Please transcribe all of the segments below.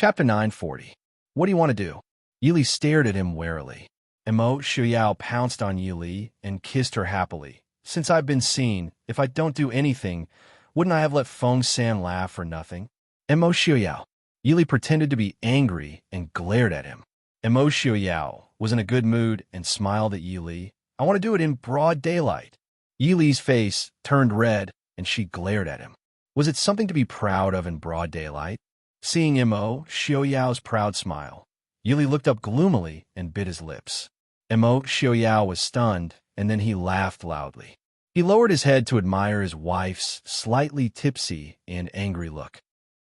Chapter 940. What do you want to do? Yili stared at him warily. Mo Shuyao pounced on Yili and kissed her happily. Since I've been seen, if I don't do anything, wouldn't I have let Feng San laugh for nothing? Mo Shuyao. Yili pretended to be angry and glared at him. Mo Shuyao was in a good mood and smiled at Yili. I want to do it in broad daylight. Yili's face turned red and she glared at him. Was it something to be proud of in broad daylight? Seeing Mo Shioyao's proud smile, Yili looked up gloomily and bit his lips. Mo Shioyao was stunned, and then he laughed loudly. He lowered his head to admire his wife's slightly tipsy and angry look.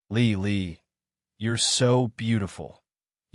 Li, you're so beautiful.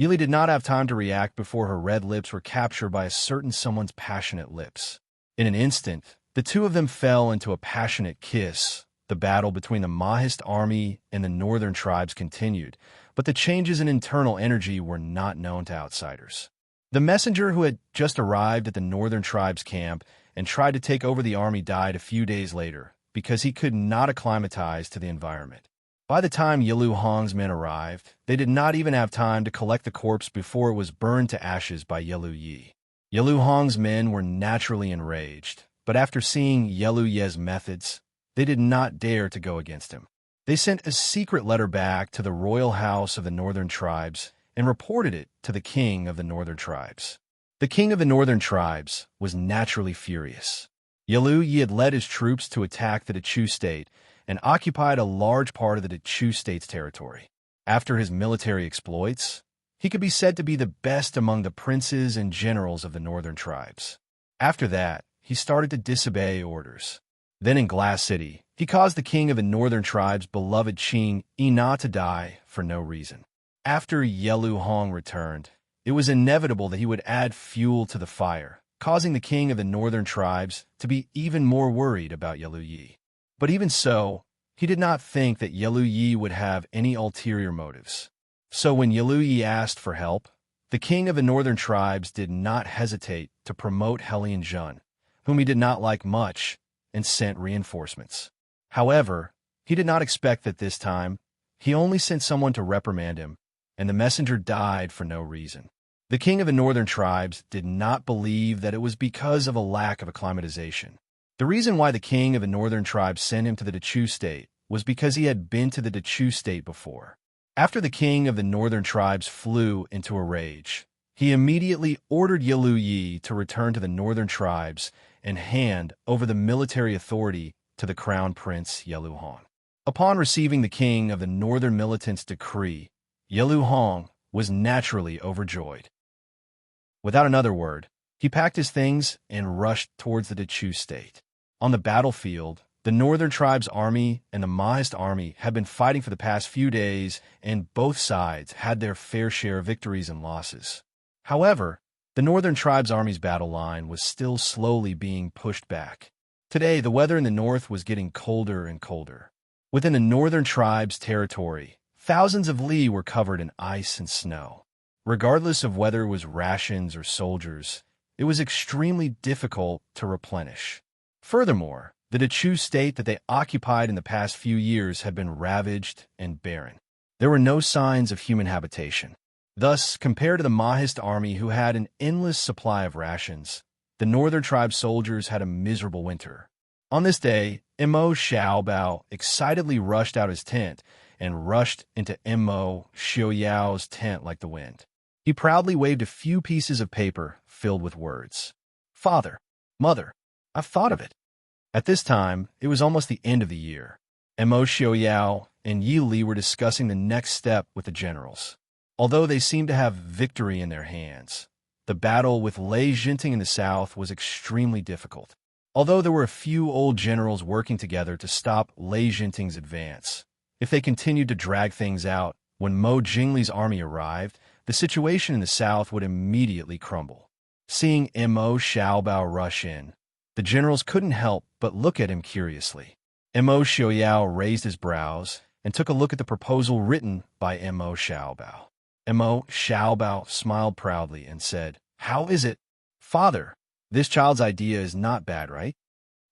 Yili did not have time to react before her red lips were captured by a certain someone's passionate lips. In an instant, the two of them fell into a passionate kiss. The battle between the Mahist army and the northern tribes continued, but the changes in internal energy were not known to outsiders. The messenger who had just arrived at the northern tribes' camp and tried to take over the army died a few days later because he could not acclimatize to the environment. By the time Yilu Hong's men arrived, they did not even have time to collect the corpse before it was burned to ashes by Yelu Yi. Yilu Hong's men were naturally enraged, but after seeing Yelu Ye's methods, they did not dare to go against him. They sent a secret letter back to the royal house of the northern tribes and reported it to the king of the northern tribes. The king of the northern tribes was naturally furious. Yelu Yi had led his troops to attack the Dachu state and occupied a large part of the Dachu state's territory. After his military exploits, he could be said to be the best among the princes and generals of the northern tribes. After that, he started to disobey orders. Then in Glass City, he caused the king of the northern tribes' beloved Qing Ina to die for no reason. After Yelu Hong returned, it was inevitable that he would add fuel to the fire, causing the king of the northern tribes to be even more worried about Yelu Yi. But even so, he did not think that Yelu Yi would have any ulterior motives. So when Yelu Yi asked for help, the king of the northern tribes did not hesitate to promote Helian Jun, whom he did not like much, and sent reinforcements. However, he did not expect that this time. He only sent someone to reprimand him, and the messenger died for no reason. The king of the northern tribes did not believe that it was because of a lack of acclimatization. The reason why the king of the northern tribes sent him to the Dachu state was because he had been to the Dachu state before. After the king of the northern tribes flew into a rage, he immediately ordered Yelu Yi to return to the northern tribes and hand over the military authority to the crown prince Yelu Hong. Upon receiving the king of the northern militants' decree, Yelu Hong was naturally overjoyed. Without another word, he packed his things and rushed towards the Dachu state. On the battlefield, the northern tribes' army and the Mahist army had been fighting for the past few days, and both sides had their fair share of victories and losses. However, the northern tribes' army's battle line was still slowly being pushed back. Today, the weather in the north was getting colder and colder. Within the northern tribes' territory, thousands of li were covered in ice and snow. Regardless of whether it was rations or soldiers, it was extremely difficult to replenish. Furthermore, the Dachu state that they occupied in the past few years had been ravaged and barren. There were no signs of human habitation. Thus, compared to the Mahist army who had an endless supply of rations, the northern tribe soldiers had a miserable winter. On this day, Mo Xiaobao excitedly rushed out his tent and rushed into Mo Xiaoyao's tent like the wind. He proudly waved a few pieces of paper filled with words. Father, Mother, I've thought of it. At this time, it was almost the end of the year. Mo Xiaoyao and Yi Li were discussing the next step with the generals. Although they seemed to have victory in their hands, the battle with Lei Jinting in the south was extremely difficult. Although there were a few old generals working together to stop Lei Jinting's advance, if they continued to drag things out, when Mo Jingli's army arrived, the situation in the south would immediately crumble. Seeing Mo Xiaobao rush in, the generals couldn't help but look at him curiously. Mo Xiaoyao raised his brows and took a look at the proposal written by Mo Xiaobao. Mo Xiaobao smiled proudly and said, How is it? Father, this child's idea is not bad, right?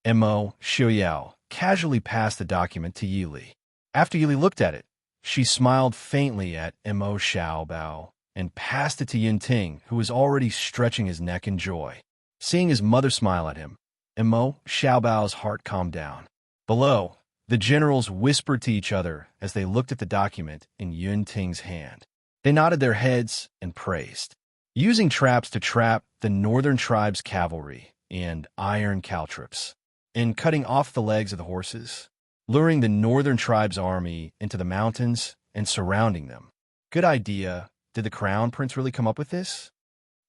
Mo Xiaoyao casually passed the document to Yi Li. After Yi Li looked at it, She smiled faintly at Mo Xiaobao and passed it to Yinting, who was already stretching his neck in joy. Seeing his mother smile at him, Mo Xiaobao's heart calmed down. Below, the generals whispered to each other as they looked at the document in Yinting's hand. They nodded their heads and praised. Using traps to trap the northern tribes' cavalry and iron caltrops, and cutting off the legs of the horses, luring the northern tribes' army into the mountains and surrounding them. Good idea. Did the Crown Prince really come up with this?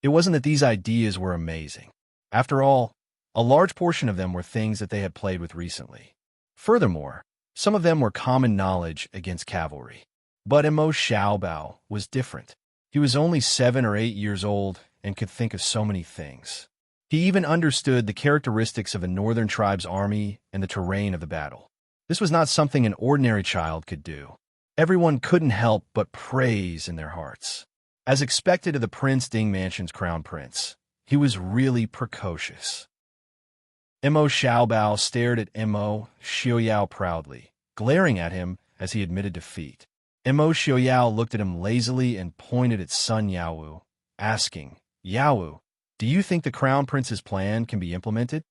It wasn't that these ideas were amazing. After all, a large portion of them were things that they had played with recently. Furthermore, some of them were common knowledge against cavalry. But Mo Xiaobao was different. He was only 7 or 8 years old and could think of so many things. He even understood the characteristics of a northern tribe's army and the terrain of the battle. This was not something an ordinary child could do. Everyone couldn't help but praise in their hearts. As expected of the Prince Ding Mansion's crown prince, he was really precocious. Mo Xiaobao stared at Mo Xiaoyao proudly, glaring at him as he admitted defeat. Mo Xiaoyao looked at him lazily and pointed at Sun Yaowu, asking, "Yaowu, do you think the Crown Prince's plan can be implemented?"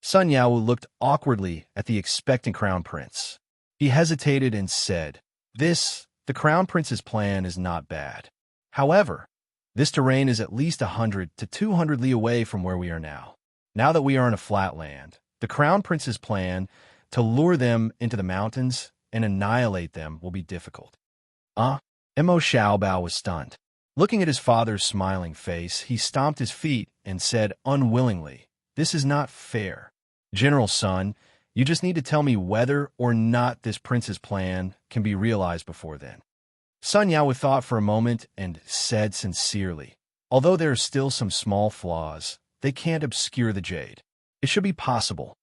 Sun Yaowu looked awkwardly at the expectant Crown Prince. He hesitated and said, the Crown Prince's plan is not bad. However, this terrain is at least 100 to 200 li away from where we are now. Now that we are in a flat land, the Crown Prince's plan to lure them into the mountains and annihilate them will be difficult." Mo Xiaobao was stunned. Looking at his father's smiling face, he stomped his feet and said unwillingly, "This is not fair. General Sun, you just need to tell me whether or not this prince's plan can be realized before then." Sun Yaowu thought for a moment and said sincerely, "Although there are still some small flaws, they can't obscure the jade. It should be possible."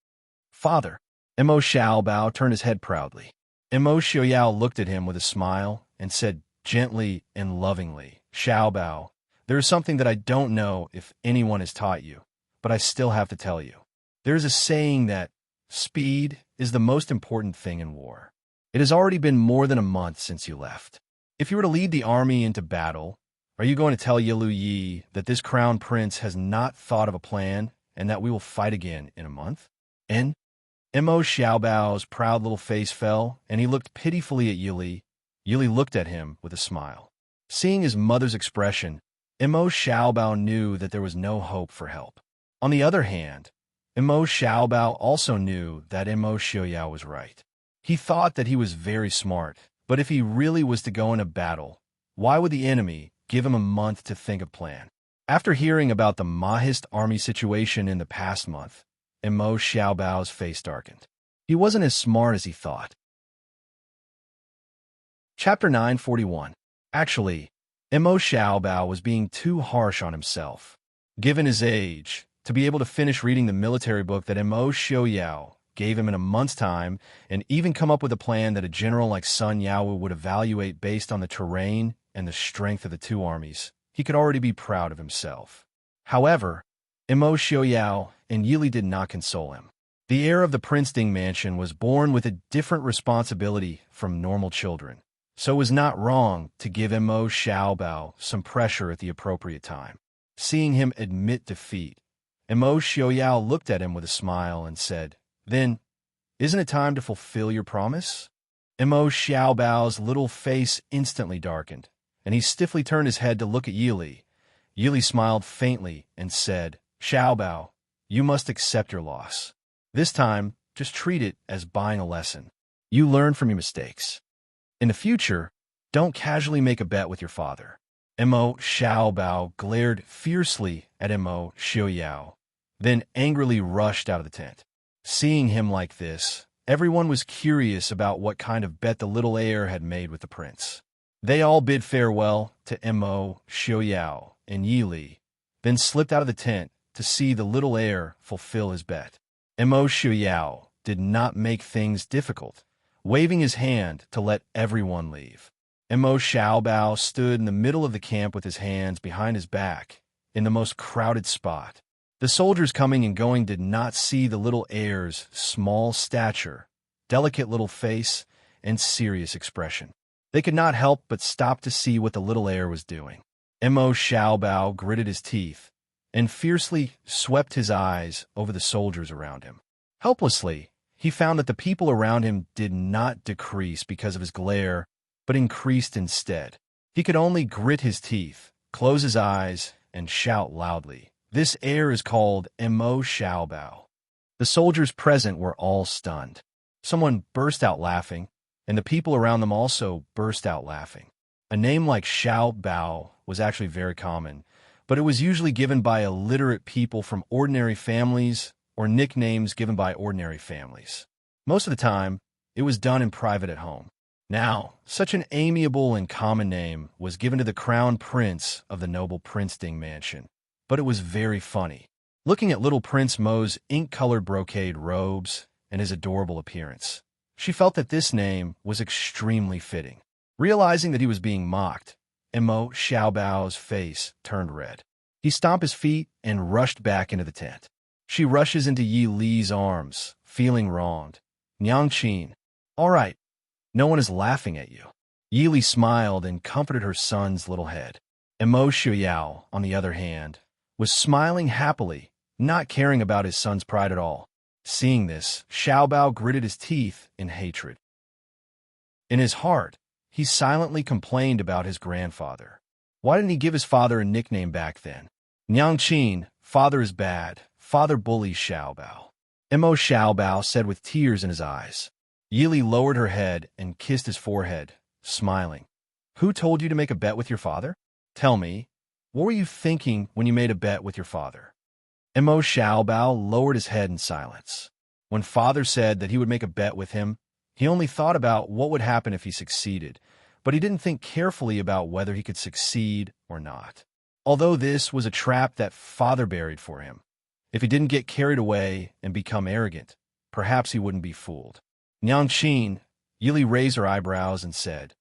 "Father." Mo Xiaobao turned his head proudly. Mo Xiaoyao looked at him with a smile and said gently and lovingly, "Xiaobao, there is something that I don't know if anyone has taught you, but I still have to tell you. There is a saying that speed is the most important thing in war. It has already been more than a month since you left. If you were to lead the army into battle, are you going to tell Yilu Yi that this crown prince has not thought of a plan and that we will fight again in a month?" And Mo Xiaobao's proud little face fell, and he looked pitifully at Yili. Yili looked at him with a smile. Seeing his mother's expression, Mo Xiaobao knew that there was no hope for help. On the other hand, Mo Xiaobao also knew that Mo Xiaoyao was right. He thought that he was very smart, but if he really was to go in a battle, why would the enemy give him a month to think of plan? After hearing about the Mahist army situation in the past month, Mo Xiaobao's face darkened. He wasn't as smart as he thought. Chapter 941. Actually, Mo Xiaobao was being too harsh on himself. Given his age, to be able to finish reading the military book that Mo Xiaoyao gave him in a month's time, and even come up with a plan that a general like Sun Yaowu would evaluate based on the terrain and the strength of the two armies, he could already be proud of himself. However, Mo Xiaoyao and Yili did not console him. The heir of the Prince Ding Mansion was born with a different responsibility from normal children, so it was not wrong to give Mo Xiaobao some pressure at the appropriate time. Seeing him admit defeat, Mo Xiaoyao looked at him with a smile and said, "Then, isn't it time to fulfill your promise?" Mo Xiaobao's little face instantly darkened, and he stiffly turned his head to look at Yili. Yili smiled faintly and said, "Xiaobao, you must accept your loss. This time, just treat it as buying a lesson. You learn from your mistakes. In the future, don't casually make a bet with your father." Mo Xiaobao glared fiercely at Mo Xiaoyao, then angrily rushed out of the tent. Seeing him like this, everyone was curious about what kind of bet the little heir had made with the prince. They all bid farewell to Mo Xiaoyao and Yili, then slipped out of the tent to see the little heir fulfill his bet. Mo Xiaoyao did not make things difficult, waving his hand to let everyone leave. Mo Xiaobao stood in the middle of the camp with his hands behind his back, in the most crowded spot. The soldiers coming and going did not see the little heir's small stature, delicate little face, and serious expression. They could not help but stop to see what the little heir was doing. Mo Xiaobao gritted his teeth and fiercely swept his eyes over the soldiers around him. Helplessly, he found that the people around him did not decrease because of his glare, but increased instead. He could only grit his teeth, close his eyes, and shout loudly. This heir is called Mo Xiaobao. The soldiers present were all stunned. Someone burst out laughing, and the people around them also burst out laughing. A name like Xiaobao was actually very common, but it was usually given by illiterate people from ordinary families or nicknames given by ordinary families. Most of the time, it was done in private at home. Now, such an amiable and common name was given to the crown prince of the noble Princeton mansion, but it was very funny. Looking at little Prince Mo's ink-colored brocade robes and his adorable appearance, she felt that this name was extremely fitting. Realizing that he was being mocked, Mo Xiaobao's face turned red. He stomped his feet and rushed back into the tent. She rushes into Yi Li's arms, feeling wronged. Nyangqin, all right, no one is laughing at you. Yi Li smiled and comforted her son's little head. Mo Xiaoyao, on the other hand, was smiling happily, not caring about his son's pride at all. Seeing this, Xiaobao gritted his teeth in hatred. In his heart, he silently complained about his grandfather. Why didn't he give his father a nickname back then? Nyangqin, father is bad. Father bullies Xiaobao. Mo Xiaobao said with tears in his eyes. Yi Li lowered her head and kissed his forehead, smiling. Who told you to make a bet with your father? Tell me, what were you thinking when you made a bet with your father? Mo Xiaobao lowered his head in silence. When father said that he would make a bet with him, he only thought about what would happen if he succeeded, but he didn't think carefully about whether he could succeed or not. Although this was a trap that father buried for him, if he didn't get carried away and become arrogant, perhaps he wouldn't be fooled. Nyangqin, Yi Li raised her eyebrows and said,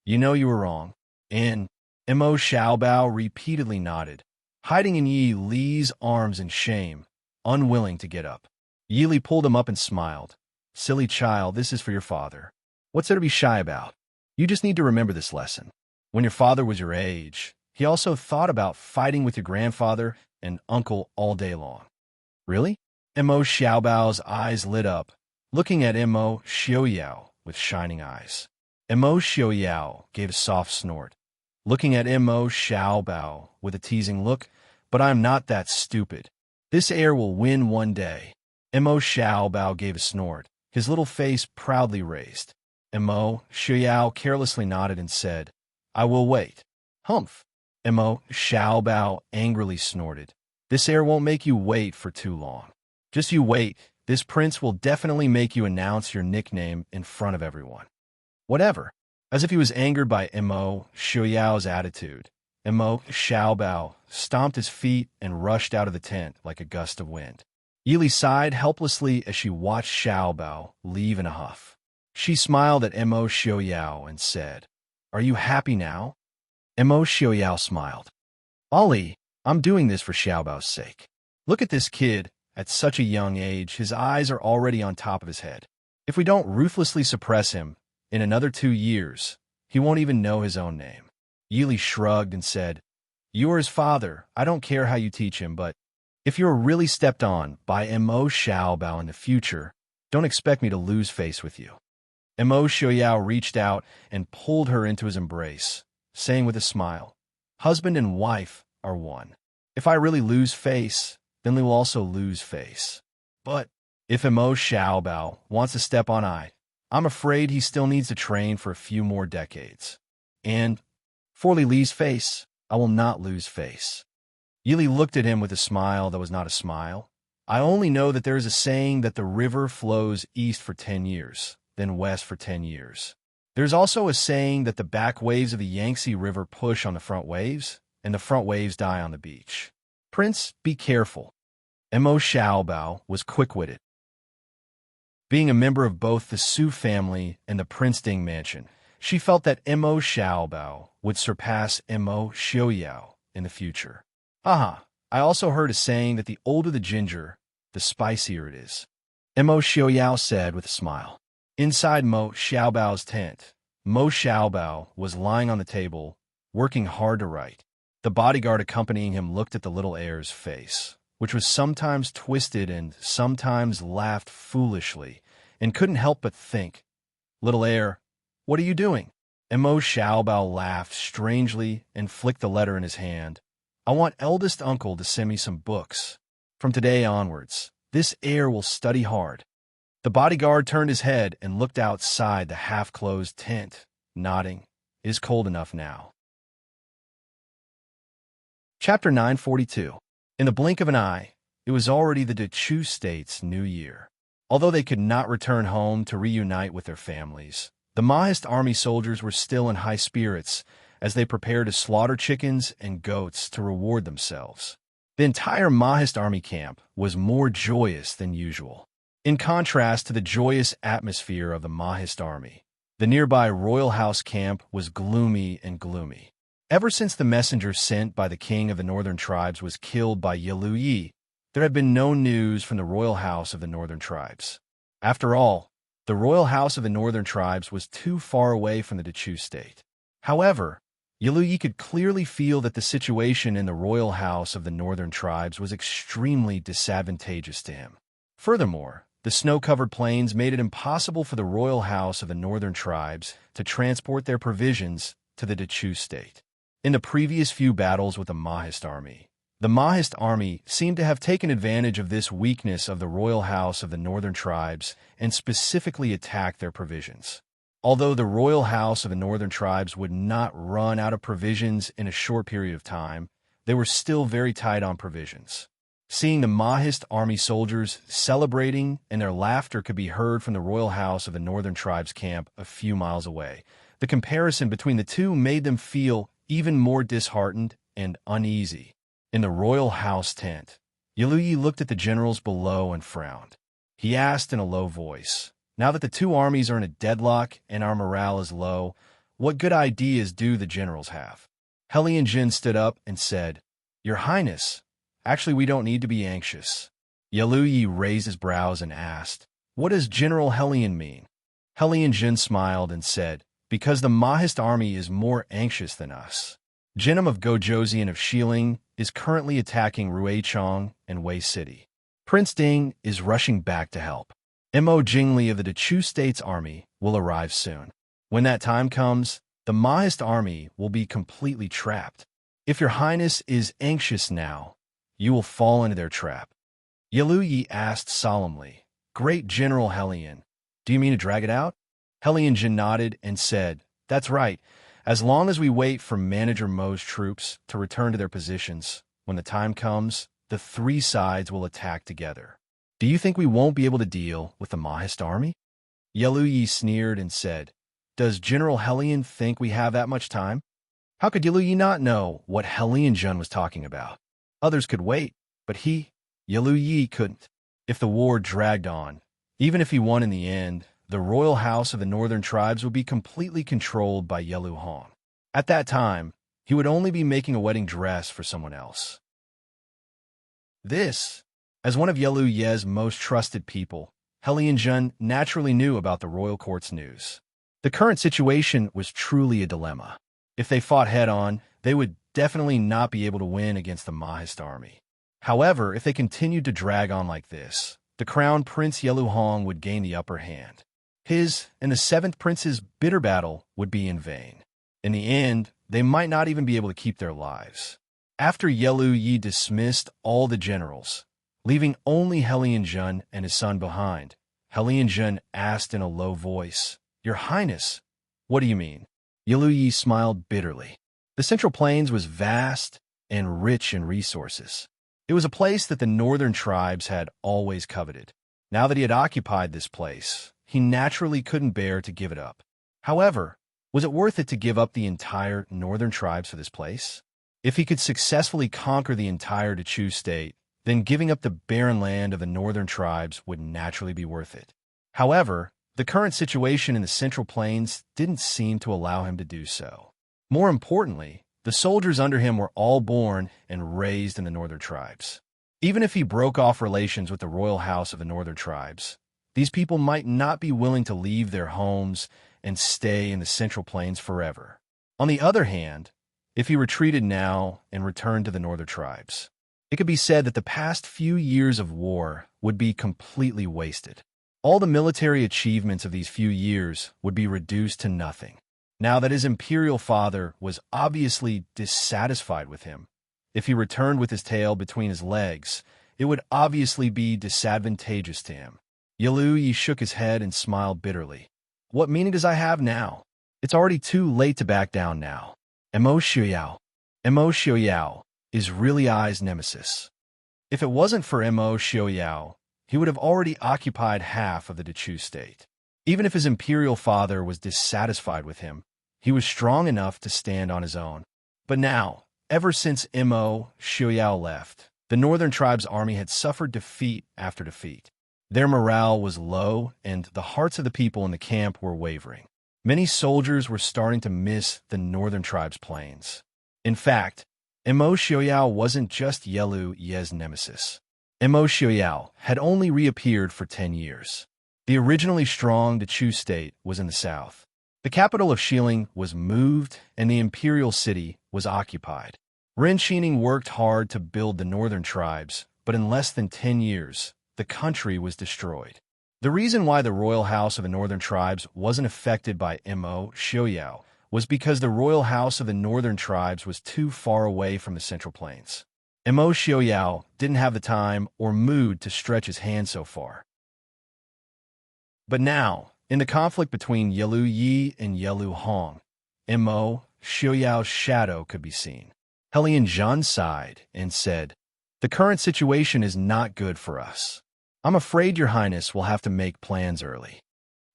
You know you were wrong. And Mo Xiaobao repeatedly nodded, hiding in Yi Li's arms in shame, unwilling to get up. Yi Li pulled him up and smiled. Silly child, this is for your father. What's there to be shy about? You just need to remember this lesson. When your father was your age, he also thought about fighting with your grandfather and uncle all day long. Really? Mo Xiaobao's eyes lit up, looking at Mo Xiaoyao with shining eyes. Mo Xiaoyao gave a soft snort, looking at Mo Xiaobao with a teasing look, but I'm not that stupid. This heir will win one day. Mo Xiaobao gave a snort, his little face proudly raised. Mo Xiaoyao carelessly nodded and said, I will wait. Humph. Mo Xiaobao angrily snorted. This heir won't make you wait for too long. Just you wait. This prince will definitely make you announce your nickname in front of everyone. Whatever. As if he was angered by Mo Xiaoyao's attitude, Mo Xiaobao stomped his feet and rushed out of the tent like a gust of wind. Yi Li sighed helplessly as she watched Xiaobao leave in a huff. She smiled at Mo Xiaoyao and said, Are you happy now? Mo Xiaoyao smiled. Ali, I'm doing this for Xiaobao's sake. Look at this kid. At such a young age, his eyes are already on top of his head. If we don't ruthlessly suppress him, in another 2 years, he won't even know his own name. Yi Li shrugged and said, You are his father. I don't care how you teach him, but if you're really stepped on by Mo Xiaobao in the future, don't expect me to lose face with you. Mo Xiaoyao reached out and pulled her into his embrace, saying with a smile, Husband and wife are one. If I really lose face, then they will also lose face. But if Mo Xiaobao wants to step on I'm afraid he still needs to train for a few more decades. And for Li Li's face, I will not lose face. Yi Li looked at him with a smile that was not a smile. I only know that there is a saying that the river flows east for 10 years, then west for 10 years. There's also a saying that the back waves of the Yangtze River push on the front waves, and the front waves die on the beach. Prince, be careful. Mo Xiaobao was quick-witted. Being a member of both the Su family and the Princeton mansion, she felt that Mo Xiaobao would surpass Mo Xiaoyao in the future. I also heard a saying that the older the ginger, the spicier it is. Mo Xiaoyao said with a smile. Inside Mo Xiaobao's tent, Mo Xiaobao was lying on the table, working hard to write. The bodyguard accompanying him looked at the little heir's face, which was sometimes twisted and sometimes laughed foolishly, and couldn't help but think, "Little heir, what are you doing?" And Mo Xiaobao laughed strangely and flicked the letter in his hand. "I want eldest uncle to send me some books. From today onwards, this heir will study hard." The bodyguard turned his head and looked outside the half-closed tent, nodding. "It is cold enough now." Chapter 942. In the blink of an eye, it was already the Dechu State's New Year. Although they could not return home to reunite with their families, the Mahist army soldiers were still in high spirits as they prepared to slaughter chickens and goats to reward themselves. The entire Mahist army camp was more joyous than usual. In contrast to the joyous atmosphere of the Mahist army, the nearby royal house camp was gloomy and gloomy. Ever since the messenger sent by the king of the northern tribes was killed by Yilu Yi, there had been no news from the royal house of the northern tribes. After all, the royal house of the northern tribes was too far away from the Dechu state. However, Yilu Yi could clearly feel that the situation in the royal house of the northern tribes was extremely disadvantageous to him. Furthermore, the snow-covered plains made it impossible for the royal house of the northern tribes to transport their provisions to the Dechu state. In the previous few battles with the Mahist army seemed to have taken advantage of this weakness of the royal house of the northern tribes and specifically attacked their provisions. Although the royal house of the northern tribes would not run out of provisions in a short period of time, they were still very tight on provisions. Seeing the Mahist army soldiers celebrating and their laughter could be heard from the royal house of the northern tribes camp a few miles away, the comparison between the two made them feel even more disheartened and uneasy. In the royal house tent, Yilu Yi looked at the generals below and frowned. He asked in a low voice, "Now that the two armies are in a deadlock and our morale is low, what good ideas do the generals have?" Helian Jin stood up and said, "Your Highness, actually we don't need to be anxious." Yilu Yi raised his brows and asked, "What does General Helian mean?" Helian Jin smiled and said, "Because the Mahist army is more anxious than us. Jinim of Gojozi and of Xiling is currently attacking Ruichang and Wei City. Prince Ding is rushing back to help. Mo Jingli of the Dechu State's army will arrive soon. When that time comes, the Mahist army will be completely trapped. If your Highness is anxious now, you will fall into their trap." Yilu Yi asked solemnly, "Great General Helian, do you mean to drag it out?" Helian Jin nodded and said, "That's right. As long as we wait for Manager Mo's troops to return to their positions, when the time comes, the three sides will attack together. Do you think we won't be able to deal with the Mahist army?" Yilu Yi sneered and said, "Does General Helian think we have that much time?" How could Yilu Yi not know what Helian Jun was talking about? Others could wait, but Yilu Yi, couldn't. If the war dragged on, even if he won in the end, the royal house of the northern tribes would be completely controlled by Yilu Hong. At that time, he would only be making a wedding dress for someone else. As one of Yilu Ye's most trusted people, Helian Jun naturally knew about the royal court's news. The current situation was truly a dilemma. If they fought head-on, they would definitely not be able to win against the Mahist army. However, if they continued to drag on like this, the crown Prince Yilu Hong would gain the upper hand. His and the seventh prince's bitter battle would be in vain. In the end, they might not even be able to keep their lives. After Yilu Yi dismissed all the generals, leaving only Helian Jun and his son behind, Helian Jun asked in a low voice, "Your Highness, what do you mean?" Yilu Yi smiled bitterly. The Central Plains was vast and rich in resources. It was a place that the northern tribes had always coveted. Now that he had occupied this place, he naturally couldn't bear to give it up. However, was it worth it to give up the entire northern tribes for this place? If he could successfully conquer the entire Dechu state, then giving up the barren land of the northern tribes would naturally be worth it. However, the current situation in the Central Plains didn't seem to allow him to do so. More importantly, the soldiers under him were all born and raised in the northern tribes. Even if he broke off relations with the royal house of the northern tribes, these people might not be willing to leave their homes and stay in the Central Plains forever. On the other hand, if he retreated now and returned to the northern tribes, it could be said that the past few years of war would be completely wasted. All the military achievements of these few years would be reduced to nothing. Now that his imperial father was obviously dissatisfied with him, if he returned with his tail between his legs, it would obviously be disadvantageous to him. Yi shook his head and smiled bitterly. What meaning does I have now? It's already too late to back down now. Immerse is really I's nemesis. If it wasn't for Immerse, he would have already occupied half of the Dechu state. Even if his imperial father was dissatisfied with him, he was strong enough to stand on his own. But now, ever since Immerse left, the northern tribes' army had suffered defeat after defeat. Their morale was low, and the hearts of the people in the camp were wavering. Many soldiers were starting to miss the northern tribes' plains. In fact, Immerse wasn't just Yi's nemesis. Immerse had only reappeared for 10 years. The originally strong Dechu state was in the south. The capital of Xiling was moved, and the imperial city was occupied. Ren Xining worked hard to build the northern tribes, but in less than 10 years, the country was destroyed. The reason why the royal house of the northern tribes wasn't affected by Immerse was because the royal house of the northern tribes was too far away from the Central Plains. Immerse didn't have the time or mood to stretch his hand so far. But now, in the conflict between Yi and Hong, Immerse's shadow could be seen. Helian Zhan sighed and said, "The current situation is not good for us. I'm afraid Your Highness will have to make plans early."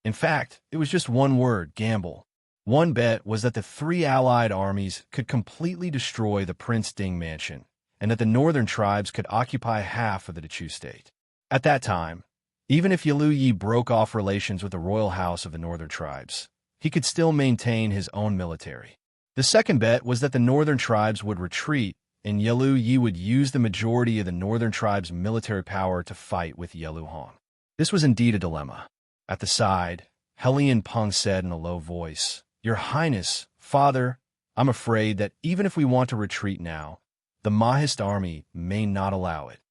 In fact, it was just one word, gamble. One bet was that the three allied armies could completely destroy the Prince Ding mansion, and that the northern tribes could occupy half of the Dechu state. At that time, even if Yi broke off relations with the royal house of the northern tribes, he could still maintain his own military. The second bet was that the northern tribes would retreat, and Yi would use the majority of the northern tribes' military power to fight with Hong. This was indeed a dilemma. At the side, Helian Peng said in a low voice, "Your Highness, Father, I'm afraid that even if we want to retreat now, the Mahist army may not allow it."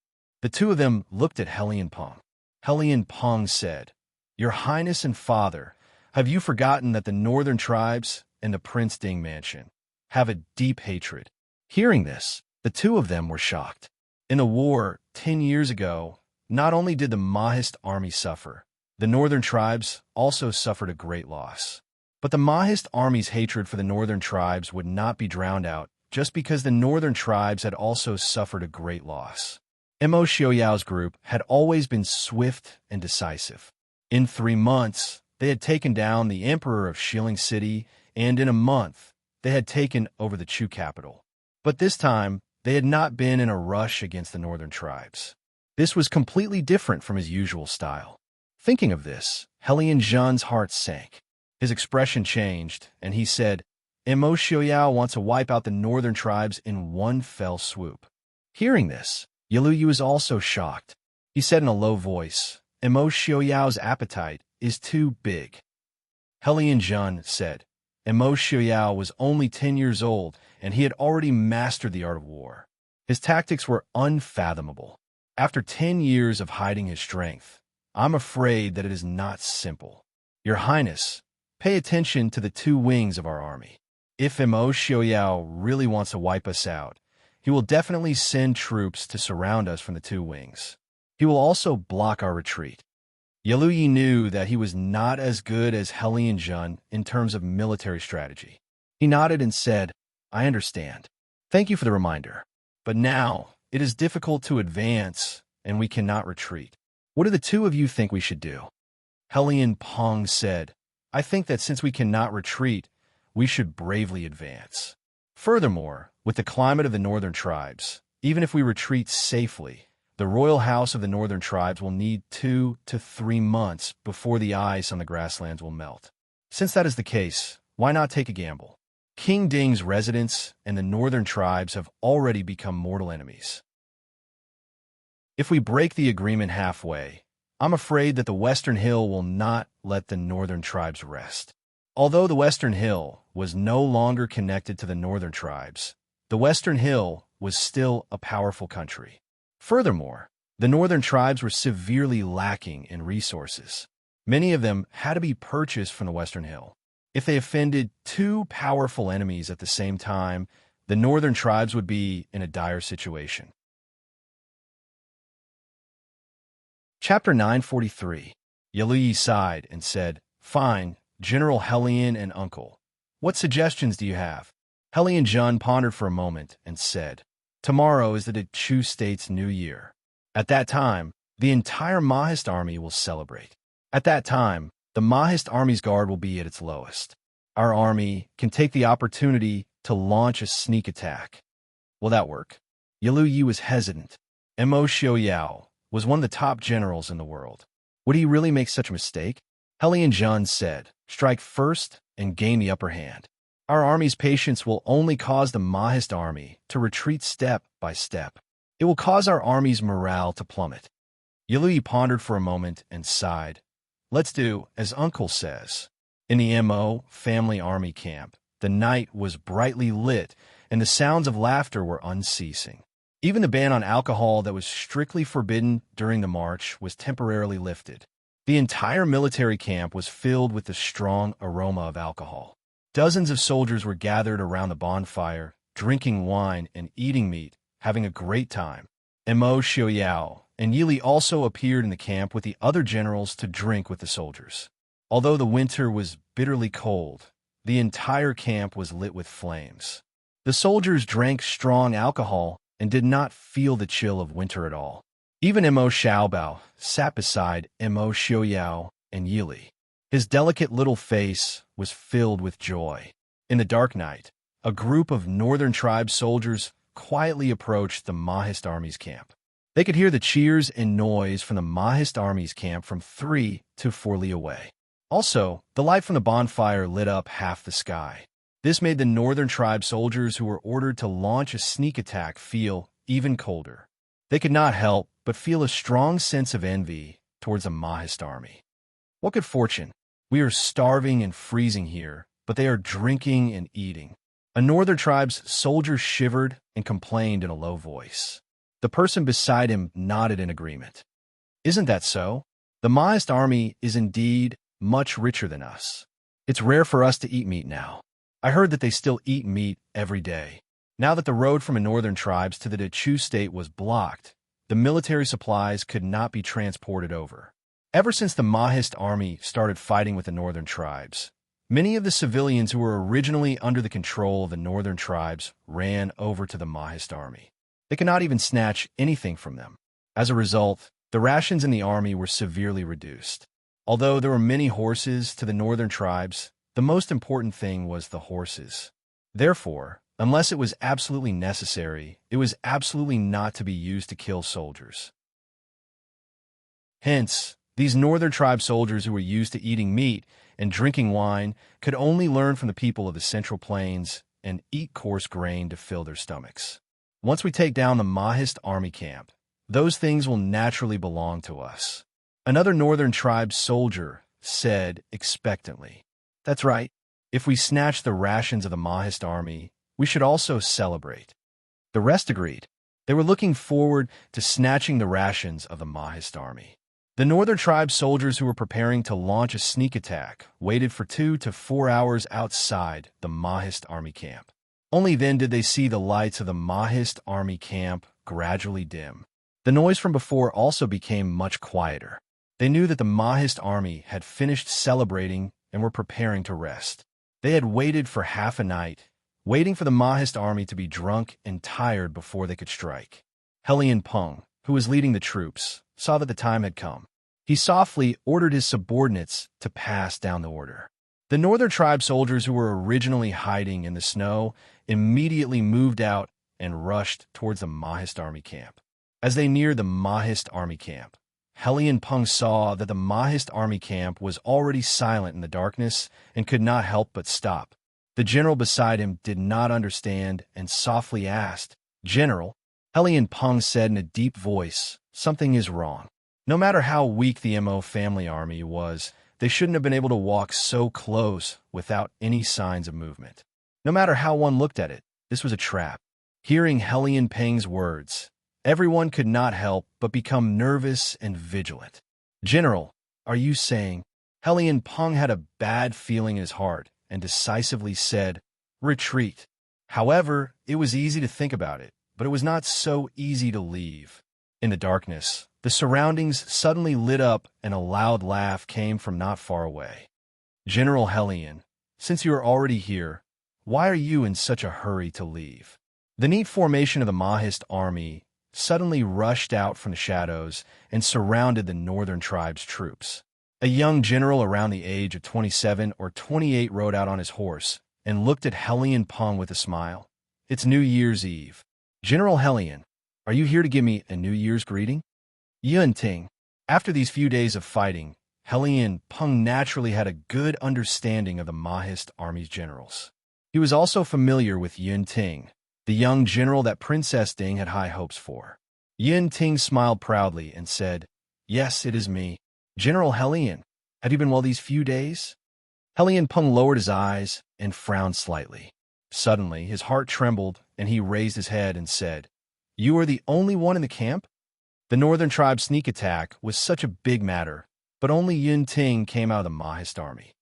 The two of them looked at Helian Peng. Helian Peng said, "Your Highness and Father, have you forgotten that the northern tribes and the Prince Ding mansion have a deep hatred?" Hearing this, the two of them were shocked. In the war 10 years ago, not only did the Mahist army suffer, the northern tribes also suffered a great loss. But the Mahist army's hatred for the northern tribes would not be drowned out just because the northern tribes had also suffered a great loss. Immerse's group had always been swift and decisive. In 3 months, they had taken down the emperor of Xiling City, and in a month, they had taken over the Chu capital. But this time, they had not been in a rush against the northern tribes. This was completely different from his usual style. Thinking of this, Helian Zhan's heart sank. His expression changed, and he said, "Immerse wants to wipe out the northern tribes in one fell swoop." Hearing this, Yi was also shocked. He said in a low voice, "Immerse's appetite is too big." Helian Zhan said, "Immerse was only 10 years old, and he had already mastered the art of war. His tactics were unfathomable. After 10 years of hiding his strength, I'm afraid that it is not simple. Your Highness, pay attention to the 2 wings of our army. If Immerse really wants to wipe us out, he will definitely send troops to surround us from the 2 wings. He will also block our retreat." Yi knew that he was not as good as Helian Zhan in terms of military strategy. He nodded and said, "I understand. Thank you for the reminder. But now, it is difficult to advance, and we cannot retreat. What do the 2 of you think we should do?" Helian Peng said, "I think that since we cannot retreat, we should bravely advance. Furthermore, with the climate of the northern tribes, even if we retreat safely, the royal house of the northern tribes will need 2 to 3 months before the ice on the grasslands will melt. Since that is the case, why not take a gamble? King Ding's residents and the northern tribes have already become mortal enemies. If we break the agreement halfway, I'm afraid that the Western Hill will not let the northern tribes rest. Although the Western Hill was no longer connected to the northern tribes, the Western Hill was still a powerful country. Furthermore, the northern tribes were severely lacking in resources. Many of them had to be purchased from the Western Hill. If they offended two powerful enemies at the same time, the northern tribes would be in a dire situation. Chapter 943. Yuli sighed and said, "Fine, General Hellion and Uncle. What suggestions do you have?" Hellion Jun pondered for a moment and said, "Tomorrow is the Chu State's New Year. At that time, the entire Mahist army will celebrate. At that time, the Mahist army's guard will be at its lowest. Our army can take the opportunity to launch a sneak attack." Will that work? Yalu Yi was hesitant. Mo Xiaoyao was one of the top generals in the world. Would he really make such a mistake? Hellion Jun said, "Strike first and gain the upper hand. Our army's patience will only cause the Mahist army to retreat step by step. It will cause our army's morale to plummet." Yalui pondered for a moment and sighed. "Let's do as Uncle says." In the Mo family army camp, the night was brightly lit and the sounds of laughter were unceasing. Even the ban on alcohol that was strictly forbidden during the march was temporarily lifted. The entire military camp was filled with the strong aroma of alcohol. Dozens of soldiers were gathered around the bonfire, drinking wine and eating meat, having a great time. Mo Xiaoyao and Yili also appeared in the camp with the other generals to drink with the soldiers. Although the winter was bitterly cold, the entire camp was lit with flames. The soldiers drank strong alcohol and did not feel the chill of winter at all. Even Mo Xiaobao sat beside Mo Xiaoyao and Yili. His delicate little face was filled with joy. In the dark night, a group of northern tribe soldiers quietly approached the Mahist army's camp. They could hear the cheers and noise from the Mahist army's camp from 3 to 4 li away. Also, the light from the bonfire lit up half the sky. This made the northern tribe soldiers who were ordered to launch a sneak attack feel even colder. They could not help but feel a strong sense of envy towards the Mahist army. What good fortune! We are starving and freezing here, but they are drinking and eating. A northern tribe's soldier shivered and complained in a low voice. The person beside him nodded in agreement. "Isn't that so? The Mahist army is indeed much richer than us. It's rare for us to eat meat now. I heard that they still eat meat every day." Now that the road from the northern tribes to the Chu state was blocked, the military supplies could not be transported over. Ever since the Mahist army started fighting with the northern tribes, many of the civilians who were originally under the control of the northern tribes ran over to the Mahist army. They could not even snatch anything from them. As a result, the rations in the army were severely reduced. Although there were many horses to the northern tribes, the most important thing was the horses. Therefore, unless it was absolutely necessary, it was absolutely not to be used to kill soldiers. Hence, these northern tribe soldiers who were used to eating meat and drinking wine could only learn from the people of the Central Plains and eat coarse grain to fill their stomachs. Once we take down the Mahist army camp, those things will naturally belong to us. Another northern tribe soldier said expectantly, "That's right. If we snatch the rations of the Mahist army, we should also celebrate." The rest agreed. They were looking forward to snatching the rations of the Mahist army. The northern tribe soldiers who were preparing to launch a sneak attack waited for 2 to 4 hours outside the Mahist army camp. Only then did they see the lights of the Mahist army camp gradually dim. The noise from before also became much quieter. They knew that the Mahist army had finished celebrating and were preparing to rest. They had waited for half a night, waiting for the Mahist army to be drunk and tired before they could strike. Hellion Peng, who was leading the troops, saw that the time had come. He softly ordered his subordinates to pass down the order. The northern tribe soldiers who were originally hiding in the snow immediately moved out and rushed towards the Mahist army camp. As they neared the Mahist army camp, Hellion Peng saw that the Mahist army camp was already silent in the darkness and could not help but stop. The general beside him did not understand and softly asked, "General," Hellion Peng said in a deep voice, "something is wrong." No matter how weak the Mo family army was, They shouldn't have been able to walk so close without any signs of movement. No matter how one looked at it, this was a trap. Hearing Helian Peng's words, everyone could not help but become nervous and vigilant. "General, are you saying?" Helian Peng had a bad feeling in his heart and decisively said, "Retreat." However, it was easy to think about it, but it was not so easy to leave. In the darkness, the surroundings suddenly lit up and a loud laugh came from not far away. "General Helian, since you are already here, why are you in such a hurry to leave?" The neat formation of the Mahist army suddenly rushed out from the shadows and surrounded the northern tribe's troops. A young general around the age of 27 or 28 rode out on his horse and looked at Helian Peng with a smile. "It's New Year's Eve. General Helian, are you here to give me a New Year's greeting?" Yun Ting. After these few days of fighting, Helian Peng naturally had a good understanding of the Mahist army's generals. He was also familiar with Yun Ting, the young general that Princess Ding had high hopes for. Yun Ting smiled proudly and said, "Yes, it is me. General Helian, have you been well these few days?" Helian Peng lowered his eyes and frowned slightly. Suddenly, his heart trembled and he raised his head and said, "You are the only one in the camp?" The northern tribe's sneak attack was such a big matter, but only Yun Ting came out of the Mahist army.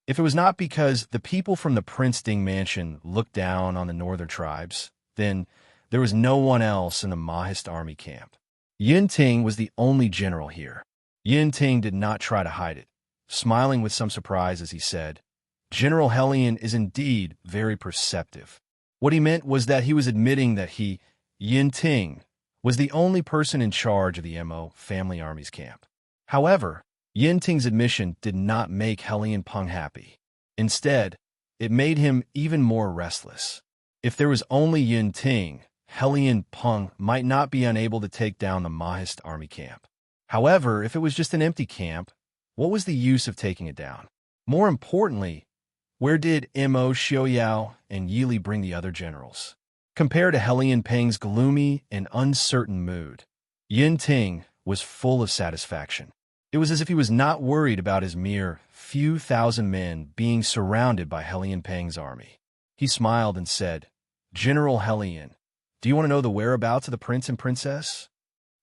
If it was not because the people from the Prince Ding mansion looked down on the northern tribes, then there was no one else in the Mahist army camp. Yun Ting was the only general here. Yun Ting did not try to hide it, smiling with some surprise as he said, "General Helian is indeed very perceptive." What he meant was that he was admitting that he, Yun Ting, was the only person in charge of the Mo family army's camp. However, Yun Ting's admission did not make Helian Peng happy. Instead, it made him even more restless. If there was only Yun Ting, Helian Peng might not be unable to take down the Mahist army camp. However, if it was just an empty camp, what was the use of taking it down? More importantly, where did Mo Xiaoyao and Yili bring the other generals? Compared to Helian Peng's gloomy and uncertain mood, Yun Ting was full of satisfaction. It was as if he was not worried about his mere few thousand men being surrounded by Helian Peng's army. He smiled and said, "General Helian, do you want to know the whereabouts of the prince and princess?"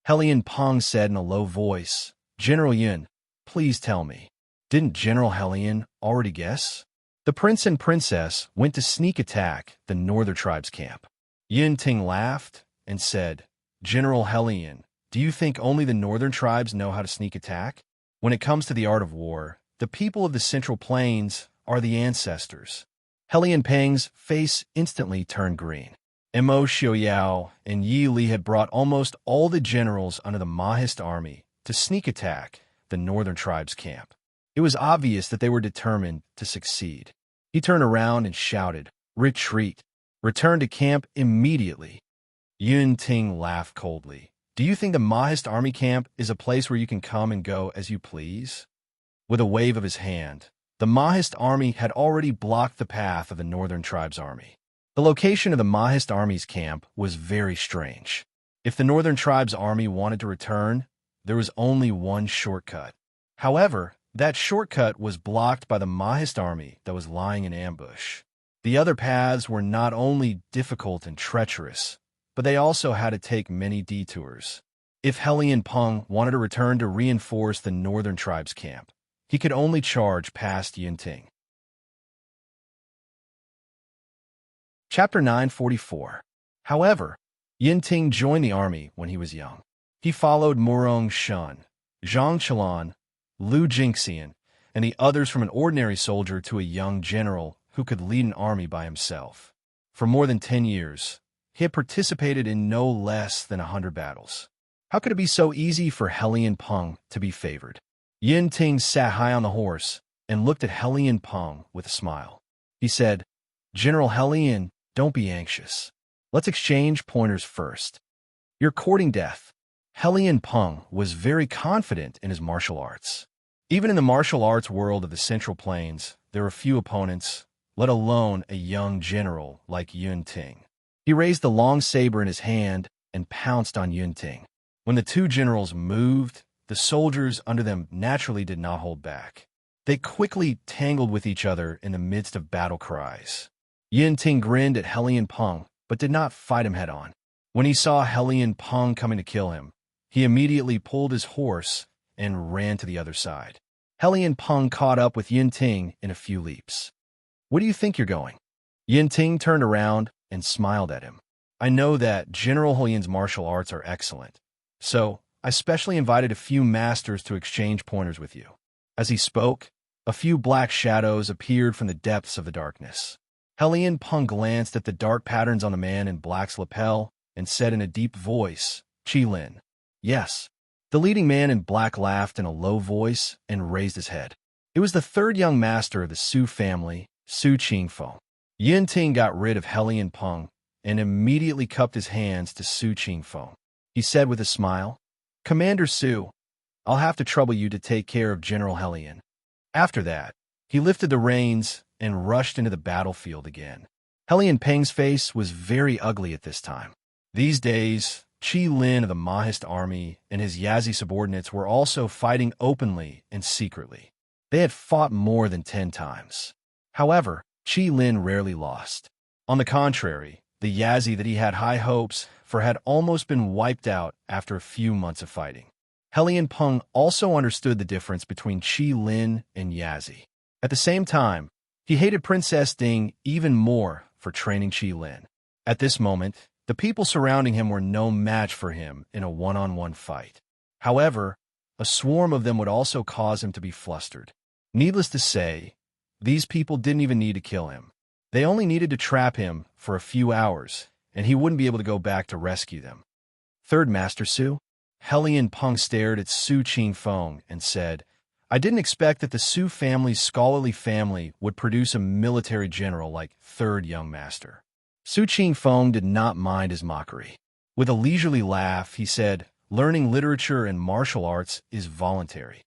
Helian Peng said in a low voice, "General Yun, please tell me. Didn't General Helian already guess?" The prince and princess went to sneak attack the northern tribe's camp. Yun Ting laughed and said, "General Helian, do you think only the northern tribes know how to sneak attack? When it comes to the art of war, the people of the Central Plains are the ancestors." Helian Peng's face instantly turned green. Mo Xiaoyao and Yi Li had brought almost all the generals under the Mahist army to sneak attack the northern tribe's camp. It was obvious that they were determined to succeed. He turned around and shouted, "Retreat! Return to camp immediately." Yun Ting laughed coldly. "Do you think the Mahist army camp is a place where you can come and go as you please?" With a wave of his hand, the Mahist army had already blocked the path of the northern tribe's army. The location of the Mahist army's camp was very strange. If the northern tribe's army wanted to return, there was only one shortcut. However, that shortcut was blocked by the Mahist army that was lying in ambush. The other paths were not only difficult and treacherous, but they also had to take many detours. If Helian Peng wanted to return to reinforce the northern tribe's camp, he could only charge past Yun Ting. Chapter 944. However, Yun Ting joined the army when he was young. He followed Murong Shun, Zhang Qilan, Lu Jingxian, and the others from an ordinary soldier to a young general who could lead an army by himself. For more than 10 years, he had participated in no less than 100 battles. How could it be so easy for Helian Peng to be favored? Yun Ting sat high on the horse and looked at Helian Peng with a smile. He said, "General Helian, don't be anxious. Let's exchange pointers first. You're courting death." Helian Peng was very confident in his martial arts. Even in the martial arts world of the Central Plains, there were few opponents, let alone a young general like Yun Ting. He raised the long saber in his hand and pounced on Yun Ting. When the two generals moved, the soldiers under them naturally did not hold back. They quickly tangled with each other in the midst of battle cries. Yin-Ting grinned at Hellion Peng, but did not fight him head-on. When he saw Hellion Peng coming to kill him, he immediately pulled his horse and ran to the other side. Hellion Peng caught up with Yin-Ting in a few leaps. "Where do you think you're going?" Yin-Ting turned around and smiled at him. "I know that General Hellion's martial arts are excellent, so I specially invited a few masters to exchange pointers with you." As he spoke, a few black shadows appeared from the depths of the darkness. Hellion Peng glanced at the dark patterns on the man in black's lapel and said in a deep voice, "Qi Lin." "Yes." The leading man in black laughed in a low voice and raised his head. It was the third young master of the Su family, Su Qingfeng. Yin-Ting got rid of Hellion Peng and immediately cupped his hands to Su Qingfeng. He said with a smile, "Commander Su, I'll have to trouble you to take care of General Hellion." After that, he lifted the reins and rushed into the battlefield again. Hellion Peng's face was very ugly at this time. These days, Qi Lin of the Mahist army and his Yazi subordinates were also fighting openly and secretly. They had fought more than 10 times. However, Qi Lin rarely lost. On the contrary, the Yazi that he had high hopes for had almost been wiped out after a few months of fighting. Hellion Peng also understood the difference between Qi Lin and Yazi. At the same time, he hated Princess Ding even more for training Qi Lin. At this moment, the people surrounding him were no match for him in a one-on-one fight. However, a swarm of them would also cause him to be flustered. Needless to say, these people didn't even need to kill him. They only needed to trap him for a few hours, and he wouldn't be able to go back to rescue them. "Third Master Su?" Hellion Peng stared at Su Qingfeng and said, "I didn't expect that the Su family's scholarly family would produce a military general like Third Young Master." Su Qingfeng did not mind his mockery. With a leisurely laugh, he said, "Learning literature and martial arts is voluntary.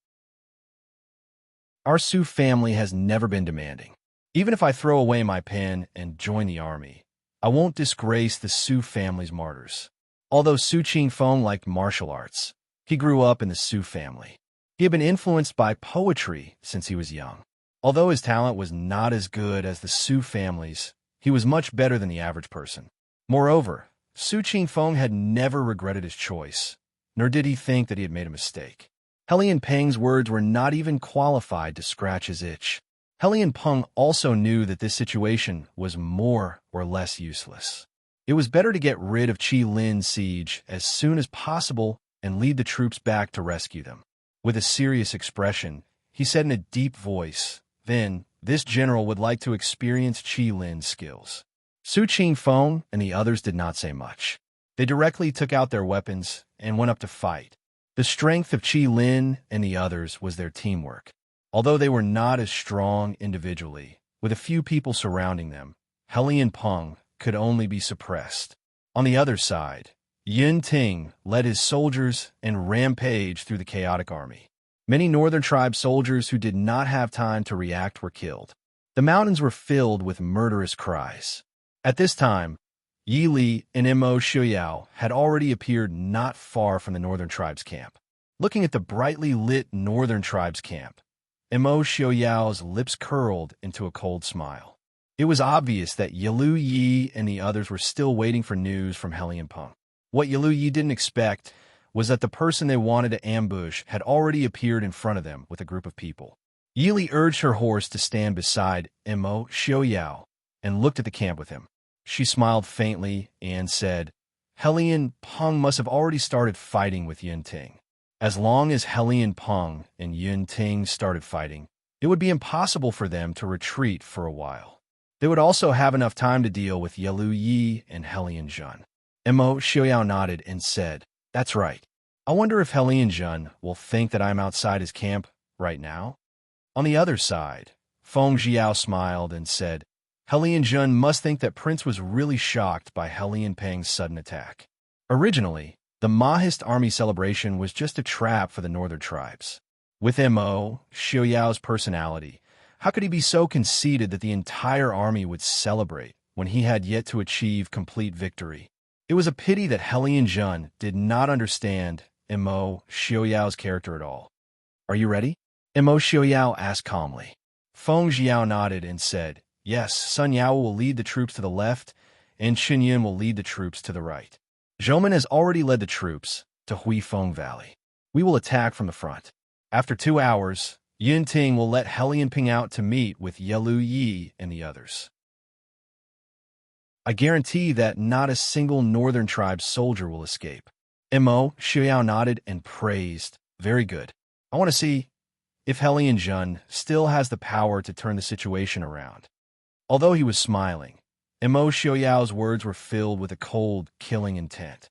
Our Su family has never been demanding. Even if I throw away my pen and join the army, I won't disgrace the Su family's martyrs." Although Su Qingfeng liked martial arts, he grew up in the Su family. He had been influenced by poetry since he was young. Although his talent was not as good as the Su family's, he was much better than the average person. Moreover, Su Qingfeng had never regretted his choice, nor did he think that he had made a mistake. Hellion Peng's words were not even qualified to scratch his itch. Hellion Peng also knew that this situation was more or less useless. It was better to get rid of Qi Lin's siege as soon as possible and lead the troops back to rescue them. With a serious expression, he said in a deep voice, "Then, this general would like to experience Qi Lin's skills." Su Qingfeng and the others did not say much. They directly took out their weapons and went up to fight. The strength of Qi Lin and the others was their teamwork. Although they were not as strong individually, with a few people surrounding them, Hellion Peng could only be suppressed. On the other side, Yin-Ting led his soldiers and rampaged through the chaotic army. Many northern tribe soldiers who did not have time to react were killed. The mountains were filled with murderous cries. At this time, Yi Li and Mo Shuyao had already appeared not far from the northern tribe's camp. Looking at the brightly lit northern tribe's camp, Mo Xuyao's lips curled into a cold smile. It was obvious that Yilu Yi and the others were still waiting for news from Hellion Peng. What Yilu Yi didn't expect was that the person they wanted to ambush had already appeared in front of them with a group of people. Yi Li urged her horse to stand beside Mo Xuyao and looked at the camp with him. She smiled faintly and said, "Hellion Peng must have already started fighting with Yin-Ting. As long as Hellion Peng and Yin-Ting started fighting, it would be impossible for them to retreat for a while. They would also have enough time to deal with Yilu Yi and Hellion Jun." Mo Xiuyao nodded and said, "That's right. I wonder if Hellion Jun will think that I'm outside his camp right now?" On the other side, Feng Jiao smiled and said, "Hellion Jun must think that Prince was really shocked by Hellion Peng's sudden attack. Originally, the Mahist army celebration was just a trap for the northern tribes. With Mo Xiuyao's personality, how could he be so conceited that the entire army would celebrate when he had yet to achieve complete victory? It was a pity that Hellion Jun did not understand Immo Xiaoyao's character at all. Are you ready? Immo Xiaoyao asked calmly. Feng Xiao nodded and said, yes, Sun Yao will lead the troops to the left, and Qin Yin will lead the troops to the right. Zhouman has already led the troops to Huifeng Valley. We will attack from the front. After 2 hours, Yin Ting will let Helian Ping out to meet with Yelu Yi and the others. I guarantee that not a single northern tribe soldier will escape. Immo Xiaoyao nodded and praised. Very good. I want to see if Helian Jun still has the power to turn the situation around. Although he was smiling, Immo Xiaoyao's words were filled with a cold, killing intent.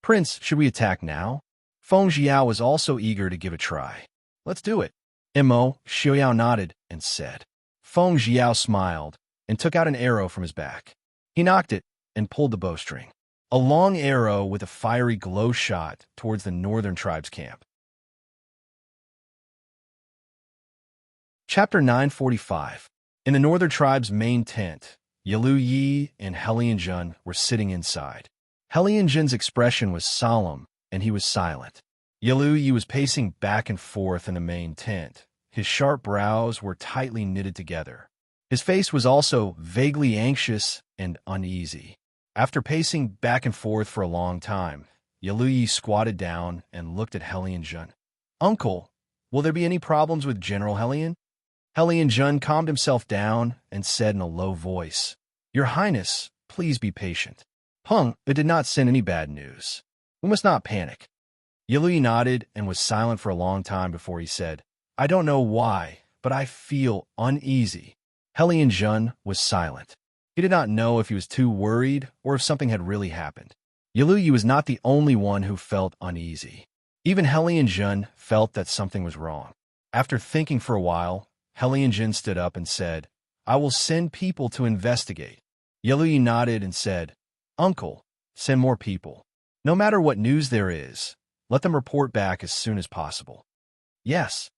Prince, should we attack now? Feng Xiao was also eager to give a try. Let's do it. Immo Xiaoyao nodded and said. Feng Xiao smiled and took out an arrow from his back. He knocked it and pulled the bowstring. A long arrow with a fiery glow shot towards the northern tribe's camp. Chapter 945. In the northern tribe's main tent, Yelu Yi and Helian Jun were sitting inside. Helian Jun's expression was solemn, and he was silent. Yelu Yi was pacing back and forth in the main tent. His sharp brows were tightly knitted together. His face was also vaguely anxious and uneasy. After pacing back and forth for a long time, Yelu Yi squatted down and looked at Helian Jun. Uncle, will there be any problems with General Helian? Helian Jun calmed himself down and said in a low voice, Your Highness, please be patient. Peng did not send any bad news. We must not panic. Yelu Yi nodded and was silent for a long time before he said, I don't know why, but I feel uneasy. Helian Jun was silent. He did not know if he was too worried or if something had really happened. Yelu Yi was not the only one who felt uneasy. Even Helian Jun felt that something was wrong. After thinking for a while, Helian Jun stood up and said, I will send people to investigate. Yelu Yi nodded and said, Uncle, send more people. No matter what news there is, let them report back as soon as possible. Yes,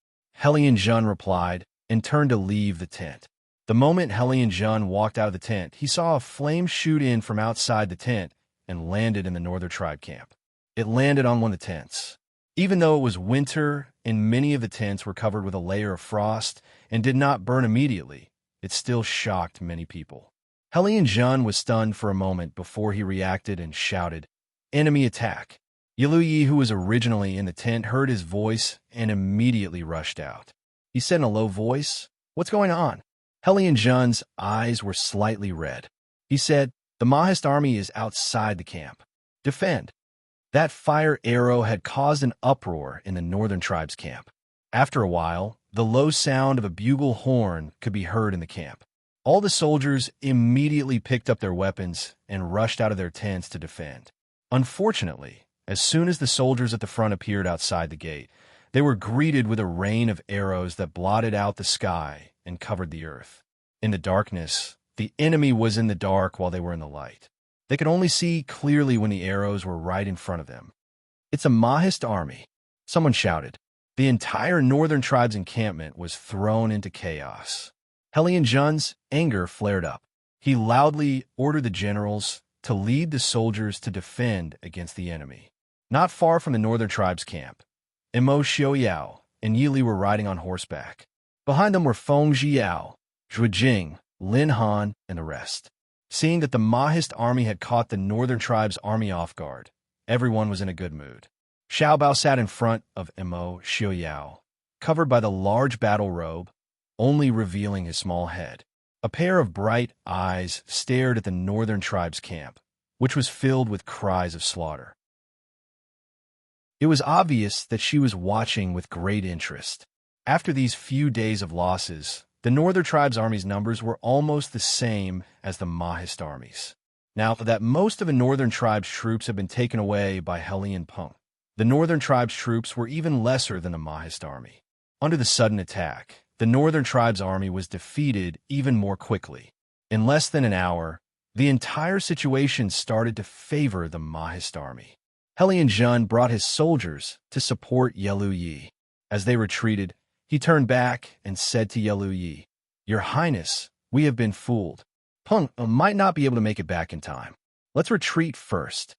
Helian Jun replied and turned to leave the tent. The moment Helian Jun walked out of the tent, he saw a flame shoot in from outside the tent and landed in the northern tribe camp. It landed on one of the tents. Even though it was winter and many of the tents were covered with a layer of frost and did not burn immediately, it still shocked many people. Helian Jun was stunned for a moment before he reacted and shouted, Enemy attack! Yelu Yi, who was originally in the tent, heard his voice and immediately rushed out. He said in a low voice, What's going on? Helian Jun's eyes were slightly red. He said, The Mahist army is outside the camp. Defend. That fire arrow had caused an uproar in the northern tribe's camp. After a while, the low sound of a bugle horn could be heard in the camp. All the soldiers immediately picked up their weapons and rushed out of their tents to defend. Unfortunately, as soon as the soldiers at the front appeared outside the gate, they were greeted with a rain of arrows that blotted out the sky and covered the earth. In the darkness, the enemy was in the dark while they were in the light. They could only see clearly when the arrows were right in front of them. It's a Mahist army, someone shouted. The entire northern tribe's encampment was thrown into chaos. Helian Jun's anger flared up. He loudly ordered the generals to lead the soldiers to defend against the enemy. Not far from the northern tribe's camp, Immo Xiaoyao and Yili were riding on horseback. Behind them were Feng Xiao, Zhu Jing, Lin Han, and the rest. Seeing that the Mahist army had caught the northern tribe's army off guard, everyone was in a good mood. Xiaobao sat in front of Immo Xiaoyao, covered by the large battle robe, only revealing his small head. A pair of bright eyes stared at the northern tribe's camp, which was filled with cries of slaughter. It was obvious that she was watching with great interest. After these few days of losses, the northern tribe's army's numbers were almost the same as the Mahist armies. Now that most of the northern tribe's troops had been taken away by Helian Peng, the northern tribe's troops were even lesser than the Mahist army. Under the sudden attack, the northern tribe's army was defeated even more quickly. In less than an hour, the entire situation started to favor the Mahist army. Helian Jun brought his soldiers to support Yelu Yi. As they retreated, he turned back and said to Yelu Yi, Your Highness, we have been fooled. Peng might not be able to make it back in time. Let's retreat first.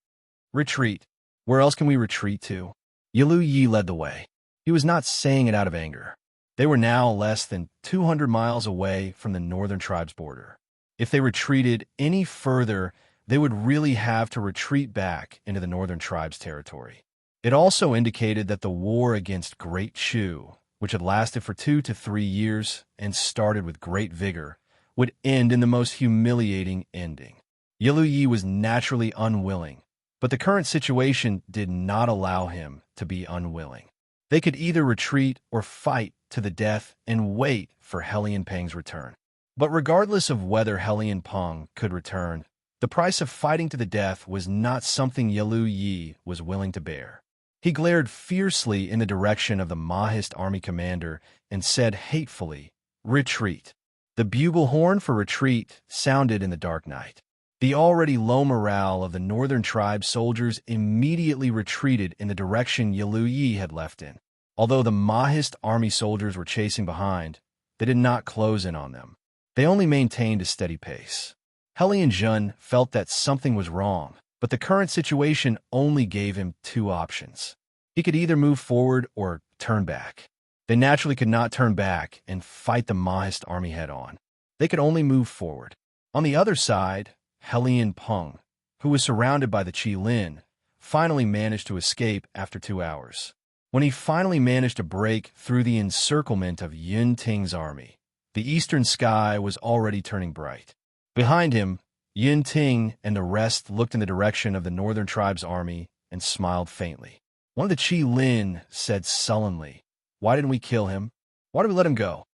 Retreat? Where else can we retreat to? Yilu Yi led the way. He was not saying it out of anger. They were now less than 200 miles away from the northern tribe's border. If they retreated any further, they would really have to retreat back into the northern tribe's territory. It also indicated that the war against Great Chu, which had lasted for 2 to 3 years and started with great vigor, would end in the most humiliating ending. Yilu Yi was naturally unwilling, but the current situation did not allow him to be unwilling. They could either retreat or fight to the death and wait for Hellion Peng's return. But regardless of whether Hellion Peng could return, the price of fighting to the death was not something Yilu Yi was willing to bear. He glared fiercely in the direction of the Mahist army commander and said hatefully, "Retreat." The bugle horn for retreat sounded in the dark night. The already low morale of the northern tribe soldiers immediately retreated in the direction Yilu Yi had left in. Although the Mahist army soldiers were chasing behind, they did not close in on them. They only maintained a steady pace. Hellion Jun felt that something was wrong, but the current situation only gave him 2 options. He could either move forward or turn back. They naturally could not turn back and fight the Mahist army head-on. They could only move forward. On the other side, Hellion Peng, who was surrounded by the Qilin, finally managed to escape after 2 hours. When he finally managed to break through the encirclement of Yun Ting's army, the eastern sky was already turning bright. Behind him, Yun Ting and the rest looked in the direction of the northern tribe's army and smiled faintly. One of the Qilin said sullenly, "Why didn't we kill him? Why did we let him go?"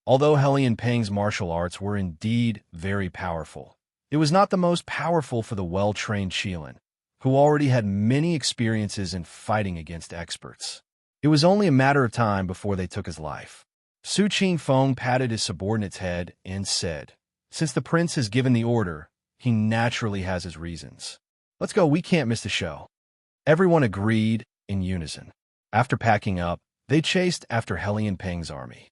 Although Hellion Peng's martial arts were indeed very powerful, it was not the most powerful for the well-trained Qilin, who already had many experiences in fighting against experts. It was only a matter of time before they took his life. Su Qingfeng patted his subordinate's head and said, "Since the prince has given the order, he naturally has his reasons. Let's go, we can't miss the show." Everyone agreed in unison. After packing up, they chased after Hellion Peng's army.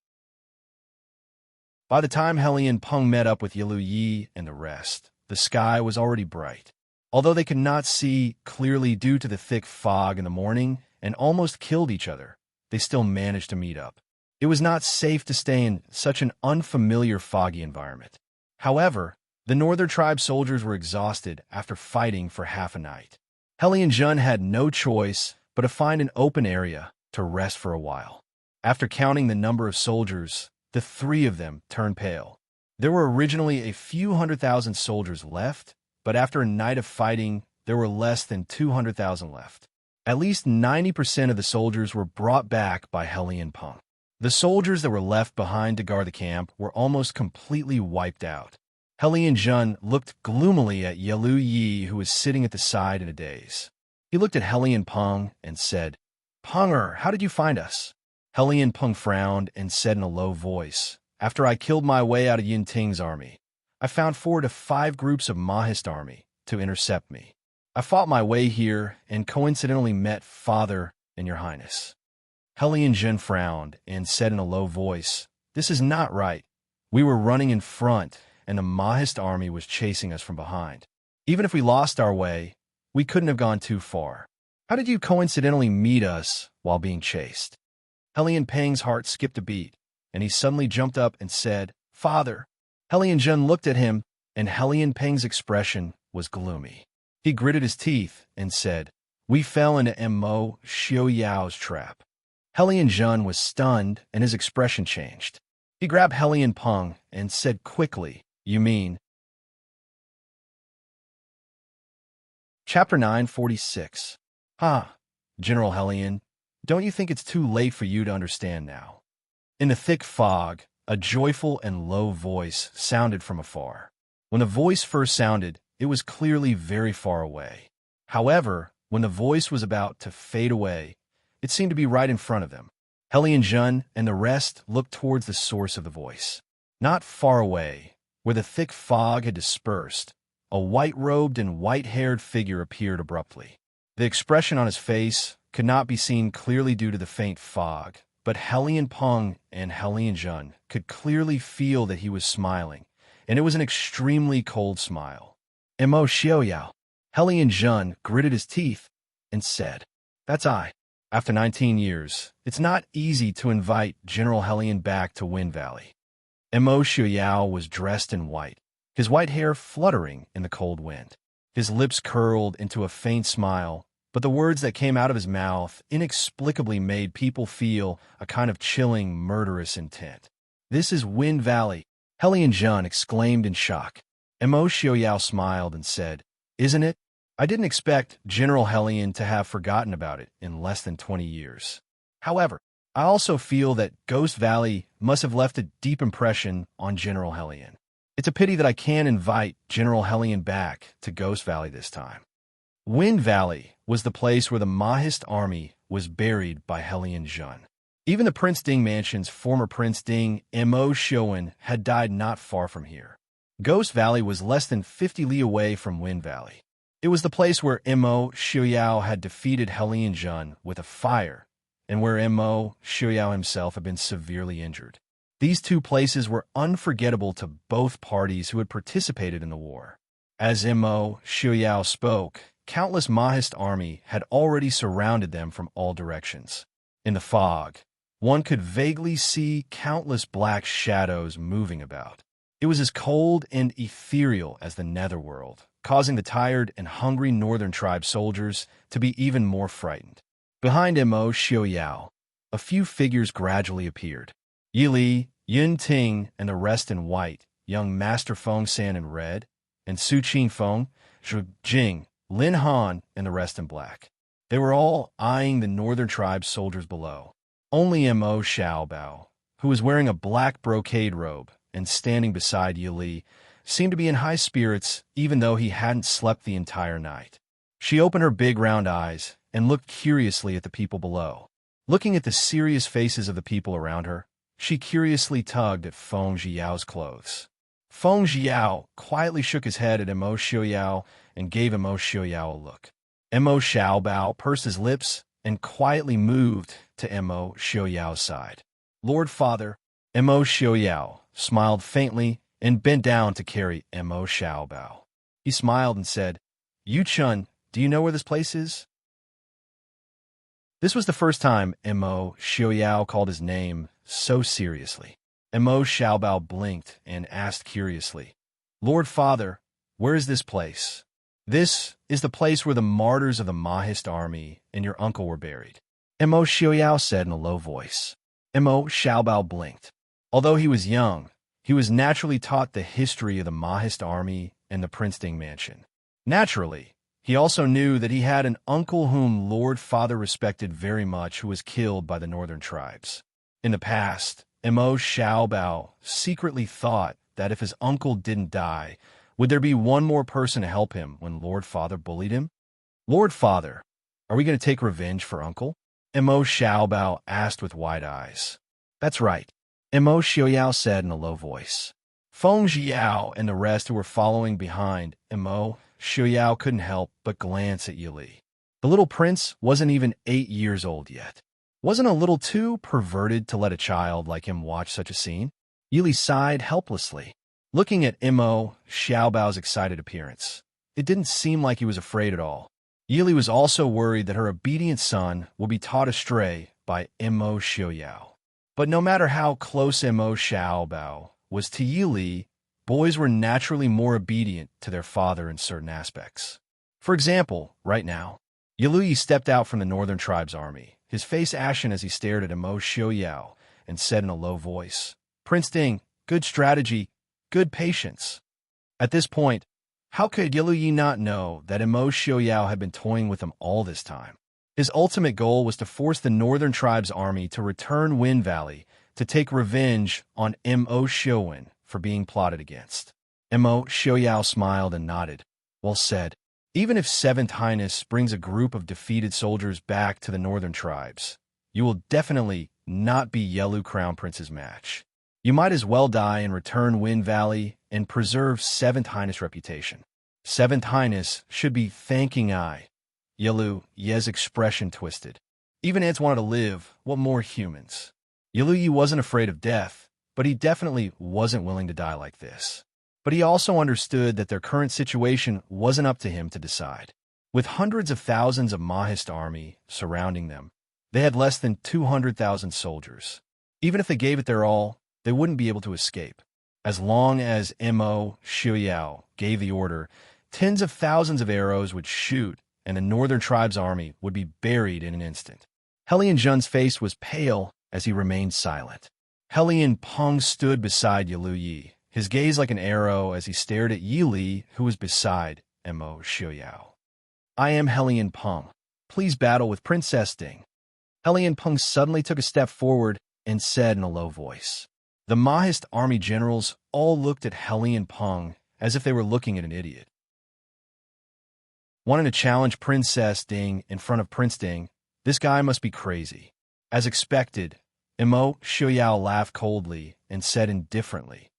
By the time Hellion Peng met up with Yilu Yi and the rest, the sky was already bright. Although they could not see clearly due to the thick fog in the morning and almost killed each other, they still managed to meet up. It was not safe to stay in such an unfamiliar foggy environment. However, the northern tribe soldiers were exhausted after fighting for half a night. Hellion Jun had no choice but to find an open area to rest for a while. After counting the number of soldiers, the 3 of them turned pale. There were originally a few 100,000 soldiers left, but after a night of fighting, there were less than 200,000 left. At least 90% of the soldiers were brought back by Hellion Peng. The soldiers that were left behind to guard the camp were almost completely wiped out. Hellion Jun looked gloomily at Yilu Yi, who was sitting at the side in a daze. He looked at Hellion Peng and said, "Penger, how did you find us?" Hellion Peng frowned and said in a low voice, "After I killed my way out of Yun Ting's army, I found 4 to 5 groups of Mahist army to intercept me. I fought my way here and coincidentally met Father and Your Highness." Hellion Jun frowned and said in a low voice, "This is not right. We were running in front, and the Mahist army was chasing us from behind. Even if we lost our way, we couldn't have gone too far. How did you coincidentally meet us while being chased?" Hellion Peng's heart skipped a beat, and he suddenly jumped up and said, "Father." Hellion Jun looked at him, and Hellion Peng's expression was gloomy. He gritted his teeth and said, "We fell into Mo Xiaoyao's trap." Hellion Jun was stunned, and his expression changed. He grabbed Hellion Peng and said quickly, "You mean?" Chapter 946. General Hellion, don't you think it's too late for you to understand now?" In the thick fog, a joyful and low voice sounded from afar. When the voice first sounded, it was clearly very far away. However, when the voice was about to fade away, it seemed to be right in front of them. Hellion Jun and the rest looked towards the source of the voice. Not far away, where the thick fog had dispersed, a white-robed and white-haired figure appeared abruptly. The expression on his face could not be seen clearly due to the faint fog, but Hellion Peng and Hellion Jun could clearly feel that he was smiling, and it was an extremely cold smile. "Mo Xiaoyao." Hellion Jun gritted his teeth and said, "That's I." After 19 years, it's not easy to invite General Hellion back to Wind Valley. Mo Xiaoyao was dressed in white, his white hair fluttering in the cold wind. His lips curled into a faint smile, but the words that came out of his mouth inexplicably made people feel a kind of chilling, murderous intent. "This is Wind Valley," Hellion Jun exclaimed in shock. Mo Xiaoyao smiled and said, "Isn't it? I didn't expect General Hellion to have forgotten about it in less than 20 years. However, I also feel that Ghost Valley must have left a deep impression on General Hellion. It's a pity that I can't invite General Hellion back to Ghost Valley this time." Wind Valley was the place where the Mahist army was buried by Hellion Jun. Even the Prince Ding mansion's former Prince Ding, Mo Xiuan, had died not far from here. Ghost Valley was less than 50 li away from Wind Valley. It was the place where Mo Xiaoyao had defeated Hellion Jun with a fire, and where Mo Xiaoyao himself had been severely injured. These two places were unforgettable to both parties who had participated in the war. As Mo Xiaoyao spoke, countless Mahist army had already surrounded them from all directions. In the fog, one could vaguely see countless black shadows moving about. It was as cold and ethereal as the netherworld, causing the tired and hungry northern tribe soldiers to be even more frightened. Behind Mo Xiaoyao, a few figures gradually appeared. Yili, Yun Ting, and the rest in white, young Master Feng San in red, and Su Qin Feng, Zhu Jing, Lin Han, and the rest in black. They were all eyeing the northern tribe soldiers below. Only Mo Xiaobao, who was wearing a black brocade robe and standing beside Yili, seemed to be in high spirits even though he hadn't slept the entire night. She opened her big round eyes and looked curiously at the people below. Looking at the serious faces of the people around her, she curiously tugged at Feng Zhiyao's clothes. Feng Zhiyao quietly shook his head at Mo Xiaoyao and gave Mo Xiaoyao a look. Mo Xiaobao pursed his lips and quietly moved to Mo Xiaoyao's side. "Lord Father," Mo Xiaoyao smiled faintly and bent down to carry Mo Xiaobao. He smiled and said, "Yu Chun, do you know where this place is?" This was the first time Mo Xiaoyao called his name so seriously. Mo Xiaobao blinked and asked curiously, "Lord Father, where is this place?" "This is the place where the martyrs of the Mahist army and your uncle were buried," Mo Xiaoyao said in a low voice. Mo Xiaobao blinked. Although he was young, he was naturally taught the history of the Mahist army and the Prince Ding mansion. Naturally, he also knew that he had an uncle whom Lord Father respected very much who was killed by the northern tribes. In the past, Mo Xiaobao secretly thought that if his uncle didn't die, would there be one more person to help him when Lord Father bullied him? "Lord Father, are we going to take revenge for Uncle?" Mo Xiaobao asked with wide eyes. "That's right," Mo Xiaoyao said in a low voice. Feng Zhiyao and the rest who were following behind Mo Xiaoyao couldn't help but glance at Yili. The little prince wasn't even 8 years old yet. Wasn't a little too perverted to let a child like him watch such a scene? Yili sighed helplessly, looking at Mo Xiaobao's excited appearance. It didn't seem like he was afraid at all. Yili was also worried that her obedient son would be taught astray by Mo Xiaoyao. But no matter how close Mo Xiaobao was to Yili, boys were naturally more obedient to their father in certain aspects. For example, right now, Yili stepped out from the northern tribe's army, his face ashen as he stared at Mo Xiaoyao and said in a low voice, "Prince Ding, good strategy, good patience." At this point, how could Yili not know that Mo Xiaoyao had been toying with him all this time? His ultimate goal was to force the northern tribe's army to return Wind Valley to take revenge on Mo Xiuan for being plotted against. Mo Xiaoyao smiled and nodded. "Well said. Even if Seventh Highness brings a group of defeated soldiers back to the northern tribes, you will definitely not be Yellow Crown Prince's match. You might as well die and return Wind Valley and preserve Seventh Highness' reputation. Seventh Highness should be thanking I." Yelu Ye's expression twisted. Even ants wanted to live, what more humans? Yelu Yi wasn't afraid of death, but he definitely wasn't willing to die like this. But he also understood that their current situation wasn't up to him to decide. With hundreds of thousands of Mahist army surrounding them, They had less than 200,000 soldiers. Even if they gave it their all, they wouldn't be able to escape. As long as Mo Xiuyao gave the order, tens of thousands of arrows would shoot, and the northern tribe's army would be buried in an instant. Helian Zhen's face was pale as he remained silent. Helian Peng stood beside Yilu Yi, his gaze like an arrow as he stared at Yi Li, who was beside Mo Xiuyao. I am Helian Peng. Please battle with Princess Ding. Helian Peng suddenly took a step forward and said in a low voice. The Mahist army generals all looked at Helian Peng as if they were looking at an idiot. Wanting to challenge Princess Ding in front of Prince Ding, this guy must be crazy. As expected, Mo Xiuyao laughed coldly and said indifferently,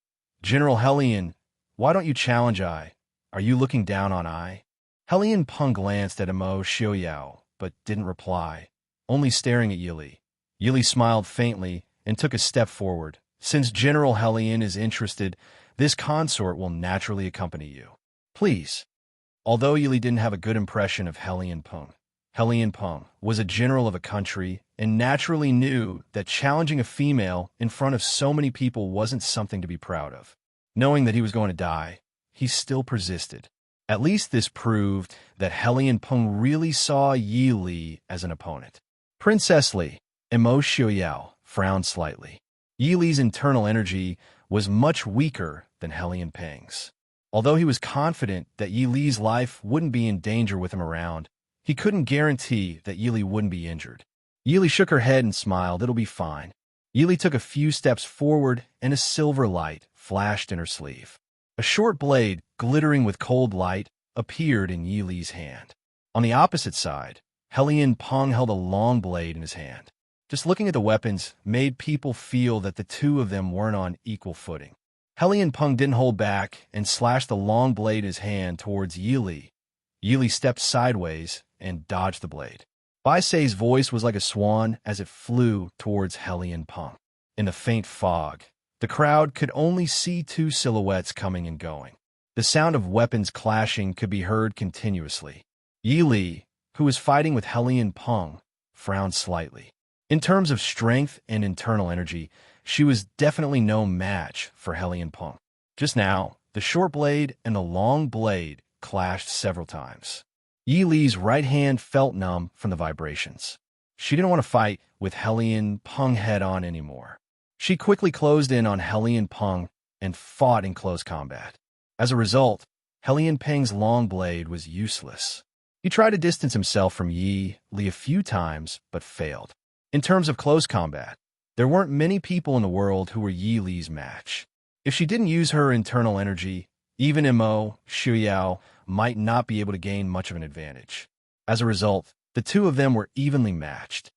General Helian, why don't you challenge I? Are you looking down on I? Helian Peng glanced at Mo Xiuyao, but didn't reply, only staring at Yi Li. Yi Li smiled faintly and took a step forward. Since General Helian is interested, this consort will naturally accompany you. Please. Although Yi Li didn't have a good impression of Helian Peng was a general of a country and naturally knew that challenging a female in front of so many people wasn't something to be proud of. Knowing that he was going to die, he still persisted. At least this proved that Helian Peng really saw Yi Li as an opponent. Princess Li, Mo Xiuyao, frowned slightly. Yi Li's internal energy was much weaker than Helian Peng's. Although he was confident that Yi Li's life wouldn't be in danger with him around, he couldn't guarantee that Yi Li wouldn't be injured. Yi Li shook her head and smiled. It'll be fine. Yi Li took a few steps forward and a silver light flashed in her sleeve. A short blade, glittering with cold light, appeared in Yi Li's hand. On the opposite side, Helian Peng held a long blade in his hand. Just looking at the weapons made people feel that the two of them weren't on equal footing. Helian Peng didn't hold back and slashed the long blade in his hand towards Yi Li. Yi Li stepped sideways and dodged the blade. Bai Sei's voice was like a swan as it flew towards Helian Peng. In the faint fog, the crowd could only see two silhouettes coming and going. The sound of weapons clashing could be heard continuously. Yi Li, who was fighting with Helian Peng, frowned slightly. In terms of strength and internal energy, she was definitely no match for Helian Peng. Just now, the short blade and the long blade clashed several times. Yi Li's right hand felt numb from the vibrations. She didn't want to fight with Helian Peng head-on anymore. She quickly closed in on Helian Peng and fought in close combat. As a result, Helian Peng's long blade was useless. He tried to distance himself from Yi Li a few times, but failed. In terms of close combat, there weren't many people in the world who were Yi Li's match. If she didn't use her internal energy, even Mo Xiuyao might not be able to gain much of an advantage. As a result, the two of them were evenly matched.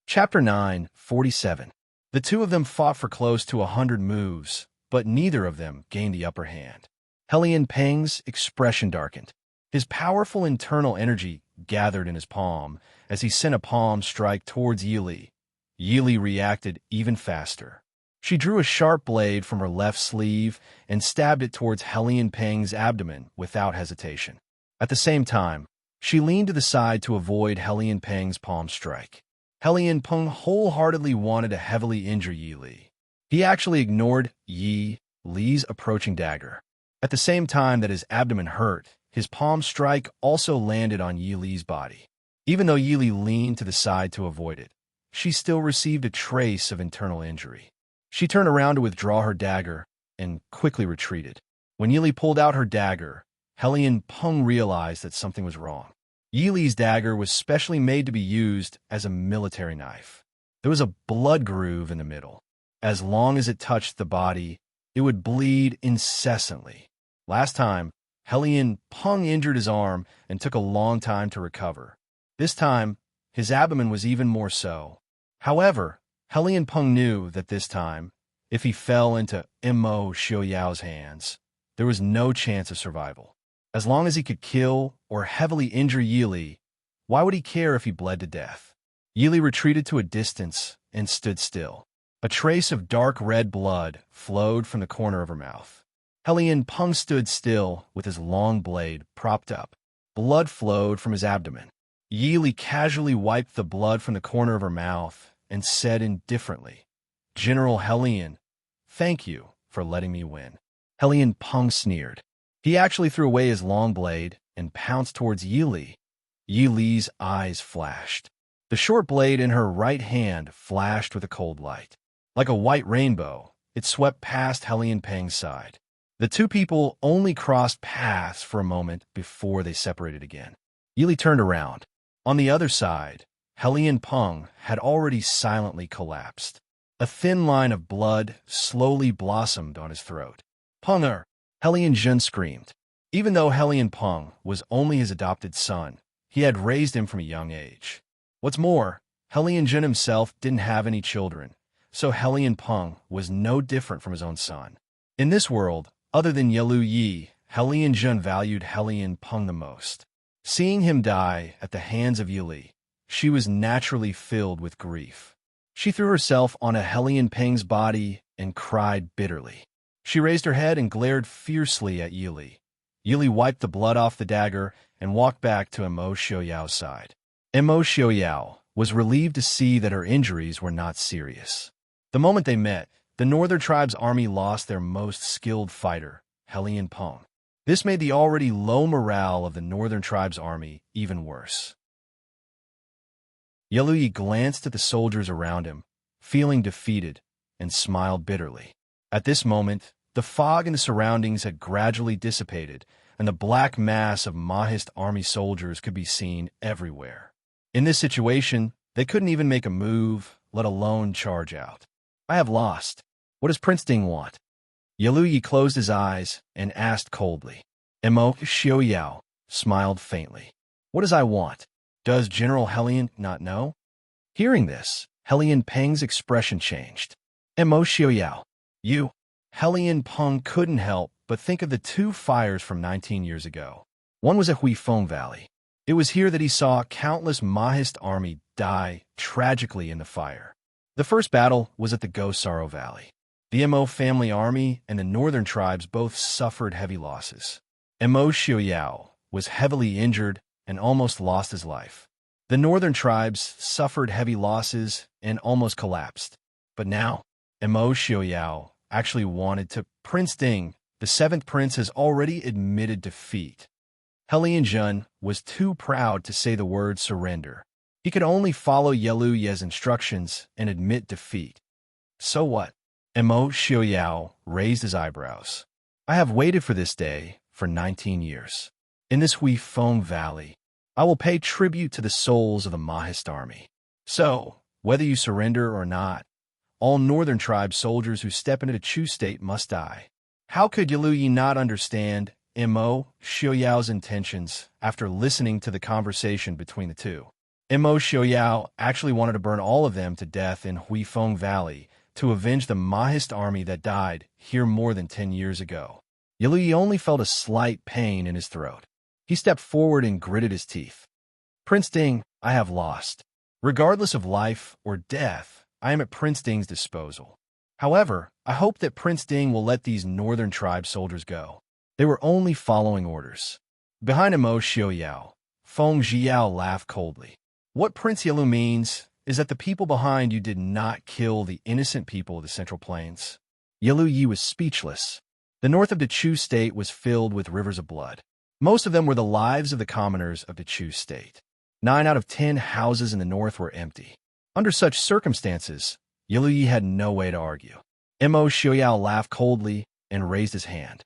Chapter 9:47. The two of them fought for close to 100 moves, but neither of them gained the upper hand. Helian Peng's expression darkened. His powerful internal energy gathered in his palm as he sent a palm strike towards Yi Li. Yi Li reacted even faster. She drew a sharp blade from her left sleeve and stabbed it towards Helian Peng's abdomen without hesitation. At the same time, she leaned to the side to avoid Helian Peng's palm strike. Helian Peng wholeheartedly wanted to heavily injure Yi Li. He actually ignored Yi Li's approaching dagger. At the same time that his abdomen hurt, his palm strike also landed on Yi Li's body. Even though Yi Li leaned to the side to avoid it, she still received a trace of internal injury. She turned around to withdraw her dagger and quickly retreated. When Yi Li pulled out her dagger, Helian Peng realized that something was wrong. Yi Li's dagger was specially made to be used as a military knife. There was a blood groove in the middle. As long as it touched the body, it would bleed incessantly. Last time, Helian Peng injured his arm and took a long time to recover. This time, his abdomen was even more so. However, Helian Peng knew that this time, if he fell into Mo Xiuyao's hands, there was no chance of survival. As long as he could kill or heavily injure Yi Li, why would he care if he bled to death? Yi Li retreated to a distance and stood still. A trace of dark red blood flowed from the corner of her mouth. Helian Peng stood still with his long blade propped up. Blood flowed from his abdomen. Yi casually wiped the blood from the corner of her mouth and said indifferently, "General Helion, thank you for letting me win." Helion Peng sneered. He actually threw away his long blade and pounced towards Yi Li. Yi Li's eyes flashed. The short blade in her right hand flashed with a cold light. Like a white rainbow, it swept past Helion Peng's side. The two people only crossed paths for a moment before they separated again. Yi Li turned around. On the other side, Helion Peng had already silently collapsed. A thin line of blood slowly blossomed on his throat. "Penger!" Helion Jun screamed. Even though Helion Peng was only his adopted son, he had raised him from a young age. What's more, Helion Jun himself didn't have any children, so Helion Peng was no different from his own son. In this world, other than Yelu Yi, Helion Jun valued Helion Peng the most. Seeing him die at the hands of Yi Li, she was naturally filled with grief. She threw herself on a Helion Peng's body and cried bitterly. She raised her head and glared fiercely at Yi Li. Yi Li wiped the blood off the dagger and walked back to Mo Xiaoyao's side. Mo Xiaoyao was relieved to see that her injuries were not serious. The moment they met, the Northern Tribe's army lost their most skilled fighter, Helion Peng. This made the already low morale of the Northern Tribe's army even worse. Yelui glanced at the soldiers around him, feeling defeated, and smiled bitterly. At this moment, the fog in the surroundings had gradually dissipated, and the black mass of Mahist army soldiers could be seen everywhere. In this situation, they couldn't even make a move, let alone charge out. "I have lost. What does Prince Ding want?" Yelui closed his eyes and asked coldly. Mo Xiaoyao smiled faintly. "What does I want? Does General Helion not know?" Hearing this, Helion Peng's expression changed. Mo Xiaoyao, you. Helion Peng couldn't help but think of the two fires from 19 years ago. One was at Huifeng Valley. It was here that he saw countless Mahist army die tragically in the fire. The first battle was at the Gosaro Valley. The Mo family army and the northern tribes both suffered heavy losses. Mo Xiaoyao was heavily injured and almost lost his life. The northern tribes suffered heavy losses and almost collapsed. But now, Mo Xiaoyao actually wanted to. Prince Ding, the seventh prince, has already admitted defeat. Helion Jun was too proud to say the word surrender. He could only follow Yelu Ye's instructions and admit defeat. So what? Mo Xiaoyao raised his eyebrows. I have waited for this day for 19 years. In this Huifeng Valley, I will pay tribute to the souls of the Mahist army. So, whether you surrender or not, all northern tribe soldiers who step into the Chu state must die. How could Yelu Yi not understand Mo Xiaoyao's intentions after listening to the conversation between the two? Mo Xiaoyao actually wanted to burn all of them to death in Huifeng Valley to avenge the Mahist army that died here more than 10 years ago. Yelu Yi only felt a slight pain in his throat. He stepped forward and gritted his teeth. Prince Ding, I have lost. Regardless of life or death, I am at Prince Ding's disposal. However, I hope that Prince Ding will let these northern tribe soldiers go. They were only following orders. Behind Mo Xiaoyao, Feng Zhiyao laughed coldly. What Prince Yelu means is that the people behind you did not kill the innocent people of the Central Plains. Yelu Yi was speechless. The north of the Chu state was filled with rivers of blood. Most of them were the lives of the commoners of the Chu state. 9 out of 10 houses in the north were empty. Under such circumstances, Yelu Yi had no way to argue. Mo Xiaoyao laughed coldly and raised his hand.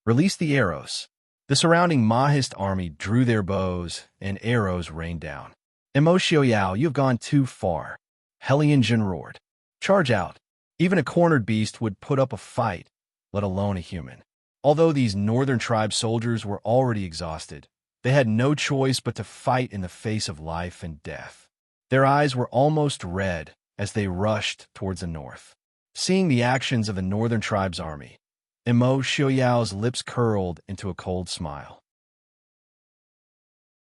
Release the arrows. The surrounding Mahist army drew their bows, and arrows rained down. Mo Xiaoyao, you have gone too far. Helion Jun roared. Charge out. Even a cornered beast would put up a fight, let alone a human. Although these northern tribe soldiers were already exhausted, they had no choice but to fight in the face of life and death. Their eyes were almost red as they rushed towards the north. Seeing the actions of the northern tribe's army, Mo Xiaoyao's lips curled into a cold smile.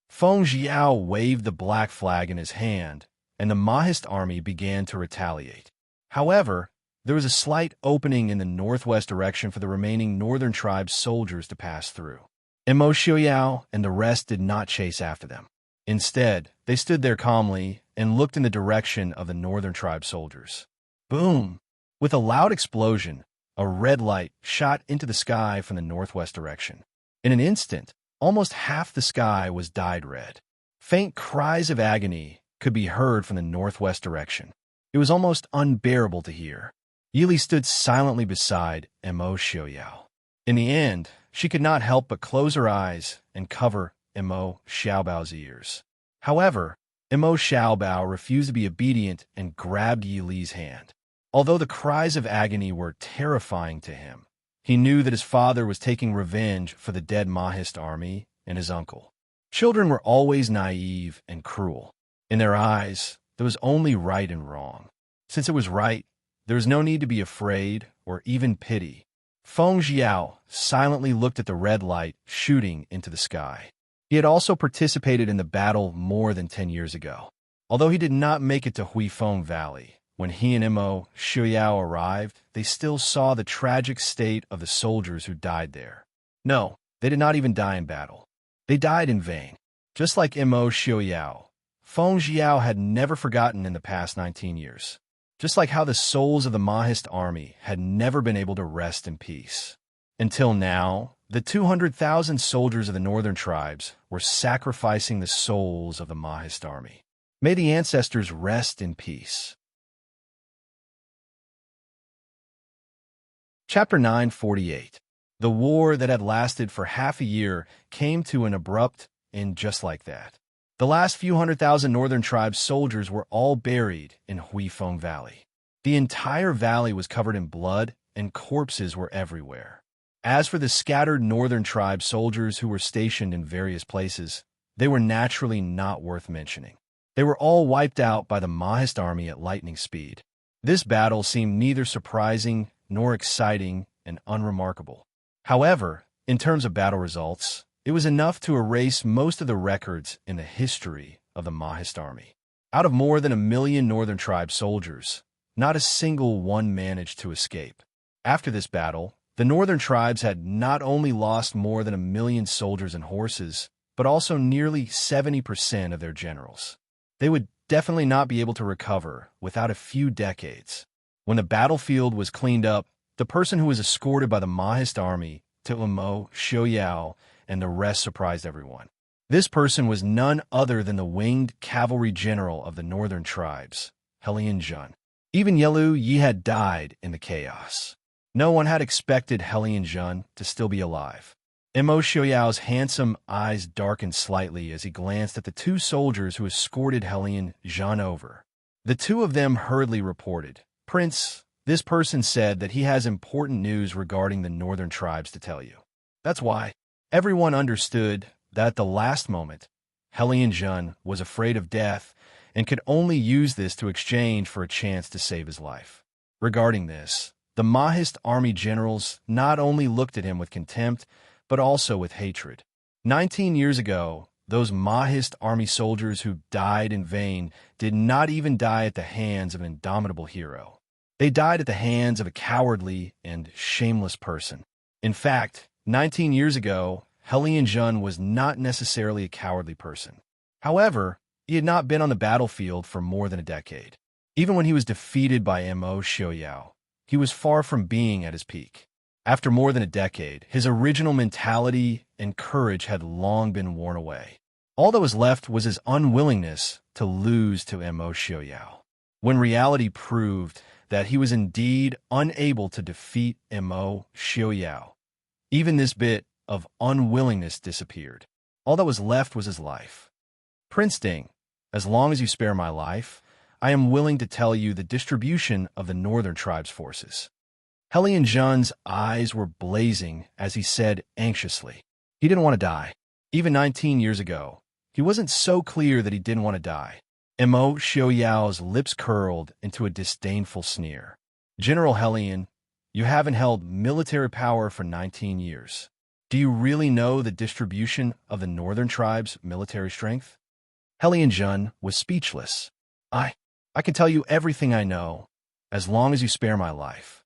Feng Zhiyao waved the black flag in his hand, and the Mahist army began to retaliate. However, there was a slight opening in the northwest direction for the remaining northern tribe soldiers to pass through. Immerse Xiaoyao and the rest did not chase after them. Instead, they stood there calmly and looked in the direction of the northern tribe soldiers. Boom! With a loud explosion, a red light shot into the sky from the northwest direction. In an instant, almost half the sky was dyed red. Faint cries of agony could be heard from the northwest direction. It was almost unbearable to hear. Yili stood silently beside Immerse Xiaoyao. In the end, she could not help but close her eyes and cover Immerse Xiaobao's ears. However, Immerse Xiaobao refused to be obedient and grabbed Yili's hand. Although the cries of agony were terrifying to him, he knew that his father was taking revenge for the dead Mahist army and his uncle. Children were always naive and cruel. In their eyes, there was only right and wrong. Since it was right, there was no need to be afraid or even pity. Feng Jiao silently looked at the red light shooting into the sky. He had also participated in the battle more than 10 years ago. Although he did not make it to Huifeng Valley, when he and Immerse Xiaoyao arrived, they still saw the tragic state of the soldiers who died there. No, they did not even die in battle. They died in vain. Just like Immerse Xiaoyao, Feng Jiao had never forgotten in the past 19 years. Just like how the souls of the Mahist army had never been able to rest in peace. Until now, the 200,000 soldiers of the northern tribes were sacrificing the souls of the Mahist army. May the ancestors rest in peace. Chapter 948. The war that had lasted for half a year came to an abrupt end just like that. The last few 100,000 northern tribes soldiers were all buried in Huifeng Valley. The entire valley was covered in blood, and corpses were everywhere. As for the scattered northern tribe soldiers who were stationed in various places, they were naturally not worth mentioning. They were all wiped out by the Mahist army at lightning speed. This battle seemed neither surprising nor exciting and unremarkable. However, in terms of battle results, it was enough to erase most of the records in the history of the Mahist army. Out of more than 1 million northern tribe soldiers, not a single one managed to escape. After this battle, the northern tribes had not only lost more than 1 million soldiers and horses, but also nearly 70% of their generals. They would definitely not be able to recover without a few decades. When the battlefield was cleaned up, the person who was escorted by the Mahist army to Immerse Xiaoyao and the rest surprised everyone. This person was none other than the winged cavalry general of the northern tribes, Helian Jun. Even Yelu Yi had died in the chaos. No one had expected Helian Jun to still be alive. Immerse Xiaoyao's handsome eyes darkened slightly as he glanced at the two soldiers who escorted Helian Jun over. The two of them hurriedly reported, "Prince, this person said that he has important news regarding the northern tribes to tell you." That's why. Everyone understood that at the last moment, Helian Jun was afraid of death and could only use this to exchange for a chance to save his life. Regarding this, the Mahist army generals not only looked at him with contempt, but also with hatred. 19 years ago, those Mahist army soldiers who died in vain did not even die at the hands of an indomitable hero. They died at the hands of a cowardly and shameless person. In fact, 19 years ago, Helian Jun was not necessarily a cowardly person. However, he had not been on the battlefield for more than a decade. Even when he was defeated by Immerse Xiaoyao, he was far from being at his peak. After more than a decade, his original mentality and courage had long been worn away. All that was left was his unwillingness to lose to Immerse Xiaoyao. When reality proved that he was indeed unable to defeat Immerse Xiaoyao, even this bit of unwillingness disappeared. All that was left was his life. "Prince Ding, as long as you spare my life, I am willing to tell you the distribution of the northern tribes' forces." Helian Jun's eyes were blazing as he said anxiously. He didn't want to die. Even 19 years ago, he wasn't so clear that he didn't want to die. Immerse Xiaoyao's lips curled into a disdainful sneer. "General Helian, you haven't held military power for 19 years. Do you really know the distribution of the northern tribes' military strength?" Helian Jun was speechless. I can tell you everything I know, as long as you spare my life."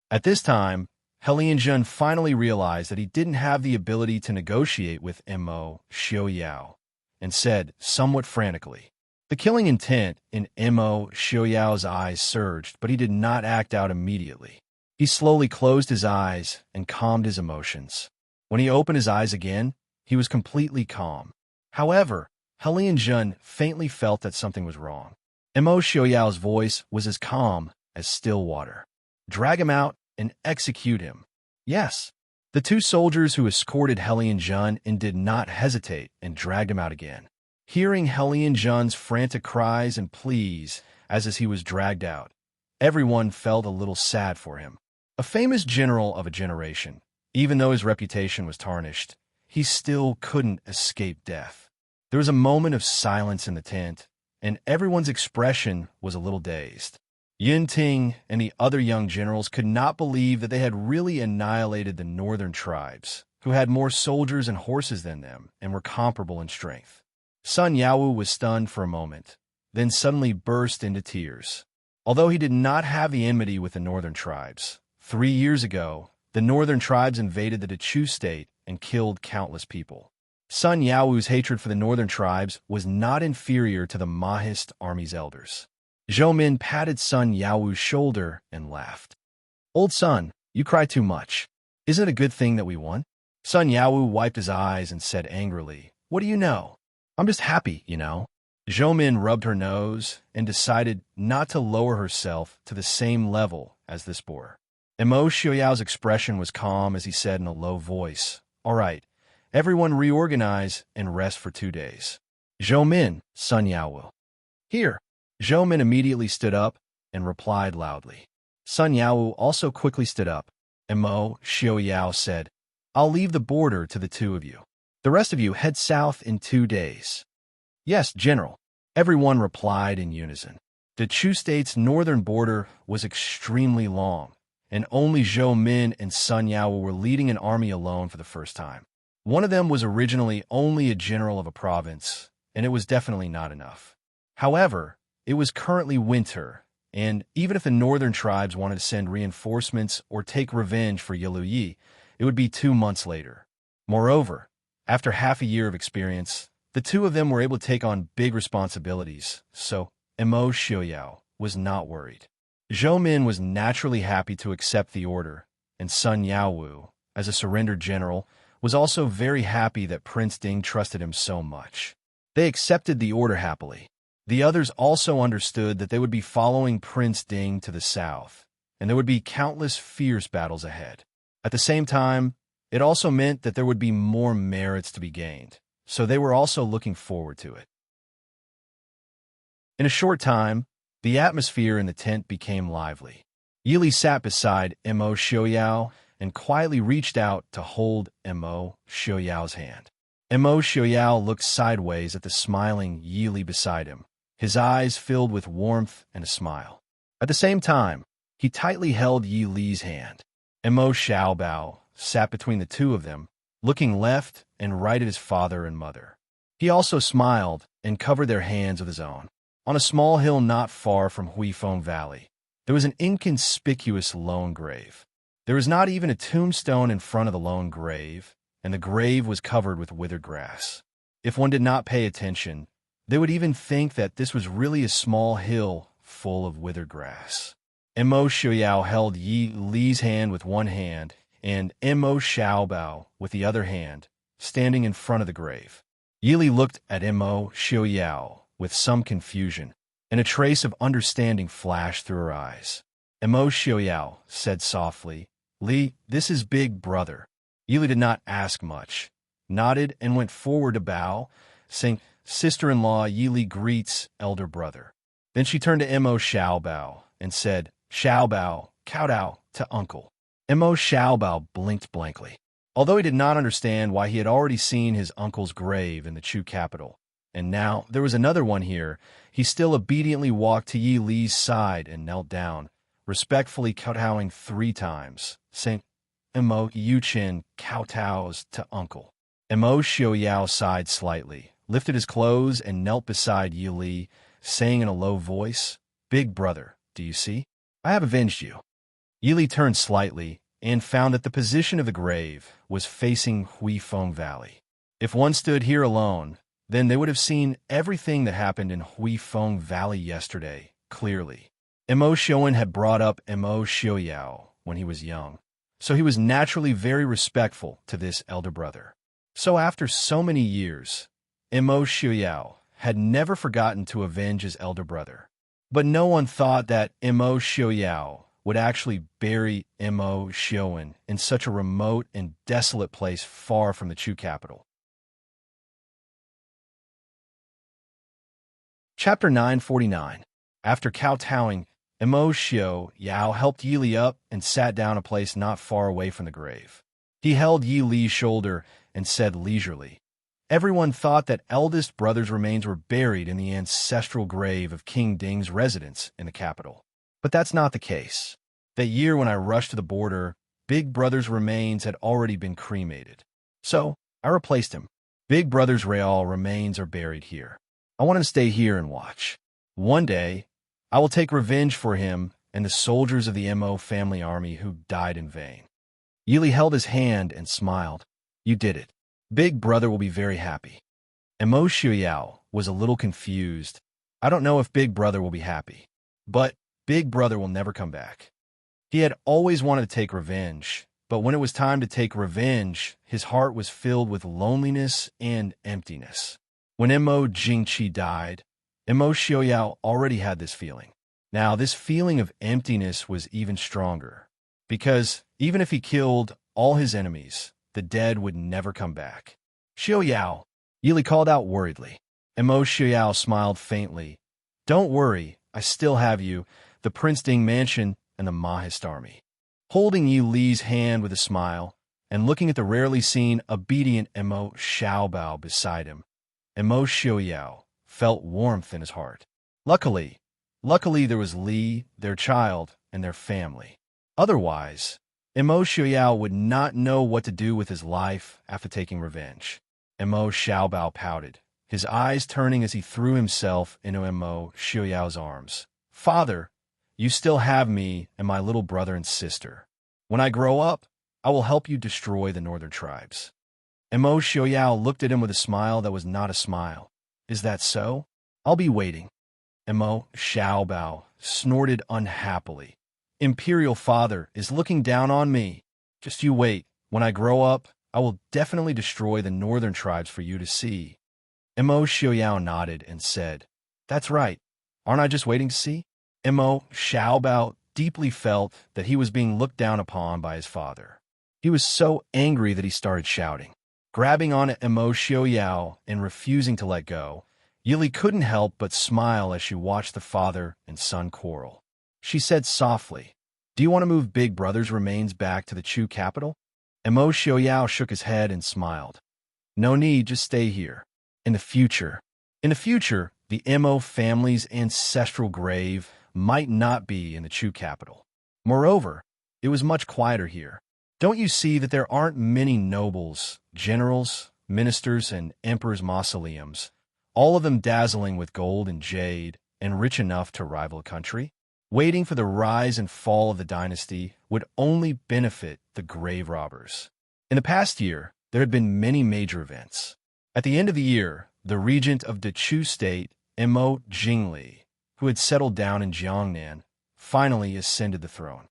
At this time, Helianjun finally realized that he didn't have the ability to negotiate with Mo Xiaoyao and said, somewhat frantically. The killing intent in Mo Xiaoyao's eyes surged, but he did not act out immediately. He slowly closed his eyes and calmed his emotions. When he opened his eyes again, he was completely calm. However, Helianjun faintly felt that something was wrong. Mo Xiaoyao's voice was as calm as still water. Drag him out and execute him. Yes. The two soldiers who escorted Helianjun and did not hesitate and dragged him out again. Hearing Helianjun's frantic cries and pleas as he was dragged out, everyone felt a little sad for him. A famous general of a generation, even though his reputation was tarnished, he still couldn't escape death. There was a moment of silence in the tent, and everyone's expression was a little dazed. Yun Ting and the other young generals could not believe that they had really annihilated the northern tribes, who had more soldiers and horses than them and were comparable in strength. Sun Yaowu was stunned for a moment, then suddenly burst into tears. Although he did not have the enmity with the northern tribes, 3 years ago, the northern tribes invaded the Dachu state and killed countless people. Sun Yaowu's hatred for the northern tribes was not inferior to the Mahist army's elders. Zhou Min patted Sun Yaowu's shoulder and laughed. Old Sun, you cry too much. Isn't it a good thing that we won? Sun Yaowu wiped his eyes and said angrily, What do you know? I'm just happy, you know. Zhou Min rubbed her nose and decided not to lower herself to the same level as this boar. Mo Xiaoyao's expression was calm as he said in a low voice, All right, everyone reorganize and rest for 2 days. Zhou Min, Sun Yaowu. Here. Zhou Min immediately stood up and replied loudly. Sun Yaowu also quickly stood up, and Mo Xiaoyao said, I'll leave the border to the two of you. The rest of you head south in 2 days. Yes, General. Everyone replied in unison. The Chu state's northern border was extremely long, and only Zhou Min and Sun Yaowu were leading an army alone for the first time. One of them was originally only a general of a province, and it was definitely not enough. However, it was currently winter, and even if the northern tribes wanted to send reinforcements or take revenge for Yiluyi, it would be 2 months later. Moreover, after half a year of experience, the two of them were able to take on big responsibilities, so Mo Xiaoyao was not worried. Zhou Min was naturally happy to accept the order, and Sun Yaowu, as a surrendered general, was also very happy that Prince Ding trusted him so much. They accepted the order happily. The others also understood that they would be following Prince Ding to the south, and there would be countless fierce battles ahead. At the same time, it also meant that there would be more merits to be gained, so they were also looking forward to it. In a short time, the atmosphere in the tent became lively. Yili sat beside Mo Xiaoyao and quietly reached out to hold Mo Xiaoyao's hand. Mo Xiaoyao looked sideways at the smiling Yili beside him, his eyes filled with warmth and a smile. At the same time, he tightly held Yi Li's hand. Mo Xiaobao sat between the two of them, looking left and right at his father and mother. He also smiled and covered their hands with his own. On a small hill not far from Huifeng Valley, there was an inconspicuous lone grave. There was not even a tombstone in front of the lone grave, and the grave was covered with withered grass. If one did not pay attention, they would even think that this was really a small hill full of withered grass. Mo Xiaoyao held Yi Li's hand with one hand and Mo Xiaobao with the other hand, standing in front of the grave. Yi Li looked at Mo Xiaoyao with some confusion, and a trace of understanding flashed through her eyes. Mo Xiaoyao said softly, Li, this is Big Brother. Yi Li did not ask much, nodded and went forward to bow, saying, Sister-in-law Yi Li greets elder brother. Then she turned to Mo Xiaobao and said, Xiaobao, kowtow to uncle. Mo Xiaobao blinked blankly. Although he did not understand why he had already seen his uncle's grave in the Chu capital, and now there was another one here, he still obediently walked to Yi Li's side and knelt down, respectfully kowtowing 3 times, saying, Mo Yuchin kowtows to uncle. Mo Xiaoyao sighed slightly, lifted his clothes and knelt beside Yi Li, saying in a low voice, Big brother, do you see? I have avenged you. Yi Li turned slightly and found that the position of the grave was facing Huifeng Valley. If one stood here alone, then they would have seen everything that happened in Huifeng Valley yesterday clearly. Mo Xiuan had brought up Mo Xiuyao when he was young, so he was naturally very respectful to this elder brother. So after so many years, Mo Xiuyao had never forgotten to avenge his elder brother. But no one thought that Mo Xiuyao would actually bury Mo Xiuan in such a remote and desolate place far from the Chu capital. Chapter 949. After kowtowing, Mo Xiuyao helped Yi Li up and sat down a place not far away from the grave. He held Yi Li's shoulder and said leisurely, "Everyone thought that eldest brother's remains were buried in the ancestral grave of King Ding's residence in the capital. But that's not the case. That year when I rushed to the border, big brother's remains had already been cremated. So I replaced him. Big brother's real remains are buried here. I want him to stay here and watch. One day, I will take revenge for him and the soldiers of the Mo family army who died in vain." Yi Li held his hand and smiled. "You did it. Big brother will be very happy." Mo Xiuyao was a little confused. "I don't know if big brother will be happy, but big brother will never come back." He had always wanted to take revenge, but when it was time to take revenge, his heart was filled with loneliness and emptiness. When Mo Jingqi died, Mo Xiuyao already had this feeling. Now, this feeling of emptiness was even stronger, because even if he killed all his enemies, the dead would never come back. "Xiuyao," Yi Li called out worriedly. Mo Xiuyao smiled faintly. "Don't worry, I still have you, the Prince Ding mansion, and the Mahist army." Holding Yi Li's hand with a smile, and looking at the rarely seen, obedient Mo Xiaobao beside him, Mo Xiuyao felt warmth in his heart. Luckily there was Li, their child, and their family. Otherwise, Mo Xiuyao would not know what to do with his life after taking revenge. Mo Xiaobao pouted, his eyes turning as he threw himself into Mo Xiuyao's arms. "Father, you still have me and my little brother and sister. When I grow up, I will help you destroy the northern tribes." Mo Xiuyao looked at him with a smile that was not a smile. "Is that so? I'll be waiting." Mo Xiaobao snorted unhappily. "Imperial father is looking down on me. Just you wait. When I grow up, I will definitely destroy the northern tribes for you to see." Mo Xiuyao nodded and said, "That's right. Aren't I just waiting to see?" Mo Xiaobao deeply felt that he was being looked down upon by his father. He was so angry that he started shouting. Grabbing on Mo Xiuyao and refusing to let go, Yi Li couldn't help but smile as she watched the father and son quarrel. She said softly, "Do you want to move big brother's remains back to the Chu capital?" Mo Xiuyao shook his head and smiled. "No need, just stay here. In the future, the Mo family's ancestral grave might not be in the Chu capital. Moreover, it was much quieter here. Don't you see that there aren't many nobles, generals, ministers, and emperors' mausoleums, all of them dazzling with gold and jade, and rich enough to rival a country? Waiting for the rise and fall of the dynasty would only benefit the grave robbers." In the past year, there had been many major events. At the end of the year, the regent of the Chu state, Mo Jingli, who had settled down in Jiangnan, finally ascended the throne.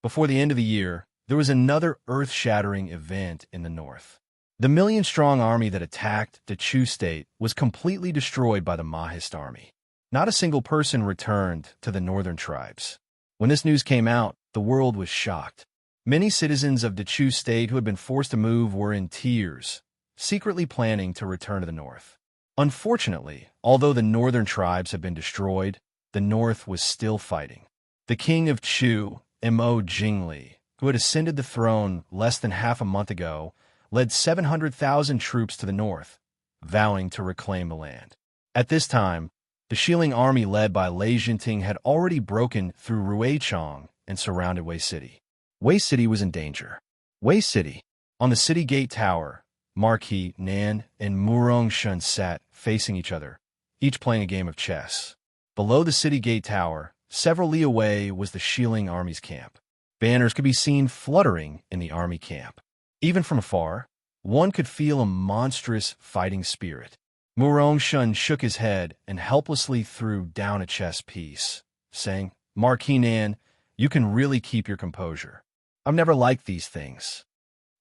Before the end of the year, there was another earth-shattering event in the north. The million-strong army that attacked the Chu state was completely destroyed by the Mahist army. Not a single person returned to the northern tribes. When this news came out, the world was shocked. Many citizens of the Chu state who had been forced to move were in tears, secretly planning to return to the north. Unfortunately, although the northern tribes had been destroyed, the north was still fighting. The king of Chu, Mo Jingli, who had ascended the throne less than half a month ago, led 700,000 troops to the north, vowing to reclaim the land. At this time, the Xiling army led by Lei Jinting had already broken through Ruichang and surrounded Wei City. Wei City was in danger. Wei City, on the city gate tower, Marquis Nan and Murong Shun sat facing each other, each playing a game of chess. Below the city gate tower, several li away was the Xiling army's camp. Banners could be seen fluttering in the army camp. Even from afar, one could feel a monstrous fighting spirit. Murong Shun shook his head and helplessly threw down a chess piece, saying, Marquis Nan, you can really keep your composure. I've never liked these things.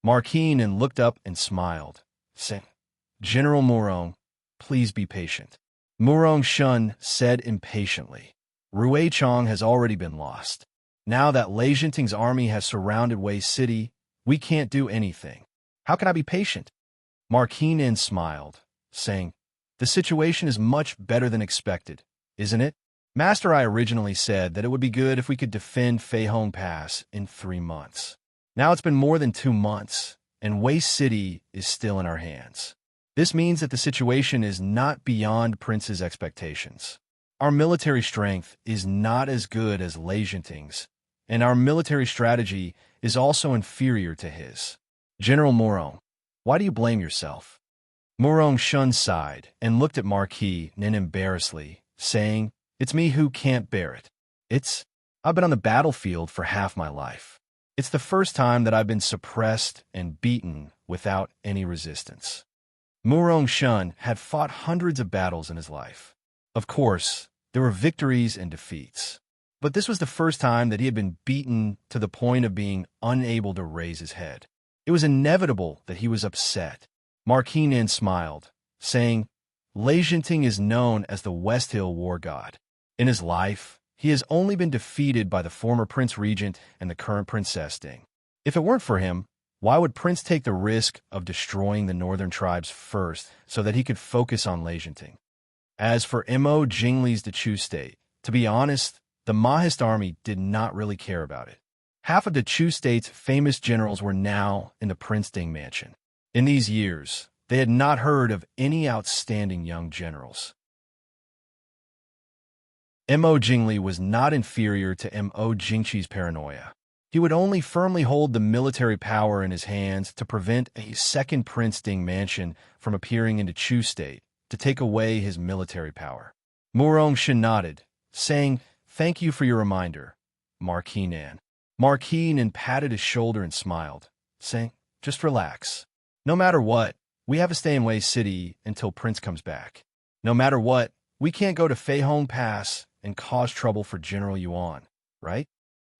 Marquis Nan looked up and smiled, saying, General Murong, please be patient. Murong Shun said impatiently, Rui Chong has already been lost. Now that Lei Jinting's army has surrounded Wei City, we can't do anything. How can I be patient? Marquis Nan smiled, saying, The situation is much better than expected, isn't it? Master I originally said that it would be good if we could defend Fei Hong Pass in 3 months. Now it's been more than 2 months, and Wei City is still in our hands. This means that the situation is not beyond Prince's expectations. Our military strength is not as good as Lei Jinting's, and our military strategy is also inferior to his. General Murong, why do you blame yourself? Murong Shun sighed and looked at Marquis Nan embarrassedly, saying, It's me who can't bear it. I've been on the battlefield for half my life. It's the first time that I've been suppressed and beaten without any resistance. Murong Shun had fought hundreds of battles in his life. Of course, there were victories and defeats. But this was the first time that he had been beaten to the point of being unable to raise his head. It was inevitable that he was upset. Marquis Nan smiled, saying, Lei Jinting is known as the West Hill War God. In his life, he has only been defeated by the former Prince Regent and the current Princess Ding. If it weren't for him, why would Prince take the risk of destroying the northern tribes first so that he could focus on Lei Jinting? As for Mo Jingli's Dechu State, to be honest, the Mahist army did not really care about it. Half of Dechu State's famous generals were now in the Prince Ding mansion. In these years, they had not heard of any outstanding young generals. Mo Jingli was not inferior to Mo Jingqi's paranoia. He would only firmly hold the military power in his hands to prevent a second Prince Ding mansion from appearing in Dechu State to take away his military power. Murong Shun nodded, saying, Thank you for your reminder, Marquis Nan. Marquis Nan patted his shoulder and smiled, saying, Just relax. No matter what, we have to stay in Wei City until Prince comes back. No matter what, we can't go to Fei Hong Pass and cause trouble for General Yuan, right?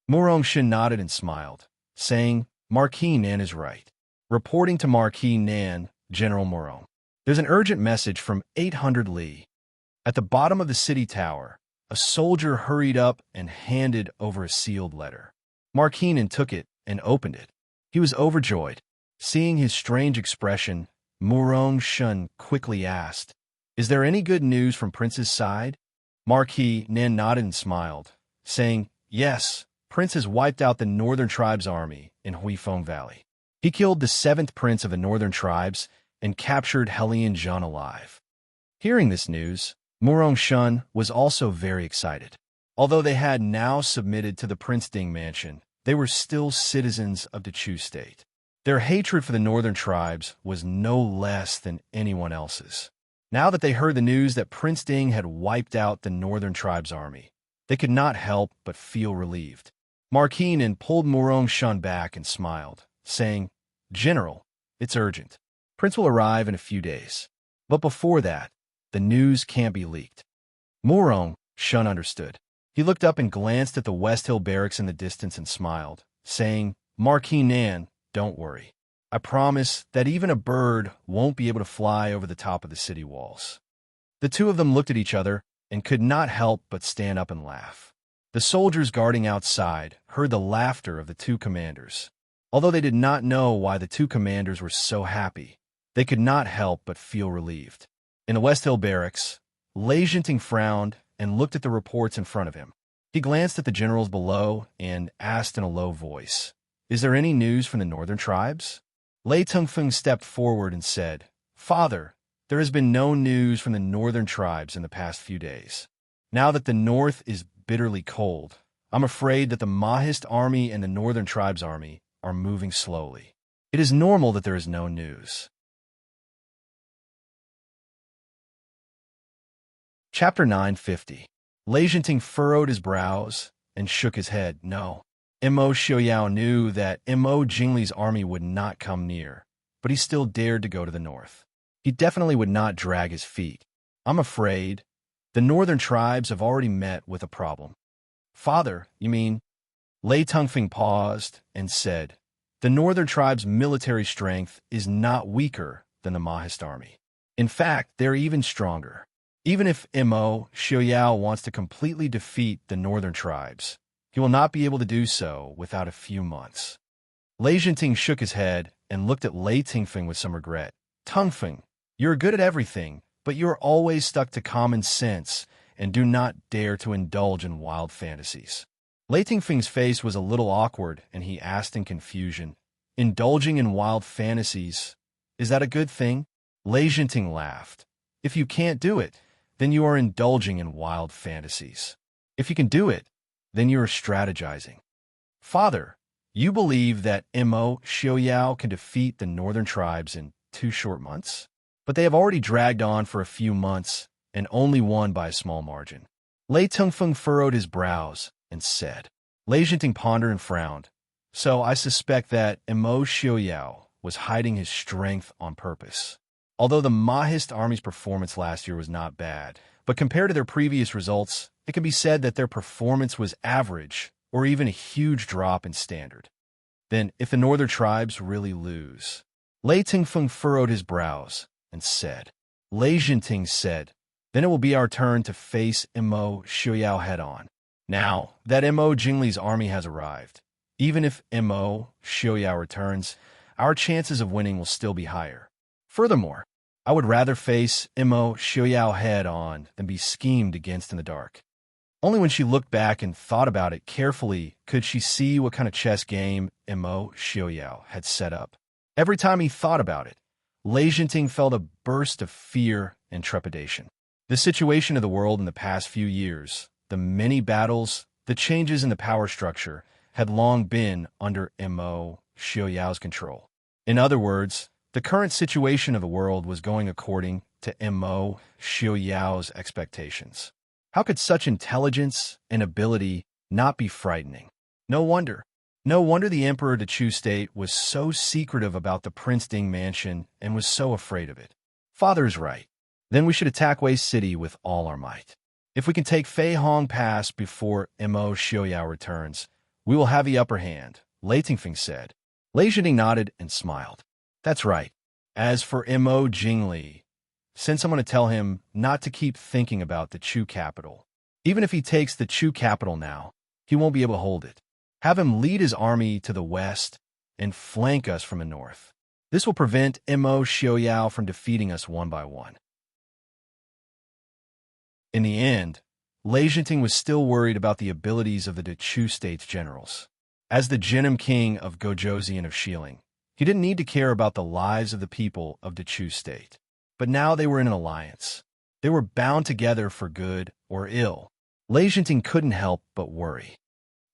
Murong Shun nodded and smiled, saying, Marquis Nan is right. Reporting to Marquis Nan, General Murong. There's an urgent message from 800 Li. At the bottom of the city tower, a soldier hurried up and handed over a sealed letter. Marquis Nan took it and opened it. He was overjoyed. Seeing his strange expression, Murong Shun quickly asked, Is there any good news from Prince's side? Marquis Nan nodded and smiled, saying, Yes, Prince has wiped out the Northern Tribes' army in Huifeng Valley. He killed the 7th prince of the Northern Tribes and captured Helian Zhan alive. Hearing this news, Murong Shun was also very excited. Although they had now submitted to the Prince Ding mansion, they were still citizens of Dechu State. Their hatred for the Northern Tribes was no less than anyone else's. Now that they heard the news that Prince Ding had wiped out the Northern Tribes' army, they could not help but feel relieved. Marquis Nan pulled Murong Shun back and smiled, saying, General, it's urgent. Prince will arrive in a few days. But before that, the news can't be leaked. Murong Shun understood. He looked up and glanced at the West Hill barracks in the distance and smiled, saying, Marquis Nan, don't worry. I promise that even a bird won't be able to fly over the top of the city walls. The two of them looked at each other and could not help but stand up and laugh. The soldiers guarding outside heard the laughter of the two commanders. Although they did not know why the two commanders were so happy, they could not help but feel relieved. In the West Hill barracks, Lei Jinting frowned and looked at the reports in front of him. He glanced at the generals below and asked in a low voice, Is there any news from the Northern Tribes? Lei Tengfeng stepped forward and said, Father, there has been no news from the Northern Tribes in the past few days. Now that the North is bitterly cold, I'm afraid that the Mahist army and the Northern Tribes army are moving slowly. It is normal that there is no news. Chapter 950. Lei Jinting furrowed his brows and shook his head. No, Mo Xiaoyao knew that Mo Jingli's army would not come near, but he still dared to go to the north. He definitely would not drag his feet. I'm afraid the northern tribes have already met with a problem. Father, you mean? Lei Tengfeng paused and said, the northern tribe's military strength is not weaker than the Mahist army. In fact, they're even stronger. Even if Mo Xiaoyao wants to completely defeat the northern tribes, he will not be able to do so without a few months. Lei Jinting shook his head and looked at Lei Tengfeng with some regret. Tengfeng, you're good at everything, but you're always stuck to common sense and do not dare to indulge in wild fantasies. Lei Tengfeng's face was a little awkward, and he asked in confusion, indulging in wild fantasies, is that a good thing? Lei Jinting laughed. If you can't do it, then you are indulging in wild fantasies. If you can do it, then you are strategizing. Father, you believe that Mo Xiaoyao can defeat the northern tribes in 2 short months? But they have already dragged on for a few months and only won by a small margin. Lei Tengfeng furrowed his brows and said. Lei Jinting pondered and frowned. So I suspect that Mo Xiaoyao was hiding his strength on purpose. Although the Mahist army's performance last year was not bad, but compared to their previous results, it can be said that their performance was average or even a huge drop in standard. Then, if the northern tribes really lose? Lei Tengfeng furrowed his brows and said. Lei Jinting said, then it will be our turn to face Mo Xiaoyao head-on. Now that Mo Jingli's army has arrived, even if Mo Xiaoyao returns, our chances of winning will still be higher. Furthermore, I would rather face Mo Xiaoyao head-on than be schemed against in the dark. Only when she looked back and thought about it carefully could she see what kind of chess game Mo Xiaoyao had set up. Every time he thought about it, Lei Jinting felt a burst of fear and trepidation. The situation of the world in the past few years, the many battles, the changes in the power structure, had long been under Mo Xiaoyao's control. In other words, the current situation of the world was going according to Mo Xiaoyao's expectations. How could such intelligence and ability not be frightening? No wonder the Emperor Dechu State was so secretive about the Prince Ding mansion and was so afraid of it. Father's right. Then we should attack Wei City with all our might. If we can take Fei Hong Pass before Mo Xiaoyao returns, we will have the upper hand, Lei Tengfeng said. Lei Jinting nodded and smiled. That's right. As for Mo Jingli, since I'm going to tell him not to keep thinking about the Chu capital. Even if he takes the Chu capital now, he won't be able to hold it. Have him lead his army to the west and flank us from the north. This will prevent Mo Xiaoyao from defeating us one by one. In the end, Lei Jinting was still worried about the abilities of the Dechu State's generals. As the Genom King of Gojozi and of Xiling, he didn't need to care about the lives of the people of Dechu State. But now they were in an alliance. They were bound together for good or ill. Lei Jinting couldn't help but worry.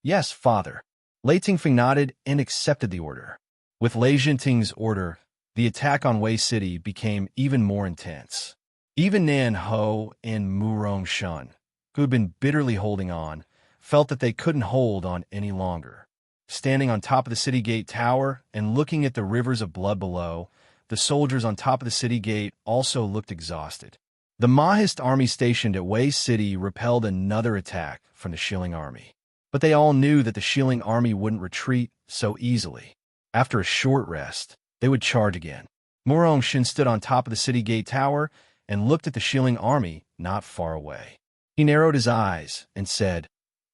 Yes, father. Lei Tengfeng nodded and accepted the order. With Lei Jinting's order, the attack on Wei City became even more intense. Even Nan Ho and Murong Shun, who had been bitterly holding on, felt that they couldn't hold on any longer. Standing on top of the city gate tower and looking at the rivers of blood below, the soldiers on top of the city gate also looked exhausted. The Mahist army stationed at Wei City repelled another attack from the Xiling army. But they all knew that the Xiling army wouldn't retreat so easily. After a short rest, they would charge again. Murong Shin stood on top of the city gate tower and looked at the Xiling army not far away. He narrowed his eyes and said,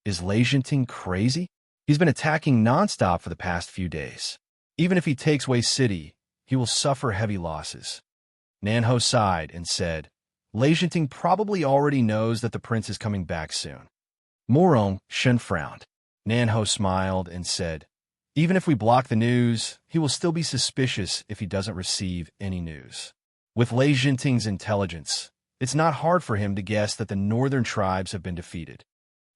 Is Lei Jinting crazy? He's been attacking nonstop for the past few days. Even if he takes Wei City, he will suffer heavy losses. Nanho sighed and said, Lei Jinting probably already knows that the prince is coming back soon. Murong Shen frowned. Nanho smiled and said, Even if we block the news, he will still be suspicious if he doesn't receive any news. With Lei Jinting's intelligence, it's not hard for him to guess that the northern tribes have been defeated.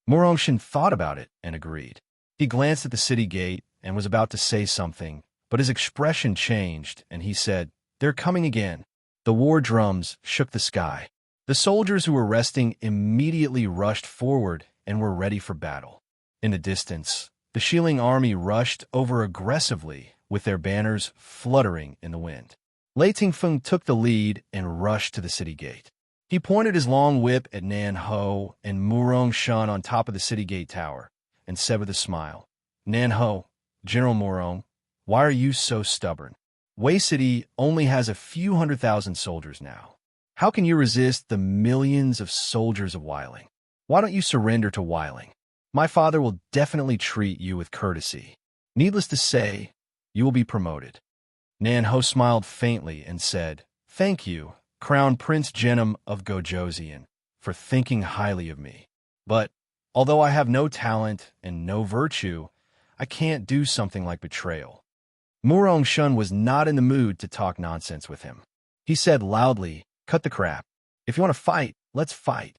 Murong Shen thought about it and agreed. He glanced at the city gate and was about to say something, but his expression changed, and he said, They're coming again. The war drums shook the sky. The soldiers who were resting immediately rushed forward and were ready for battle. In the distance, The Shilling army rushed over aggressively, with their banners fluttering in the wind. Lei Tingfeng took the lead and rushed to the city gate. He pointed his long whip at Nan Ho and Murong Shun on top of the city gate tower, and said with a smile, "Nan Ho, General Murong, why are you so stubborn? Wei City only has a few 100,000 soldiers now. How can you resist the millions of soldiers of Weiling? Why don't you surrender to Weiling? My father will definitely treat you with courtesy. Needless to say, you will be promoted." Nan Ho smiled faintly and said, "Thank you, Crown Prince Genom of Gojoseon, for thinking highly of me. But, although I have no talent and no virtue, I can't do something like betrayal." Murong Shun was not in the mood to talk nonsense with him. He said loudly, "Cut the crap. If you want to fight, let's fight."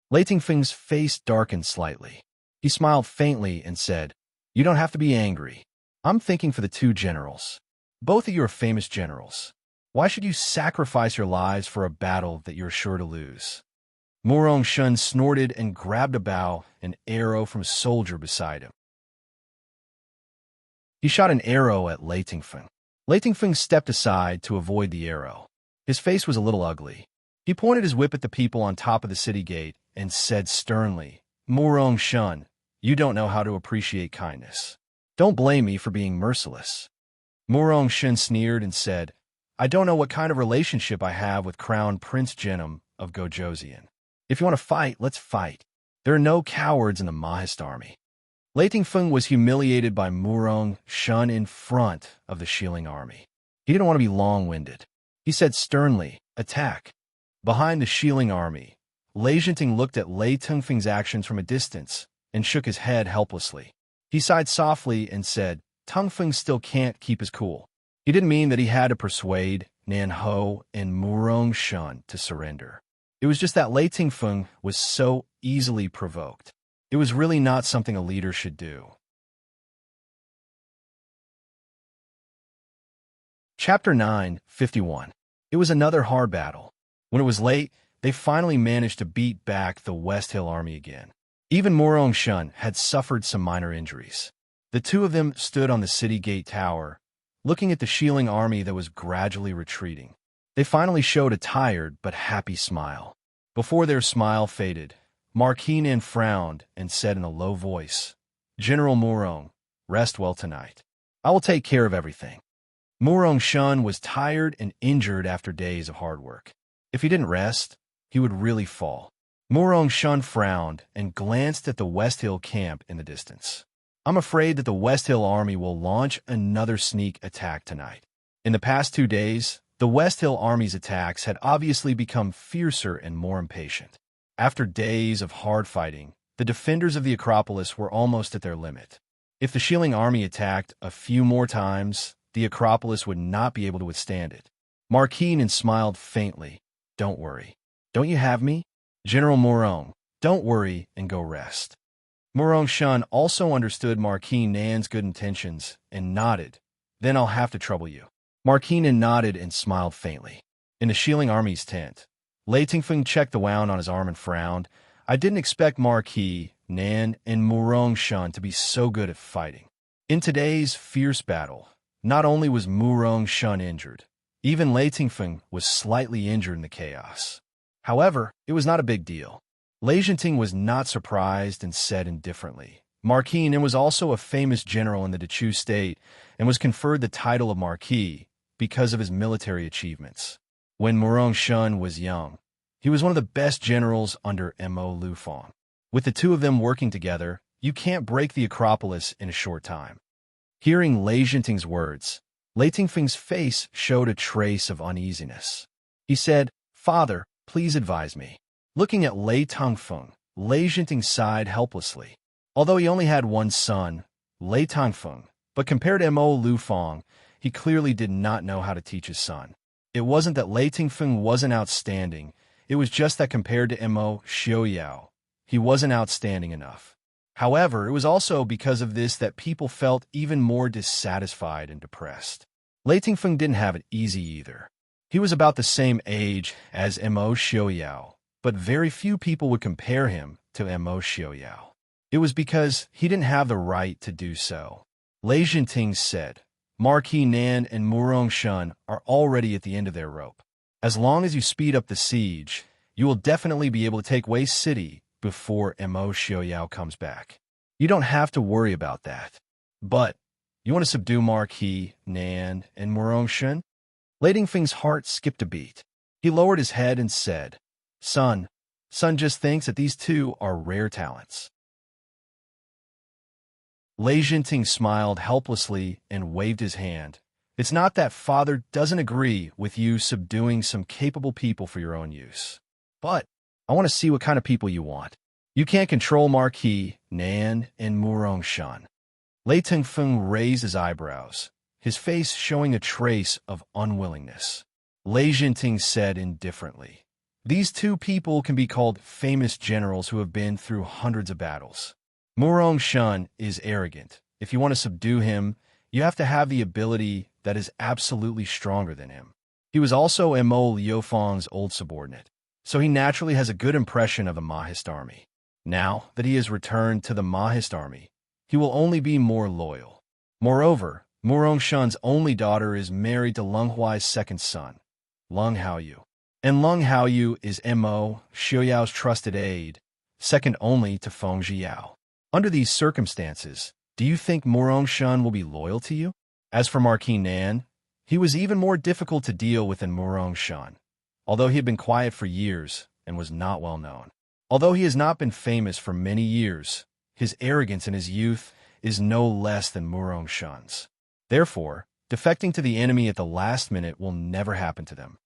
Lei Tingfeng's face darkened slightly. He smiled faintly and said, "You don't have to be angry. I'm thinking for the two generals. Both of you are famous generals. Why should you sacrifice your lives for a battle that you're sure to lose?" Murong Shun snorted and grabbed a bow, an arrow from a soldier beside him. He shot an arrow at Lei Tingfeng. Lei Tingfeng stepped aside to avoid the arrow. His face was a little ugly. He pointed his whip at the people on top of the city gate and said sternly, "Murong Shun, you don't know how to appreciate kindness. Don't blame me for being merciless." Murong Shun sneered and said, "I don't know what kind of relationship I have with Crown Prince Genom of Gojoseon. If you want to fight, let's fight. There are no cowards in the Mahist army." Lei Tingfeng was humiliated by Murong Shun in front of the Shilling army. He didn't want to be long-winded. He said sternly, "Attack." Behind the Shilling army, Lei Jinting looked at Lei Tingfeng's actions from a distance and shook his head helplessly. He sighed softly and said, "Tungfeng still can't keep his cool." He didn't mean that he had to persuade Nan Ho and Murong Shun to surrender. It was just that Lei Tingfeng was so easily provoked. It was really not something a leader should do. Chapter 9:51. It was another hard battle. When it was late, they finally managed to beat back the West Hill army again. Even Murong Shun had suffered some minor injuries. The two of them stood on the city gate tower, looking at the Shilling army that was gradually retreating. They finally showed a tired but happy smile. Before their smile faded, Marquis Nan frowned and said in a low voice, "General Murong, rest well tonight. I will take care of everything." Murong Shun was tired and injured after days of hard work. If he didn't rest, he would really fall. Murong Shun frowned and glanced at the West Hill camp in the distance. "I'm afraid that the West Hill army will launch another sneak attack tonight." In the past 2 days, the West Hill army's attacks had obviously become fiercer and more impatient. After days of hard fighting, the defenders of the Acropolis were almost at their limit. If the Shilling army attacked a few more times, the Acropolis would not be able to withstand it. Marquis Nan smiled faintly. "Don't worry. Don't you have me? General Murong, don't worry and go rest." Murong Shun also understood Marquis Nan's good intentions and nodded. "Then I'll have to trouble you." Marquis Nan nodded and smiled faintly. In the Shilling army's tent, Lei Tingfeng checked the wound on his arm and frowned. "I didn't expect Marquis Nan and Murong Shun to be so good at fighting." In today's fierce battle, not only was Murong Shun injured, even Lei Tingfeng was slightly injured in the chaos. However, it was not a big deal. Lei Jinting was not surprised and said indifferently, "Marquis Nan was also a famous general in the Dechu state and was conferred the title of Marquis because of his military achievements. When Murong Shun was young, he was one of the best generals under Mo Lufang. With the two of them working together, you can't break the Acropolis in a short time." Hearing Lei Jinting's words, Lei Tingfeng's face showed a trace of uneasiness. He said, "Father, please advise me." Looking at Lei Tingfeng, Lei Jinting sighed helplessly. Although he only had one son, Lei Tingfeng, but compared to Mo Lufang, he clearly did not know how to teach his son. It wasn't that Lei Tingfeng wasn't outstanding, it was just that compared to Mo Xiaoyao, he wasn't outstanding enough. However, it was also because of this that people felt even more dissatisfied and depressed. Lei Tingfeng didn't have it easy either. He was about the same age as Mo Xiaoyao, but very few people would compare him to Mo Xiaoyao. It was because he didn't have the right to do so. Lei Jinting said, Marquis Nan and Murong Shun are already at the end of their rope. As long as you speed up the siege, you will definitely be able to take Wei City before Mo Xiaoyao comes back. You don't have to worry about that. But, you want to subdue Marquis Nan and Murong Shun? Lei Dingfeng's heart skipped a beat. He lowered his head and said, Son just thinks that these two are rare talents. Lei Jinting smiled helplessly and waved his hand. It's not that Father doesn't agree with you subduing some capable people for your own use. But I want to see what kind of people you want. You can't control Marquis Nan and Murong Shan. Lei Dingfeng raised his eyebrows, his face showing a trace of unwillingness. Lei Jinting said indifferently, These two people can be called famous generals who have been through hundreds of battles. Murong Shun is arrogant. If you want to subdue him, you have to have the ability that is absolutely stronger than him. He was also Mo Liufeng's old subordinate, so he naturally has a good impression of the Mahist army. Now that he has returned to the Mahist army, he will only be more loyal. Moreover, Murong Shun's only daughter is married to Leng Huai's second son, Leng Haoyu. And Leng Haoyu is Mo Xiaoyao's trusted aide, second only to Feng Zhiyao. Under these circumstances, do you think Murong Shun will be loyal to you? As for Marquis Nan, he was even more difficult to deal with than Murong Shun, although he had been quiet for years and was not well known. Although he has not been famous for many years, his arrogance in his youth is no less than Murong Shun's. Therefore, defecting to the enemy at the last minute will never happen to them.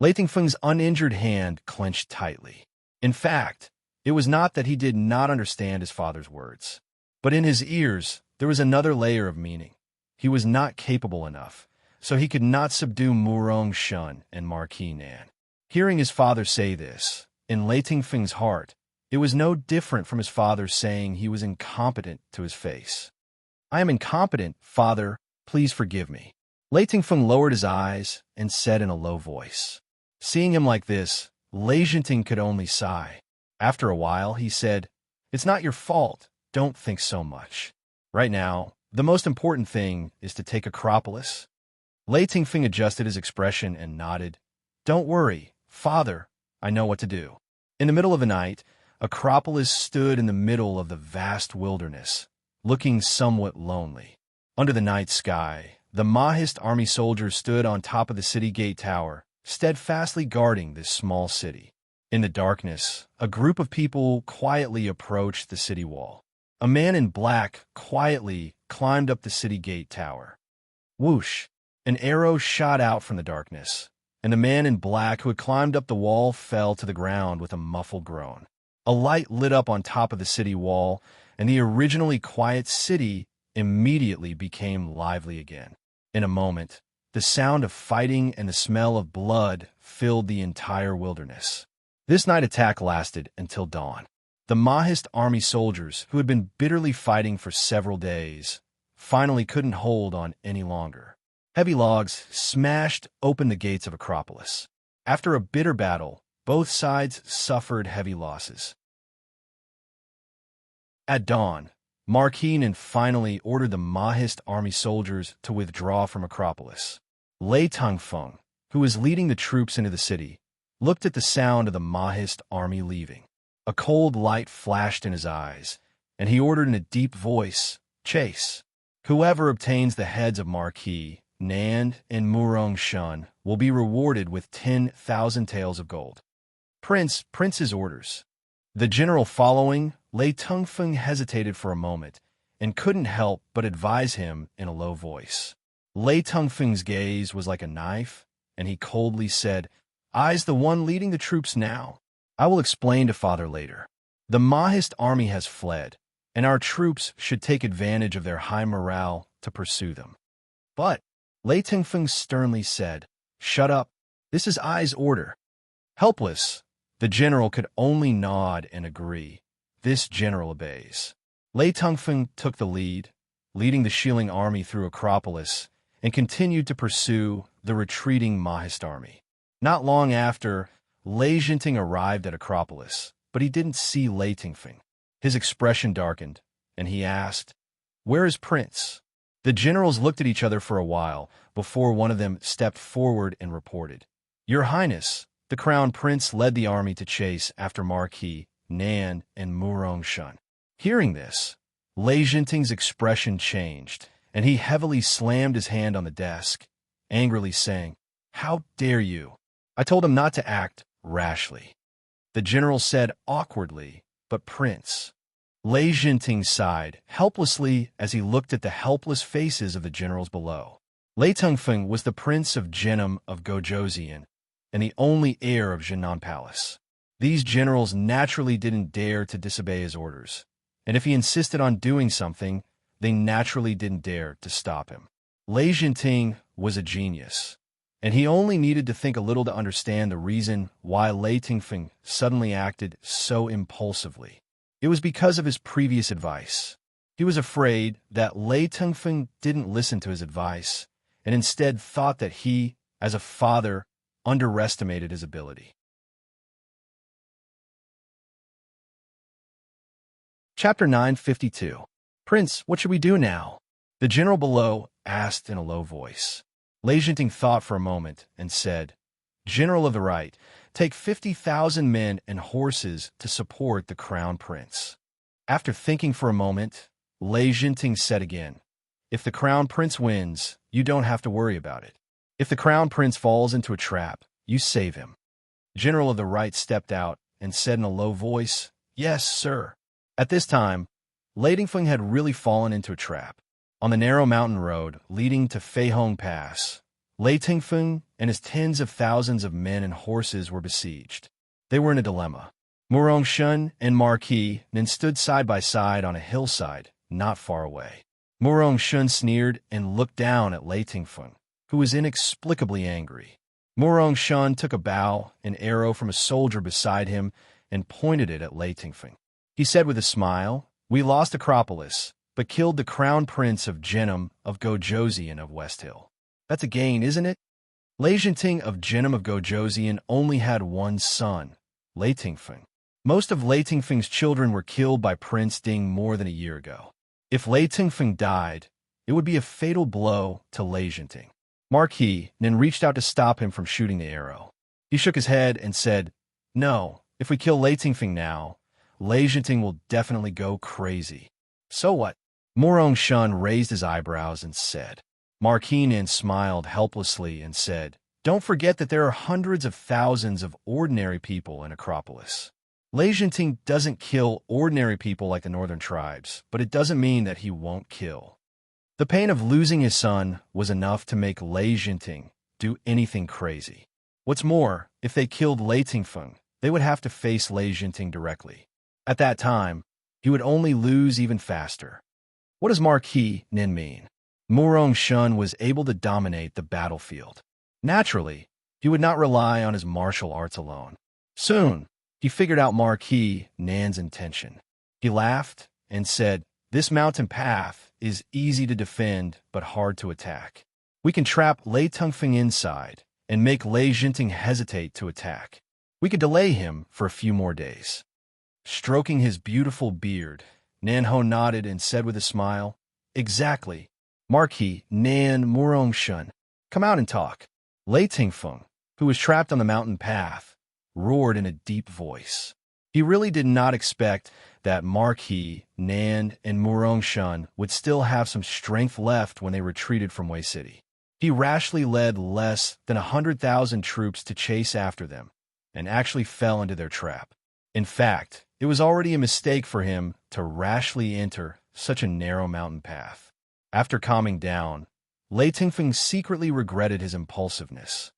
Lei Dingfeng's uninjured hand clenched tightly. In fact, it was not that he did not understand his father's words, but in his ears there was another layer of meaning. He was not capable enough, so he could not subdue Murong Shun and Marquis Nan. Hearing his father say this, in Lei Dingfeng's heart, it was no different from his father saying he was incompetent to his face. I am incompetent, father, please forgive me. Lei Dingfeng lowered his eyes and said in a low voice. Seeing him like this, Lei Jinting could only sigh. After a while, he said, It's not your fault. Don't think so much. Right now, the most important thing is to take Acropolis. Lei Dingfeng adjusted his expression and nodded. Don't worry, father. I know what to do. In the middle of the night, Acropolis stood in the middle of the vast wilderness, looking somewhat lonely. Under the night sky, the Mahist army soldiers stood on top of the city gate tower, steadfastly guarding this small city. In the darkness, a group of people quietly approached the city wall. A man in black quietly climbed up the city gate tower. Whoosh! An arrow shot out from the darkness, and the man in black who had climbed up the wall fell to the ground with a muffled groan. A light lit up on top of the city wall, and the originally quiet city immediately became lively again. In a moment, the sound of fighting and the smell of blood filled the entire wilderness. This night attack lasted until dawn. The Mahist army soldiers, who had been bitterly fighting for several days, finally couldn't hold on any longer. Heavy logs smashed open the gates of Acropolis. After a bitter battle, both sides suffered heavy losses. At dawn, Marquis Nan finally ordered the Mahist army soldiers to withdraw from Acropolis. Lei Dingfeng, who was leading the troops into the city, looked at the sound of the Mahist army leaving. A cold light flashed in his eyes, and he ordered in a deep voice, Chase. Whoever obtains the heads of Marquis Nan and Murong Shun will be rewarded with 10,000 taels of gold. Prince's orders. The general following, Lei Dingfeng hesitated for a moment and couldn't help but advise him in a low voice. Lei Dingfeng's gaze was like a knife, and he coldly said, I's the one leading the troops now. I will explain to father later. The Mahist army has fled, and our troops should take advantage of their high morale to pursue them. But, Lei Dingfeng sternly said, Shut up. This is I's order. Helpless, the general could only nod and agree. This general obeys. Lei Dingfeng took the lead, leading the Shilling army through Acropolis, and continued to pursue the retreating Mahist army. Not long after, Lei Jinting arrived at Acropolis, but he didn't see Lei Dingfeng. His expression darkened, and he asked, "Where is Prince?" The generals looked at each other for a while before one of them stepped forward and reported, "Your Highness, the Crown Prince led the army to chase after Marquis, Nan, and Murong Shun." Hearing this, Lei Jinting's expression changed, and he heavily slammed his hand on the desk, angrily saying, "How dare you? I told him not to act rashly." The general said awkwardly, "But Prince." Lei Jinting sighed helplessly as he looked at the helpless faces of the generals below. Lei Tengfeng was the prince of Genom of Gojoseon and the only heir of Jinan Palace. These generals naturally didn't dare to disobey his orders, and if he insisted on doing something, they naturally didn't dare to stop him. Lei Jinting was a genius, and he only needed to think a little to understand the reason why Lei Tengfeng suddenly acted so impulsively. It was because of his previous advice. He was afraid that Lei Tengfeng didn't listen to his advice and instead thought that he, as a father, underestimated his ability. Chapter 952. Prince, what should we do now? The general below asked in a low voice. Lei Jinting thought for a moment and said, "General of the right, take 50,000 men and horses to support the crown prince." After thinking for a moment, Lei Jinting said again, "If the crown prince wins, you don't have to worry about it. If the crown prince falls into a trap, you save him." General of the right stepped out and said in a low voice, "Yes, sir." At this time, Lei Tengfeng had really fallen into a trap. On the narrow mountain road leading to Feihong Pass, Lei Tengfeng and his tens of thousands of men and horses were besieged. They were in a dilemma. Murong Shun and Marquis then stood side by side on a hillside not far away. Murong Shun sneered and looked down at Lei Tengfeng, who was inexplicably angry. Murong Shun took a bow, an arrow from a soldier beside him, and pointed it at Lei Tengfeng. He said with a smile, "We lost Acropolis, but killed the crown prince of Genom of Gojoseon of West Hill. That's a gain, isn't it?" Lei Jinting of Genom of Gojoseon only had one son, Lei Tengfeng. Most of Lei Tengfeng's children were killed by Prince Ding more than a year ago. If Lei Tengfeng died, it would be a fatal blow to Lei Jinting. Marquis then reached out to stop him from shooting the arrow. He shook his head and said, "No, if we kill Lei Tengfeng now, Lei Jinting will definitely go crazy." "So what?" Murong Shun raised his eyebrows and said. Marquis then smiled helplessly and said, "Don't forget that there are hundreds of thousands of ordinary people in Acropolis. Lei Jinting doesn't kill ordinary people like the northern tribes, but it doesn't mean that he won't kill." The pain of losing his son was enough to make Lei Jinting do anything crazy. What's more, if they killed Lei Tengfeng, they would have to face Lei Jinting directly. At that time, he would only lose even faster. What does Marquis Nin mean? Murong Shun was able to dominate the battlefield. Naturally, he would not rely on his martial arts alone. Soon, he figured out Marquis Nan's intention. He laughed and said, "This mountain path is easy to defend but hard to attack. We can trap Lei Tengfeng inside and make Lei Jinting hesitate to attack. We could delay him for a few more days." Stroking his beautiful beard, Nan Ho nodded and said with a smile, "Exactly. Marquis Nan Murong Shun, come out and talk." Lei Tengfeng, who was trapped on the mountain path, roared in a deep voice. He really did not expect that Marquis, Nan, and Murong Shun would still have some strength left when they retreated from Wei City. He rashly led less than 100,000 troops to chase after them, and actually fell into their trap. In fact, it was already a mistake for him to rashly enter such a narrow mountain path. After calming down, Lei Tengfeng secretly regretted his impulsiveness.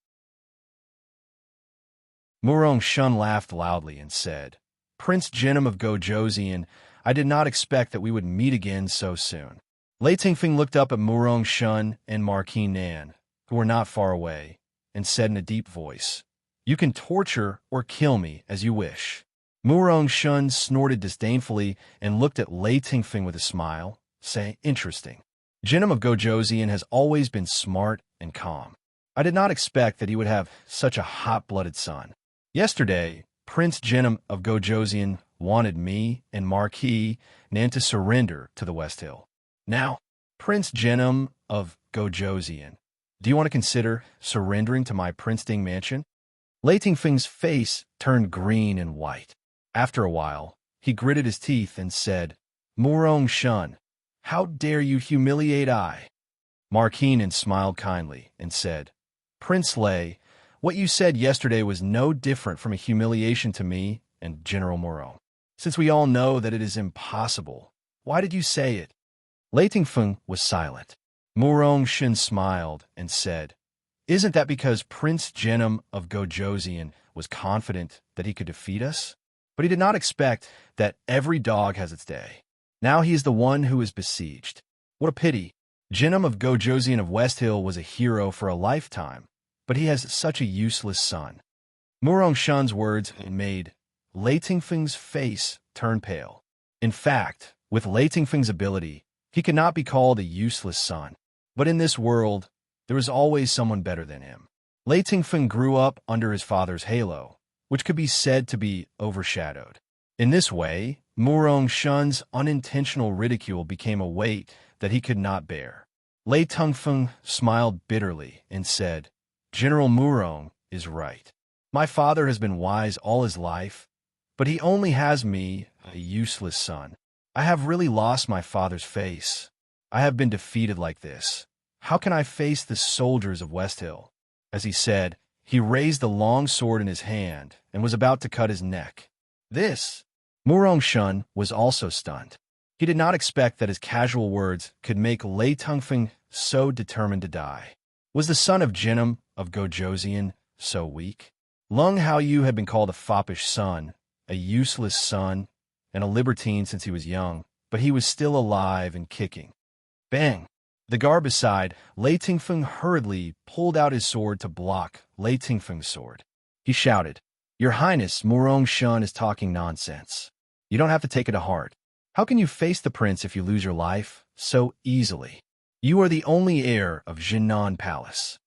Murong Shun laughed loudly and said, "Prince Genom of Gojoseon, I did not expect that we would meet again so soon." Lei Tengfeng looked up at Murong Shun and Marquis Nan, who were not far away, and said in a deep voice, "You can torture or kill me as you wish." Murong Shun snorted disdainfully and looked at Lei Tengfeng with a smile, saying, "Interesting. Genom of Gojoseon has always been smart and calm. I did not expect that he would have such a hot-blooded son. Yesterday, Prince Genom of Gojoseon wanted me and Marquis Nan to surrender to the West Hill. Now, Prince Genom of Gojosian, do you want to consider surrendering to my princedom mansion? Lei Tingfeng's face turned green and white. After a while, he gritted his teeth and said, Murong Shun, how dare you humiliate I? Marquis smiled kindly and said, Prince Lei, what you said yesterday was no different from a humiliation to me and General Murong. Since we all know that it is impossible, why did you say it? Lei Tingfeng was silent. Murong Shun smiled and said, Isn't that because Prince Genom of Gojosian was confident that he could defeat us? But he did not expect that every dog has its day. Now he is the one who is besieged. What a pity. Genom of Gojosian of West Hill was a hero for a lifetime, but he has such a useless son. Murong Shun's words made Lei Tingfeng's face turn pale. In fact, with Lei Tingfeng's ability, he could not be called a useless son. But in this world, there is always someone better than him. Lei Tingfeng grew up under his father's halo, which could be said to be overshadowed. In this way, Murong Shun's unintentional ridicule became a weight that he could not bear. Lei Tingfeng smiled bitterly and said, General Murong is right. My father has been wise all his life, but he only has me, a useless son. I have really lost my father's face. I have been defeated like this. How can I face the soldiers of West Hill? As he said, he raised the long sword in his hand and was about to cut his neck. This, Murong Shun was also stunned. He did not expect that his casual words could make Lei Tingfeng so determined to die. Was the son of Genom of Gojosian so weak? Lung Haoyu had been called a foppish son, a useless son, and a libertine since he was young, but he was still alive and kicking. Bang! The guard beside Lei Tingfeng hurriedly pulled out his sword to block Lei Tingfeng's sword. He shouted, Your Highness, Murong Shun is talking nonsense. You don't have to take it to heart. How can you face the prince if you lose your life so easily? You are the only heir of Jinan Palace.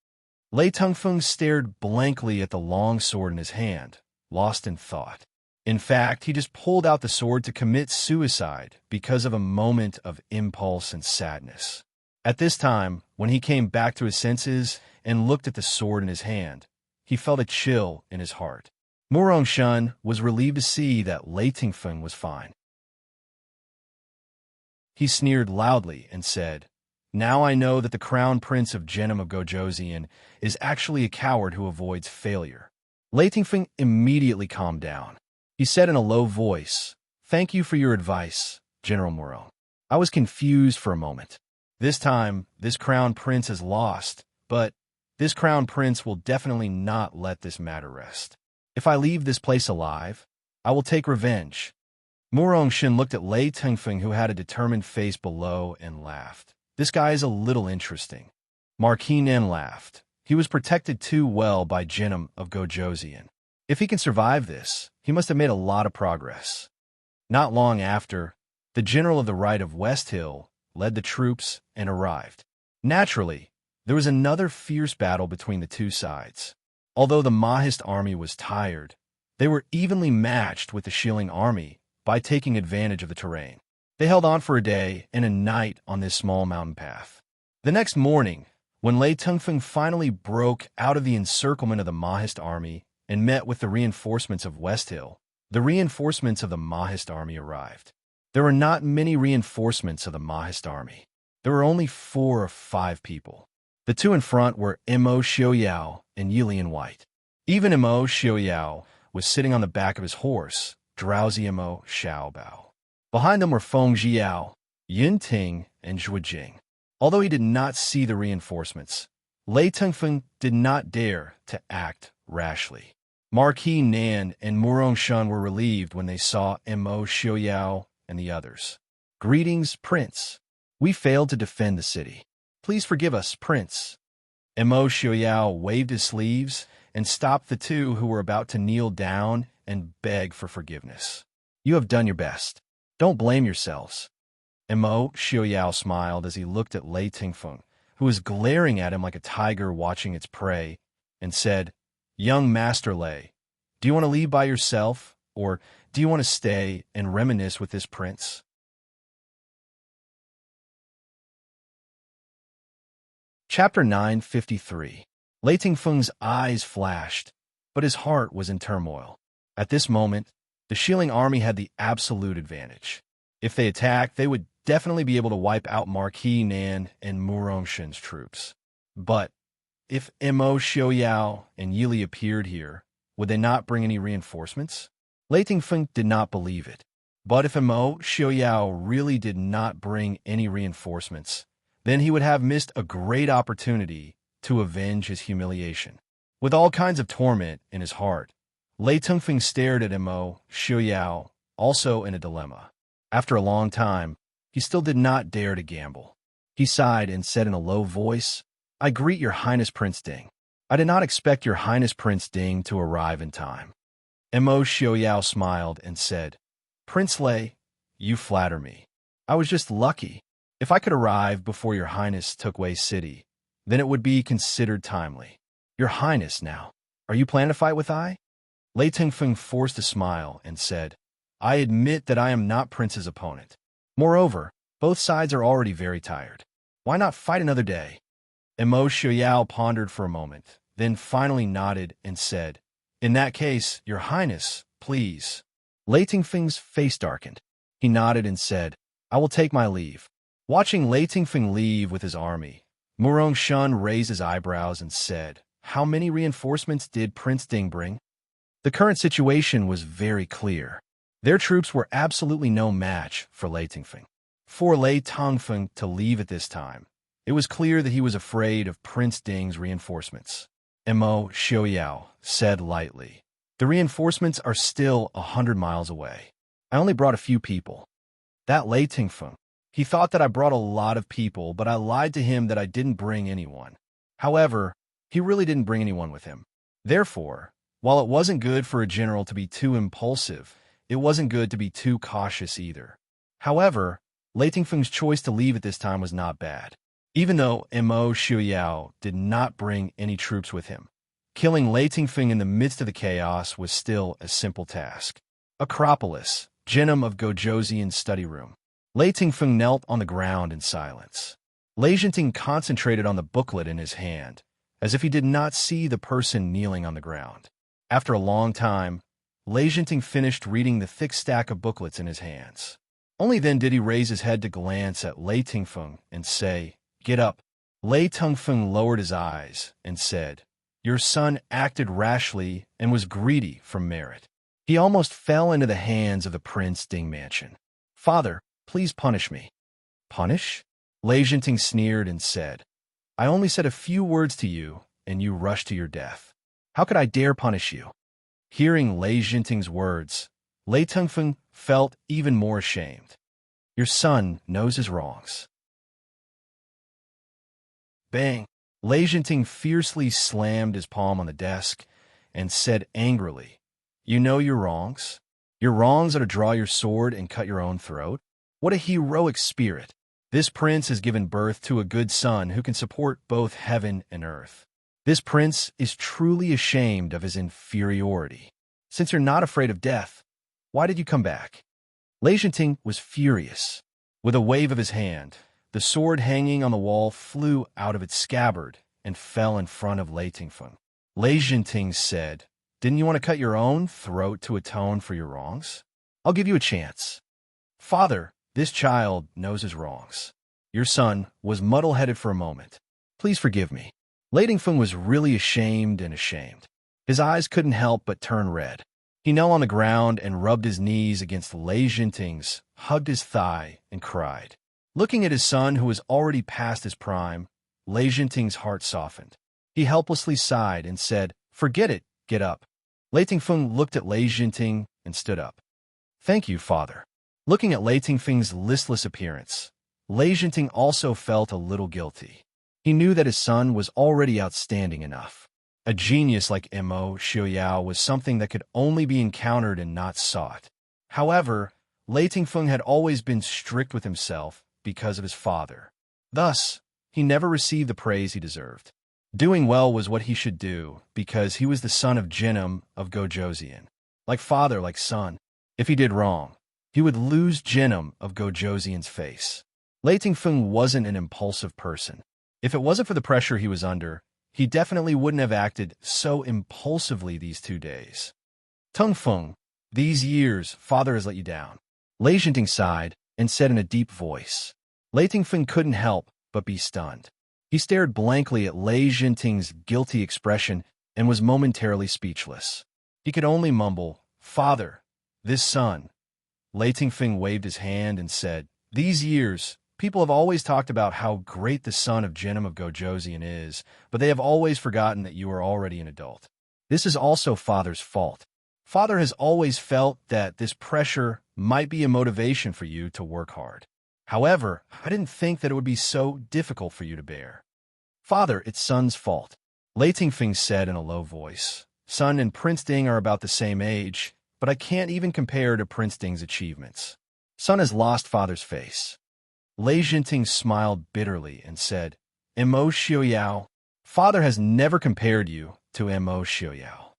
Lei Tingfeng stared blankly at the long sword in his hand, lost in thought. In fact, he just pulled out the sword to commit suicide because of a moment of impulse and sadness. At this time, when he came back to his senses and looked at the sword in his hand, he felt a chill in his heart. Murong Shun was relieved to see that Lei Tingfeng was fine. He sneered loudly and said, Now I know that the crown prince of Genom of Gojosian is actually a coward who avoids failure. Lei Tingfeng immediately calmed down. He said in a low voice, Thank you for your advice, General Murong. I was confused for a moment. This time, this crown prince is lost, but this crown prince will definitely not let this matter rest. If I leave this place alive, I will take revenge. Murong Shun looked at Lei Tingfeng, who had a determined face below, and laughed. This guy is a little interesting. Marquis Nen laughed. He was protected too well by Genom of Gojosian. If he can survive this, he must have made a lot of progress. Not long after, the general of the right of West Hill led the troops and arrived. Naturally, there was another fierce battle between the two sides. Although the Mahist army was tired, they were evenly matched with the Shilling army by taking advantage of the terrain. They held on for a day and a night on this small mountain path. The next morning, when Lei Tingfeng finally broke out of the encirclement of the Mahist army and met with the reinforcements of West Hill, the reinforcements of the Mahist army arrived. There were not many reinforcements of the Mahist army. There were only 4 or 5 people. The two in front were Mo Xiaoyao and Yilian White. Even Mo Xiaoyao was sitting on the back of his horse, drowsy Mo Xiaobao. Behind them were Feng Jiao, Yun Ting, and Zhuo Jing. Although he did not see the reinforcements, Lei Tingfeng did not dare to act rashly. Marquis Nan and Murong Shun were relieved when they saw Mo Xiaoyao and the others. Greetings, Prince. We failed to defend the city. Please forgive us, Prince. Mo Xiaoyao waved his sleeves and stopped the two who were about to kneel down and beg for forgiveness. You have done your best. Don't blame yourselves. Mo Xiaoyao smiled as he looked at Lei Tingfeng, who was glaring at him like a tiger watching its prey, and said, Young Master Lei, do you want to leave by yourself, or Do you want to stay and reminisce with this prince? Chapter 953. Lei Tingfeng's eyes flashed, but his heart was in turmoil. At this moment, the Shilling army had the absolute advantage. If they attacked, they would definitely be able to wipe out Marquis Nan and Murongshen's troops. But if Mo Xiaoyao and Yili appeared here, would they not bring any reinforcements? Lei Tingfeng did not believe it. But if Mo Xiaoyao really did not bring any reinforcements, then he would have missed a great opportunity to avenge his humiliation. With all kinds of torment in his heart, Lei Tingfeng stared at Mo Xiaoyao, also in a dilemma. After a long time, he still did not dare to gamble. He sighed and said in a low voice, "I greet your Highness Prince Ding. I did not expect your Highness Prince Ding to arrive in time." Mo Xiaoyao smiled and said, "Prince Lei, you flatter me. I was just lucky. If I could arrive before your Highness took Wei City, then it would be considered timely. Your Highness now, are you planning to fight with I?" Lei Tingfeng forced a smile and said, "I admit that I am not Prince's opponent. Moreover, both sides are already very tired. Why not fight another day?" Mo Xiaoyao pondered for a moment, then finally nodded and said, "In that case, your Highness, please." Lei Tingfeng's face darkened. He nodded and said, "I will take my leave." Watching Lei Tingfeng leave with his army, Murongshen raised his eyebrows and said, "How many reinforcements did Prince Ding bring?" The current situation was very clear. Their troops were absolutely no match for Lei Tingfeng. For Lei Tingfeng to leave at this time, it was clear that he was afraid of Prince Ding's reinforcements. Mo Xiaoyao said lightly, "The reinforcements are still 100 miles away. I only brought a few people." That Lei Tingfeng, he thought that I brought a lot of people, but I lied to him that I didn't bring anyone. However, he really didn't bring anyone with him. Therefore, while it wasn't good for a general to be too impulsive, it wasn't good to be too cautious either. However, Lei Tingfeng's choice to leave at this time was not bad. Even though Mo Xiaoyao did not bring any troops with him, killing Lei Tingfeng in the midst of the chaos was still a simple task. Acropolis, Genom of Gojoseon's study room. Lei Tingfeng knelt on the ground in silence. Lei Jinting concentrated on the booklet in his hand, as if he did not see the person kneeling on the ground. After a long time, Lei Jinting finished reading the thick stack of booklets in his hands. Only then did he raise his head to glance at Lei Tingfeng and say, "Get up." Lei Tingfeng lowered his eyes and said, "Your son acted rashly and was greedy for merit. He almost fell into the hands of the Prince Ding mansion. Father, please punish me." "Punish?" Lei Jinting sneered and said, "I only said a few words to you, and you rushed to your death. How could I dare punish you?" Hearing Lei Jinting's words, Lei Tingfeng felt even more ashamed. "Your son knows his wrongs." Bang! Lei Jinting fiercely slammed his palm on the desk and said angrily, "You know your wrongs? Your wrongs are to draw your sword and cut your own throat? What a heroic spirit! This prince has given birth to a good son who can support both heaven and earth. This prince is truly ashamed of his inferiority. Since you're not afraid of death, why did you come back?" Lei Jinting was furious. With a wave of his hand, the sword hanging on the wall flew out of its scabbard and fell in front of Lei Tingfeng. Lei Jinting said, "Didn't you want to cut your own throat to atone for your wrongs? I'll give you a chance." "Father, this child knows his wrongs. Your son was muddle-headed for a moment. Please forgive me." Lei Tingfeng was really ashamed and ashamed. His eyes couldn't help but turn red. He knelt on the ground and rubbed his knees against Lei Jinting's, hugged his thigh, and cried. Looking at his son, who was already past his prime, Lei Jinting's heart softened. He helplessly sighed and said, "Forget it, get up." Lei Tingfeng looked at Lei Jinting and stood up. "Thank you, father." Looking at Lei Tingfeng's listless appearance, Lei Jinting also felt a little guilty. He knew that his son was already outstanding enough. A genius like Mo Xiaoyao was something that could only be encountered and not sought. However, Lei Tingfeng had always been strict with himself because of his father. Thus, he never received the praise he deserved. Doing well was what he should do, because he was the son of Genom of Gojoseon. Like father, like son. If he did wrong, he would lose Genom of Gojoseon's face. Lei Tingfeng wasn't an impulsive person. If it wasn't for the pressure he was under, he definitely wouldn't have acted so impulsively these 2 days. Tungfeng, these years, father has let you down. Lei Jinting sighed and said in a deep voice. Lei Tingfeng couldn't help but be stunned. He stared blankly at Lei Jinting's guilty expression and was momentarily speechless. He could only mumble, "Father, this son." Lei Tingfeng waved his hand and said, "These years, people have always talked about how great the son of Genom of Gojoseon is, but they have always forgotten that you are already an adult. This is also father's fault. Father has always felt that this pressure might be a motivation for you to work hard. However, I didn't think that it would be so difficult for you to bear." "Father, it's son's fault," Lei Tingfeng said in a low voice. "Son and Prince Ding are about the same age, but I can't even compare to Prince Ding's achievements. Son has lost father's face." Lei Jinting smiled bitterly and said, "Mo Xiaoyao, father has never compared you to Mo Xiaoyao."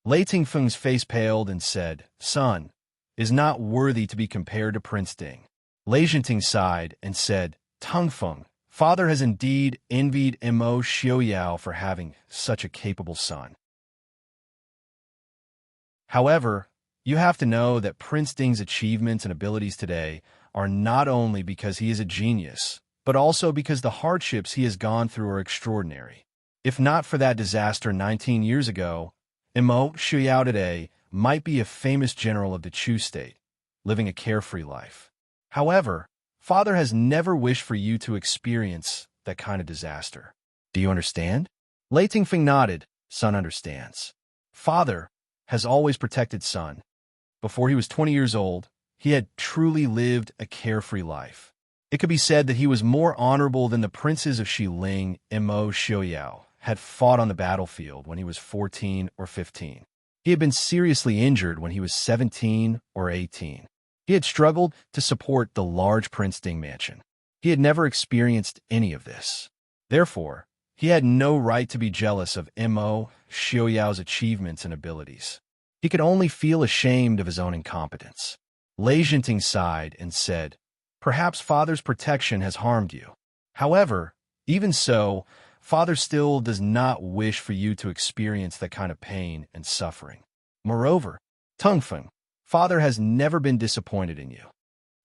Lei Tingfeng's face paled and said, "Son is not worthy to be compared to Prince Ding." Lei Jinting sighed and said, "Tungfeng, father has indeed envied Mo Xiaoyao for having such a capable son. However, you have to know that Prince Ding's achievements and abilities today are not only because he is a genius, but also because the hardships he has gone through are extraordinary. If not for that disaster 19 years ago, Mo Xiaoyao today might be a famous general of the Chu state, living a carefree life. However, father has never wished for you to experience that kind of disaster. Do you understand?" Lei Tingfeng nodded. "Son understands. Father has always protected son. Before he was 20 years old, he had truly lived a carefree life. It could be said that he was more honorable than the princes of Xiling and Mo Xiaoyao had fought on the battlefield when he was 14 or 15. He had been seriously injured when he was 17 or 18. He had struggled to support the large Prince Ding mansion. He had never experienced any of this. Therefore, he had no right to be jealous of Mo Xiaoyao's achievements and abilities. He could only feel ashamed of his own incompetence." Lei Jinting sighed and said, "Perhaps father's protection has harmed you. However, even so, father still does not wish for you to experience that kind of pain and suffering. Moreover, Tungfeng, father has never been disappointed in you."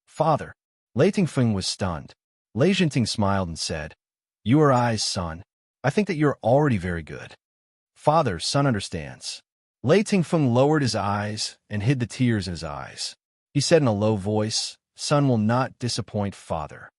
"Father." Lei Tingfeng was stunned. Lei Jinting smiled and said, "You are I's son. I think that you're already very good." "Father, son understands." Lei Tingfeng lowered his eyes and hid the tears in his eyes. He said in a low voice, "Son will not disappoint father."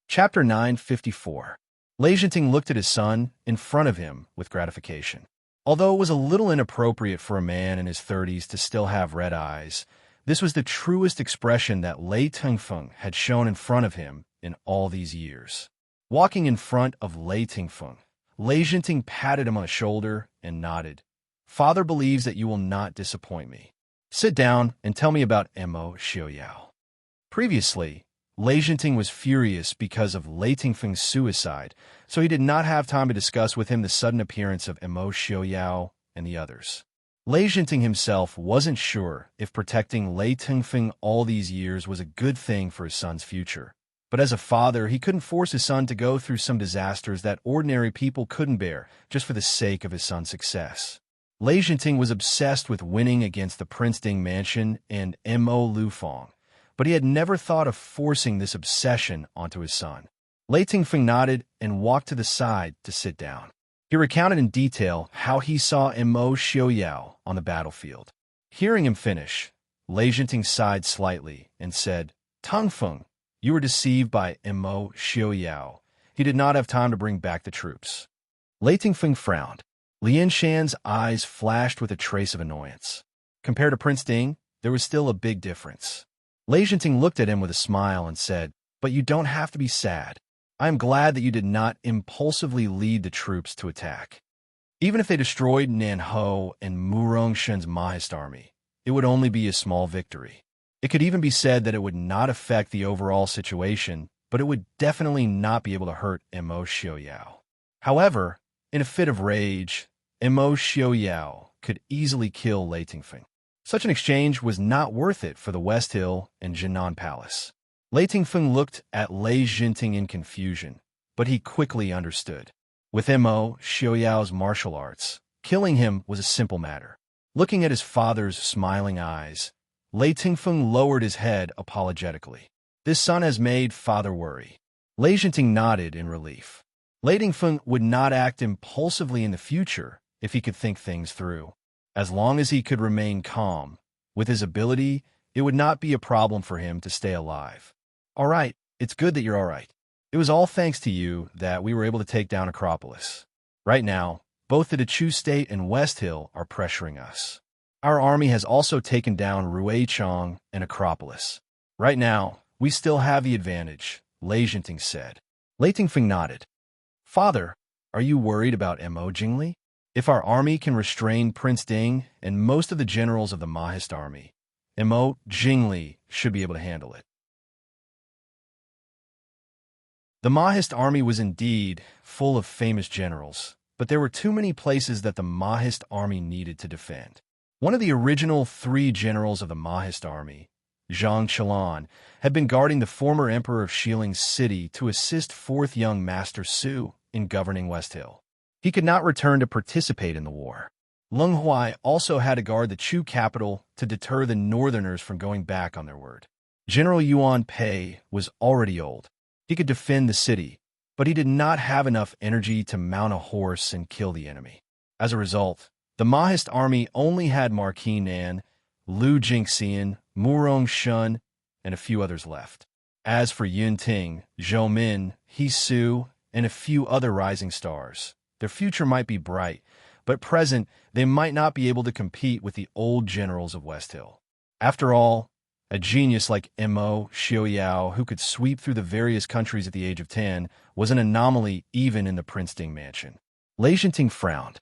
Chapter 954. Lei Jinting looked at his son in front of him with gratification. Although it was a little inappropriate for a man in his 30s to still have red eyes, this was the truest expression that Lei Tingfeng had shown in front of him in all these years. Walking in front of Lei Tingfeng, Lei Jinting patted him on the shoulder and nodded. "Father believes that you will not disappoint me. Sit down and tell me about Mo Xiaoyao." Previously, Lei Jinting was furious because of Lei Tingfeng's suicide, so he did not have time to discuss with him the sudden appearance of Mo Xiaoyao and the others. Lei Jinting himself wasn't sure if protecting Lei Tingfeng all these years was a good thing for his son's future. But as a father, he couldn't force his son to go through some disasters that ordinary people couldn't bear just for the sake of his son's success. Lei Jinting was obsessed with winning against the Prince Ding mansion and Mo Lufeng, but he had never thought of forcing this obsession onto his son. Lei Tingfeng nodded and walked to the side to sit down. He recounted in detail how he saw Mo Xiaoyao on the battlefield. Hearing him finish, Lei Jinting sighed slightly and said, "Tungfeng, you were deceived by Mo Xiaoyao. He did not have time to bring back the troops." Lei Tingfeng frowned. Lian Shan's eyes flashed with a trace of annoyance. Compared to Prince Ding, there was still a big difference. Lei Jinting looked at him with a smile and said, "But you don't have to be sad. I am glad that you did not impulsively lead the troops to attack. Even if they destroyed Nanhou and Murongshen's Mahist army, it would only be a small victory. It could even be said that it would not affect the overall situation, but it would definitely not be able to hurt Mo Xiaoyao." However, in a fit of rage, Mo Xiaoyao could easily kill Lei Tingfeng. Such an exchange was not worth it for the West Hill and Jinan Palace. Lei Tingfeng looked at Lei Jinting in confusion, but he quickly understood. With Mo Xiaoyao's martial arts, killing him was a simple matter. Looking at his father's smiling eyes, Lei Tingfeng lowered his head apologetically. This son has made father worry. Lei Jinting nodded in relief. Lei Tingfeng would not act impulsively in the future if he could think things through. As long as he could remain calm, with his ability, it would not be a problem for him to stay alive. All right, it's good that you're all right. It was all thanks to you that we were able to take down Acropolis. Right now, both the Dechu State and West Hill are pressuring us. Our army has also taken down Ruichang and Acropolis. Right now, we still have the advantage, Lei Jinting said. Lei Tingfeng nodded. Father, are you worried about Mo Jingli? If our army can restrain Prince Ding and most of the generals of the Mahist army, Mo Jingli should be able to handle it. The Mahist army was indeed full of famous generals, but there were too many places that the Mahist army needed to defend. One of the original 3 generals of the Mahist army, Zhang Qilan, had been guarding the former emperor of Shiling's city to assist 4th young Master Su in governing West Hill. He could not return to participate in the war. Leng Huai also had to guard the Chu capital to deter the northerners from going back on their word. General Yuan Pei was already old. He could defend the city, but he did not have enough energy to mount a horse and kill the enemy. As a result, the Mahist army only had Marquis Nan, Lu Jingxian, Murong Shun, and a few others left. As for Yun Ting, Zhou Min, He Su, and a few other rising stars, their future might be bright, but present they might not be able to compete with the old generals of West Hill. After all, a genius like Mo Xiaoyao, who could sweep through the various countries at the age of 10, was an anomaly even in the Prince Ding mansion. Lei Jinting frowned.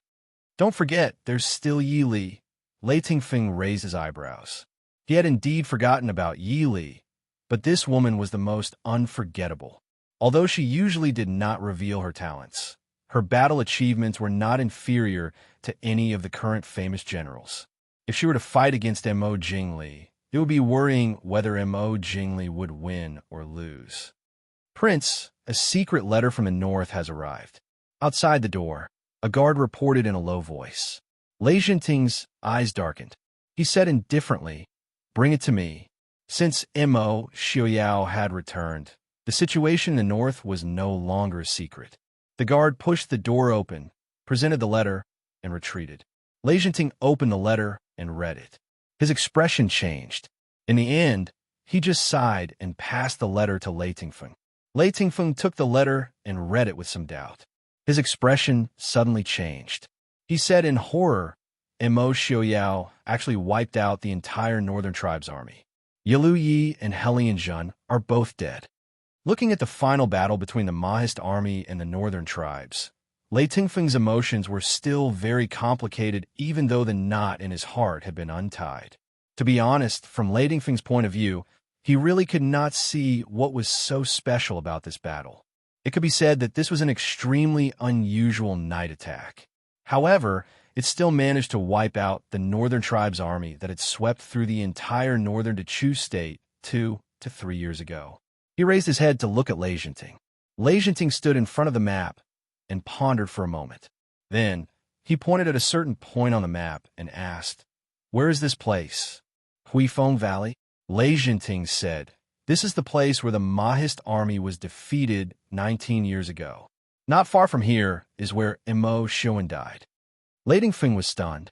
Don't forget, there's still Yi Li. Lei Tingfeng raised his eyebrows. He had indeed forgotten about Yi Li, but this woman was the most unforgettable. Although she usually did not reveal her talents, her battle achievements were not inferior to any of the current famous generals. If she were to fight against Mo Jingli, it would be worrying whether Mo Jingli would win or lose. Prince, a secret letter from the north has arrived. Outside the door, a guard reported in a low voice. Lei Jinting's eyes darkened. He said indifferently, "Bring it to me." Since Mo Xiaoyao had returned, the situation in the north was no longer a secret. The guard pushed the door open, presented the letter, and retreated. Lei Jinting opened the letter and read it. His expression changed. In the end, he just sighed and passed the letter to Lei Tingfeng. Lei Tingfeng took the letter and read it with some doubt. His expression suddenly changed. He said in horror, Mo Xiaoyao actually wiped out the entire Northern Tribes army. Yilu Yi and Helian Zhun are both dead. Looking at the final battle between the Mahist army and the Northern Tribes, Lei Tingfeng's emotions were still very complicated even though the knot in his heart had been untied. To be honest, from Lei Tingfeng's point of view, he really could not see what was so special about this battle. It could be said that this was an extremely unusual night attack. However, it still managed to wipe out the Northern Tribes army that had swept through the entire northern Dechu state 2 to 3 years ago. He raised his head to look at Lei Jinting. Lei Jinting stood in front of the map and pondered for a moment. Then, he pointed at a certain point on the map and asked, "Where is this place?" Huifeng Valley? Lei Jinting said, "This is the place where the Mahist army was defeated 19 years ago. Not far from here is where Mo Xiaoyan died." Lei Tingfeng was stunned.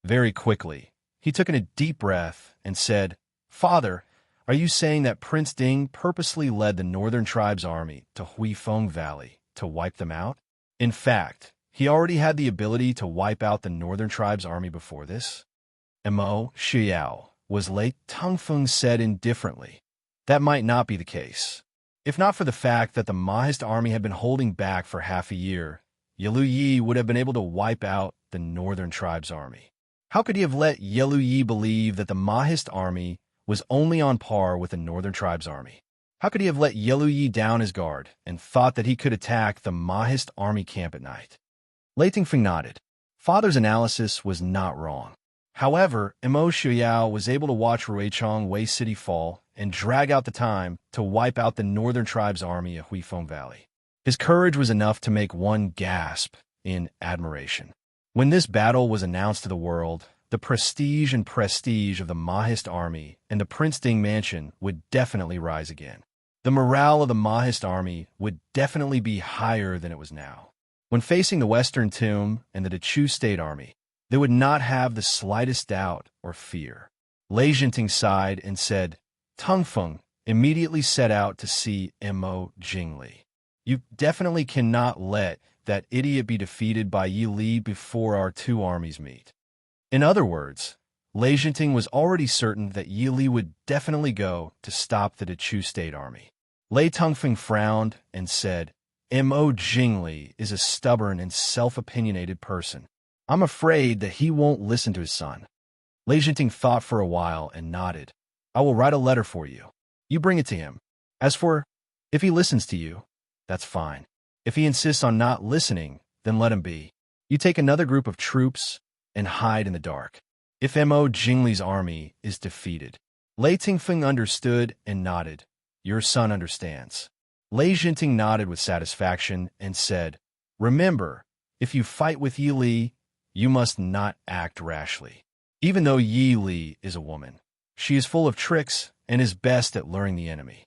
Very quickly, he took in a deep breath and said, "Father, are you saying that Prince Ding purposely led the Northern Tribes army to Huifeng Valley to wipe them out? In fact, he already had the ability to wipe out the Northern Tribes army before this?" Mo Xiao was Lei Tingfeng said indifferently. That might not be the case. If not for the fact that the Mahist army had been holding back for half a year, Yilu Yi would have been able to wipe out the Northern Tribes army. How could he have let Yilu Yi believe that the Mahist army was only on par with the Northern Tribes army? How could he have let Yi down his guard and thought that he could attack the Mahist army camp at night? Lei Tingfeng nodded. Father's analysis was not wrong. However, Imo Xiuyao was able to watch Ruichong Wei City fall and drag out the time to wipe out the northern tribe's army at Huifeng Valley. His courage was enough to make one gasp in admiration. When this battle was announced to the world, the prestige of the Mahist army and the Prince Ding mansion would definitely rise again. The morale of the Mahist army would definitely be higher than it was now. When facing the Western Tomb and the Dechu State Army, they would not have the slightest doubt or fear. Lei Jinting sighed and said, Tungfeng immediately set out to see Mo Jingli. You definitely cannot let that idiot be defeated by Yi Li before our two armies meet. In other words, Lei Jinting was already certain that Yi Li would definitely go to stop the Dechu State Army. Lei Tungfeng frowned and said, Mo Jingli is a stubborn and self-opinionated person. I'm afraid that he won't listen to his son. Lei Jinting thought for a while and nodded. I will write a letter for you. You bring it to him. As for, if he listens to you, that's fine. If he insists on not listening, then let him be. You take another group of troops and hide in the dark. If Mo Jingli's army is defeated. Lei Tingfeng understood and nodded. Your son understands. Lei Jinting nodded with satisfaction and said, Remember, if you fight with Yi Li, you must not act rashly. Even though Yi Li is a woman, she is full of tricks and is best at luring the enemy.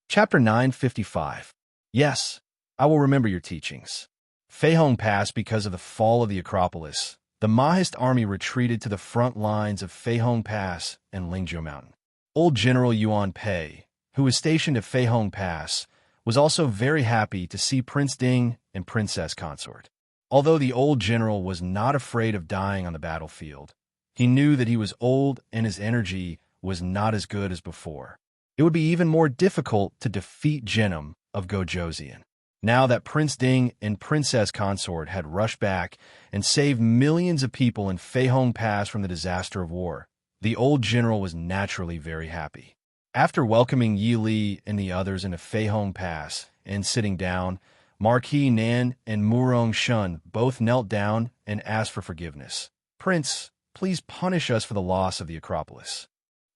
Chapter 955. Yes, I will remember your teachings. Feihong Pass. Because of the fall of the Acropolis, the Mahist army retreated to the front lines of Feihong Pass and Lingzhou Mountain. Old General Yuan Pei, who was stationed at Feihong Pass, was also very happy to see Prince Ding and Princess Consort. Although the old general was not afraid of dying on the battlefield, he knew that he was old and his energy was not as good as before. It would be even more difficult to defeat Genom of Gojoseon. Now that Prince Ding and Princess Consort had rushed back and saved millions of people in Feihong Pass from the disaster of war, the old general was naturally very happy. After welcoming Yi Li and the others into Feihong Pass and sitting down, Marquis Nan and Murong Shun both knelt down and asked for forgiveness. Prince, please punish us for the loss of the Acropolis.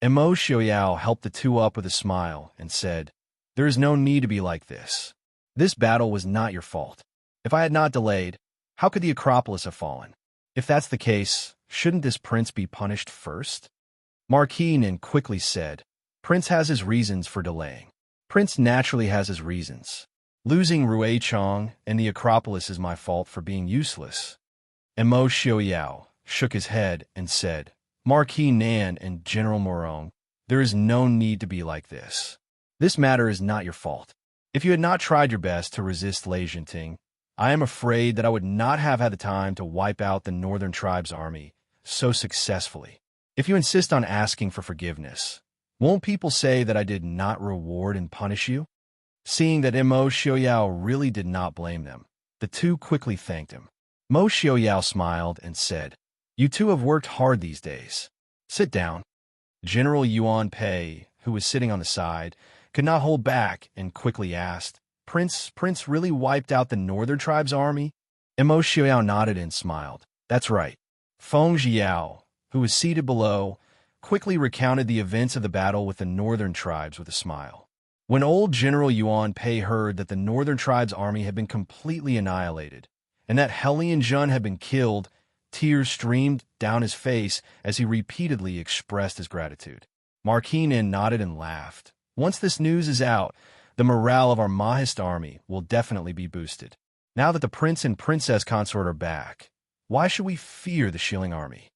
Mo Xiuyao helped the two up with a smile and said, There is no need to be like this. This battle was not your fault. If I had not delayed, how could the Acropolis have fallen? If that's the case, shouldn't this prince be punished first? Marquis Nan quickly said, Prince has his reasons for delaying. Prince naturally has his reasons. Losing Ruichong and the Acropolis is my fault for being useless. Mo Xiuyao shook his head and said, Marquis Nan and General Morong, there is no need to be like this. This matter is not your fault. If you had not tried your best to resist Lei Jinting, I am afraid that I would not have had the time to wipe out the northern tribe's army so successfully. If you insist on asking for forgiveness, won't people say that I did not reward and punish you? Seeing that Mo Xiuyao really did not blame them, the two quickly thanked him. Mo Xiuyao smiled and said, You two have worked hard these days. Sit down. General Yuan Pei, who was sitting on the side, could not hold back and quickly asked, Prince really wiped out the northern tribe's army? Mo Xiuyao nodded and smiled. That's right. Feng Jiao, who was seated below, quickly recounted the events of the battle with the northern tribes with a smile. When old General Yuan Pei heard that the northern tribe's army had been completely annihilated, and that Helian Jun had been killed, tears streamed down his face as he repeatedly expressed his gratitude. Marquis Nan nodded and laughed. Once this news is out, the morale of our Mahist army will definitely be boosted. Now that the prince and princess consort are back, why should we fear the Shilling army?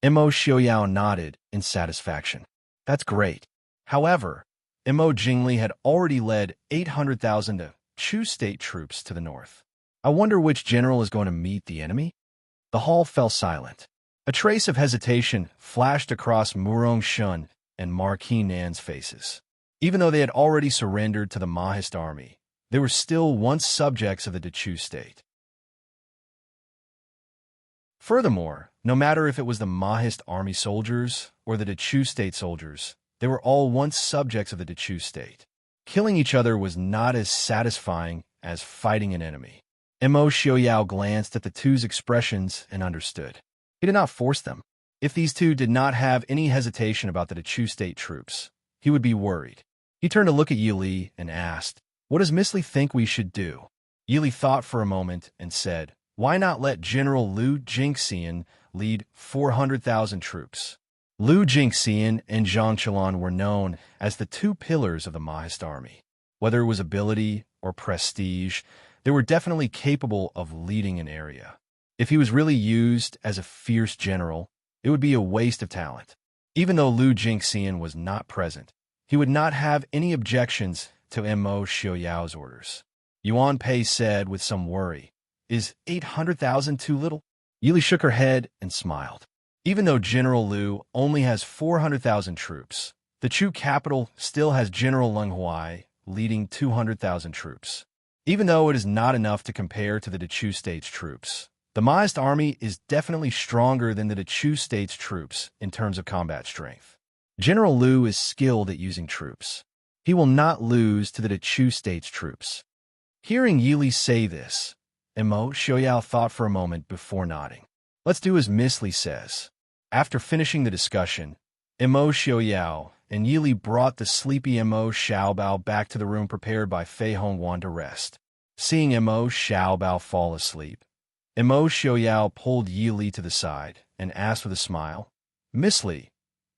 Mo Xiuyao nodded in satisfaction. That's great. However, Mo Jingli had already led 800,000 Chu state troops to the north. I wonder which general is going to meet the enemy? The hall fell silent. A trace of hesitation flashed across Murong Shun and Marquis Nan's faces. Even though they had already surrendered to the Mahist army, they were still once subjects of the Dechu state. Furthermore, No matter if it was the Mahist army soldiers or the Dechu state soldiers, they were all once subjects of the Dechu state. Killing each other was not as satisfying as fighting an enemy. Mo Xiaoyao glanced at the two's expressions and understood. He did not force them. If these two did not have any hesitation about the Dechu state troops, he would be worried. He turned to look at Yili and asked, "What does Miss Li think we should do?" Yili thought for a moment and said, "Why not let General Liu Jingxian lead 400,000 troops?" Liu Jingxian and Zhang Qilan were known as the two pillars of the Mahist army. Whether it was ability or prestige, they were definitely capable of leading an area. If he was really used as a fierce general, it would be a waste of talent. Even though Liu Jingxian was not present, he would not have any objections to Mo Xiaoyao's orders. Yuan Pei said with some worry, "Is 800,000 too little?" Yili shook her head and smiled. Even though General Liu only has 400,000 troops, the Chu capital still has General Leng Huai leading 200,000 troops. Even though it is not enough to compare to the Dechu state's troops, the Mahist army is definitely stronger than the Dechu state's troops in terms of combat strength. General Liu is skilled at using troops. He will not lose to the Dechu state's troops. Hearing Yili say this, Mo Xiaoyao thought for a moment before nodding. "Let's do as Miss Li says." After finishing the discussion, Mo Xiaoyao and Yili brought the sleepy Mo Xiaobao back to the room prepared by Fei Hongwan to rest. Seeing Mo Xiaobao fall asleep, Mo Xiaoyao pulled Yili to the side and asked with a smile, "Miss Li,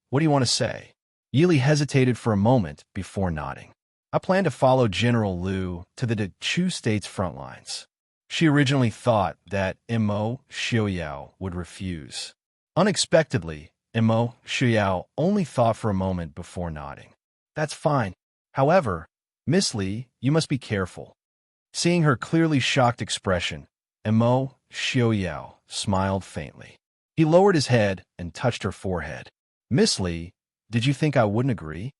what do you want to say?" Yili hesitated for a moment before nodding. "I plan to follow General Liu to the Dechu state's front lines." She originally thought that Mo Xiaoyao would refuse. Unexpectedly, Mo Xiaoyao only thought for a moment before nodding. "That's fine. However, Miss Li, you must be careful." Seeing her clearly shocked expression, Mo Xiaoyao smiled faintly. He lowered his head and touched her forehead. "Miss Li, did you think I wouldn't agree?"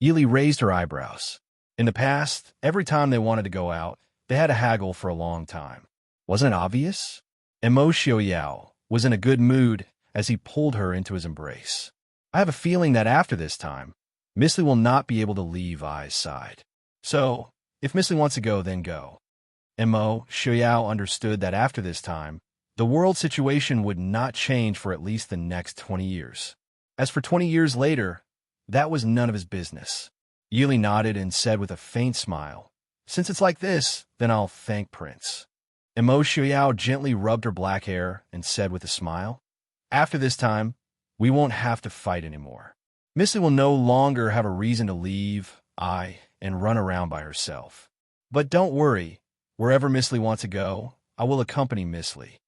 Yili raised her eyebrows. In the past, every time they wanted to go out, they had to haggle for a long time. Wasn't it obvious? Mo Xiaoyao was in a good mood as he pulled her into his embrace. "I have a feeling that after this time, Miss Li will not be able to leave Ai's side. So, if Miss Li wants to go, then go." Mo Xiaoyao understood that after this time, the world situation would not change for at least the next 20 years. As for 20 years later, that was none of his business. Yili nodded and said with a faint smile, "Since it's like this, then I'll thank Prince." Mo Xiaoyao gently rubbed her black hair and said with a smile, "After this time, we won't have to fight anymore. Miss Li will no longer have a reason to leave Ai and run around by herself. But don't worry, wherever Miss Li wants to go, I will accompany Miss Li."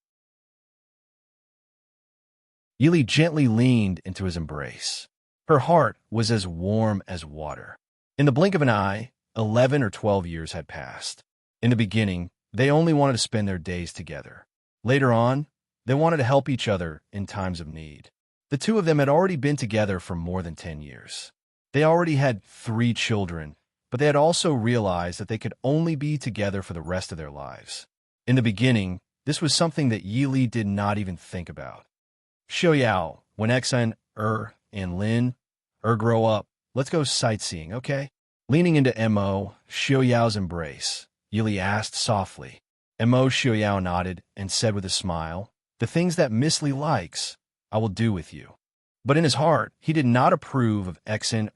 Yili gently leaned into his embrace. Her heart was as warm as water. In the blink of an eye, 11 or 12 years had passed. In the beginning, they only wanted to spend their days together. Later on, they wanted to help each other in times of need. The two of them had already been together for more than 10 years. They already had 3 children, but they had also realized that they could only be together for the rest of their lives. In the beginning, this was something that Yili did not even think about. "Xiaoyao, when Exan, and Lin, grow up, let's go sightseeing, okay?" Leaning into Mo Xiaoyao's embrace, Yili asked softly. Mo Xiaoyao nodded and said with a smile, "The things that Miss Li likes, I will do with you." But in his heart, he did not approve of Exan,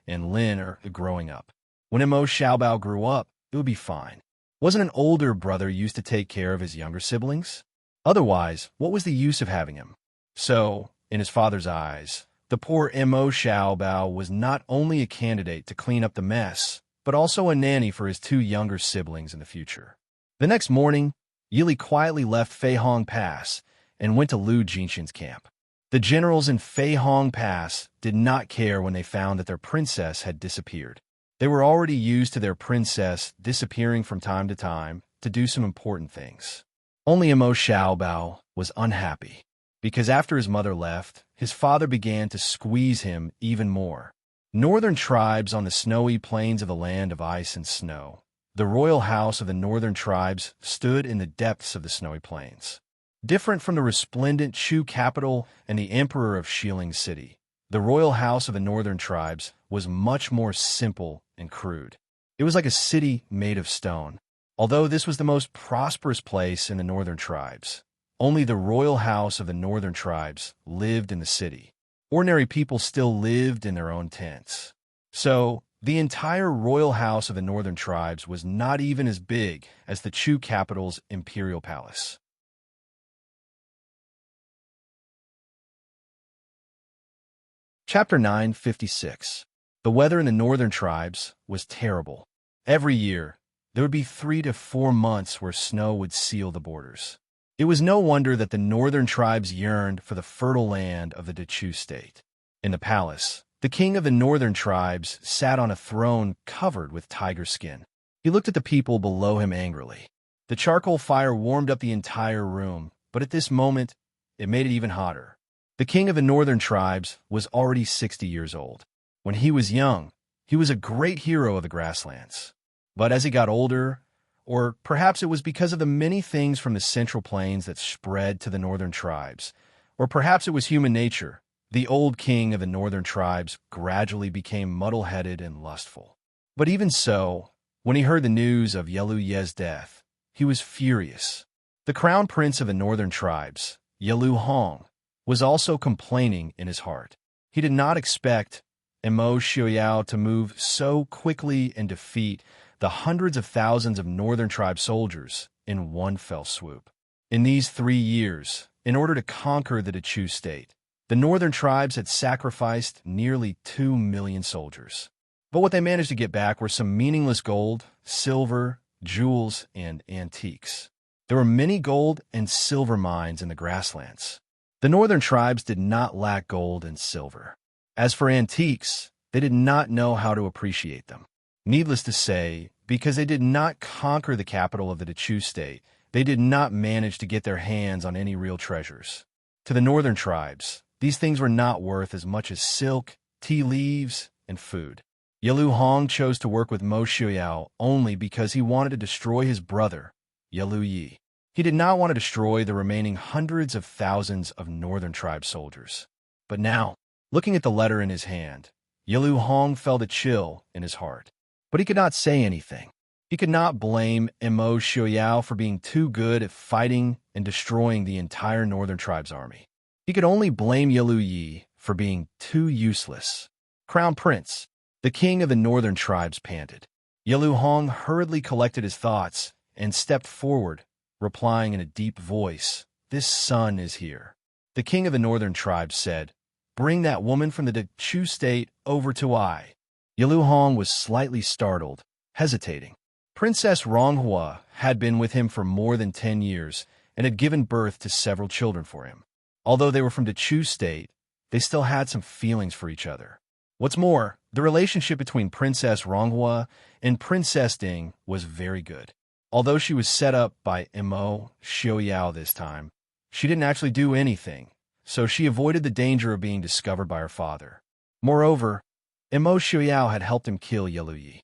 and Lin growing up. When Mo Xiaobao grew up, it would be fine. Wasn't an older brother used to take care of his younger siblings? Otherwise, what was the use of having him? So, in his father's eyes, the poor Mo Xiaobao was not only a candidate to clean up the mess, but also a nanny for his 2 younger siblings in the future. The next morning, Yili quietly left Fei Hong Pass and went to Liu Jinxian's camp. The generals in Fei Hong Pass did not care when they found that their princess had disappeared. They were already used to their princess disappearing from time to time to do some important things. Only Mo Xiaobao was unhappy, because after his mother left, his father began to squeeze him even more. Northern tribes on the snowy plains of the land of ice and snow. The royal house of the northern tribes stood in the depths of the snowy plains. Different from the resplendent Chu capital and the emperor of Shilling City, the royal house of the northern tribes was much more simple and crude. It was like a city made of stone. Although this was the most prosperous place in the northern tribes, only the royal house of the northern tribes lived in the city. Ordinary people still lived in their own tents. So, the entire royal house of the northern tribes was not even as big as the Chu capital's imperial palace. Chapter 956. The weather in the northern tribes was terrible. Every year, there would be 3 to 4 months where snow would seal the borders. It was no wonder that the northern tribes yearned for the fertile land of the Chu state. In the palace, the king of the northern tribes sat on a throne covered with tiger skin. He looked at the people below him angrily. The charcoal fire warmed up the entire room, but at this moment, it made it even hotter. The king of the northern tribes was already 60 years old. When he was young, he was a great hero of the grasslands. But as he got older, or perhaps it was because of the many things from the central plains that spread to the northern tribes, or perhaps it was human nature, the old king of the northern tribes gradually became muddle-headed and lustful. But even so, when he heard the news of Yeluye's death, he was furious. The crown prince of the northern tribes, Yelu Hong, was also complaining in his heart. He did not expect Immerse to move so quickly and defeat the hundreds of thousands of northern tribe soldiers in one fell swoop. In these 3 years, in order to conquer the Chu state, the northern tribes had sacrificed nearly 2 million soldiers. But what they managed to get back were some meaningless gold, silver, jewels, and antiques. There were many gold and silver mines in the grasslands. The northern tribes did not lack gold and silver. As for antiques, they did not know how to appreciate them. Needless to say, because they did not conquer the capital of the Chu state, they did not manage to get their hands on any real treasures. To the northern tribes, these things were not worth as much as silk, tea leaves, and food. Yelu Hong chose to work with Mo Xiuyao only because he wanted to destroy his brother, Yelu Yi. He did not want to destroy the remaining hundreds of thousands of northern tribe soldiers. But now, looking at the letter in his hand, Yelu Hong felt a chill in his heart. But he could not say anything. He could not blame Mo Xiuyao for being too good at fighting and destroying the entire northern tribe's army. He could only blame Yelu Yi for being too useless. Crown Prince, the king of the northern tribes, panted. Yelu Hong hurriedly collected his thoughts and stepped forward, replying in a deep voice, "This son is here." The king of the northern tribes said, "Bring that woman from the Chu state over to I." Yelu Hong was slightly startled, hesitating. Princess Ronghua had been with him for more than 10 years and had given birth to several children for him. Although they were from the Chu state, they still had some feelings for each other. What's more, the relationship between Princess Ronghua and Princess Ding was very good. Although she was set up by Mo Xiuyao this time, she didn't actually do anything, so she avoided the danger of being discovered by her father. Moreover, Mo Xiuyao had helped him kill Yelu Yi.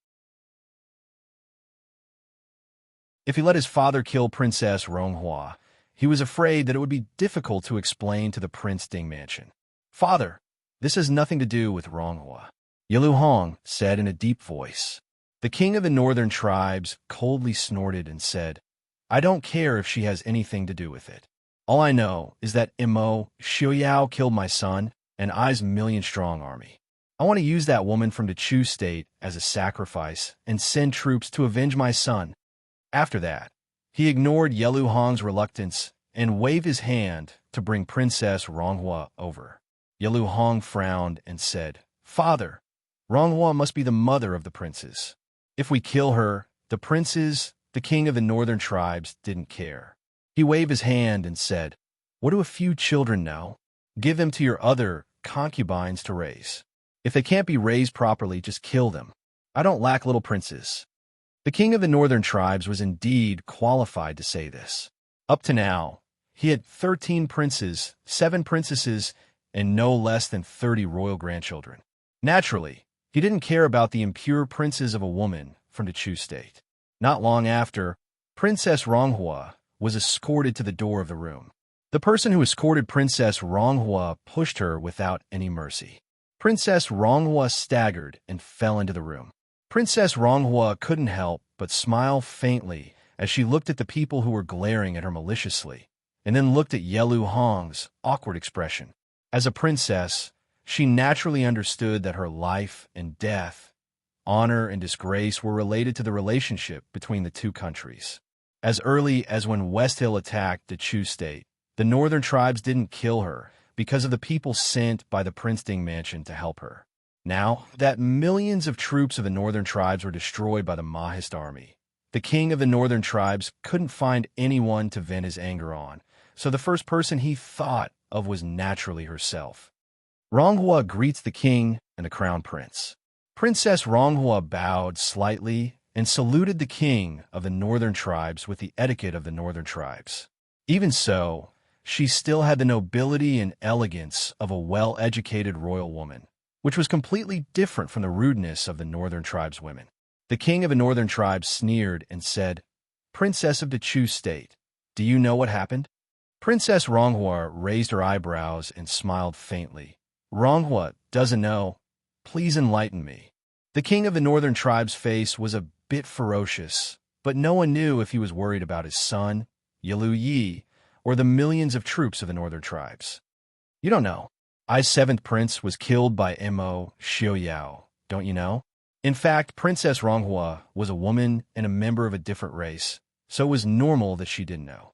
If he let his father kill Princess Ronghua, he was afraid that it would be difficult to explain to the Prince Ding mansion. "Father, this has nothing to do with Ronghua," Yelu Hong said in a deep voice. The king of the northern tribes coldly snorted and said, "I don't care if she has anything to do with it. All I know is that Mo Xiuyao killed my son and I's million-strong army. I want to use that woman from the Chu state as a sacrifice and send troops to avenge my son." After that, he ignored Yelu Hong's reluctance and waved his hand to bring Princess Ronghua over. Yelu Hong frowned and said, "Father, Ronghua must be the mother of the princes. If we kill her, the princes, the king of the northern tribes, didn't care." He waved his hand and said, "What do a few children know? Give them to your other concubines to raise. If they can't be raised properly, just kill them. I don't lack little princes." The king of the northern tribes was indeed qualified to say this. Up to now, he had 13 princes, 7 princesses, and no less than 30 royal grandchildren. Naturally, he didn't care about the impure princes of a woman from the Chu state. Not long after, Princess Ronghua was escorted to the door of the room. The person who escorted Princess Ronghua pushed her without any mercy. Princess Ronghua staggered and fell into the room. Princess Ronghua couldn't help but smile faintly as she looked at the people who were glaring at her maliciously, and then looked at Yelu Hong's awkward expression. As a princess, she naturally understood that her life and death, honor and disgrace were related to the relationship between the two countries. As early as when West Hill attacked the Chu state, the northern tribes didn't kill her because of the people sent by the Prince Ding mansion to help her. Now that millions of troops of the northern tribes were destroyed by the Mahist army, the king of the northern tribes couldn't find anyone to vent his anger on, so the first person he thought of was naturally herself. Ronghua greets the king and the crown prince. Princess Ronghua bowed slightly and saluted the king of the northern tribes with the etiquette of the northern tribes. Even so, she still had the nobility and elegance of a well-educated royal woman, which was completely different from the rudeness of the northern tribes' women. The king of the northern tribes sneered and said, "Princess of the Chu state, do you know what happened?" Princess Ronghua raised her eyebrows and smiled faintly. "Ronghua doesn't know. Please enlighten me." The king of the northern tribe's face was a bit ferocious, but no one knew if he was worried about his son, Yelu Yi, or the millions of troops of the northern tribes. "You don't know. I's seventh prince was killed by Mo Xiaoyao, don't you know?" In fact, Princess Ronghua was a woman and a member of a different race, so it was normal that she didn't know.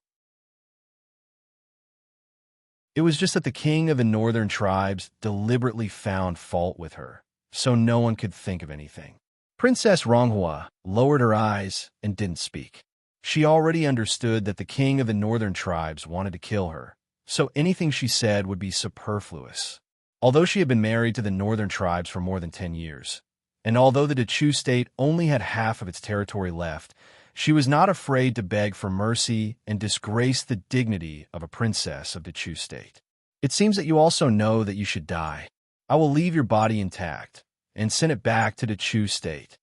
It was just that the king of the northern tribes deliberately found fault with her, so no one could think of anything. Princess Ronghua lowered her eyes and didn't speak. She already understood that the king of the northern tribes wanted to kill her, so anything she said would be superfluous. Although she had been married to the northern tribes for more than 10 years, and although the Chu state only had half of its territory left, she was not afraid to beg for mercy and disgrace the dignity of a princess of the Chu state. "It seems that you also know that you should die. I will leave your body intact and send it back to the Chu state."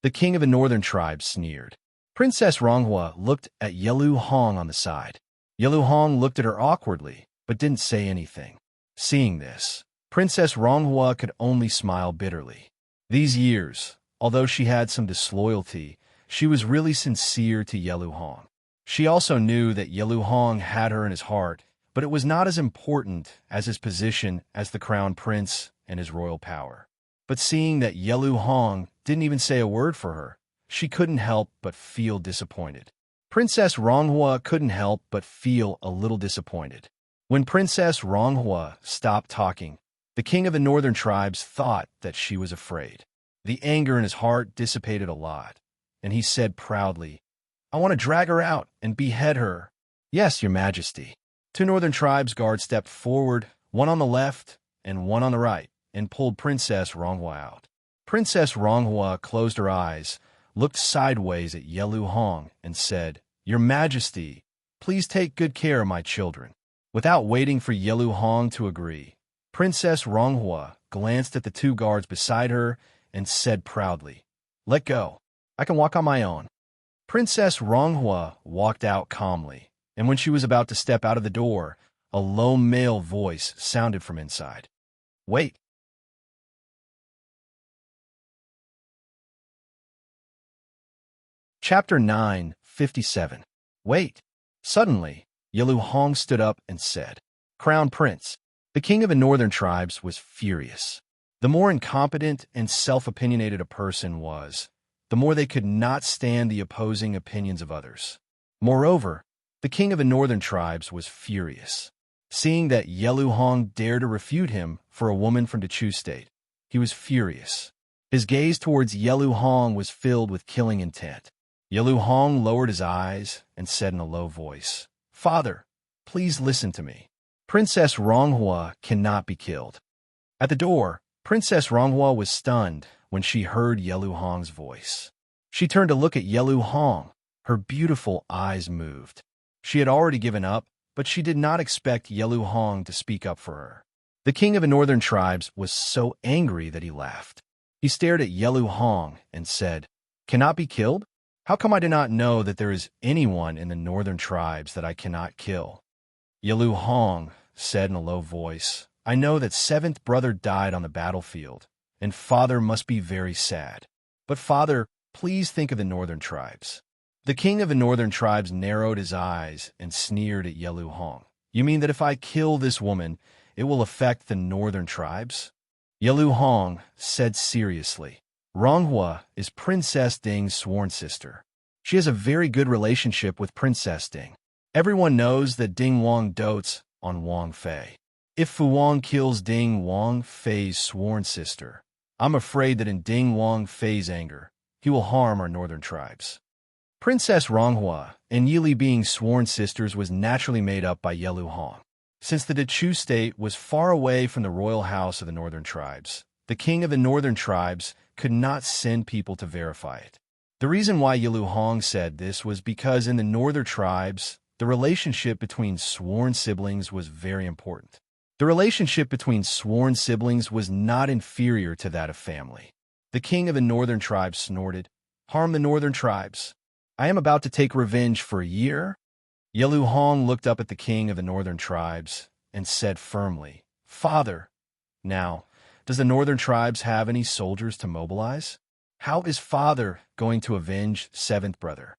The king of the northern tribes sneered. Princess Ronghua looked at Yelu Hong on the side. Yelu Hong looked at her awkwardly, but didn't say anything. Seeing this, Princess Ronghua could only smile bitterly. These years, although she had some disloyalty, she was really sincere to Yelu Hong. She also knew that Yelu Hong had her in his heart, but it was not as important as his position as the crown prince and his royal power. But seeing that Yelu Hong didn't even say a word for her, she couldn't help but feel disappointed. Princess Ronghua couldn't help but feel a little disappointed. When Princess Ronghua stopped talking, the king of the northern tribes thought that she was afraid. The anger in his heart dissipated a lot, and he said proudly, "I want to drag her out and behead her." "Yes, your majesty." Two northern tribes guards stepped forward, one on the left and one on the right, and pulled Princess Ronghua out. Princess Ronghua closed her eyes, looked sideways at Yelu Hong, and said, "Your majesty, please take good care of my children." Without waiting for Yelu Hong to agree, Princess Ronghua glanced at the two guards beside her and said proudly, "Let go. I can walk on my own." Princess Ronghua walked out calmly, and when she was about to step out of the door, a low male voice sounded from inside. "Wait." Chapter 9:57. Wait. Suddenly, Yelu Hong stood up and said, "Crown Prince." The king of the northern tribes was furious. The more incompetent and self-opinionated a person was, the more they could not stand the opposing opinions of others. Moreover, the king of the northern tribes was furious. Seeing that Yelu Hong dared to refute him for a woman from the Chu state, he was furious. His gaze towards Yelu Hong was filled with killing intent. Yelu Hong lowered his eyes and said in a low voice, "Father, please listen to me. Princess Ronghua cannot be killed." At the door, Princess Ronghua was stunned when she heard Yelu Hong's voice. She turned to look at Yelu Hong. Her beautiful eyes moved. She had already given up, but she did not expect Yelu Hong to speak up for her. The king of the northern tribes was so angry that he laughed. He stared at Yelu Hong and said, "Cannot be killed? How come I do not know that there is anyone in the northern tribes that I cannot kill?" Yalu Hong said in a low voice, I know that seventh brother died on the battlefield, and father must be very sad. But father, please think of the northern tribes. The king of the northern tribes narrowed his eyes and sneered at Yalu Hong. You mean that if I kill this woman, it will affect the northern tribes? Yalu Hong said seriously, Ronghua is Princess Ding's sworn sister. She has a very good relationship with Princess Ding. Everyone knows that Ding Wang dotes on Wang Fei. If Fu Wang kills Ding Wang Fei's sworn sister, I'm afraid that in Ding Wang Fei's anger, he will harm our northern tribes. Princess Ronghua and Yili being sworn sisters was naturally made up by Yalu Hong. Since the Dechu state was far away from the royal house of the northern tribes, the king of the northern tribes could not send people to verify it. The reason why Yalu Hong said this was because in the northern tribes, the relationship between sworn siblings was very important. The relationship between sworn siblings was not inferior to that of family. The king of the northern tribes snorted, Harm the northern tribes. I am about to take revenge for a year. Yalu Hong looked up at the king of the northern tribes and said firmly, Father, now, does the northern tribes have any soldiers to mobilize? How is father going to avenge seventh brother?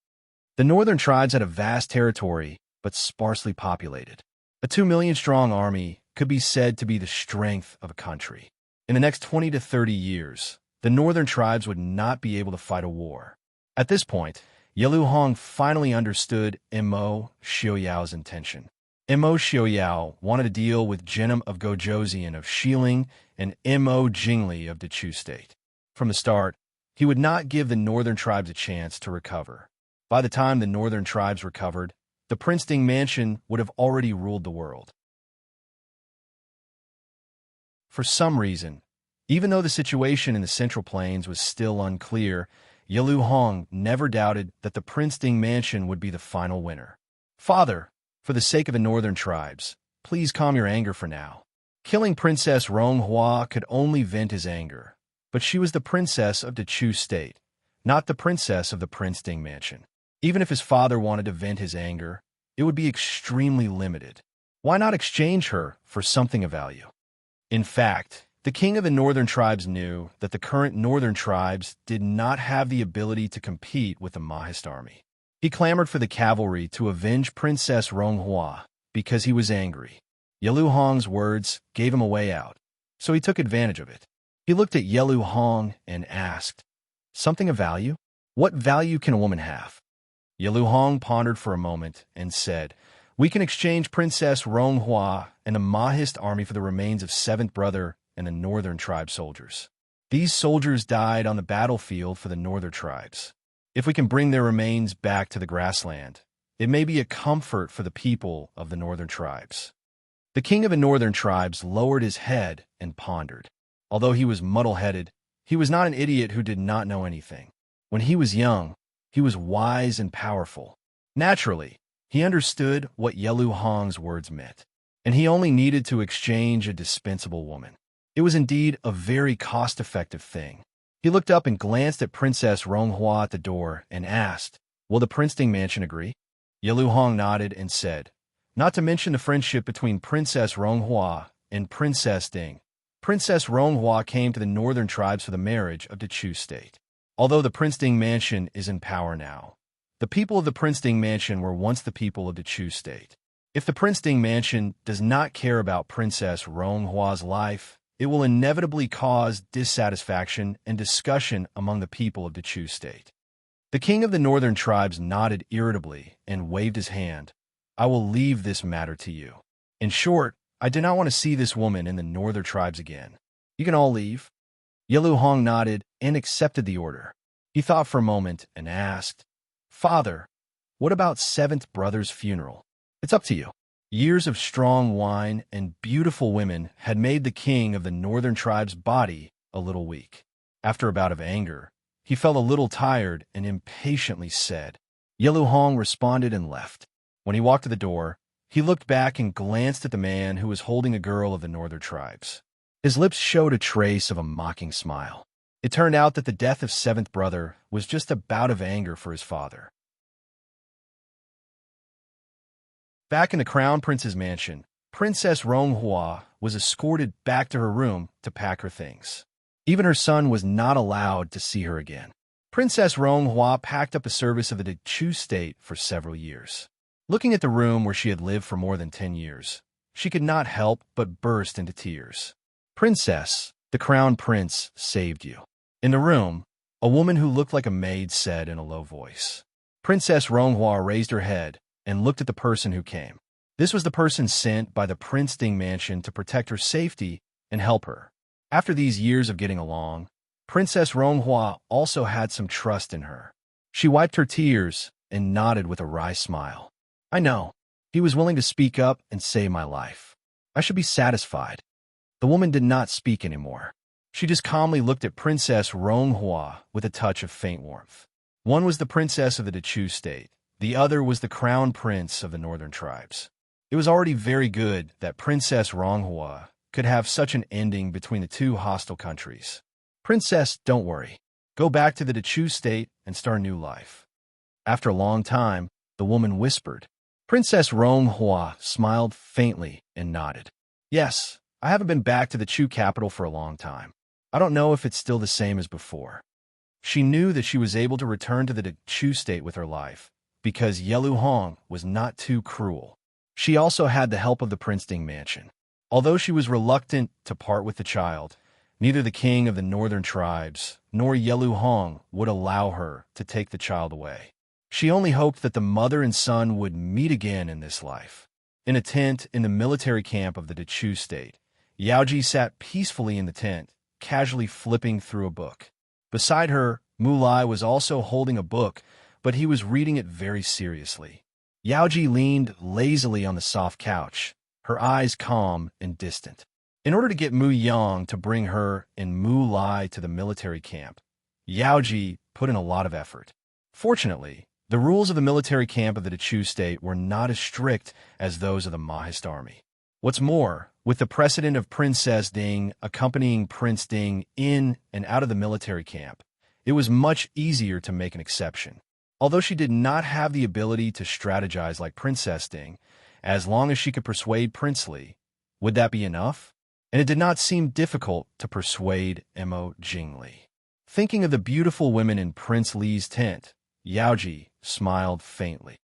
The northern tribes had a vast territory, but sparsely populated. A 2 million strong army could be said to be the strength of a country. In the next 20 to 30 years, the northern tribes would not be able to fight a war. At this point, Yalu Hong finally understood Mo Xiaoyao's intention. Mo Xiaoyao wanted to deal with Genom of Gojoseon of Xiling and Mo Jingli of Dechu State. From the start, he would not give the northern tribes a chance to recover. By the time the northern tribes recovered, the Prince Ding Mansion would have already ruled the world. For some reason, even though the situation in the Central Plains was still unclear, Yalu Hong never doubted that the Prince Ding Mansion would be the final winner. Father, for the sake of the northern tribes, please calm your anger for now. Killing Princess Ronghua could only vent his anger, but she was the princess of Dechu State, not the princess of the Prince Ding Mansion. Even if his father wanted to vent his anger, it would be extremely limited. Why not exchange her for something of value? In fact, the king of the northern tribes knew that the current northern tribes did not have the ability to compete with the Mahist army. He clamored for the cavalry to avenge Princess Ronghua because he was angry. Yalu Hong's words gave him a way out, so he took advantage of it. He looked at Yalu Hong and asked, Something of value? What value can a woman have? Yalu Hong pondered for a moment and said, We can exchange Princess Ronghua and the Mahist army for the remains of seventh brother and the northern tribe soldiers. These soldiers died on the battlefield for the northern tribes. If we can bring their remains back to the grassland, it may be a comfort for the people of the northern tribes. The king of the northern tribes lowered his head and pondered. Although he was muddle-headed, he was not an idiot who did not know anything. When he was young, he was wise and powerful. Naturally, he understood what Yalu Hong's words meant, and he only needed to exchange a dispensable woman. It was indeed a very cost-effective thing. He looked up and glanced at Princess Ronghua at the door and asked, Will the Prince Ding Mansion agree? Yalu Hong nodded and said, Not to mention the friendship between Princess Ronghua and Princess Ding. Princess Ronghua came to the northern tribes for the marriage of Dechu State. Although the Prince Ding Mansion is in power now, the people of the Prince Ding Mansion were once the people of Dechu State. If the Prince Ding Mansion does not care about Princess Ronghua's life, it will inevitably cause dissatisfaction and discussion among the people of Dechu State. The king of the northern tribes nodded irritably and waved his hand. I will leave this matter to you. In short, I do not want to see this woman in the northern tribes again. You can all leave. Yalu Hong nodded and accepted the order. He thought for a moment and asked, Father, what about seventh brother's funeral? It's up to you. Years of strong wine and beautiful women had made the king of the northern tribe's body a little weak. After a bout of anger, he felt a little tired and impatiently said. Yalu Hong responded and left. When he walked to the door, he looked back and glanced at the man who was holding a girl of the northern tribes. His lips showed a trace of a mocking smile. It turned out that the death of seventh brother was just a bout of anger for his father. Back in the Crown Prince's mansion, Princess Ronghua was escorted back to her room to pack her things. Even her son was not allowed to see her again. Princess Ronghua packed up the service of the Chu state for several years. Looking at the room where she had lived for more than 10 years, she could not help but burst into tears. Princess, the Crown Prince saved you. In the room, a woman who looked like a maid said in a low voice. Princess Ronghua raised her head and looked at the person who came. This was the person sent by the Prince Ding mansion to protect her safety and help her. After these years of getting along, Princess Ronghua also had some trust in her. She wiped her tears and nodded with a wry smile. I know. He was willing to speak up and save my life. I should be satisfied. The woman did not speak anymore. She just calmly looked at Princess Ronghua with a touch of faint warmth. One was the princess of the Chu state. The other was the crown prince of the northern tribes. It was already very good that Princess Ronghua could have such an ending between the two hostile countries. Princess, don't worry. Go back to the Chu state and start a new life. After a long time, the woman whispered. Princess Ronghua smiled faintly and nodded. Yes, I haven't been back to the Chu capital for a long time. I don't know if it's still the same as before. She knew that she was able to return to the Chu state with her life, because Yelu Hong was not too cruel. She also had the help of the Prince Ding mansion. Although she was reluctant to part with the child, neither the king of the northern tribes nor Yelu Hong would allow her to take the child away. She only hoped that the mother and son would meet again in this life. In a tent in the military camp of the Chu state, Yaoji sat peacefully in the tent, casually flipping through a book. Beside her, Mulai was also holding a book, but he was reading it very seriously. Yaoji leaned lazily on the soft couch, her eyes calm and distant. In order to get Mu Yang to bring her and Mulai to the military camp, Yaoji put in a lot of effort. Fortunately, the rules of the military camp of the Chu state were not as strict as those of the Mahist army. What's more, with the precedent of Princess Ding accompanying Prince Ding in and out of the military camp, it was much easier to make an exception. Although she did not have the ability to strategize like Princess Ding, as long as she could persuade Prince Li, would that be enough? And it did not seem difficult to persuade Mo Jingli. Thinking of the beautiful women in Prince Li's tent, Yaoji smiled faintly.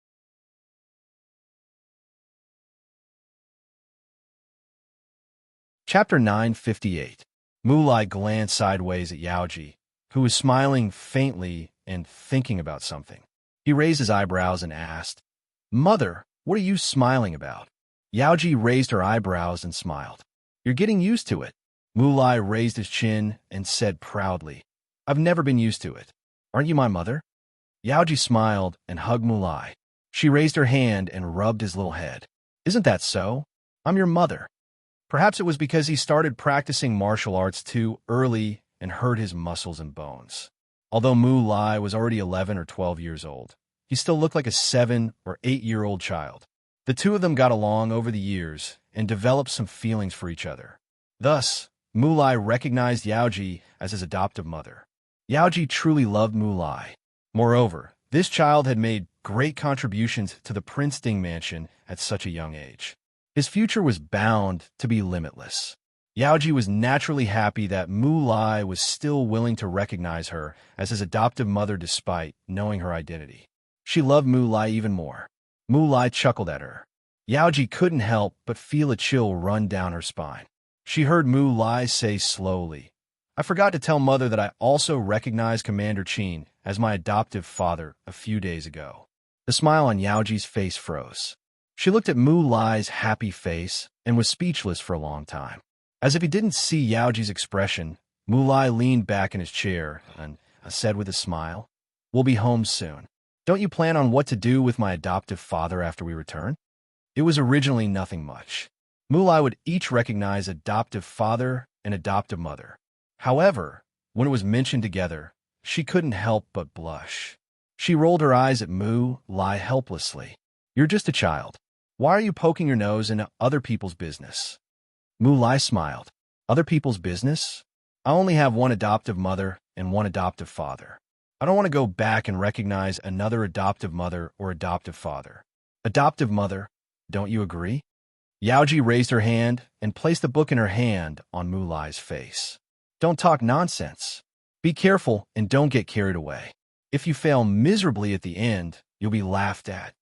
Chapter 958. Mulai glanced sideways at Yaoji, who was smiling faintly and thinking about something. He raised his eyebrows and asked, Mother, what are you smiling about? Yaoji raised her eyebrows and smiled. You're getting used to it. Mulai raised his chin and said proudly, I've never been used to it. Aren't you my mother? Yaoji smiled and hugged Mulai. She raised her hand and rubbed his little head. Isn't that so? I'm your mother. Perhaps it was because he started practicing martial arts too early and hurt his muscles and bones. Although Mulai was already 11 or 12 years old, he still looked like a 7 or 8-year-old child. The two of them got along over the years and developed some feelings for each other. Thus, Mulai recognized Yaoji as his adoptive mother. Yaoji truly loved Mulai. Moreover, this child had made great contributions to the Prince Ding mansion at such a young age. His future was bound to be limitless. Yaoji was naturally happy that Mulai was still willing to recognize her as his adoptive mother despite knowing her identity. She loved Mulai even more. Mulai chuckled at her. Yaoji couldn't help but feel a chill run down her spine. She heard Mulai say slowly, I forgot to tell Mother that I also recognized Commander Qin as my adoptive father a few days ago. The smile on Yaoji's face froze. She looked at Mulai's happy face and was speechless for a long time. As if he didn't see Yaoji's expression, Mulai leaned back in his chair and said with a smile, We'll be home soon. Don't you plan on what to do with my adoptive father after we return? It was originally nothing much. Mulai would each recognize adoptive father and adoptive mother. However, when it was mentioned together, she couldn't help but blush. She rolled her eyes at Mulai helplessly. You're just a child. Why are you poking your nose into other people's business? Mulai smiled. Other people's business? I only have one adoptive mother and one adoptive father. I don't want to go back and recognize another adoptive mother or adoptive father. Adoptive mother? Don't you agree? Yaoji raised her hand and placed the book in her hand on Mulai's face. Don't talk nonsense. Be careful and don't get carried away. If you fail miserably at the end, you'll be laughed at.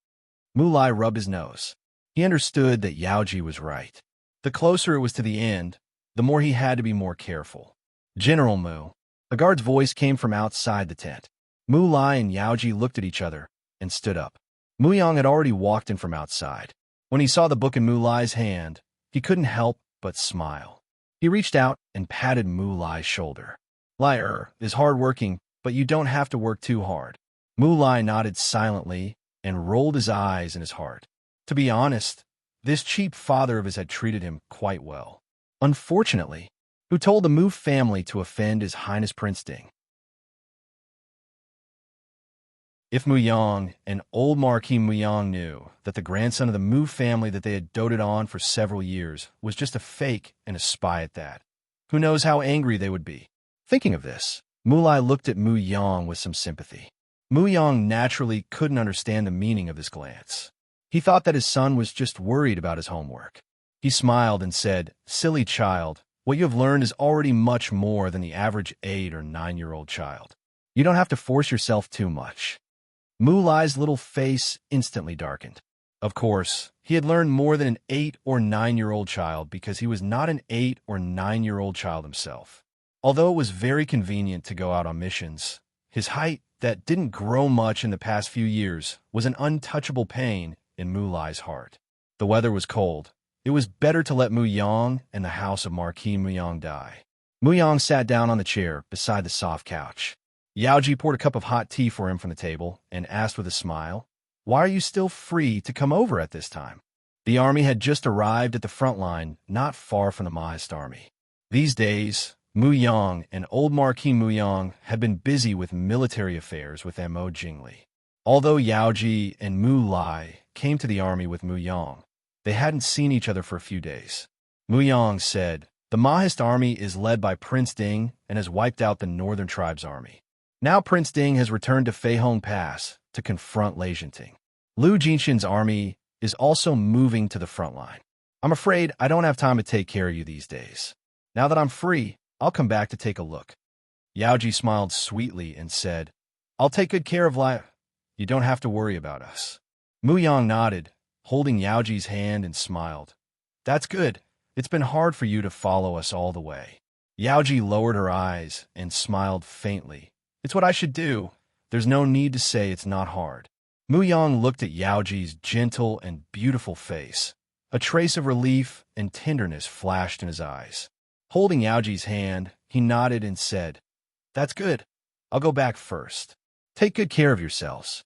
Mulai rubbed his nose. He understood that Yaoji was right. The closer it was to the end, the more he had to be more careful. General Mu. A guard's voice came from outside the tent. Mulai and Yaoji looked at each other and stood up. Muyang had already walked in from outside. When he saw the book in Mulai's hand, he couldn't help but smile. He reached out and patted Mulai's shoulder. Liar is hard-working, but you don't have to work too hard. Mulai nodded silently and rolled his eyes in his heart. To be honest, this cheap father of his had treated him quite well. Unfortunately, who told the Mu family to offend His Highness Prince Ding? If Muyang and old Marquis Muyang knew that the grandson of the Mu family that they had doted on for several years was just a fake and a spy at that, who knows how angry they would be. Thinking of this, Mulai looked at Muyang with some sympathy. Muyang naturally couldn't understand the meaning of this glance. He thought that his son was just worried about his homework. He smiled and said, "Silly child, what you have learned is already much more than the average 8 or 9-year-old child. You don't have to force yourself too much." Mulai's little face instantly darkened. Of course, he had learned more than an 8 or 9-year-old child because he was not an 8 or 9-year-old child himself. Although it was very convenient to go out on missions, his height that didn't grow much in the past few years was an untouchable pain in Mulai's heart. The weather was cold. It was better to let Muyang and the house of Marquis Muyang die. Muyang sat down on the chair beside the soft couch. Yaoji poured a cup of hot tea for him from the table and asked with a smile, "Why are you still free to come over at this time?" The army had just arrived at the front line, not far from the Mahist army. These days, Muyang and old Marquis Muyang had been busy with military affairs with Mo Jingli. Although Yaoji and Mulai came to the army with Muyang, they hadn't seen each other for a few days. Muyang said, "The Mahist army is led by Prince Ding and has wiped out the Northern Tribes army. Now Prince Ding has returned to Feihong Pass to confront Lei Jinting. Lu Jinshin's army is also moving to the front line. I'm afraid I don't have time to take care of you these days. Now that I'm free, I'll come back to take a look." Yaoji smiled sweetly and said, "I'll take good care of Lai. You don't have to worry about us." Muyang nodded, holding Yaoji's hand, and smiled. "That's good. It's been hard for you to follow us all the way." Yaoji lowered her eyes and smiled faintly. "It's what I should do. There's no need to say it's not hard." Muyang looked at Yaoji's gentle and beautiful face. A trace of relief and tenderness flashed in his eyes. Holding Yaoji's hand, he nodded and said, "That's good. I'll go back first. Take good care of yourselves."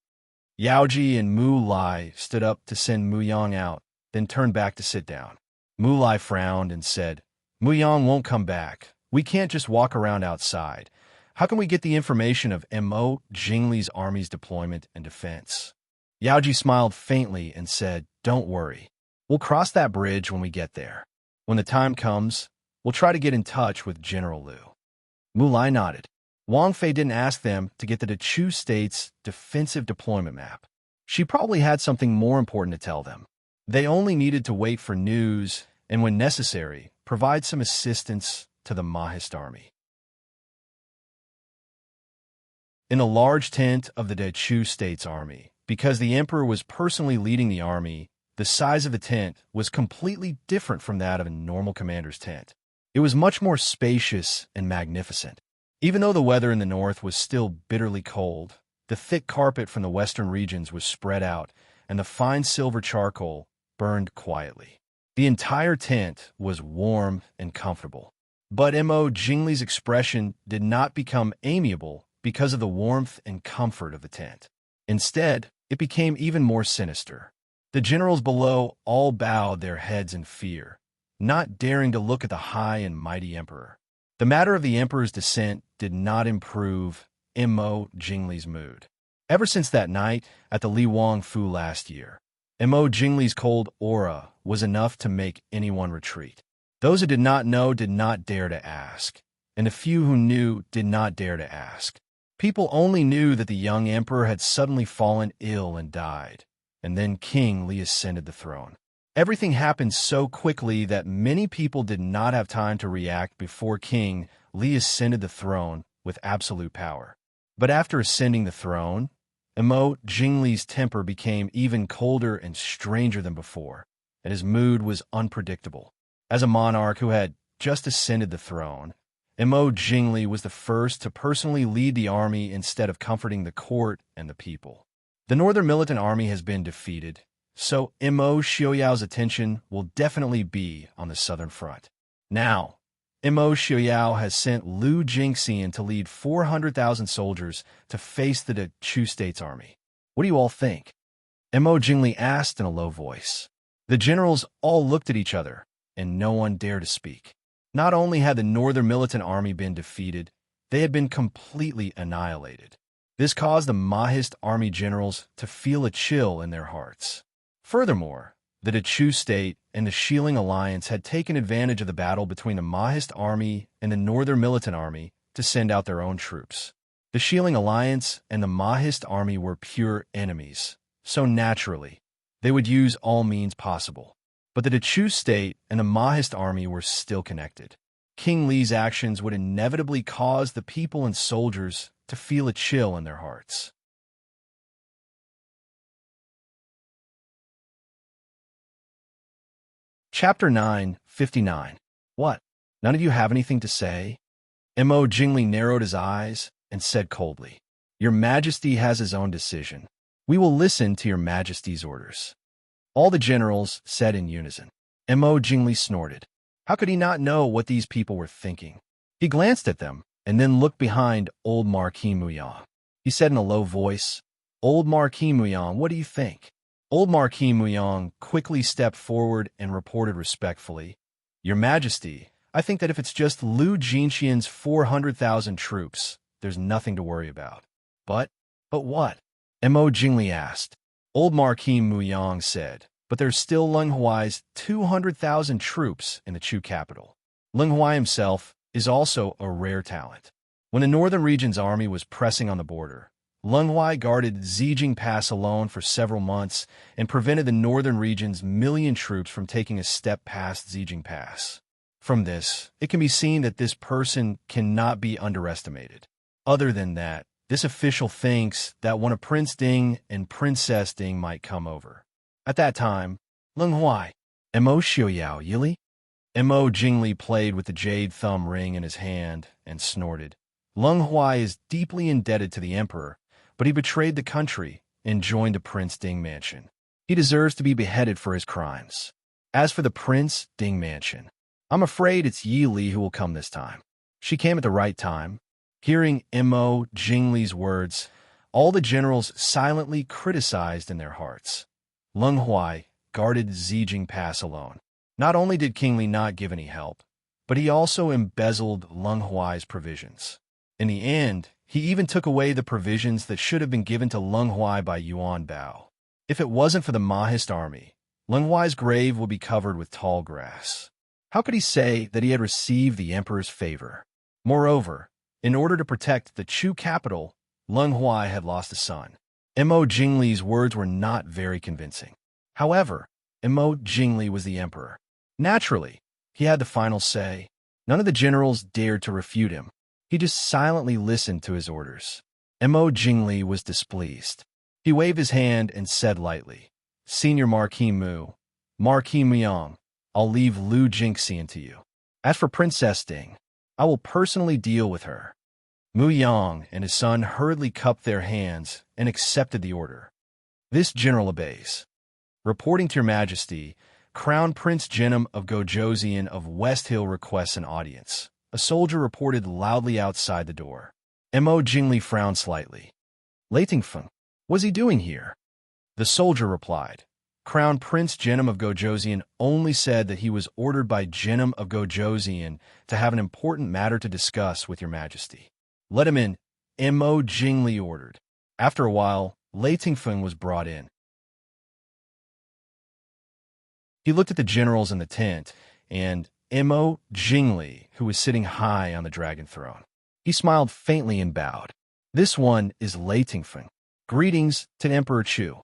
Yaoji and Mulai stood up to send Muyang out, then turned back to sit down. Mulai frowned and said, "Muyang won't come back. We can't just walk around outside. How can we get the information of Mo Jingli's army's deployment and defense?" Yaoji smiled faintly and said, "Don't worry. We'll cross that bridge when we get there. When the time comes, we'll try to get in touch with General Liu." Mulai nodded. Wang Fei didn't ask them to get the Dechu State's defensive deployment map. She probably had something more important to tell them. They only needed to wait for news and, when necessary, provide some assistance to the Mahist army. In the large tent of the Dechu State's army, because the emperor was personally leading the army, the size of the tent was completely different from that of a normal commander's tent. It was much more spacious and magnificent. Even though the weather in the north was still bitterly cold, the thick carpet from the western regions was spread out, and the fine silver charcoal burned quietly. The entire tent was warm and comfortable. But Mo Jingli's expression did not become amiable because of the warmth and comfort of the tent. Instead, it became even more sinister. The generals below all bowed their heads in fear, not daring to look at the high and mighty emperor. The matter of the emperor's descent did not improve Mo Jingli's mood. Ever since that night at the Li Wang Fu last year, Mo Jingli's cold aura was enough to make anyone retreat. Those who did not know did not dare to ask, and the few who knew did not dare to ask. People only knew that the young emperor had suddenly fallen ill and died, and then King Li ascended the throne. Everything happened so quickly that many people did not have time to react before King Li ascended the throne with absolute power. But after ascending the throne, Jingli's temper became even colder and stranger than before, and his mood was unpredictable. As a monarch who had just ascended the throne, Jingli was the first to personally lead the army instead of comforting the court and the people. The Northern Militant Army has been defeated, so Xiuyao's attention will definitely be on the southern front. Now, Xiuyao has sent Lu Jingxian to lead 400,000 soldiers to face the Chu State's army. What do you all think? Jingli asked in a low voice. The generals all looked at each other, and no one dared to speak. Not only had the Northern Militant Army been defeated, they had been completely annihilated. This caused the Mahist army generals to feel a chill in their hearts. Furthermore, the Chu State and the Shilin Alliance had taken advantage of the battle between the Mahist army and the Northern Militant Army to send out their own troops. The Shilin Alliance and the Mahist army were pure enemies, so naturally, they would use all means possible. But the Chu State and the Mahist army were still connected. King Li's actions would inevitably cause the people and soldiers to feel a chill in their hearts. Chapter 9:59. What? None of you have anything to say? Jingli narrowed his eyes and said coldly, Your Majesty has his own decision. We will listen to Your Majesty's orders. All the generals said in unison. Jingli snorted. How could he not know what these people were thinking? He glanced at them and then looked behind old Marquis Muyang. He said in a low voice, Old Marquis Muyang, what do you think? Old Marquis Muyang quickly stepped forward and reported respectfully, Your Majesty, I think that if it's just Lu Jingxian's 400,000 troops, there's nothing to worry about. But what? Jingli asked. Old Marquis Muyang said, But there's still Leng Huai's 200,000 troops in the Chu capital. Leng Huai himself is also a rare talent. When the Northern Region's army was pressing on the border, Leng Huai guarded Zijing Pass alone for several months and prevented the Northern Region's million troops from taking a step past Zijing Pass. From this, it can be seen that this person cannot be underestimated. Other than that, this official thinks that when a Prince Ding and Princess Ding might come over. At that time, Leng Huai, Mo Xiuyao Yili? Jingli played with the jade thumb ring in his hand and snorted. Leng Huai is deeply indebted to the emperor, but he betrayed the country and joined a Prince Ding mansion. He deserves to be beheaded for his crimes. As for the Prince Ding mansion, I'm afraid it's Yi Li who will come this time. She came at the right time. Hearing Jingli's words, all the generals silently criticized in their hearts. Leng Huai guarded Zijing Pass alone. Not only did King Li not give any help, but he also embezzled Leng Huai's provisions. In the end, he even took away the provisions that should have been given to Leng Huai by Yuan Bao. If it wasn't for the Mahist army, Leng Huai's grave would be covered with tall grass. How could he say that he had received the emperor's favor? Moreover, in order to protect the Chu capital, Leng Huai had lost a son. Jingli's words were not very convincing. However, Jingli was the emperor. Naturally, he had the final say. None of the generals dared to refute him. He just silently listened to his orders. Jingli was displeased. He waved his hand and said lightly, Senior Marquis Muyang, I'll leave Lu Jingxian to you. As for Princess Ding, I will personally deal with her. Muyang and his son hurriedly cupped their hands and accepted the order. This general obeys. Reporting to Your Majesty, Crown Prince Genom of Gojoseon of West Hill requests an audience. A soldier reported loudly outside the door. Jingli frowned slightly. Leitingfeng, what's he doing here? The soldier replied, Crown Prince Genom of Gojoseon only said that he was ordered by Genom of Gojoseon to have an important matter to discuss with Your Majesty. Let him in, Jingli ordered. After a while, Leitingfeng was brought in. He looked at the generals in the tent, and Jingli, who was sitting high on the dragon throne. He smiled faintly and bowed. This one is Leitingfeng. Greetings to Emperor Chu.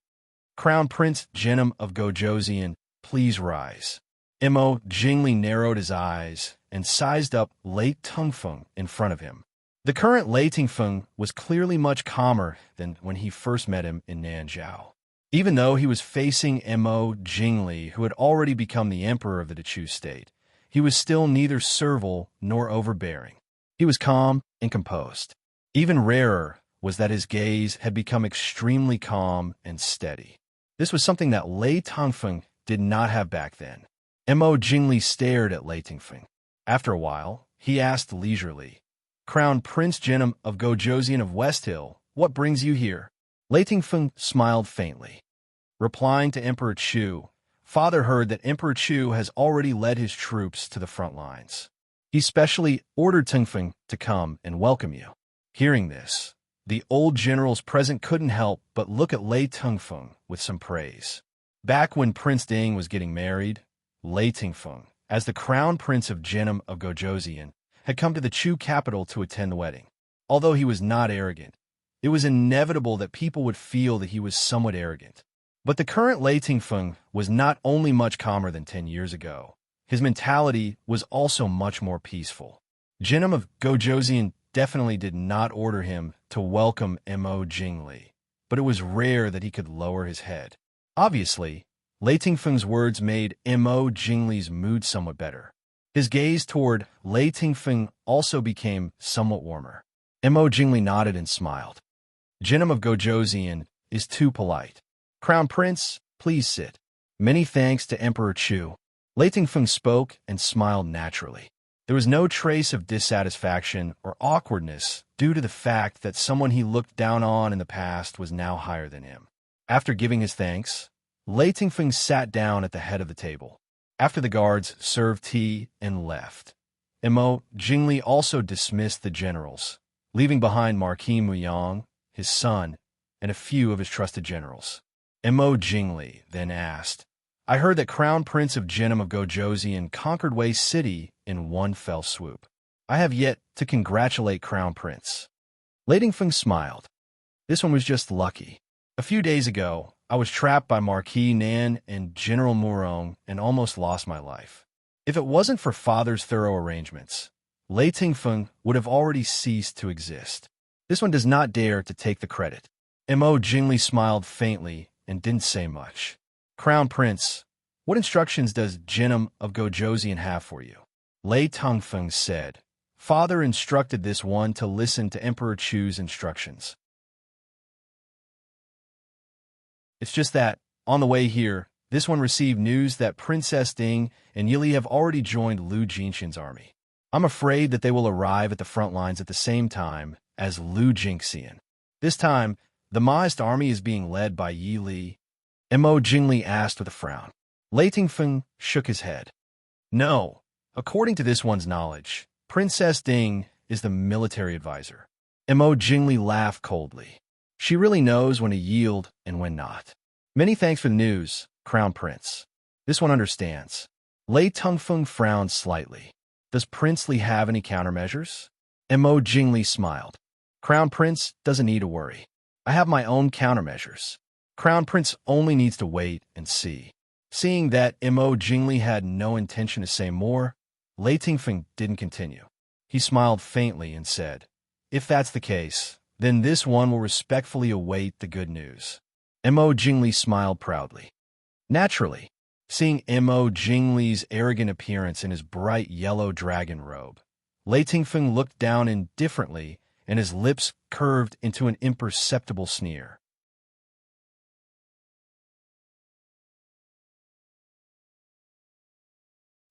Crown Prince Genom of Gojoseon please rise. Mo Jingli narrowed his eyes and sized up Lei Tengfeng in front of him. The current Lei Tengfeng was clearly much calmer than when he first met him in Nanzhao. Even though he was facing Mo Jingli, who had already become the emperor of the Dechu state, he was still neither servile nor overbearing. He was calm and composed. Even rarer was that his gaze had become extremely calm and steady. This was something that Lei Tengfeng did not have back then. Mo Jingli stared at Lei Tengfeng. After a while, he asked leisurely, "Crown Prince Jinim of Gojoseon of West Hill, what brings you here?" Lei Tengfeng smiled faintly. Replying to Emperor Chu, "Father heard that Emperor Chu has already led his troops to the front lines. He specially ordered Tengfeng to come and welcome you." Hearing this, the old generals present couldn't help but look at Lei Tengfeng with some praise. Back when Prince Ding was getting married, Lei Tengfeng, as the crown prince of Jinim of Gojoseon, had come to the Chu capital to attend the wedding. Although he was not arrogant, it was inevitable that people would feel that he was somewhat arrogant. But the current Lei Tengfeng was not only much calmer than 10 years ago, his mentality was also much more peaceful. Jinim of Gojoseon definitely did not order him to welcome Mo Jingli, but it was rare that he could lower his head. Obviously, Lei Tengfeng's words made Mo Jingli's mood somewhat better. His gaze toward Lei Tengfeng also became somewhat warmer. Mo Jingli nodded and smiled. "Jinim of Gojoseon is too polite. Crown Prince, please sit." "Many thanks to Emperor Chu." Lei Tengfeng spoke and smiled naturally. There was no trace of dissatisfaction or awkwardness due to the fact that someone he looked down on in the past was now higher than him. After giving his thanks, Lei Tengfeng sat down at the head of the table. After the guards served tea and left, Mo Jingli also dismissed the generals, leaving behind Marquis Muyang, his son, and a few of his trusted generals. Mo Jingli then asked, "I heard that Crown Prince of Jinim of Gojoseon conquered Wei City in one fell swoop. I have yet to congratulate Crown Prince." Lei Tengfeng smiled. "This one was just lucky. A few days ago, I was trapped by Marquis Nan and General Murong and almost lost my life. If it wasn't for Father's thorough arrangements, Lei Tengfeng would have already ceased to exist. This one does not dare to take the credit." Mo Jingli smiled faintly and didn't say much. "Crown Prince, what instructions does Jinim of Gojoseon have for you?" Lei Tengfeng said, "Father instructed this one to listen to Emperor Chu's instructions. It's just that, on the way here, this one received news that Princess Ding and Yili have already joined Lu Jinxian's army. I'm afraid that they will arrive at the front lines at the same time as Lu Jinxian. This time, the Maoist army is being led by Yi Li." Mo Jingli asked with a frown. Lei Tengfeng shook his head. "No, according to this one's knowledge, Princess Ding is the military advisor." Mo Jingli laughed coldly. "She really knows when to yield and when not." "Many thanks for the news, Crown Prince. This one understands." Lei Tengfeng frowned slightly. "Does Prince Li have any countermeasures?" Mo Jingli smiled. "Crown Prince doesn't need to worry. I have my own countermeasures. Crown Prince only needs to wait and see." Seeing that Mo Jingli had no intention to say more, Lei Tengfeng didn't continue. He smiled faintly and said, "If that's the case, then this one will respectfully await the good news." Mo Jingli smiled proudly. Naturally, seeing Mo Jingli's arrogant appearance in his bright yellow dragon robe, Lei Tengfeng looked down indifferently and his lips curved into an imperceptible sneer.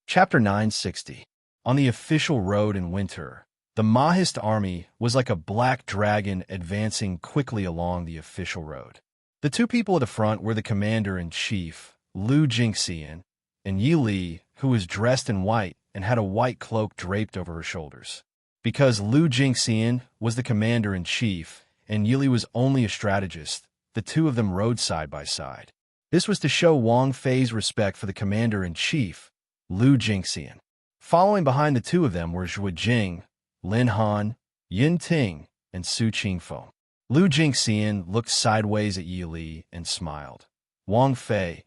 Chapter 960. On the official road in winter, the Maoist army was like a black dragon advancing quickly along the official road. The two people at the front were the commander-in-chief, Lu Jinxian, and Yi Li, who was dressed in white and had a white cloak draped over her shoulders. Because Lu Jinxian was the commander-in-chief and Yi Li was only a strategist, the two of them rode side by side. This was to show Wang Fei's respect for the commander-in-chief, Lu Jinxian. Following behind the two of them were Zhuo Jing, Lin Han, Yin Ting, and Su Qingfeng. Lu Jinxian looked sideways at Yi Li and smiled. "Wang Fei,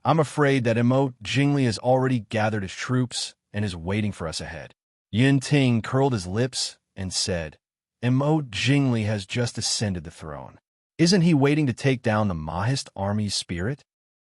I'm afraid that Emo Jingli has already gathered his troops and is waiting for us ahead. Yun Ting curled his lips and said, Emo Jingli has just ascended the throne. Isn't he waiting to take down the Mahist army's spirit?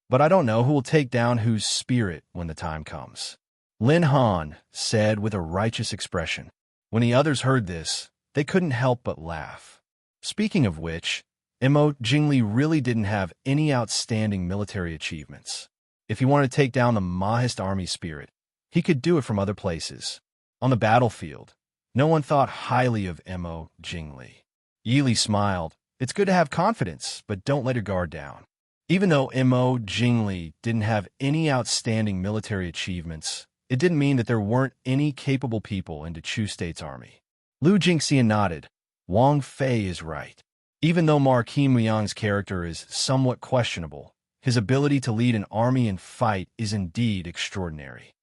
But I don't know who will take down whose spirit when the time comes. Lin Han said with a righteous expression. When the others heard this, they couldn't help but laugh. Speaking of which, Emo Jingli really didn't have any outstanding military achievements. If he wanted to take down the Mahist army spirit, he could do it from other places. On the battlefield, no one thought highly of Emo Jingli. Yili smiled. It's good to have confidence, but don't let your guard down. Even though Emo Jingli didn't have any outstanding military achievements, it didn't mean that there weren't any capable people in the Chu State's army. Lu Jingxian nodded. Wang Fei is right. Even though Marquis Muyang's character is somewhat questionable, his ability to lead an army and fight is indeed extraordinary.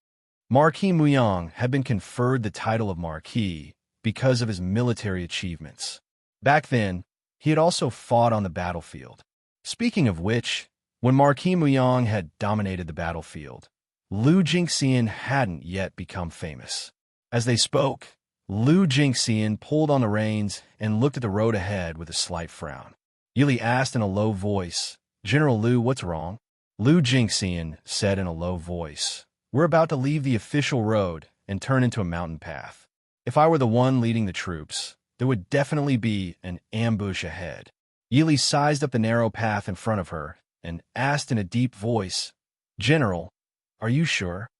Marquis Muyang had been conferred the title of Marquis because of his military achievements. Back then, he had also fought on the battlefield. Speaking of which, when Marquis Muyang had dominated the battlefield, Lu Jingxian hadn't yet become famous. As they spoke, Lu Jingxian pulled on the reins and looked at the road ahead with a slight frown. Yili asked in a low voice, General Lu, what's wrong? Lu Jingxian said in a low voice, We're about to leave the official road and turn into a mountain path. If I were the one leading the troops, there would definitely be an ambush ahead. Yili sized up the narrow path in front of her and asked in a deep voice, General, are you sure?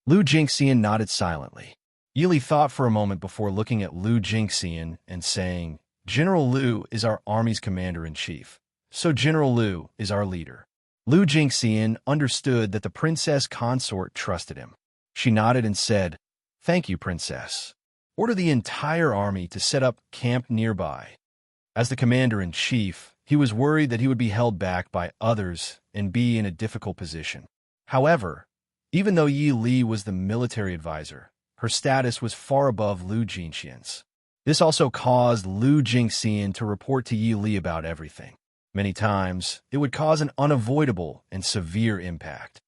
Lu Jingxian nodded silently. Yili thought for a moment before looking at Lu Jingxian and saying, General Lu is our army's commander-in-chief, so General Lu is our leader. Lu Jingxian understood that the princess consort trusted him. She nodded and said, Thank you, princess. Order the entire army to set up camp nearby. As the commander-in-chief, he was worried that he would be held back by others and be in a difficult position. However, even though Yi Li was the military advisor, her status was far above Lu Jingxian's. This also caused Lu Jingxian to report to Yi Li about everything. Many times, it would cause an unavoidable and severe impact.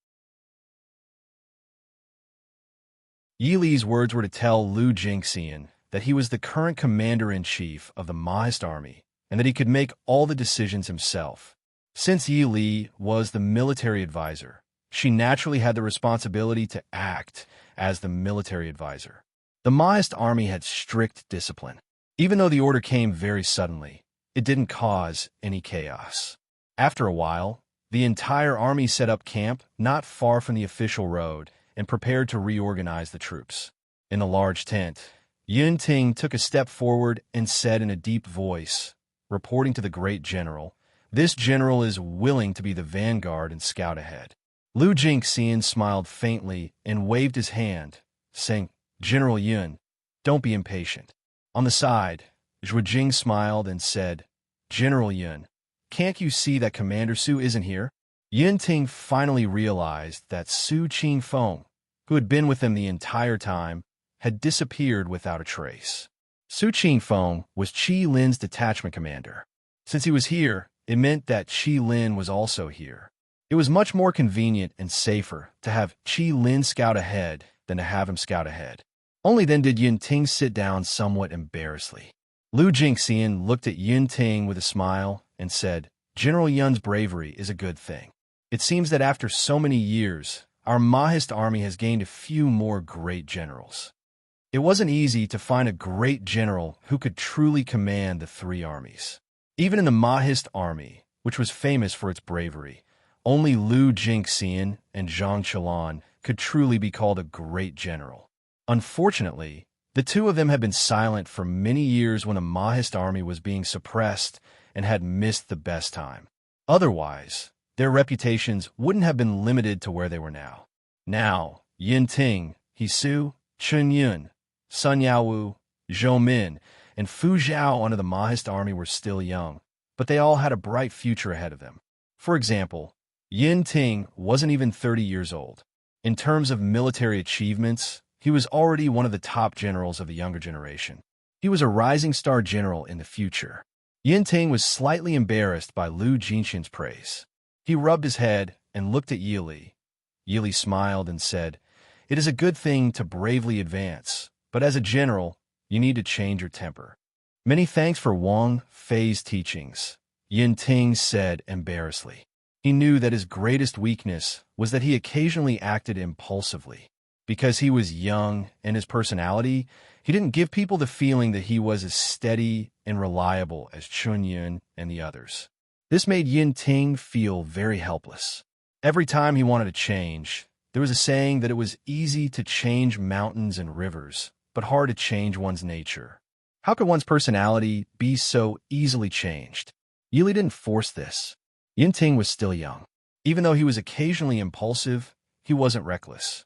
Yi Li's words were to tell Lu Jingxian that he was the current commander-in-chief of the Mahist army and that he could make all the decisions himself. Since Yi Li was the military advisor, she naturally had the responsibility to act as the military advisor. The Mahist army had strict discipline. Even though the order came very suddenly, it didn't cause any chaos. After a while, the entire army set up camp not far from the official road and prepared to reorganize the troops. In the large tent, Yun Ting took a step forward and said in a deep voice, reporting to the great general, This general is willing to be the vanguard and scout ahead. Lu Jingxian smiled faintly and waved his hand, saying, General Yun, don't be impatient. On the side, Zhuo Jing smiled and said, General Yun, can't you see that Commander Su isn't here? Yun Ting finally realized that Su Qingfeng, who had been with them the entire time, had disappeared without a trace. Su Qingfeng was Qi Lin's detachment commander. Since he was here, it meant that Qi Lin was also here. It was much more convenient and safer to have Qi Lin scout ahead than to have him scout ahead. Only then did Yun Ting sit down somewhat embarrassedly. Lu Jingxian looked at Yun Ting with a smile and said, General Yun's bravery is a good thing. It seems that after so many years, our Mahist army has gained a few more great generals. It wasn't easy to find a great general who could truly command the three armies. Even in the Mahist army, which was famous for its bravery, only Lu Jingxian and Zhang Qilan could truly be called a great general. Unfortunately, the two of them had been silent for many years when the Mahist army was being suppressed and had missed the best time. Otherwise, their reputations wouldn't have been limited to where they were now. Now, Yin Ting, He Su, Chen Yun, Sun Yaowu, Zhou Min, and Fu Zhao under the Mahist army were still young, but they all had a bright future ahead of them. For example, Yin Ting wasn't even 30 years old. In terms of military achievements, he was already one of the top generals of the younger generation. He was a rising star general in the future. Yin Ting was slightly embarrassed by Lu Jingxian's praise. He rubbed his head and looked at Yili. Yili smiled and said, "It is a good thing to bravely advance, but as a general, you need to change your temper." "Many thanks for Wang Fei's teachings," Yin Ting said embarrassedly. He knew that his greatest weakness was that he occasionally acted impulsively. Because he was young and his personality, he didn't give people the feeling that he was as steady and reliable as Chunyun and the others. This made Yin Ting feel very helpless. Every time he wanted to change, there was a saying that it was easy to change mountains and rivers, but hard to change one's nature. How could one's personality be so easily changed? Yili didn't force this. Yin Ting was still young. Even though he was occasionally impulsive, he wasn't reckless.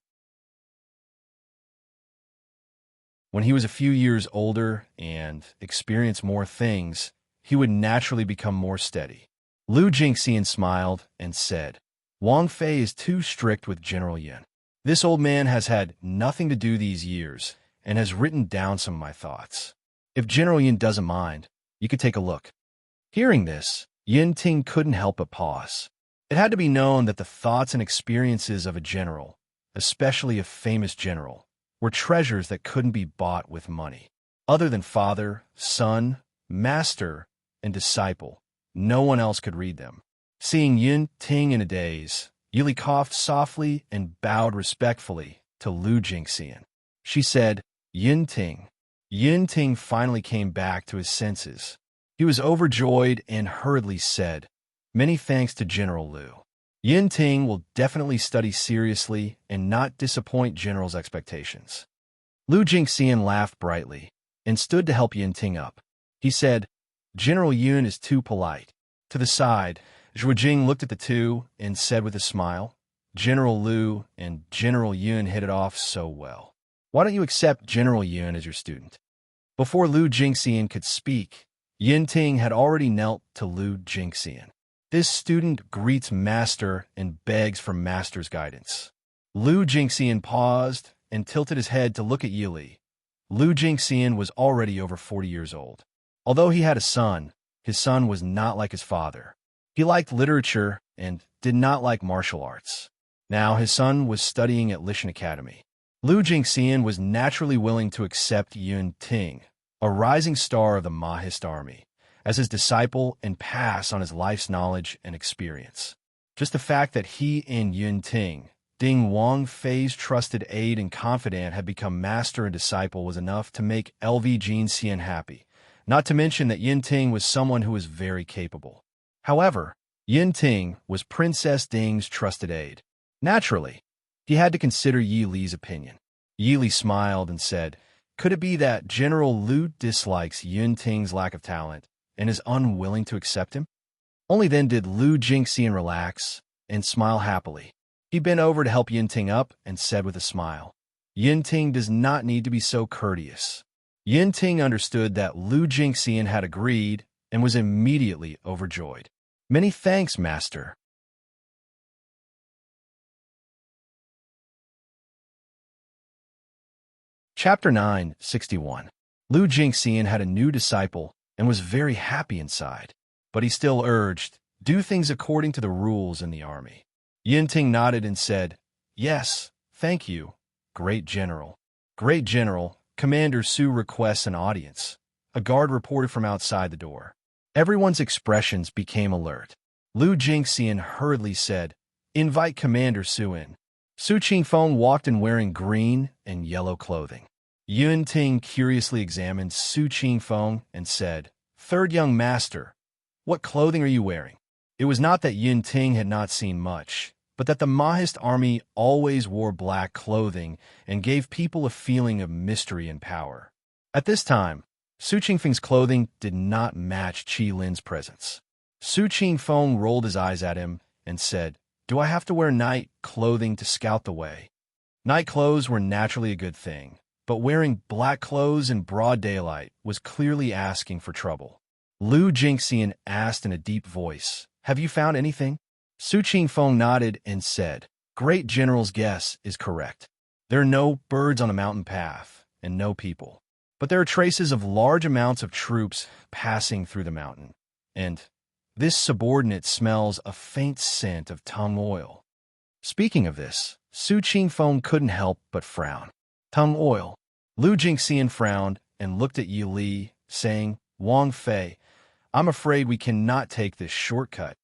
When he was a few years older and experienced more things, he would naturally become more steady. Lu Jingxian smiled and said, "Wang Fei is too strict with General Yin. This old man has had nothing to do these years and has written down some of my thoughts. If General Yin doesn't mind, you could take a look." Hearing this, Yin Ting couldn't help but pause. It had to be known that the thoughts and experiences of a general, especially a famous general, were treasures that couldn't be bought with money. Other than father, son, master, and disciple, no one else could read them. Seeing Yin Ting in a daze, Yili coughed softly and bowed respectfully to Lu Jingxian. She said, "Yin Ting." Yin Ting finally came back to his senses. He was overjoyed and hurriedly said, "Many thanks to General Lu. Yin Ting will definitely study seriously and not disappoint General's expectations." Lu Jingxian laughed brightly and stood to help Yin Ting up. He said, "General Yun is too polite." To the side, Zhuo Jing looked at the two and said with a smile, "General Lu and General Yun hit it off so well. Why don't you accept General Yun as your student?" Before Lu Jingxian could speak, Yin Ting had already knelt to Lu Jingxian. This student greets master and begs for master's guidance. Lu Jingxian paused and tilted his head to look at Yili. Lu Jingxian was already over 40 years old. Although he had a son, his son was not like his father. He liked literature and did not like martial arts. Now his son was studying at Lishan Academy. Lu Jingxian was naturally willing to accept Yun Ting, a rising star of the Mahist army, as his disciple and pass on his life's knowledge and experience. Just the fact that he and Yun Ting, Ding Wang Fei's trusted aide and confidant, had become master and disciple was enough to make LV Jin Xian happy, not to mention that Yin Ting was someone who was very capable. However, Yin Ting was Princess Ding's trusted aide. Naturally, he had to consider Yi Li's opinion. Yi Li smiled and said, "Could it be that General Lu dislikes Yun Ting's lack of talent and is unwilling to accept him?" Only then did Lu Jingxian relax and smile happily. He bent over to help Yin Ting up and said with a smile, "Yin Ting does not need to be so courteous." Yin Ting understood that Lu Jingxian had agreed and was immediately overjoyed. "Many thanks, master." Chapter 961. Lu Jingxian had a new disciple and was very happy inside, but he still urged, "Do things according to the rules in the army." Yin Ting nodded and said, "Yes, thank you, Great General." "Great General, Commander Su requests an audience." A guard reported from outside the door. Everyone's expressions became alert. Lu Jingxian hurriedly said, "Invite Commander Su in." Su Qingfeng walked in wearing green and yellow clothing. Yun Ting curiously examined Su Qingfeng and said, "Third young master, what clothing are you wearing?" It was not that Yun Ting had not seen much, but that the Mahist army always wore black clothing and gave people a feeling of mystery and power. At this time, Su Qingfeng's clothing did not match Qi Lin's presence. Su Qingfeng rolled his eyes at him and said, "Do I have to wear night clothing to scout the way?" Night clothes were naturally a good thing, but wearing black clothes in broad daylight was clearly asking for trouble. Lu Jingxian asked in a deep voice, "Have you found anything?" Su Qingfeng nodded and said, "Great General's guess is correct. There are no birds on the mountain path and no people, but there are traces of large amounts of troops passing through the mountain, and this subordinate smells a faint scent of tung oil." Speaking of this, Su Qingfeng couldn't help but frown. Tongue oil. Lu Jingxian frowned and looked at Yi Li, saying, Wang Fei, I'm afraid we cannot take this shortcut.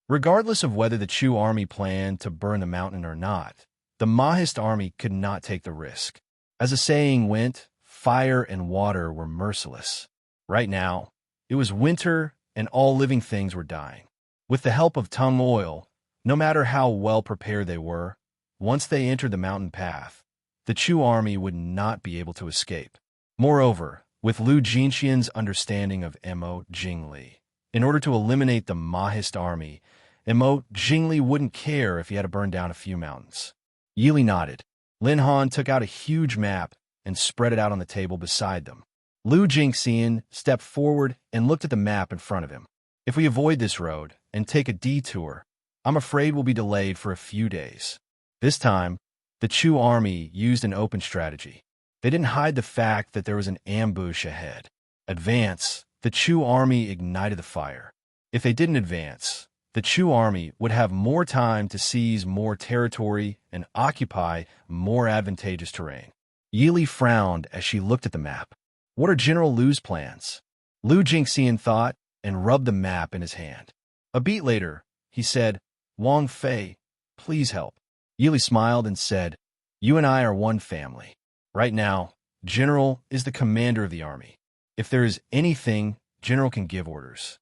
Regardless of whether the Chu army planned to burn the mountain or not, the Mahist army could not take the risk. As the saying went, fire and water were merciless. Right now, it was winter and all living things were dying. With the help of tongue oil, no matter how well prepared they were, once they entered the mountain path, the Chu army would not be able to escape. Moreover, with Lu Jinxian's understanding of Mo Jingli, in order to eliminate the Mahist army, Mo Jingli wouldn't care if he had to burn down a few mountains. Yili nodded. Lin Han took out a huge map and spread it out on the table beside them. Lu Jingxian stepped forward and looked at the map in front of him. If we avoid this road and take a detour, I'm afraid we'll be delayed for a few days. This time, the Chu army used an open strategy. They didn't hide the fact that there was an ambush ahead. Advance, the Chu army ignited the fire. If they didn't advance, the Chu army would have more time to seize more territory and occupy more advantageous terrain. Yili frowned as she looked at the map. What are General Lu's plans? Lu Jingxian thought and rubbed the map in his hand. A beat later, he said, Wang Fei, please help. Yili smiled and said, You and I are one family. Right now, General is the commander of the army. If there is anything, General can give orders.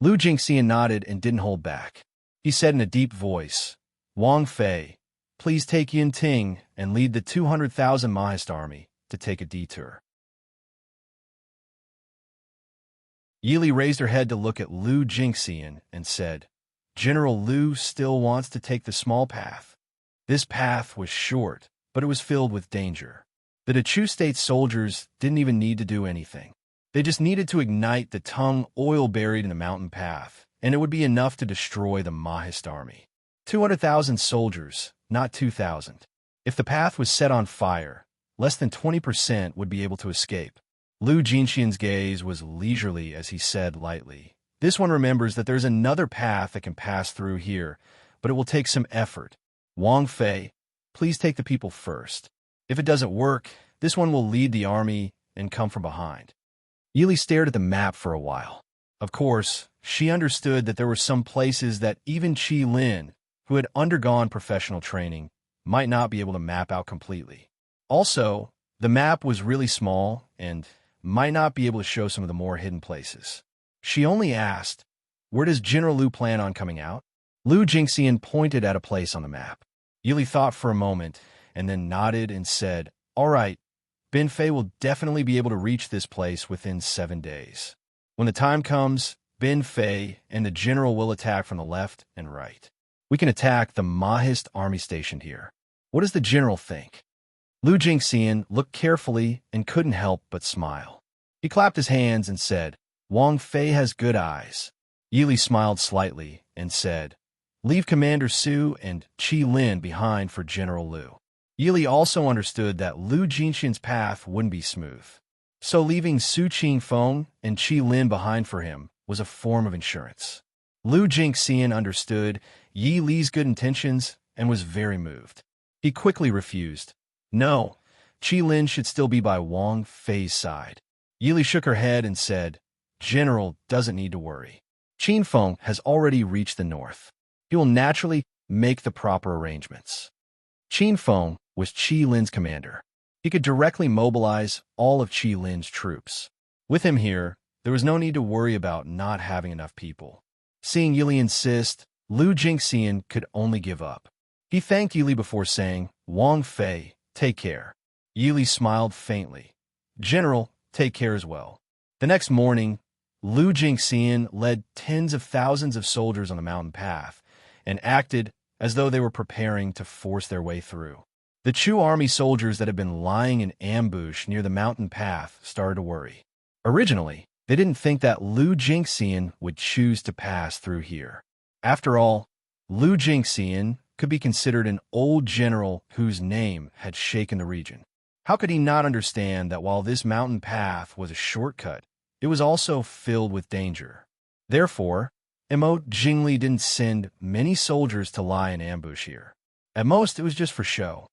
Lu Jingxian nodded and didn't hold back. He said in a deep voice, Wang Fei, please take Yin Ting and lead the 200,000 Mahist army to take a detour. Yili raised her head to look at Lu Jingxian and said, General Lu still wants to take the small path. This path was short, but it was filled with danger. The Chu State soldiers didn't even need to do anything. They just needed to ignite the tongue oil buried in the mountain path, and it would be enough to destroy the Mahist army. 200,000 soldiers, not 2,000. If the path was set on fire, less than 20% would be able to escape. Lu Jinxian's gaze was leisurely as he said lightly, This one remembers that there's another path that can pass through here, but it will take some effort. Wang Fei, please take the people first. If it doesn't work, this one will lead the army and come from behind. Yili stared at the map for a while. Of course, she understood that there were some places that even Qi Lin, who had undergone professional training, might not be able to map out completely. Also, the map was really small and might not be able to show some of the more hidden places. She only asked, Where does General Lu plan on coming out? Lu Jingxian pointed at a place on the map. Yili thought for a moment and then nodded and said, All right, Bin Fei will definitely be able to reach this place within 7 days. When the time comes, Bin Fei and the general will attack from the left and right. We can attack the Mahist army stationed here. What does the general think? Lu Jingxian looked carefully and couldn't help but smile. He clapped his hands and said, Wang Fei has good eyes. Yili smiled slightly and said, Leave Commander Su and Qi Lin behind for General Lu. Yili also understood that Lu Jinxian's path wouldn't be smooth. So leaving Su Qingfeng and Qi Lin behind for him was a form of insurance. Lu Jingxian understood Yi Li's good intentions and was very moved. He quickly refused. No, Qi Lin should still be by Wang Fei's side. Yili shook her head and said, General doesn't need to worry. Qingfeng has already reached the north. He will naturally make the proper arrangements. Qingfeng was Qi Lin's commander. He could directly mobilize all of Qi Lin's troops. With him here, there was no need to worry about not having enough people. Seeing Yili insist, Lu Jingxian could only give up. He thanked Yili before saying, Wang Fei, take care. Yili smiled faintly. General, take care as well. The next morning, Lu Jingxian led tens of thousands of soldiers on the mountain path and acted as though they were preparing to force their way through. The Chu army soldiers that had been lying in ambush near the mountain path started to worry. Originally, they didn't think that Lu Jingxian would choose to pass through here. After all, Lu Jingxian could be considered an old general whose name had shaken the region. How could he not understand that while this mountain path was a shortcut, it was also filled with danger? Therefore, Mo Jingli didn't send many soldiers to lie in ambush here. At most, it was just for show.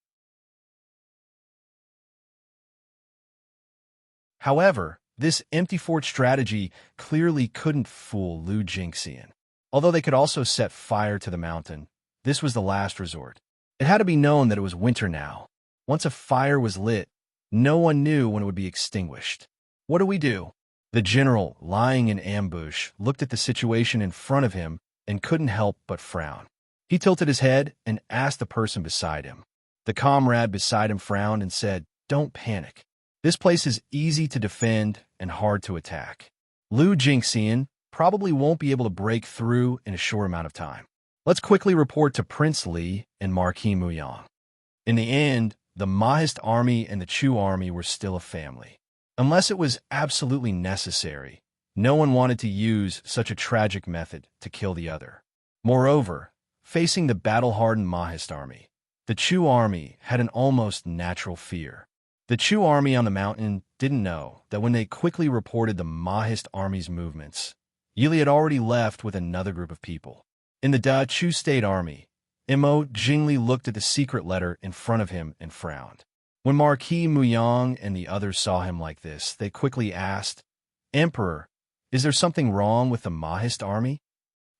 However, this empty fort strategy clearly couldn't fool Lu Jingxian. Although they could also set fire to the mountain, this was the last resort. It had to be known that it was winter now. Once a fire was lit, no one knew when it would be extinguished. What do we do? The general, lying in ambush, looked at the situation in front of him and couldn't help but frown. He tilted his head and asked the person beside him. The comrade beside him frowned and said, "Don't panic. This place is easy to defend and hard to attack. Lu Jingxian probably won't be able to break through in a short amount of time. Let's quickly report to Prince Li and Marquis Muyang." In the end, the Mahist army and the Chu army were still a family. Unless it was absolutely necessary, no one wanted to use such a tragic method to kill the other. Moreover, facing the battle-hardened Mahist army, the Chu army had an almost natural fear. The Chu army on the mountain didn't know that when they quickly reported the Mahist army's movements, Yili had already left with another group of people. In the Da Chu State Army, Mo Jingli looked at the secret letter in front of him and frowned. When Marquis Muyang and the others saw him like this, they quickly asked, "Emperor, is there something wrong with the Mahist army?"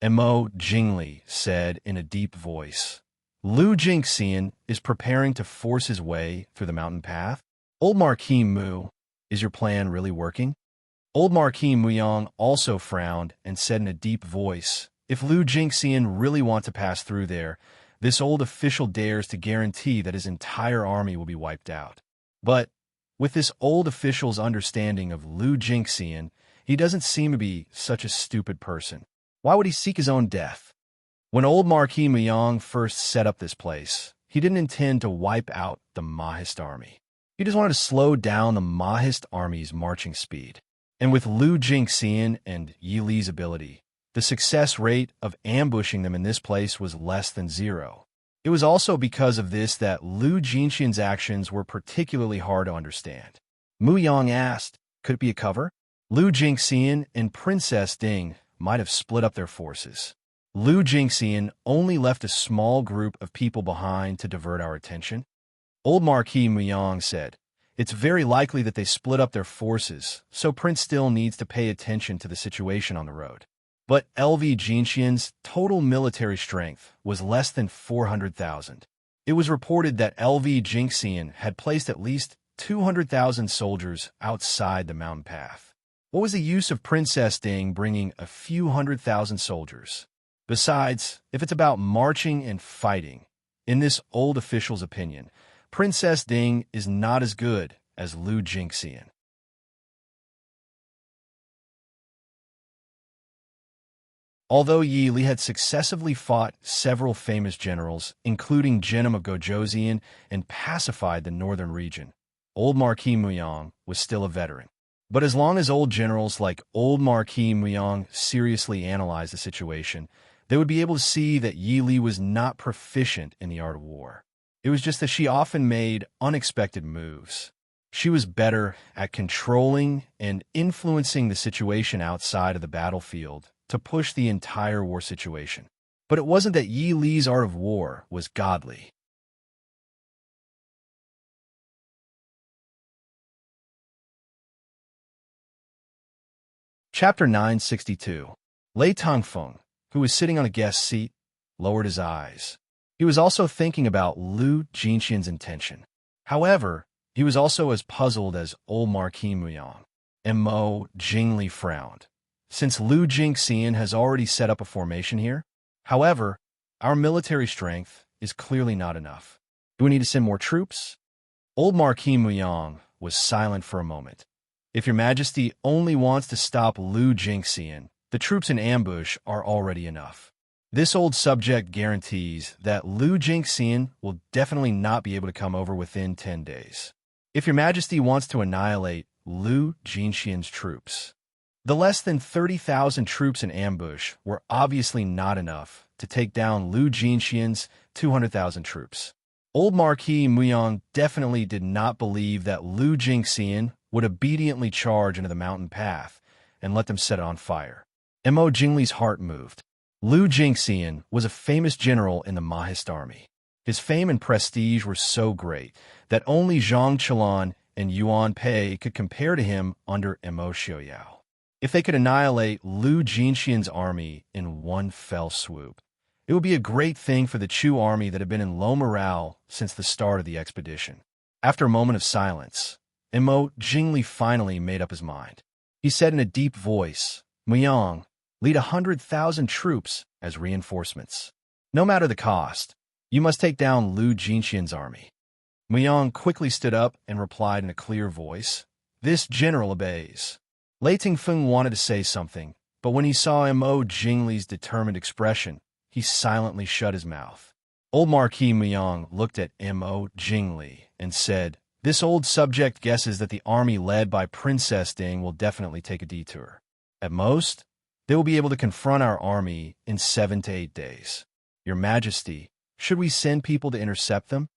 Mo Jingli said in a deep voice, "Lu Jingxian is preparing to force his way through the mountain path. Old Marquis Mu, is your plan really working?" Old Marquis Muyang also frowned and said in a deep voice, "If Lu Jingxian really wants to pass through there, this old official dares to guarantee that his entire army will be wiped out. But with this old official's understanding of Lu Jingxian, he doesn't seem to be such a stupid person. Why would he seek his own death?" When old Marquis Muyang first set up this place, he didn't intend to wipe out the Mahist army. He just wanted to slow down the Mahist army's marching speed. And with Lu Jingxian and Yi Li's ability, the success rate of ambushing them in this place was less than zero. It was also because of this that Lu Jingxian's actions were particularly hard to understand. Muyang asked, "Could it be a cover?" Lu Jingxian and Princess Ding might have split up their forces. Lu Jingxian only left a small group of people behind to divert our attention. Old Marquis Muyang said, "It's very likely that they split up their forces, so Prince still needs to pay attention to the situation on the road." But LV Jingxian's total military strength was less than 400,000. It was reported that LV Jingxian had placed at least 200,000 soldiers outside the mountain path. What was the use of Princess Ding bringing a few 100,000 soldiers? Besides, if it's about marching and fighting, in this old official's opinion, Princess Ding is not as good as Lu Jingxian. Although Yi Li had successively fought several famous generals, including Genom of Gojoseon, and pacified the northern region, old Marquis Muyang was still a veteran. But as long as old generals like old Marquis Muyang seriously analyzed the situation, they would be able to see that Yi Li was not proficient in the art of war. It was just that she often made unexpected moves. She was better at controlling and influencing the situation outside of the battlefield to push the entire war situation. But it wasn't that Yi Li's art of war was godly. Chapter 962. Lei Tongfeng, who was sitting on a guest seat, lowered his eyes. He was also thinking about Lu Jingxian's intention. However, he was also as puzzled as old Marquis Muyang. Mo Jingli frowned. Since Lu Jingxian has already set up a formation here, however, our military strength is clearly not enough. Do we need to send more troops? Old Marquis Muyang was silent for a moment. If your majesty only wants to stop Lu Jingxian, the troops in ambush are already enough. This old subject guarantees that Lu Jingxian will definitely not be able to come over within 10 days. If your majesty wants to annihilate Lu Jingxian's troops, the less than 30,000 troops in ambush were obviously not enough to take down Lu Jingxian's 200,000 troops. Old Marquis Muyang definitely did not believe that Lu Jingxian would obediently charge into the mountain path and let them set it on fire. Mo Jingli's heart moved. Lu Jingxian was a famous general in the Mahist army. His fame and prestige were so great that only Zhang Qilan and Yuan Pei could compare to him under Immerse Xiuyao. If they could annihilate Lu Jinxian's army in one fell swoop, it would be a great thing for the Chu army that had been in low morale since the start of the expedition. After a moment of silence, Immerse Jingli finally made up his mind. He said in a deep voice, "Muyang, lead 100,000 troops as reinforcements. No matter the cost, you must take down Lu Jinxian's army." Muyang quickly stood up and replied in a clear voice, "This general obeys." Lei Tingfeng wanted to say something, but when he saw Immerse Jingli's determined expression, he silently shut his mouth. Old Marquis Muyang looked at Immerse Jingli and said, "This old subject guesses that the army led by Princess Ding will definitely take a detour. At most, they will be able to confront our army in 7 to 8 days. Your Majesty, should we send people to intercept them?"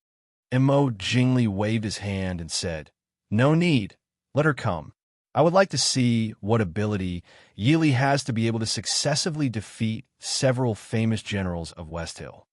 Immerse Jingli waved his hand and said, "No need. Let her come. I would like to see what ability Yili has to be able to successively defeat several famous generals of West Hill."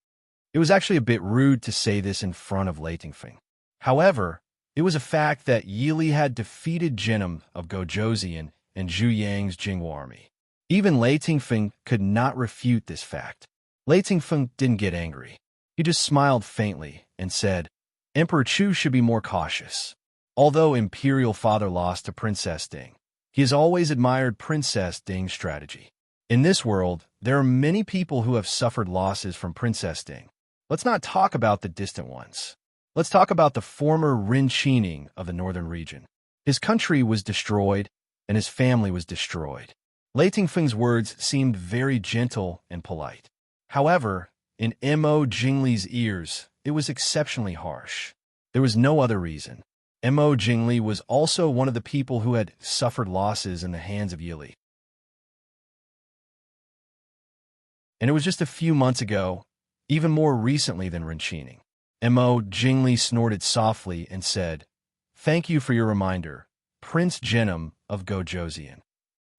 It was actually a bit rude to say this in front of Lei Tingfeng. However, it was a fact that Yili had defeated Jinim of Gojoseon and Zhu Yang's Jingwu army. Even Lei Tingfeng could not refute this fact. Lei Tingfeng didn't get angry. He just smiled faintly and said, "Emperor Chu should be more cautious. Although Imperial Father lost to Princess Ding, he has always admired Princess Ding's strategy. In this world, there are many people who have suffered losses from Princess Ding. Let's not talk about the distant ones. Let's talk about the former Renqining of the northern region. His country was destroyed, and his family was destroyed." Lei Tingfeng's words seemed very gentle and polite. However, in Immerse Jingli's ears, it was exceptionally harsh. There was no other reason. Immerse Jingli was also one of the people who had suffered losses in the hands of Yili. And it was just a few months ago, even more recently than Renqining. Immerse Jingli snorted softly and said, "Thank you for your reminder, Prince Jinim of Gojoseon."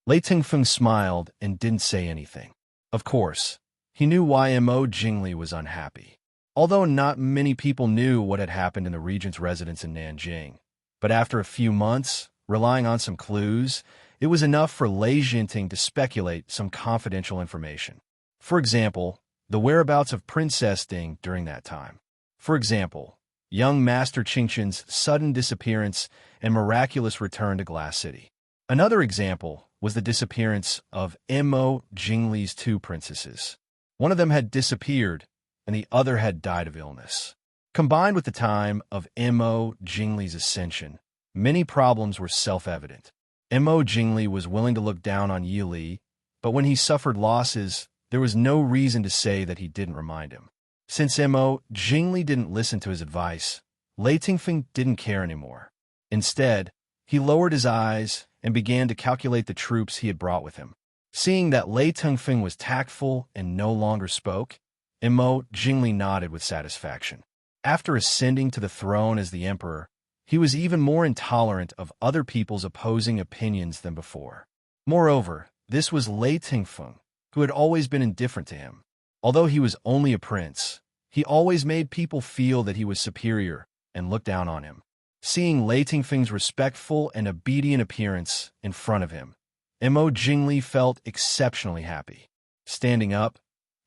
Lei Tingfeng smiled and didn't say anything. Of course, he knew why Immerse Jingli was unhappy. Although not many people knew what had happened in the regent's residence in Nanjing, but after a few months, relying on some clues, it was enough for Lei Jinting to speculate some confidential information. For example, the whereabouts of Princess Ding during that time. For example, young Master Qingqian's sudden disappearance and miraculous return to Glass City. Another example was the disappearance of Immerse Jingli's 2 princesses. One of them had disappeared, and the other had died of illness. Combined with the time of Immerse Jingli's ascension, many problems were self-evident. Immerse Jingli was willing to look down on Yili, but when he suffered losses, there was no reason to say that he didn't remind him. Since Immerse Jingli didn't listen to his advice, Lei Tingfeng didn't care anymore. Instead, he lowered his eyes and began to calculate the troops he had brought with him. Seeing that Lei Tingfeng was tactful and no longer spoke, Immerse Jingli nodded with satisfaction. After ascending to the throne as the emperor, he was even more intolerant of other people's opposing opinions than before. Moreover, this was Lei Tingfeng, who had always been indifferent to him. Although he was only a prince, he always made people feel that he was superior and looked down on him. Seeing Lei Tingfeng's respectful and obedient appearance in front of him, Immerse Jingli felt exceptionally happy. Standing up,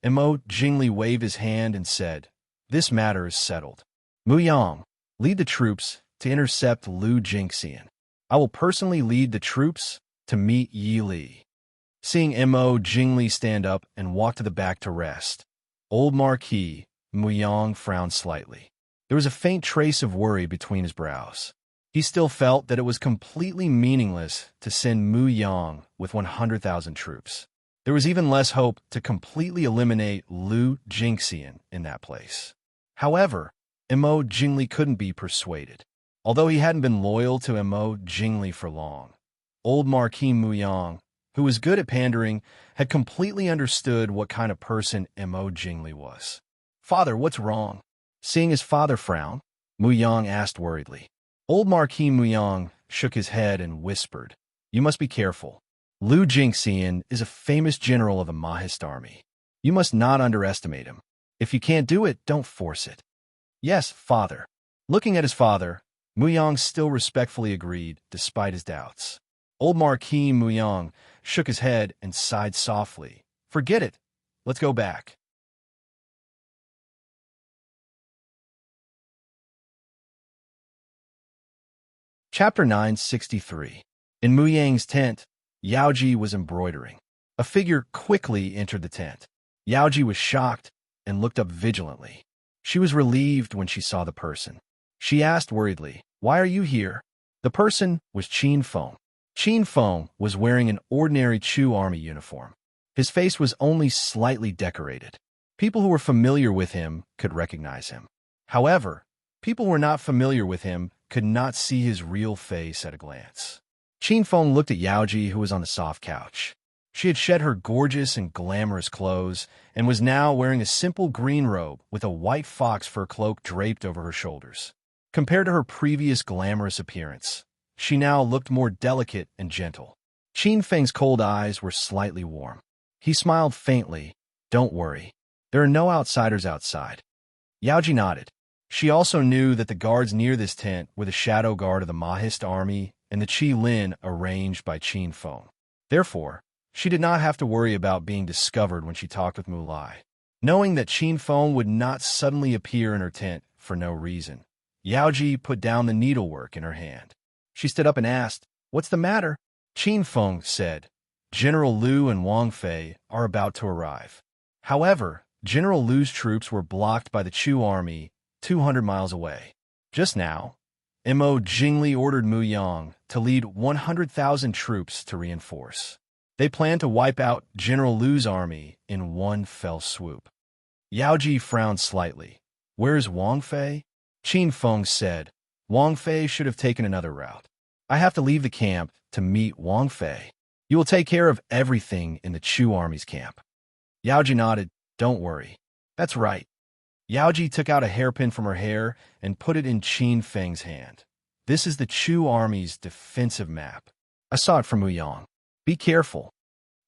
Immerse Jingli waved his hand and said, "This matter is settled. Muyang, lead the troops to intercept Lu Jinxian. I will personally lead the troops to meet Yili." Seeing Immerse Jingli stand up and walk to the back to rest, old Marquis Muyang frowned slightly. There was a faint trace of worry between his brows. He still felt that it was completely meaningless to send Muyang with 100,000 troops. There was even less hope to completely eliminate Lu Jinxian in that place. However, Immerse Jingli couldn't be persuaded. Although he hadn't been loyal to Immerse Jingli for long, old Marquis Muyang, who was good at pandering, had completely understood what kind of person Immerse Jingli was. "Father, what's wrong?" Seeing his father frown, Muyang asked worriedly. Old Marquis Muyang shook his head and whispered, "You must be careful. Lu Jinxian is a famous general of the Mahist army. You must not underestimate him. If you can't do it, don't force it. Yes, father. Looking at his father, Muyang still respectfully agreed, despite his doubts. Old Marquis Muyang shook his head and sighed softly. Forget it. Let's go back. Chapter 963. In Muyang's tent, Yaoji was embroidering. A figure quickly entered the tent. Yaoji was shocked and looked up vigilantly. She was relieved when she saw the person. She asked worriedly, "Why are you here?" The person was Qin Feng. Qin Feng was wearing an ordinary Chu army uniform. His face was only slightly decorated. People who were familiar with him could recognize him. However, people who were not familiar with him could not see his real face at a glance. Qin Feng looked at Yaoji, who was on the soft couch. She had shed her gorgeous and glamorous clothes and was now wearing a simple green robe with a white fox fur cloak draped over her shoulders. Compared to her previous glamorous appearance, she now looked more delicate and gentle. Qin Feng's cold eyes were slightly warm. He smiled faintly. "Don't worry. There are no outsiders outside." Yaoji nodded. She also knew that the guards near this tent were the shadow guard of the Mahist army and the Qi Lin arranged by Qin Feng. Therefore, she did not have to worry about being discovered when she talked with Mulai. Knowing that Qin Feng would not suddenly appear in her tent for no reason, Yaoji put down the needlework in her hand. She stood up and asked, "What's the matter?" Qin Feng said, "General Liu and Wang Fei are about to arrive." However, General Liu's troops were blocked by the Chu army 200 miles away. Just now, Mo Jingli ordered Mu Yang to lead 100,000 troops to reinforce. They planned to wipe out General Liu's army in one fell swoop. Yaoji frowned slightly. "Where's Wang Fei?" Qin Feng said, "Wang Fei should have taken another route. I have to leave the camp to meet Wang Fei. You will take care of everything in the Chu army's camp." Yaoji nodded. "Don't worry." "That's right." Yaoji took out a hairpin from her hair and put it in Qin Feng's hand. "This is the Chu army's defensive map. I saw it from Muyang. Be careful."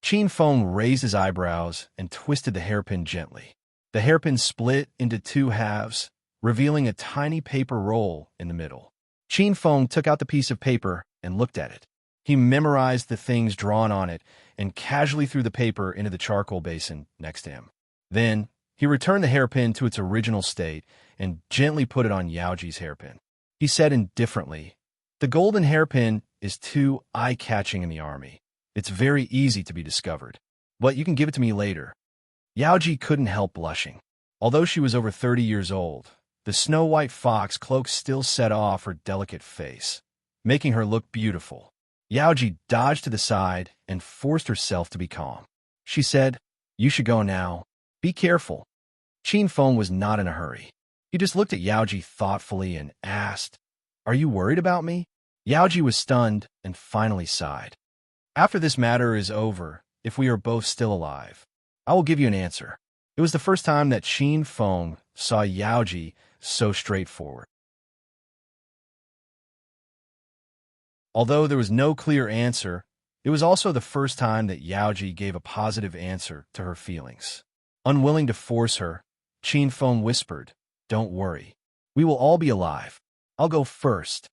Qin Feng raised his eyebrows and twisted the hairpin gently. The hairpin split into two halves, revealing a tiny paper roll in the middle. Qin Feng took out the piece of paper and looked at it. He memorized the things drawn on it and casually threw the paper into the charcoal basin next to him. Then, he returned the hairpin to its original state and gently put it on Yaoji's hairpin. He said indifferently, "The golden hairpin is too eye-catching in the army. It's very easy to be discovered, but you can give it to me later." Yaoji couldn't help blushing. Although she was over 30 years old, the snow-white fox cloak still set off her delicate face, making her look beautiful. Yaoji dodged to the side and forced herself to be calm. She said, "You should go now. Be careful." Qin Feng was not in a hurry. He just looked at Yaoji thoughtfully and asked, "Are you worried about me?" Yaoji was stunned and finally sighed. "After this matter is over, if we are both still alive, I will give you an answer." It was the first time that Qin Feng saw Yaoji so straightforward. Although there was no clear answer, it was also the first time that Yaoji gave a positive answer to her feelings. Unwilling to force her, Qin Feng whispered, "Don't worry. We will all be alive. I'll go first."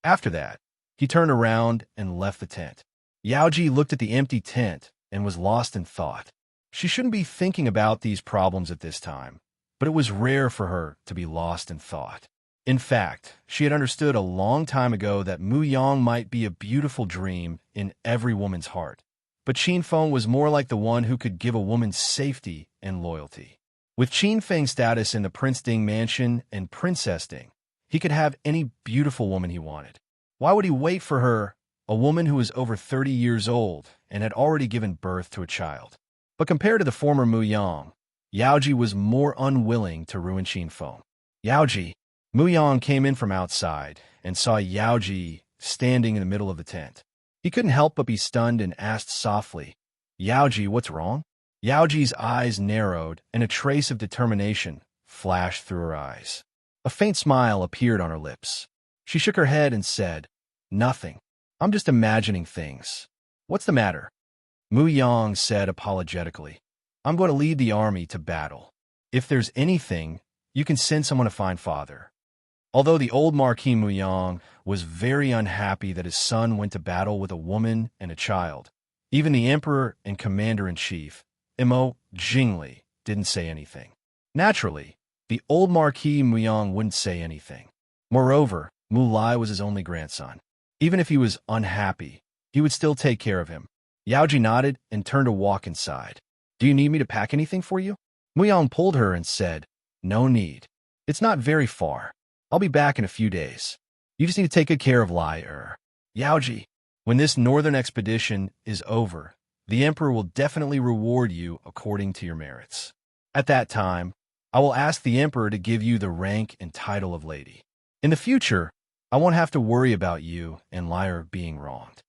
After that, he turned around and left the tent. Yaoji looked at the empty tent and was lost in thought. She shouldn't be thinking about these problems at this time, but it was rare for her to be lost in thought. In fact, she had understood a long time ago that Mu Yang might be a beautiful dream in every woman's heart, but Qin Feng was more like the one who could give a woman safety and loyalty. With Qin Feng's status in the Prince Ding mansion and Princess Ding, he could have any beautiful woman he wanted. Why would he wait for her, a woman who was over 30 years old and had already given birth to a child? But compared to the former Mu Yang, Yaoji was more unwilling to ruin Qin Feng. "Yaoji." Mu Yang came in from outside and saw Yaoji standing in the middle of the tent. He couldn't help but be stunned and asked softly, "Yaoji, what's wrong?" Yaoji's eyes narrowed and a trace of determination flashed through her eyes. A faint smile appeared on her lips. She shook her head and said, "Nothing. I'm just imagining things. What's the matter?" Mu Yang said apologetically, "I'm going to lead the army to battle. If there's anything, you can send someone to find father. Although the old Marquis Muyang was very unhappy that his son went to battle with a woman and a child, even the emperor and commander-in-chief, Imo Jingli, didn't say anything. Naturally, the old Marquis Muyang wouldn't say anything. Moreover, Mu Lai was his only grandson. Even if he was unhappy, he would still take care of him. Yaoji nodded and turned to walk inside. Do you need me to pack anything for you? Muyang pulled her and said, No need. It's not very far. I'll be back in a few days. You just need to take good care of Lai Yaoji, when this northern expedition is over, the emperor will definitely reward you according to your merits. At that time, I will ask the emperor to give you the rank and title of lady. In the future, I won't have to worry about you and Lyre being wronged.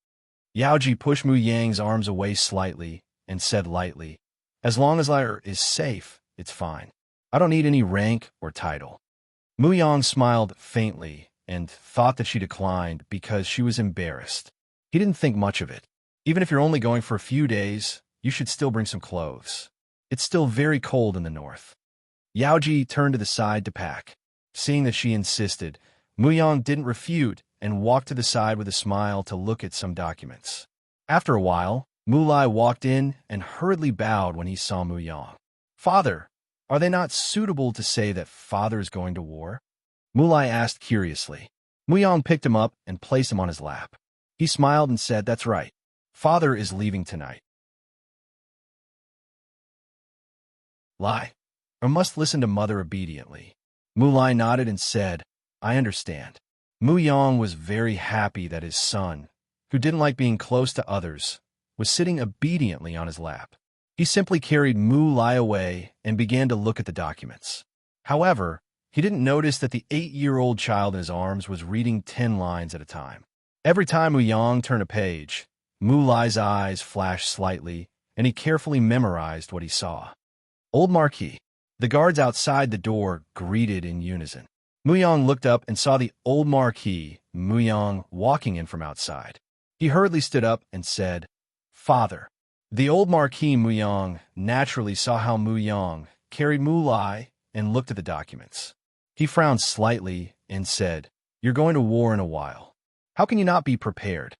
Yaoji pushed Mu Yang's arms away slightly and said lightly, As long as Lyre is safe, it's fine. I don't need any rank or title. Mu Yang smiled faintly and thought that she declined because she was embarrassed. He didn't think much of it. Even if you're only going for a few days, you should still bring some clothes. It's still very cold in the north. Yaoji turned to the side to pack. Seeing that she insisted, Mu Yang didn't refute and walked to the side with a smile to look at some documents. After a while, Mu Lai walked in and hurriedly bowed when he saw Mu Yang. Father, are they not suitable to say that father is going to war? Mu Lai asked curiously. Mu Yang picked him up and placed him on his lap. He smiled and said, That's right. Father is leaving tonight. Lai, I must listen to mother obediently. Mu Lai nodded and said, I understand. Mu Yang was very happy that his son, who didn't like being close to others, was sitting obediently on his lap. He simply carried Mu Lai away and began to look at the documents. However, he didn't notice that the 8-year-old child in his arms was reading 10 lines at a time. Every time Mu Yang turned a page, Mu Lai's eyes flashed slightly, and he carefully memorized what he saw. Old Marquis. The guards outside the door greeted in unison. Mu Yang looked up and saw the old Marquis, Mu Yang, walking in from outside. He hurriedly stood up and said, Father. The old Marquis Mu Yang naturally saw how Mu Yang carried Mu Lai and looked at the documents. He frowned slightly and said, You're going to war in a while. How can you not be prepared?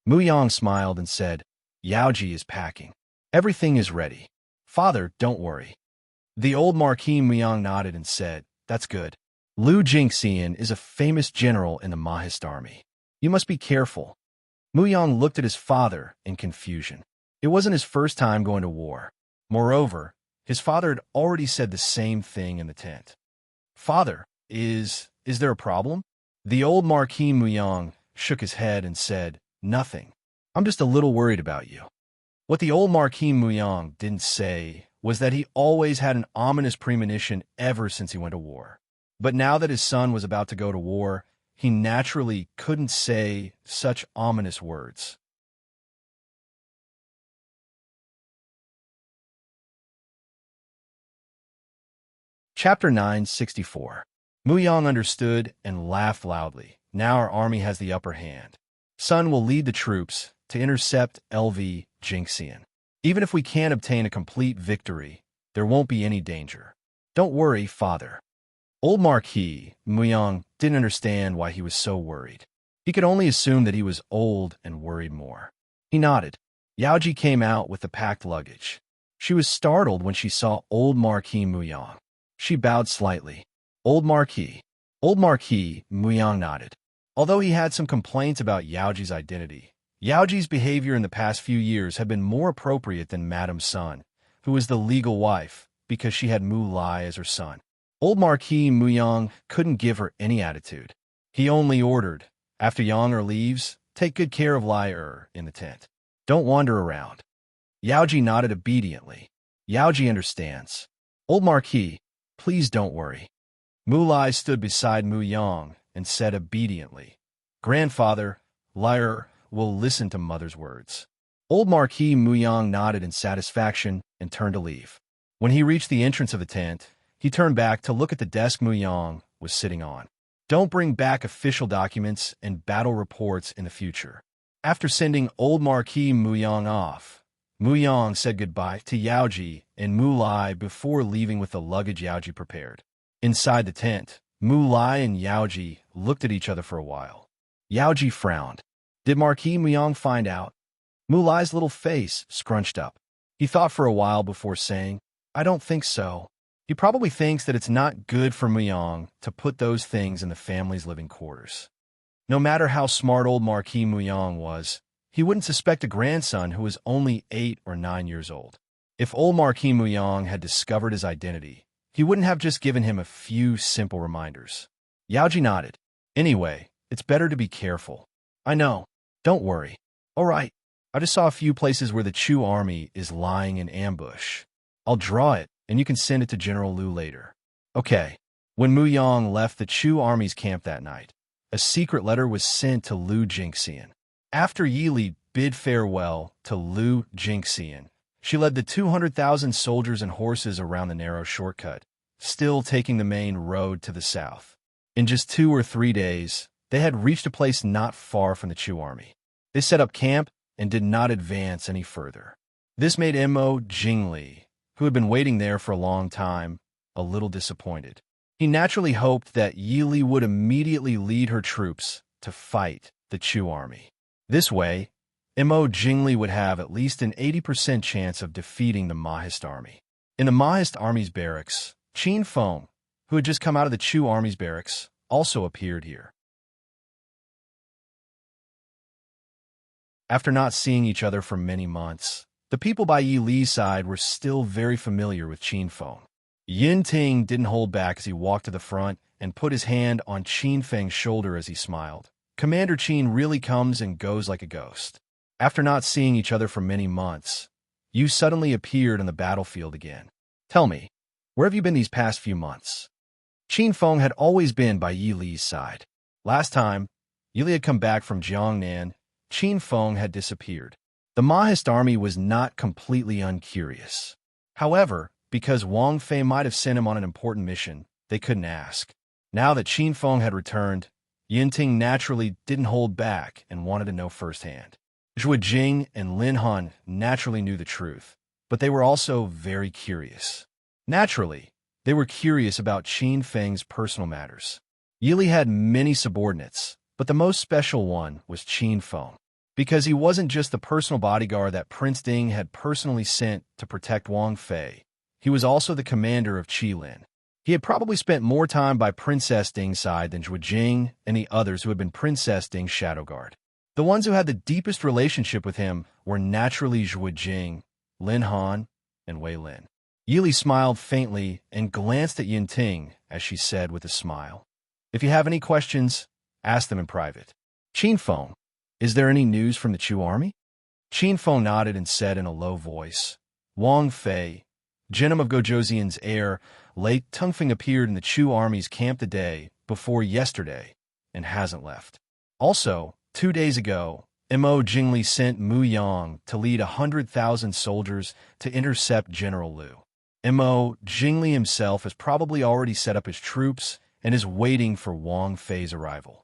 Mu Yang smiled and said, Yaoji is packing. Everything is ready. Father, don't worry. The old Marquis Mu Yang nodded and said, That's good. Lu Jingxian is a famous general in the Mahist army. You must be careful. Mu Yang looked at his father in confusion. It wasn't his first time going to war. Moreover, his father had already said the same thing in the tent. Father, is there a problem? The old Marquis Mu Yang shook his head and said, Nothing. I'm just a little worried about you. What the old Marquis Mu Yang didn't say was that he always had an ominous premonition ever since he went to war. But now that his son was about to go to war, he naturally couldn't say such ominous words. Chapter 964. Mu Yang understood and laughed loudly. Now our army has the upper hand. Sun will lead the troops to intercept LV Jingxian. Even if we can't obtain a complete victory, there won't be any danger. Don't worry, father. Old Marquis Mu Yang didn't understand why he was so worried. He could only assume that he was old and worried more. He nodded. Yaoji came out with the packed luggage. She was startled when she saw old Marquis Mu Yang. She bowed slightly. Old Marquis. Old Marquis Mu Yang nodded. Although he had some complaints about Yaoji's identity, Yaoji's behavior in the past few years had been more appropriate than Madame Sun, who was the legal wife, because she had Mu Lai as her son. Old Marquis Mu Yang couldn't give her any attitude. He only ordered, after Yang leaves, take good care of Lai in the tent. Don't wander around. Yaoji nodded obediently. Yaoji understands. Old Marquis, please don't worry. Mu Lai stood beside Mu Yang and said obediently, Grandfather, Lai will listen to mother's words. Old Marquis Mu Yang nodded in satisfaction and turned to leave. When he reached the entrance of the tent, he turned back to look at the desk Mu Yang was sitting on. Don't bring back official documents and battle reports in the future. After sending old Marquis Mu Yang off, Mu Yang said goodbye to Yaoji and Mu Lai before leaving with the luggage Yaoji prepared. Inside the tent, Mu Lai and Yaoji looked at each other for a while. Yaoji frowned. Did Marquis Muyang find out? Mu Lai's little face scrunched up. He thought for a while before saying, I don't think so. He probably thinks that it's not good for Muyang to put those things in the family's living quarters. No matter how smart old Marquis Muyang was, he wouldn't suspect a grandson who was only 8 or 9 years old. If old Marquis Muyang had discovered his identity, he wouldn't have just given him a few simple reminders. Yaoji nodded. Anyway, it's better to be careful. I know. Don't worry. All right. I just saw a few places where the Chu army is lying in ambush. I'll draw it, and you can send it to General Liu later. Okay. When Muyang left the Chu army's camp that night, a secret letter was sent to Liu Jingxian. After Yili bid farewell to Liu Jingxian, she led the 200,000 soldiers and horses around the narrow shortcut, still taking the main road to the south. In just 2 or 3 days, they had reached a place not far from the Chu army. They set up camp and did not advance any further. This made Mo Jingli, who had been waiting there for a long time, a little disappointed. He naturally hoped that Yili would immediately lead her troops to fight the Chu army. This way, Mo Jingli would have at least an 80% chance of defeating the Mahist army. In the Mahist army's barracks, Qin Feng, who had just come out of the Chu army's barracks, also appeared here. After not seeing each other for many months, the people by Yi Li's side were still very familiar with Qin Feng. Yin Ting didn't hold back as he walked to the front and put his hand on Qin Feng's shoulder as he smiled. Commander Qin really comes and goes like a ghost. After not seeing each other for many months, you suddenly appeared on the battlefield again. Tell me, where have you been these past few months? Qin Feng had always been by Yi Li's side. Last time, Yi Li had come back from Jiangnan, Qin Feng had disappeared. The Mahist army was not completely uncurious. However, because Wang Fei might have sent him on an important mission, they couldn't ask. Now that Qin Feng had returned, Yinting naturally didn't hold back and wanted to know firsthand. Zhuo Jing and Lin Han naturally knew the truth, but they were also very curious. Naturally, they were curious about Qin Feng's personal matters. Yi Li had many subordinates, but the most special one was Qin Feng, because he wasn't just the personal bodyguard that Prince Ding had personally sent to protect Wang Fei. He was also the commander of Qilin. He had probably spent more time by Princess Ding's side than Zhuo Jing and the others who had been Princess Ding's shadow guard. The ones who had the deepest relationship with him were naturally Zhuo Jing, Lin Han, and Wei Lin. Yi Li smiled faintly and glanced at Yin Ting as she said with a smile, If you have any questions, ask them in private. Qin Feng, is there any news from the Chu army? Qin Feng nodded and said in a low voice, Wang Fei, Genom of Gojoseon's heir, Lei Tengfeng appeared in the Chu army's camp the day before yesterday and hasn't left. Also, 2 days ago, Mo Jingli sent Mu Yang to lead 100,000 soldiers to intercept General Liu. Mo Jingli himself has probably already set up his troops and is waiting for Wang Fei's arrival.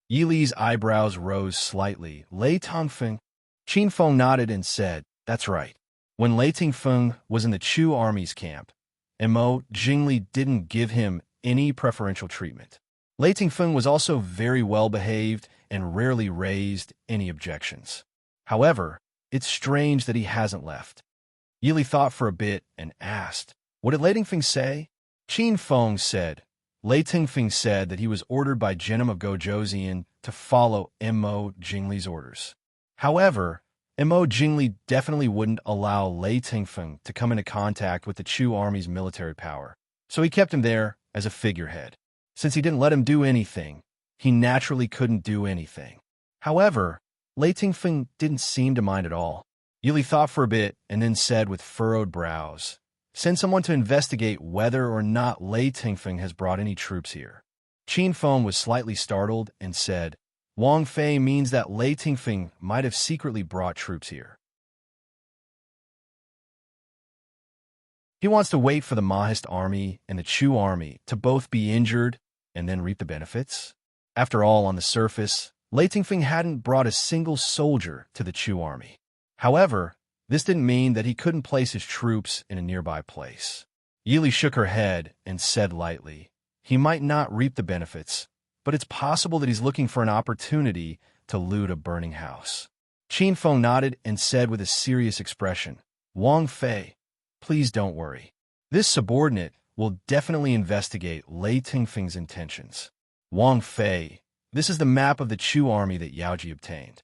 Yi Li's eyebrows rose slightly. Lei Tengfeng. Qin Feng nodded and said, That's right. When Lei Tengfeng was in the Chu army's camp, Mo Jingli didn't give him any preferential treatment. Lei Tengfeng was also very well behaved and rarely raised any objections. However, it's strange that he hasn't left. Yi Li thought for a bit and asked, What did Lei Tengfeng say? Qin Feng said, Lei Tengfeng said that he was ordered by Genom of Gojoseon to follow Mo Jingli's orders. However, Mo Jingli definitely wouldn't allow Lei Tengfeng to come into contact with the Chu army's military power, so he kept him there as a figurehead. Since he didn't let him do anything, he naturally couldn't do anything. However, Lei Tengfeng didn't seem to mind at all. Yi Li thought for a bit and then said with furrowed brows, Send someone to investigate whether or not Lei Tengfeng has brought any troops here. Qin Feng was slightly startled and said, Wang Fei means that Lei Tengfeng might have secretly brought troops here. He wants to wait for the Mahist army and the Chu army to both be injured and then reap the benefits? After all, on the surface, Lei Tengfeng hadn't brought a single soldier to the Chu army. However, this didn't mean that he couldn't place his troops in a nearby place. Yi Li shook her head and said lightly, He might not reap the benefits, but it's possible that he's looking for an opportunity to loot a burning house. Qin Feng nodded and said with a serious expression, Wang Fei, please don't worry. This subordinate will definitely investigate Lei Tingfeng's intentions. Wang Fei, this is the map of the Chu army that Yaoji obtained.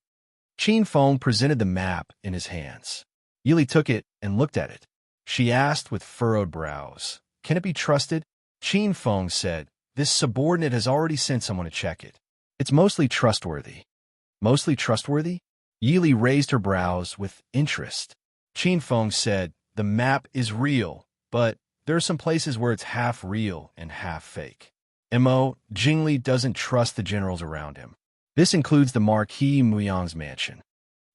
Qin Feng presented the map in his hands. Yili took it and looked at it. She asked with furrowed brows, Can it be trusted? Qin Feng said, This subordinate has already sent someone to check it. It's mostly trustworthy. Mostly trustworthy? Yili raised her brows with interest. Qin Feng said, The map is real, but there are some places where it's half real and half fake. Mo. Jingli doesn't trust the generals around him. This includes the Marquis Muyang's mansion.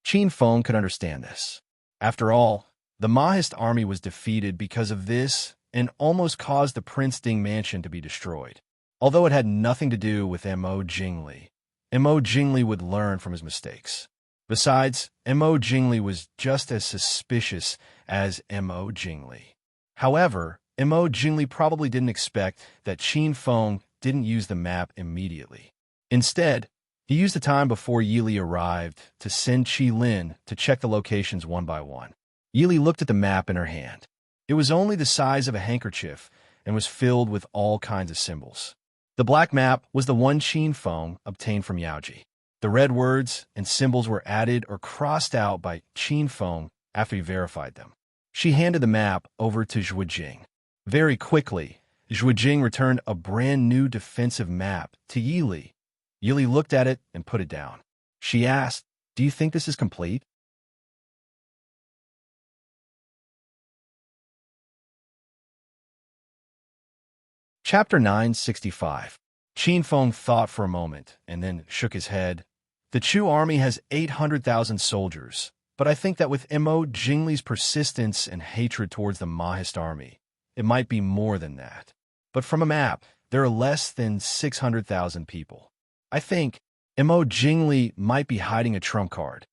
Qin Feng could understand this. After all, the Mahist army was defeated because of this and almost caused the Prince Ding mansion to be destroyed. Although it had nothing to do with Mo. Jingli, Mo. Jingli would learn from his mistakes. Besides, Mo. Jingli was just as suspicious as Mo. Jingli. However, Mo. Jingli probably didn't expect that Qin Feng didn't use the map immediately. Instead, he used the time before Yili arrived to send Qi Lin to check the locations one by one. Yili looked at the map in her hand. It was only the size of a handkerchief and was filled with all kinds of symbols. The black map was the one Qin Feng obtained from Yaoji. The red words and symbols were added or crossed out by Qin Feng after he verified them. She handed the map over to Zhuo Jing. Very quickly, Zhuo Jing returned a brand new defensive map to Yili. Yili looked at it and put it down. She asked, Do you think this is complete? Chapter 965. Qin Feng thought for a moment and then shook his head. The Chu army has 800,000 soldiers, but I think that with Mo. Jingli's persistence and hatred towards the Mahist army, it might be more than that. But from a map, there are less than 600,000 people. I think Mo. Jingli might be hiding a trump card.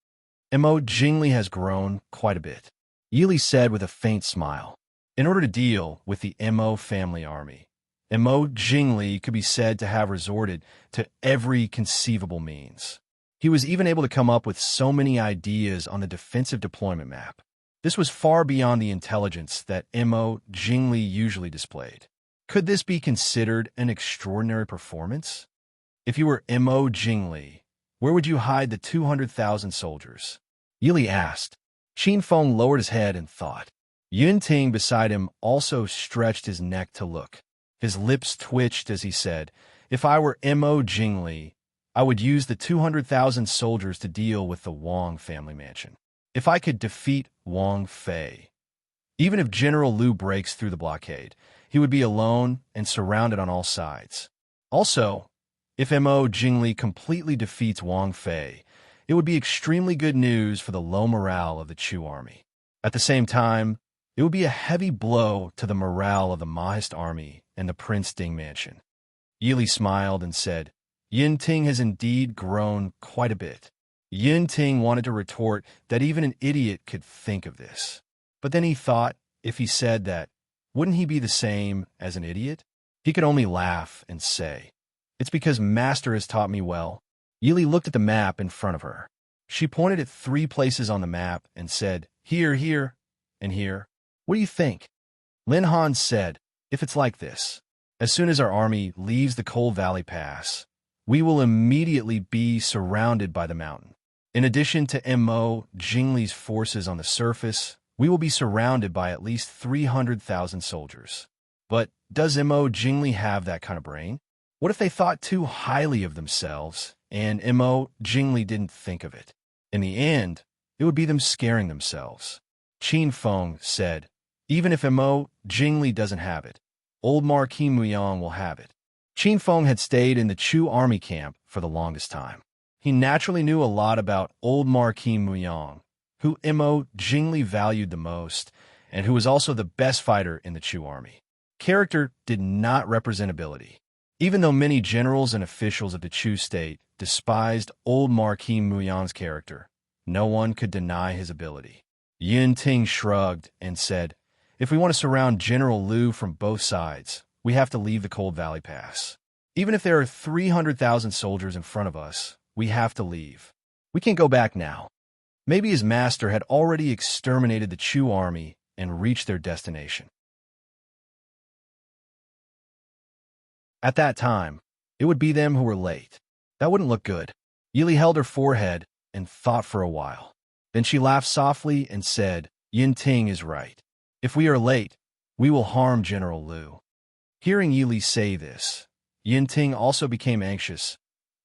Mo. Jingli has grown quite a bit. Yili said with a faint smile. In order to deal with the Mo. family army, Mo. Jingli could be said to have resorted to every conceivable means. He was even able to come up with so many ideas on the defensive deployment map. This was far beyond the intelligence that Mo. Jingli usually displayed. Could this be considered an extraordinary performance? If you were Mo. Jingli, where would you hide the 200,000 soldiers? Yili asked. Qin Feng lowered his head and thought. Yun Ting beside him also stretched his neck to look. His lips twitched as he said, If I were Mo. Jingli, I would use the 200,000 soldiers to deal with the Wang family mansion. If I could defeat Wang Fei. Even if General Liu breaks through the blockade, he would be alone and surrounded on all sides. Also, if Mo. Jingli completely defeats Wang Fei, it would be extremely good news for the low morale of the Chu army. At the same time, it would be a heavy blow to the morale of the Mahist army and the Prince Ding mansion. Yili smiled and said, Yin Ting has indeed grown quite a bit. Yin Ting wanted to retort that even an idiot could think of this. But then he thought, if he said that, wouldn't he be the same as an idiot? He could only laugh and say, It's because Master has taught me well. Yili looked at the map in front of her. She pointed at 3 places on the map and said, Here, here, and here. What do you think? Lin Han said, If it's like this, as soon as our army leaves the Cold Valley Pass, we will immediately be surrounded by the mountain. In addition to Mo. Jingli's forces on the surface, we will be surrounded by at least 300,000 soldiers. But does Mo. Jingli have that kind of brain? What if they thought too highly of themselves and Mo. Jingli didn't think of it? In the end, it would be them scaring themselves. Qin Feng said, Even if Mo. Jingli doesn't have it, old Marquis Muyang will have it. Qin Feng had stayed in the Chu army camp for the longest time. He naturally knew a lot about old Marquis Muyang, who Mo. Jingli valued the most, and who was also the best fighter in the Chu army. Character did not represent ability. Even though many generals and officials of the Chu state despised old Marquis Muyang's character, no one could deny his ability. Yun Ting shrugged and said, If we want to surround General Liu from both sides, we have to leave the Cold Valley Pass. Even if there are 300,000 soldiers in front of us, we have to leave. We can't go back now. Maybe his master had already exterminated the Chu army and reached their destination. At that time, it would be them who were late. That wouldn't look good. Yili held her forehead and thought for a while. Then she laughed softly and said, Yin Ting is right. If we are late, we will harm General Liu. Hearing Yili say this, Yin Ting also became anxious.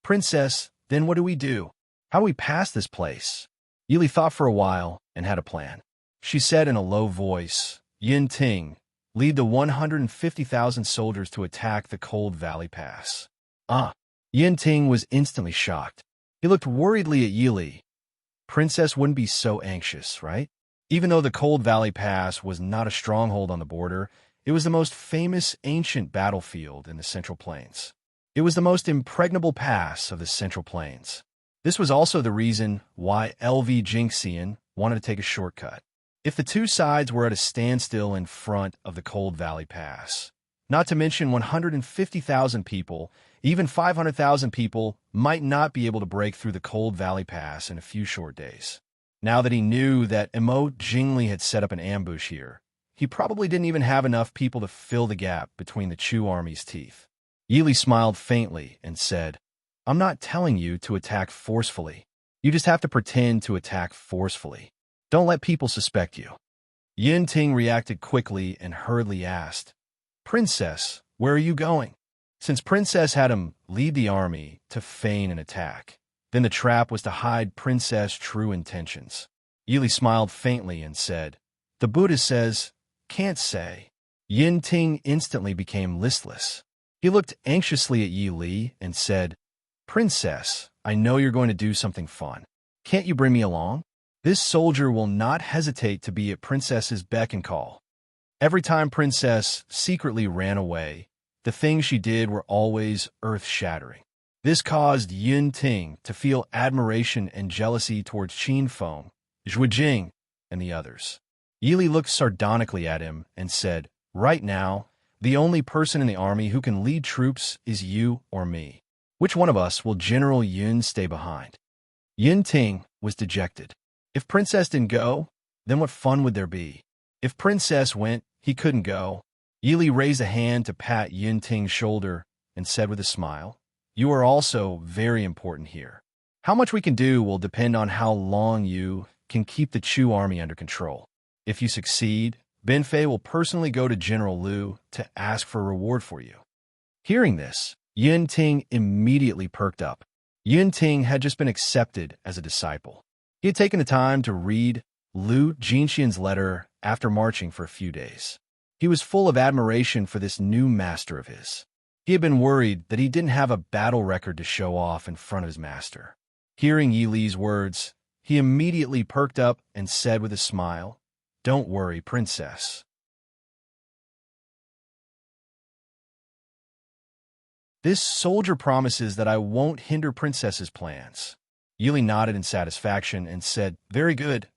Princess, then what do we do? How do we pass this place? Yili thought for a while and had a plan. She said in a low voice, Yin Ting, lead the 150,000 soldiers to attack the Cold Valley Pass. Yin Ting was instantly shocked. He looked worriedly at Yili. Princess wouldn't be so anxious, right? Even though the Cold Valley Pass was not a stronghold on the border, it was the most famous ancient battlefield in the Central Plains. It was the most impregnable pass of the Central Plains. This was also the reason why LV Jingxian wanted to take a shortcut. If the two sides were at a standstill in front of the Cold Valley Pass, not to mention 150,000 people, even 500,000 people might not be able to break through the Cold Valley Pass in a few short days. Now that he knew that Emo Jingli had set up an ambush here, he probably didn't even have enough people to fill the gap between the Chu army's teeth. Yili smiled faintly and said, I'm not telling you to attack forcefully. You just have to pretend to attack forcefully. Don't let people suspect you. Yin Ting reacted quickly and hurriedly asked, Princess, where are you going? Since Princess had him lead the army to feign an attack, then the trap was to hide Princess' true intentions. Yili smiled faintly and said, The Buddha says, can't say. Yin Ting instantly became listless. He looked anxiously at Yili and said, Princess, I know you're going to do something fun. Can't you bring me along? This soldier will not hesitate to be at Princess's beck and call. Every time Princess secretly ran away, the things she did were always earth-shattering. This caused Yin Ting to feel admiration and jealousy towards Qin Feng, Zhuijing, and the others. Yili looked sardonically at him and said, Right now, the only person in the army who can lead troops is you or me. Which one of us will General Yun stay behind? Yin Ting was dejected. If Princess didn't go, then what fun would there be? If Princess went, he couldn't go. Yili raised a hand to pat Yin Ting's shoulder and said with a smile, You are also very important here. How much we can do will depend on how long you can keep the Chu army under control. If you succeed, Benfei will personally go to General Liu to ask for a reward for you. Hearing this, Yin Ting immediately perked up. Yin Ting had just been accepted as a disciple. He had taken the time to read Liu Jinxian's letter after marching for a few days. He was full of admiration for this new master of his. He had been worried that he didn't have a battle record to show off in front of his master. Hearing Yili's words, he immediately perked up and said with a smile, Don't worry, Princess. This soldier promises that I won't hinder Princess's plans. Yili nodded in satisfaction and said, Very good.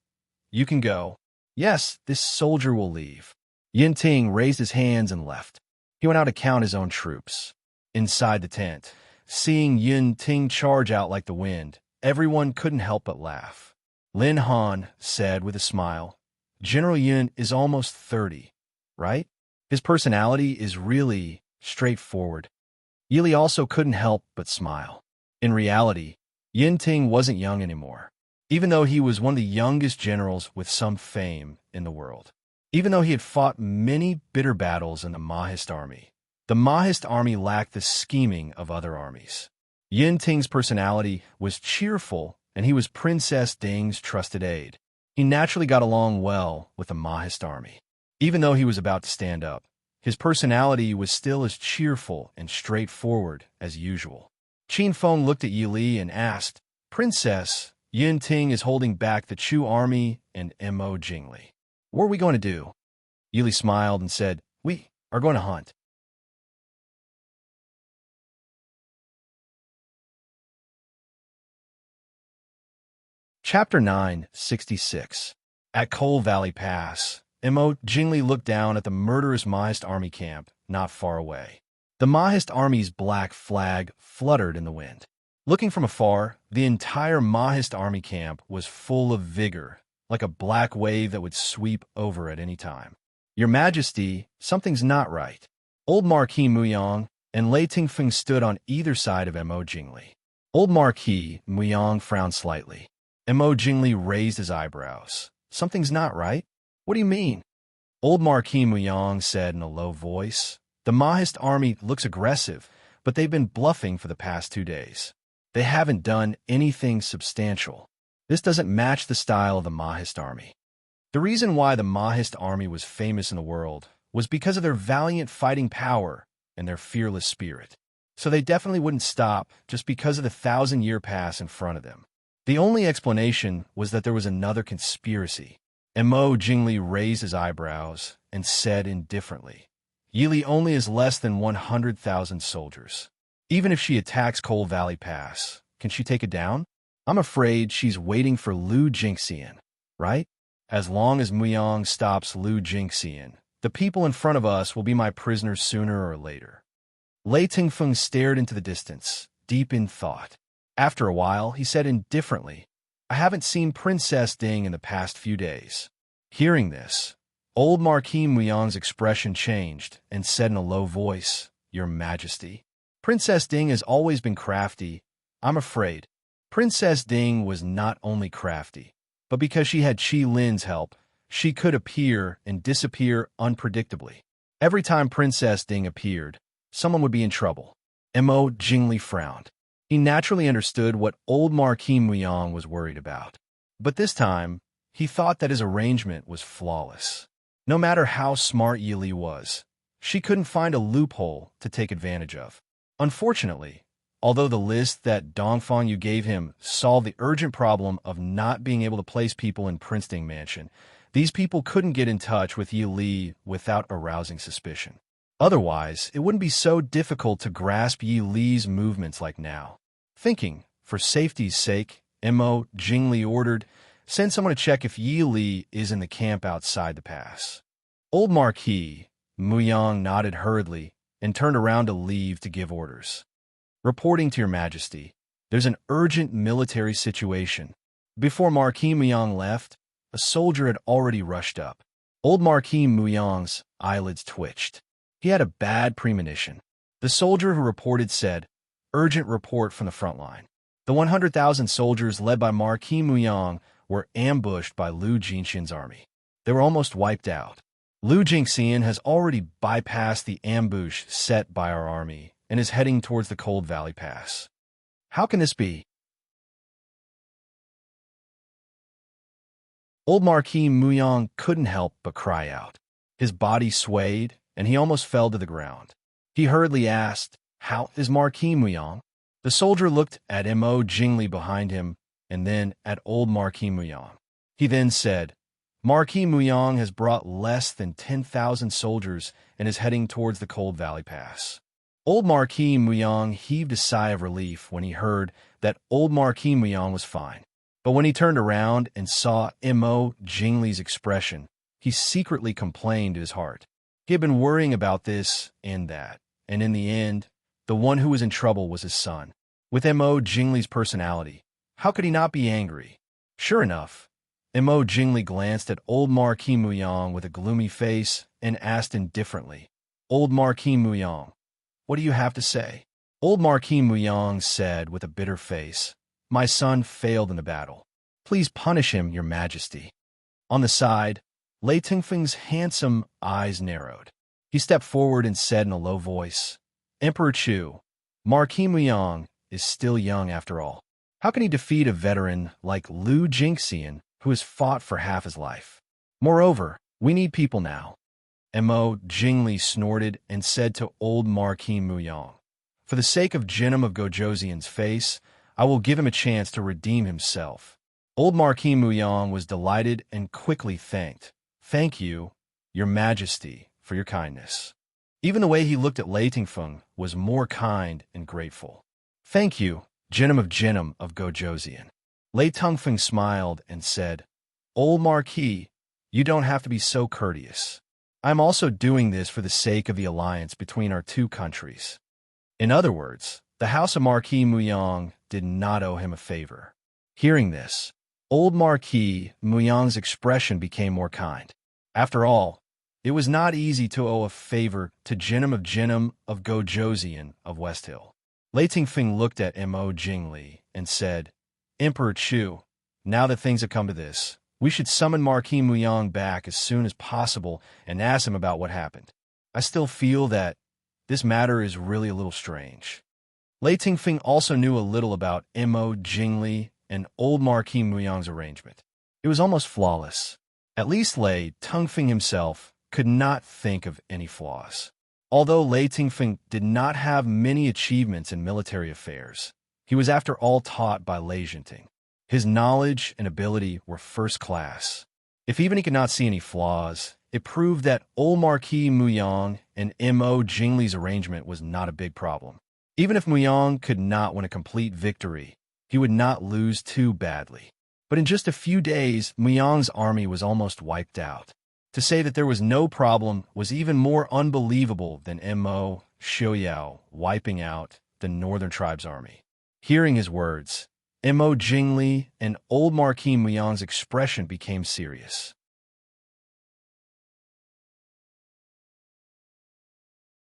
You can go. Yes, this soldier will leave. Yin Ting raised his hands and left. He went out to count his own troops. Inside the tent, seeing Yin Ting charge out like the wind, everyone couldn't help but laugh. Lin Han said with a smile, General Yun is almost 30, right? His personality is really straightforward. Yili also couldn't help but smile. In reality, Yin Ting wasn't young anymore, even though he was one of the youngest generals with some fame in the world. Even though he had fought many bitter battles in the Mahist army, the Mahist army lacked the scheming of other armies. Yin Ting's personality was cheerful, and he was Princess Ding's trusted aide. He naturally got along well with the Mahist army. Even though he was about to stand up, his personality was still as cheerful and straightforward as usual. Qin Feng looked at Yili and asked, Princess, Yin Ting is holding back the Chu army and Mo Jingli. What are we going to do? Yili smiled and said, We are going to hunt. Chapter 966. At Coal Valley Pass, Mo Jingli looked down at the murderous Mahist army camp not far away. The Mahist army's black flag fluttered in the wind. Looking from afar, the entire Mahist army camp was full of vigor, like a black wave that would sweep over at any time. Your Majesty, something's not right. Old Marquis Muyang and Lei Tingfeng stood on either side of Mo Jingli. Old Marquis Muyang frowned slightly. Mo Jingli raised his eyebrows. Something's not right? What do you mean? Old Marquis Muyang said in a low voice. The Mahist army looks aggressive, but they've been bluffing for the past 2 days. They haven't done anything substantial. This doesn't match the style of the Mahist army. The reason why the Mahist army was famous in the world was because of their valiant fighting power and their fearless spirit. So they definitely wouldn't stop just because of the 1,000-year pass in front of them. The only explanation was that there was another conspiracy. Mo Jingli raised his eyebrows and said indifferently, Yili only has less than 100,000 soldiers. Even if she attacks Coal Valley Pass, can she take it down? I'm afraid she's waiting for Lu Jingxian, right? As long as Muyang stops Lu Jingxian, the people in front of us will be my prisoners sooner or later. Lei Tingfeng stared into the distance, deep in thought. After a while, he said indifferently, I haven't seen Princess Ding in the past few days. Hearing this, old Marquis Muyang's expression changed and said in a low voice, Your Majesty. Princess Ding has always been crafty. I'm afraid. Princess Ding was not only crafty, but because she had Qi Lin's help, she could appear and disappear unpredictably. Every time Princess Ding appeared, someone would be in trouble. Mo Jingli frowned. He naturally understood what old Marquis Muyang was worried about. But this time, he thought that his arrangement was flawless. No matter how smart Yili was, she couldn't find a loophole to take advantage of. Unfortunately, although the list that Dongfang Yu gave him solved the urgent problem of not being able to place people in Princeton Mansion, these people couldn't get in touch with Yi Li without arousing suspicion. Otherwise, it wouldn't be so difficult to grasp Yi Li's movements like now. Thinking, for safety's sake, Mo Jingli ordered, send someone to check if Yi Li is in the camp outside the pass. Old Marquis Muyang nodded hurriedly and turned around to leave to give orders. Reporting to Your Majesty, there's an urgent military situation. Before Marquis Muyang left, a soldier had already rushed up. Old Marquis Muyang's eyelids twitched. He had a bad premonition. The soldier who reported said, Urgent report from the front line. The 100,000 soldiers led by Marquis Muyang were ambushed by Lu Jingxian's army. They were almost wiped out. Lu Jingxian has already bypassed the ambush set by our army and is heading towards the Cold Valley Pass. How can this be? Old Marquis Muyang couldn't help but cry out. His body swayed, and he almost fell to the ground. He hurriedly asked, How is Marquis Muyang? The soldier looked at Mo Jingli behind him and then at old Marquis Muyang. He then said, Marquis Muyang has brought less than 10,000 soldiers and is heading towards the Cold Valley Pass. Old Marquis Muyang heaved a sigh of relief when he heard that old Marquis Muyang was fine. But when he turned around and saw Mo Jingli's expression, he secretly complained in his heart. He had been worrying about this and that, and in the end, the one who was in trouble was his son. With Mo Jingli's personality, how could he not be angry? Sure enough, Mo Jingli glanced at old Marquis Muyang with a gloomy face and asked indifferently, Old Marquis Muyang, what do you have to say? Old Marquis Muyang said with a bitter face, My son failed in the battle. Please punish him, Your Majesty. On the side, Lei Tingfeng's handsome eyes narrowed. He stepped forward and said in a low voice, Emperor Chu, Marquis Muyang is still young after all. How can he defeat a veteran like Lu Jingxian, who has fought for half his life? Moreover, we need people now. Mo Jingli snorted and said to old Marquis Muyang, For the sake of Jinnum of Gojoseon's face, I will give him a chance to redeem himself. Old Marquis Muyang was delighted and quickly thanked. Thank you, Your Majesty, for your kindness. Even the way he looked at Lei Tingfeng was more kind and grateful. Thank you, Jinnum of Gojoseon. Lei Tingfeng smiled and said, Old Marquis, you don't have to be so courteous. I'm also doing this for the sake of the alliance between our two countries. In other words, the house of Marquis Muyang did not owe him a favor. Hearing this, old Marquis Muyang's expression became more kind. After all, it was not easy to owe a favor to Jinnum of Gojoseon of West Hill. Lei Tingfeng looked at Mo Jingli and said, Emperor Chu, now that things have come to this, we should summon Marquis Muyang back as soon as possible and ask him about what happened. I still feel that this matter is really a little strange. Lei Tingfeng also knew a little about Mo Jingli and old Marquis Muyang's arrangement. It was almost flawless. At least Lei Tingfeng himself could not think of any flaws. Although Lei Tingfeng did not have many achievements in military affairs, he was after all taught by Lei Jinting. His knowledge and ability were first class. If even he could not see any flaws, it proved that old Marquis Muyang and Mo Jingli's arrangement was not a big problem. Even if Muyang could not win a complete victory, he would not lose too badly. But in just a few days, Muyang's army was almost wiped out. To say that there was no problem was even more unbelievable than Mo Xiaoyao wiping out the Northern Tribe's army. Hearing his words, Mo Jingli and old Marquis Muyang's expression became serious.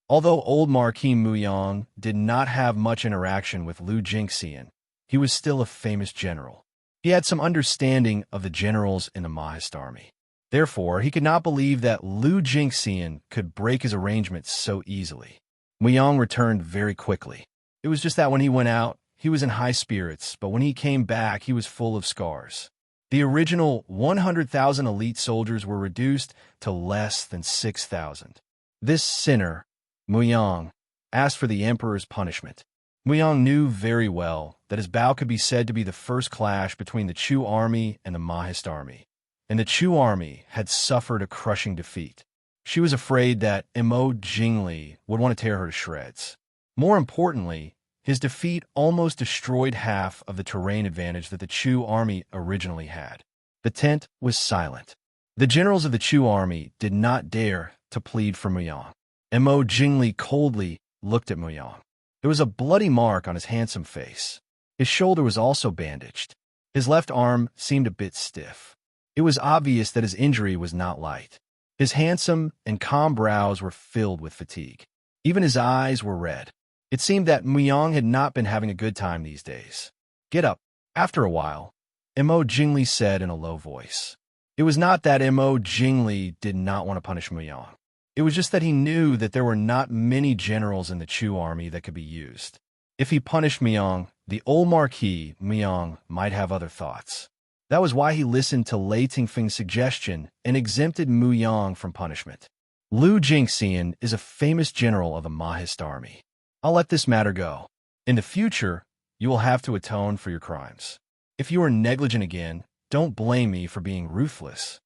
Although old Marquis Muyang did not have much interaction with Lu Jingxian, he was still a famous general. He had some understanding of the generals in the Mahist army. Therefore, he could not believe that Lu Jingxian could break his arrangements so easily. Muyang returned very quickly. It was just that when he went out, he was in high spirits, but when he came back, he was full of scars. The original 100,000 elite soldiers were reduced to less than 6,000. This sinner, Muyang, asked for the emperor's punishment. Muyang knew very well that his bout could be said to be the first clash between the Chu army and the Mahist army, and the Chu army had suffered a crushing defeat. She was afraid that Mo Jingli would want to tear her to shreds. More importantly, his defeat almost destroyed half of the terrain advantage that the Chu army originally had. The tent was silent. The generals of the Chu army did not dare to plead for Muyang. Mo Jingli coldly looked at Muyang. There was a bloody mark on his handsome face. His shoulder was also bandaged. His left arm seemed a bit stiff. It was obvious that his injury was not light. His handsome and calm brows were filled with fatigue. Even his eyes were red. It seemed that Muyang had not been having a good time these days. Get up. After a while, Mo Jingli said in a low voice. It was not that Mo Jingli did not want to punish Muyang. It was just that he knew that there were not many generals in the Chu army that could be used. If he punished Muyang, the old Marquis Muyang might have other thoughts. That was why he listened to Lei Tingfeng's suggestion and exempted Muyang from punishment. Lu Jingxian is a famous general of the Mahist army. I'll let this matter go. In the future, you will have to atone for your crimes. If you are negligent again, don't blame me for being ruthless.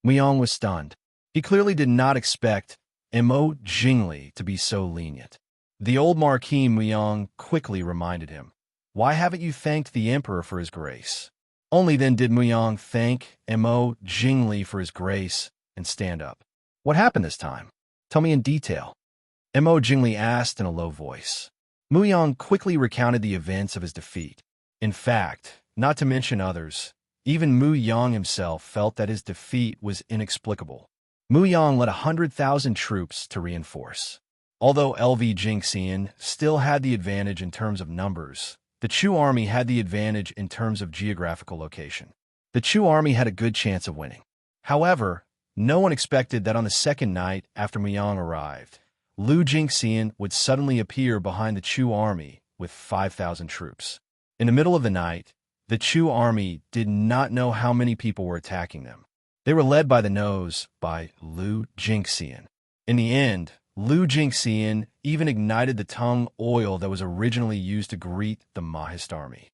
Muyang was stunned. He clearly did not expect Mo Jingli to be so lenient. The old Marquis Muyang quickly reminded him, why haven't you thanked the emperor for his grace? Only then did Muyang thank Mo Jingli for his grace and stand up. What happened this time? Tell me in detail. Mo Jingli asked in a low voice. Muyang quickly recounted the events of his defeat. In fact, not to mention others, even Muyang himself felt that his defeat was inexplicable. Muyang led 100,000 troops to reinforce. Although LV Jingxian still had the advantage in terms of numbers, the Chu army had the advantage in terms of geographical location. The Chu army had a good chance of winning. However, no one expected that on the second night after Muyang arrived, Lu Jingxian would suddenly appear behind the Chu army with 5,000 troops. In the middle of the night, the Chu army did not know how many people were attacking them. They were led by the nose by Lu Jingxian. In the end, Lu Jingxian even ignited the tung oil that was originally used to greet the Mahist army.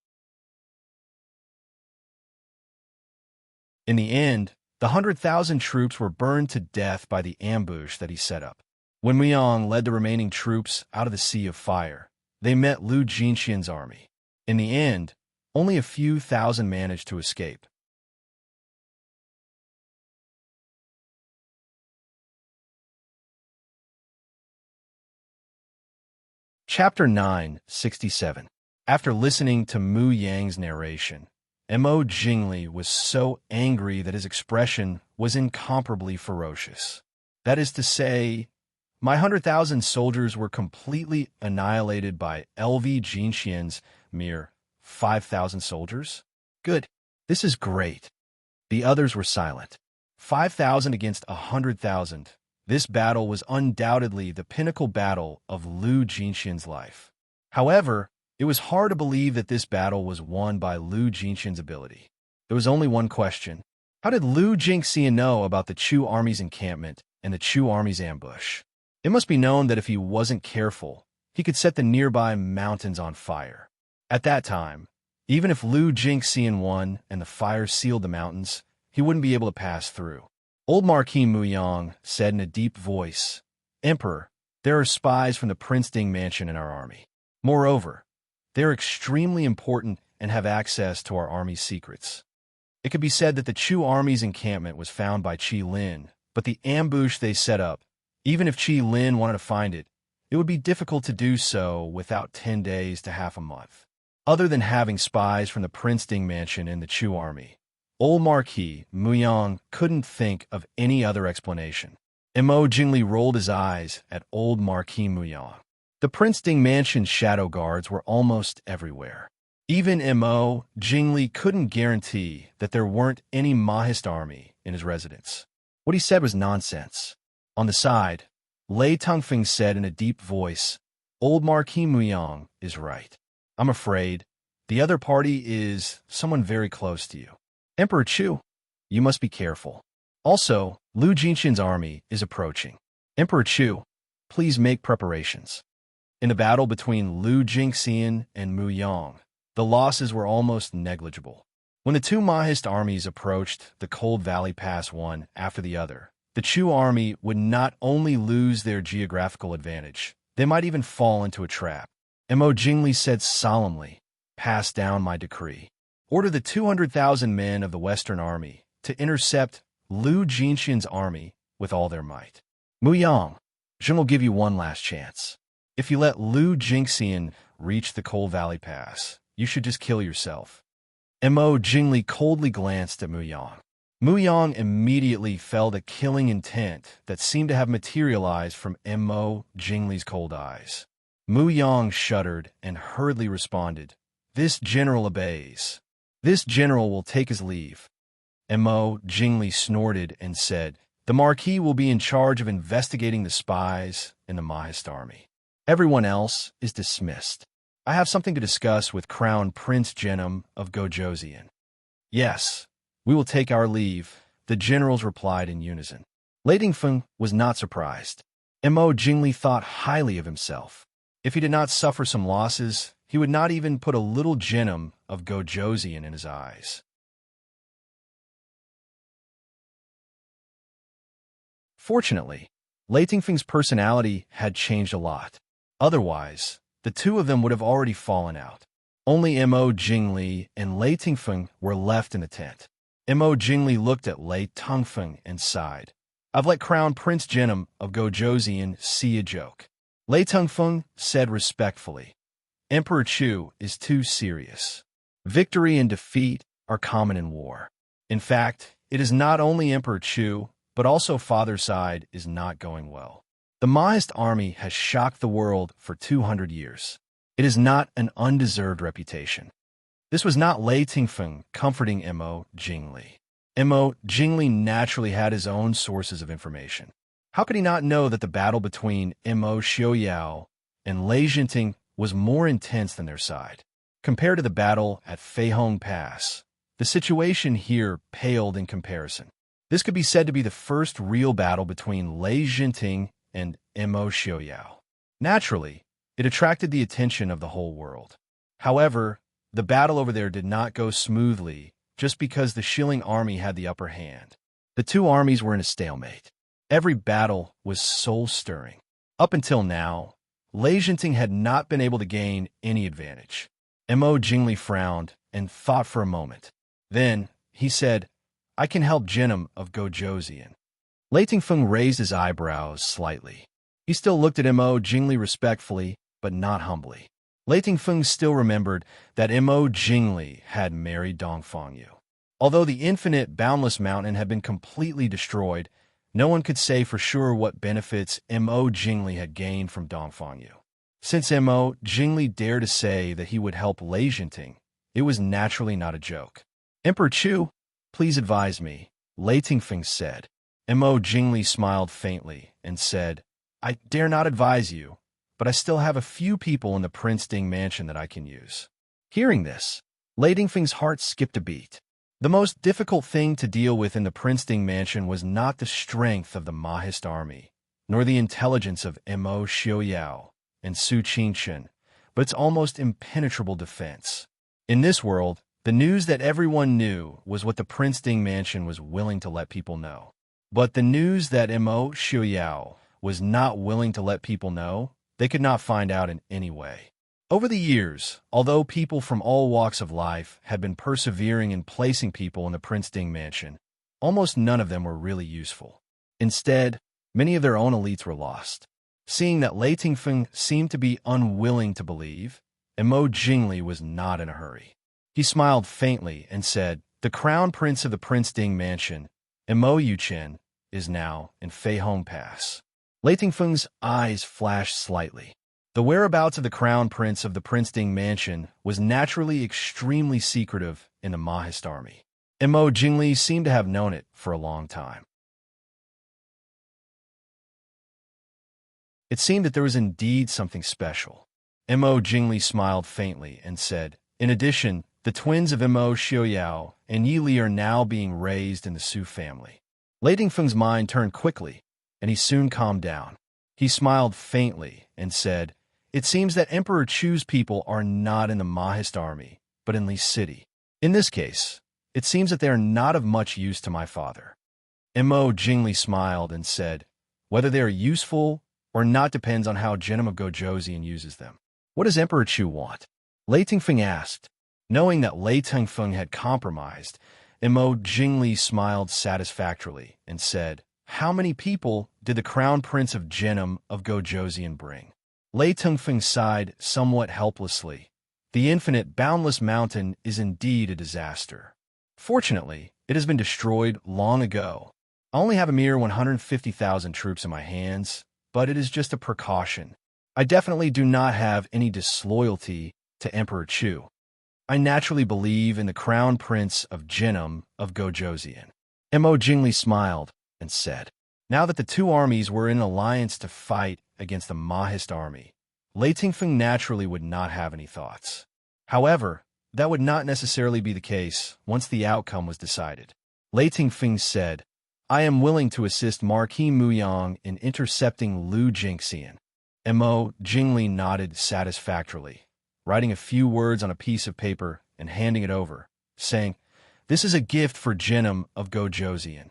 In the end, the 100,000 troops were burned to death by the ambush that he set up. When Muyang led the remaining troops out of the sea of fire, they met Lu Jingxian's army. In the end, only a few thousand managed to escape. Chapter 967. After listening to Mu Yang's narration, Mo Jingli was so angry that his expression was incomparably ferocious. That is to say, my 100,000 soldiers were completely annihilated by LV Jinxian's mere 5,000 soldiers? Good. This is great. The others were silent. 5,000 against 100,000. This battle was undoubtedly the pinnacle battle of Lu Jinxian's life. However, it was hard to believe that this battle was won by Lu Jinxian's ability. There was only one question. How did Lu Jingxian know about the Chu army's encampment and the Chu army's ambush? It must be known that if he wasn't careful, he could set the nearby mountains on fire. At that time, even if Lu Jingxian won and the fire sealed the mountains, he wouldn't be able to pass through. Old Marquis Muyang said in a deep voice, "Emperor, there are spies from the Prince Ding mansion in our army. Moreover, they're extremely important and have access to our army's secrets." It could be said that the Chu army's encampment was found by Qi Lin, but the ambush they set up, even if Qi Lin wanted to find it, it would be difficult to do so without 10 days to half a month. Other than having spies from the Prince Ding mansion in the Chu army, Old Marquis Muyang couldn't think of any other explanation. Mo Jingli rolled his eyes at Old Marquis Muyang. The Prince Ding mansion's shadow guards were almost everywhere. Even Mo Jingli couldn't guarantee that there weren't any Mahist army in his residence. What he said was nonsense. On the side, Lei Tongfeng said in a deep voice, "Old Marquis Muyang is right. I'm afraid the other party is someone very close to you. Emperor Chu, you must be careful. Also, Lu Jinxian's army is approaching. Emperor Chu, please make preparations." In the battle between Lu Jingxian and Mu Yang, the losses were almost negligible. When the two Mahist armies approached the Cold Valley Pass one after the other, the Chu army would not only lose their geographical advantage, they might even fall into a trap. Mo Jingli said solemnly, "Pass down my decree. Order the 200,000 men of the Western Army to intercept Lu Jinxian's army with all their might. Mu Yang, Zheng will give you one last chance. If you let Lu Jingxian reach the Cold Valley Pass, you should just kill yourself." Mo Jingli coldly glanced at Mu Yang. Mu Yang immediately felt a killing intent that seemed to have materialized from Mo Jingli's cold eyes. Mu Yang shuddered and hurriedly responded, "This general obeys. This general will take his leave." Mo Jingli snorted and said, "The Marquis will be in charge of investigating the spies in the Mahist army. Everyone else is dismissed. I have something to discuss with Crown Prince Genom of Gojoseon." "Yes, we will take our leave," the generals replied in unison. Lei Dingfeng was not surprised. Mo Jingli thought highly of himself. If he did not suffer some losses, he would not even put a little Genom of Gojoseon in his eyes. Fortunately, Lei Dingfeng's personality had changed a lot. Otherwise, the two of them would have already fallen out. Only Mo Jingli and Lei Dingfeng were left in the tent. Mo Jingli looked at Lei Tongfeng and sighed. "I've let Crown Prince Genom of Gojoseon see a joke." Lei Tongfeng said respectfully, "Emperor Chu is too serious. Victory and defeat are common in war. In fact, it is not only Emperor Chu, but also Father's side is not going well. The Mahist army has shocked the world for 200 years. It is not an undeserved reputation." This was not Lei Dingfeng comforting Mo Jingli. Mo Jingli naturally had his own sources of information. How could he not know that the battle between Mo Xiaoyao and Lei Jinting was more intense than their side? Compared to the battle at Feihong Pass, the situation here paled in comparison. This could be said to be the first real battle between Lei Jinting and Mo Xiaoyao. Naturally, it attracted the attention of the whole world. However, the battle over there did not go smoothly just because the Shilling army had the upper hand. The two armies were in a stalemate. Every battle was soul-stirring. Up until now, Lei Jinting had not been able to gain any advantage. Mo Jingli frowned and thought for a moment. Then, he said, "I can help Genom of Gojoseon." Lei Dingfeng raised his eyebrows slightly. He still looked at Mo Jingli respectfully, but not humbly. Lei Tingfeng still remembered that Mo Jingli had married Dongfang Yu. Although the infinite, boundless mountain had been completely destroyed, no one could say for sure what benefits Mo Jingli had gained from Dongfang Yu. Since Mo Jingli dared to say that he would help Lei Jinting, it was naturally not a joke. Emperor Chu, please advise me, Lei Tingfeng said. Mo Jingli smiled faintly and said, I dare not advise you, but I still have a few people in the Prince Ding mansion that I can use. Hearing this, Lei Tingfeng's heart skipped a beat. The most difficult thing to deal with in the Prince Ding mansion was not the strength of the Mahist army, nor the intelligence of Mo Xiaoyao and Su Qingchen, but its almost impenetrable defense. In this world, the news that everyone knew was what the Prince Ding mansion was willing to let people know. But the news that Mo Xiaoyao was not willing to let people know, they could not find out in any way. Over the years, although people from all walks of life had been persevering in placing people in the Prince Ding mansion, almost none of them were really useful. Instead, many of their own elites were lost. Seeing that Lei Tingfeng seemed to be unwilling to believe, Mo Jingli was not in a hurry. He smiled faintly and said, the crown prince of the Prince Ding mansion, Mo Yuchen, is now in Fei Hong Pass. Lei Tingfeng's eyes flashed slightly. The whereabouts of the crown prince of the Prince Ding mansion was naturally extremely secretive in the Mahist army. Mo Jingli seemed to have known it for a long time. It seemed that there was indeed something special. Mo Jingli smiled faintly and said, in addition, the twins of Mo Xiaoyao and Yi Li are now being raised in the Su family. Lei Tingfeng's mind turned quickly, and he soon calmed down. He smiled faintly and said, it seems that Emperor Chu's people are not in the Mahist army, but in Li City. In this case, it seems that they are not of much use to my father. Mo Jingli smiled and said, whether they are useful or not depends on how Genom of Gojoseon uses them. What does Emperor Chu want? Lei Tingfeng asked. Knowing that Lei Tingfeng had compromised, Mo Jingli smiled satisfactorily and said, how many people did the crown prince of Genom of Gojoseon bring? Lei Tingfeng sighed somewhat helplessly. The infinite, boundless mountain is indeed a disaster. Fortunately, it has been destroyed long ago. I only have a mere 150,000 troops in my hands, but it is just a precaution. I definitely do not have any disloyalty to Emperor Chu. I naturally believe in the crown prince of Genom of Gojoseon. Mo Jingli smiled and said, now that the two armies were in alliance to fight against the Mahist army, Lei Tingfeng naturally would not have any thoughts. However, that would not necessarily be the case once the outcome was decided. Lei Tingfeng said, I am willing to assist Marquis Muyang in intercepting Lu Jingxian. Mo Jingli nodded satisfactorily, writing a few words on a piece of paper and handing it over, saying, this is a gift for Genom of Gojoseon.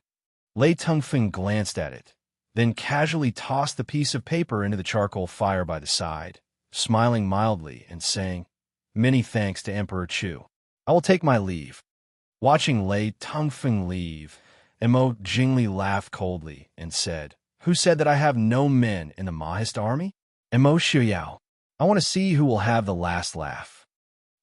Lei Tingfeng glanced at it, then casually tossed the piece of paper into the charcoal fire by the side, smiling mildly and saying, many thanks to Emperor Chu. I will take my leave. Watching Lei Tingfeng leave, Mo Jingli laughed coldly and said, who said that I have no men in the Mahist army? Mo Xiaoyao. I want to see who will have the last laugh.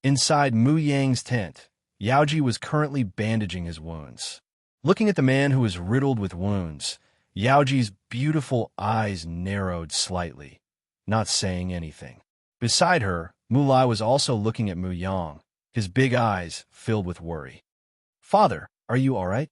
Inside Mu Yang's tent, Yaoji was currently bandaging his wounds. Looking at the man who was riddled with wounds, Yaoji's beautiful eyes narrowed slightly, not saying anything. Beside her, Mu Lai was also looking at Mu Yang, his big eyes filled with worry. Father, are you all right?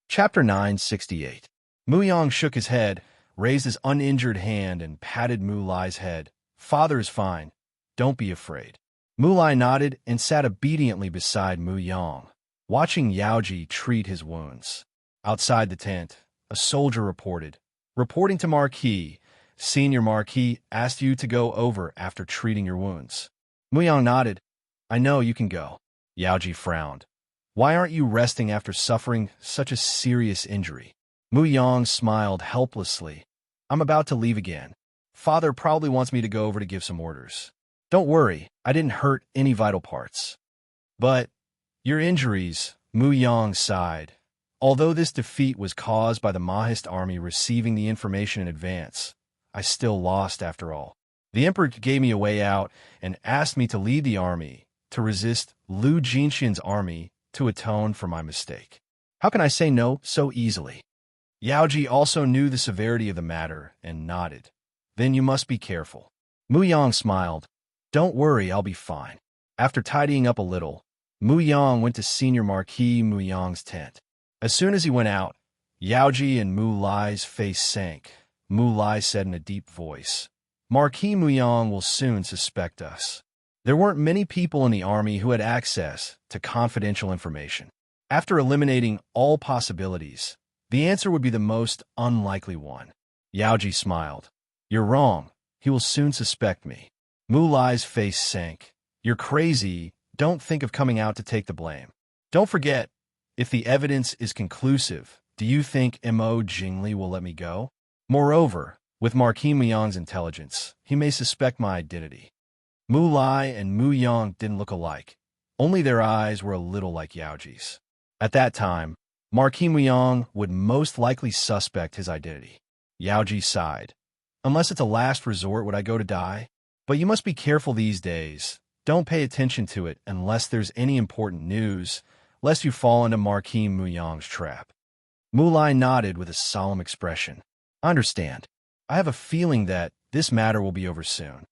Chapter 968. Mu Yang shook his head, raised his uninjured hand, and patted Mu Lai's head. Father is fine. Don't be afraid. Mu Lai nodded and sat obediently beside Mu Yang, watching Yaoji treat his wounds. Outside the tent, a soldier reported. Reporting to Marquis, Senior Marquis asked you to go over after treating your wounds. Mu Yang nodded. I know, you can go. Yaoji frowned. Why aren't you resting after suffering such a serious injury? Mu Yang smiled helplessly. I'm about to leave again. Father probably wants me to go over to give some orders. Don't worry, I didn't hurt any vital parts. But your injuries, Mu Yang sighed. Although this defeat was caused by the Mahist army receiving the information in advance, I still lost after all. The emperor gave me a way out and asked me to lead the army to resist Lu Jinxian's army to atone for my mistake. How can I say no so easily? Yaoji also knew the severity of the matter and nodded. Then you must be careful. Mu Yang smiled. Don't worry, I'll be fine. After tidying up a little, Mu Yang went to Senior Marquis Mu Yang's tent. As soon as he went out, Yaoji and Mu Lai's face sank. Mu Lai said in a deep voice, Marquis Mu Yang will soon suspect us. There weren't many people in the army who had access to confidential information. After eliminating all possibilities, the answer would be the most unlikely one. Yaoji smiled. You're wrong. He will soon suspect me. Mu Lai's face sank. You're crazy. Don't think of coming out to take the blame. Don't forget, if the evidence is conclusive, do you think Mo Jingli will let me go? Moreover, with Marquis Mu Yang's intelligence, he may suspect my identity. Mu Lai and Mu Yang didn't look alike. Only their eyes were a little like Yaoji's. At that time, Marquis Mu Yang would most likely suspect his identity. Yaoji sighed. Unless it's a last resort would I go to die? But you must be careful these days. Don't pay attention to it unless there's any important news, lest you fall into Marquis Mu Yang's trap. Mu Lai nodded with a solemn expression. I understand. I have a feeling that this matter will be over soon.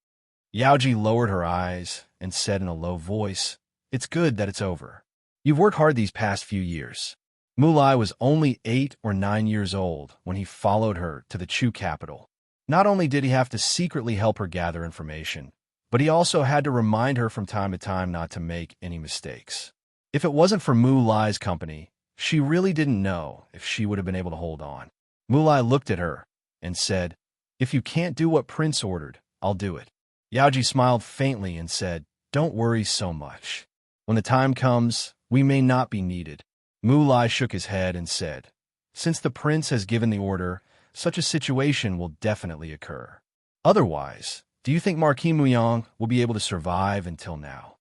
Yaoji lowered her eyes and said in a low voice, It's good that it's over. You've worked hard these past few years. Mu Lai was only 8 or 9 years old when he followed her to the Chu capital. Not only did he have to secretly help her gather information, but he also had to remind her from time to time not to make any mistakes. If it wasn't for Mu Lai's company, she really didn't know if she would have been able to hold on. Mu Lai looked at her and said, If you can't do what Prince ordered, I'll do it. Yaoji smiled faintly and said, Don't worry so much. When the time comes, we may not be needed. Mu Lai shook his head and said, Since the prince has given the order, such a situation will definitely occur. Otherwise, do you think Marquis Mu Yang will be able to survive until now?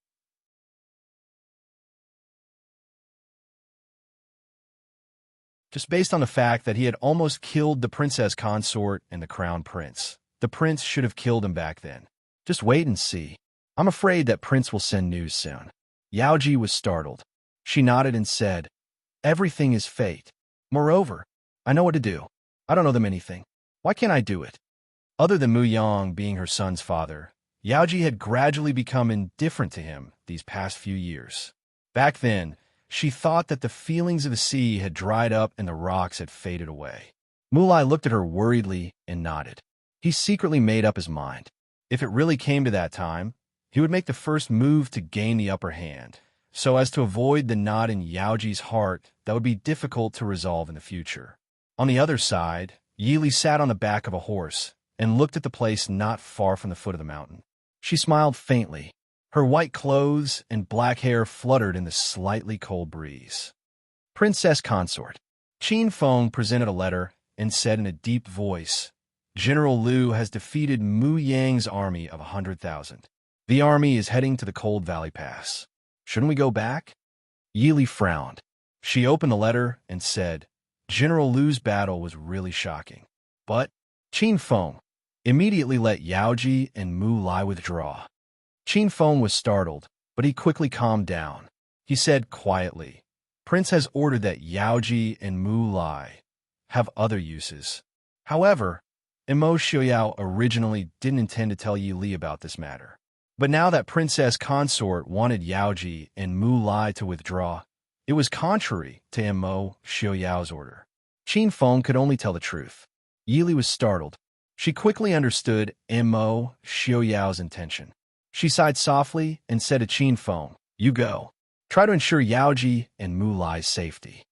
Just based on the fact that he had almost killed the princess consort and the crown prince. The prince should have killed him back then. Just wait and see. I'm afraid that prince will send news soon. Yaoji was startled. She nodded and said, Everything is fate. Moreover, I know what to do. I don't know them anything. Why can't I do it? Other than Mu Yang being her son's father, Yaoji had gradually become indifferent to him these past few years. Back then, she thought that the feelings of the sea had dried up and the rocks had faded away. Mu Lai looked at her worriedly and nodded. He secretly made up his mind. If it really came to that time, he would make the first move to gain the upper hand, so as to avoid the knot in Yaoji's heart that would be difficult to resolve in the future. On the other side, Yili sat on the back of a horse and looked at the place not far from the foot of the mountain. She smiled faintly. Her white clothes and black hair fluttered in the slightly cold breeze. Princess Consort. Qin Feng presented a letter and said in a deep voice, General Liu has defeated Mu Yang's army of 100,000. The army is heading to the Cold Valley Pass. Shouldn't we go back? Yili frowned. She opened the letter and said, General Liu's battle was really shocking. But Qin Feng immediately let Yaoji and Mu Lai withdraw. Qin Feng was startled, but he quickly calmed down. He said quietly, Prince has ordered that Yaoji and Mu Lai have other uses. However, Mo Xiaoyao originally didn't intend to tell Yi Li about this matter. But now that Princess Consort wanted Yaoji and Mu Lai to withdraw, it was contrary to Mo Xiaoyao's order. Qin Feng could only tell the truth. Yi Li was startled. She quickly understood Mo Xiaoyao's intention. She sighed softly and said to Qin Feng, You go. Try to ensure Yaoji and Mu Lai's safety.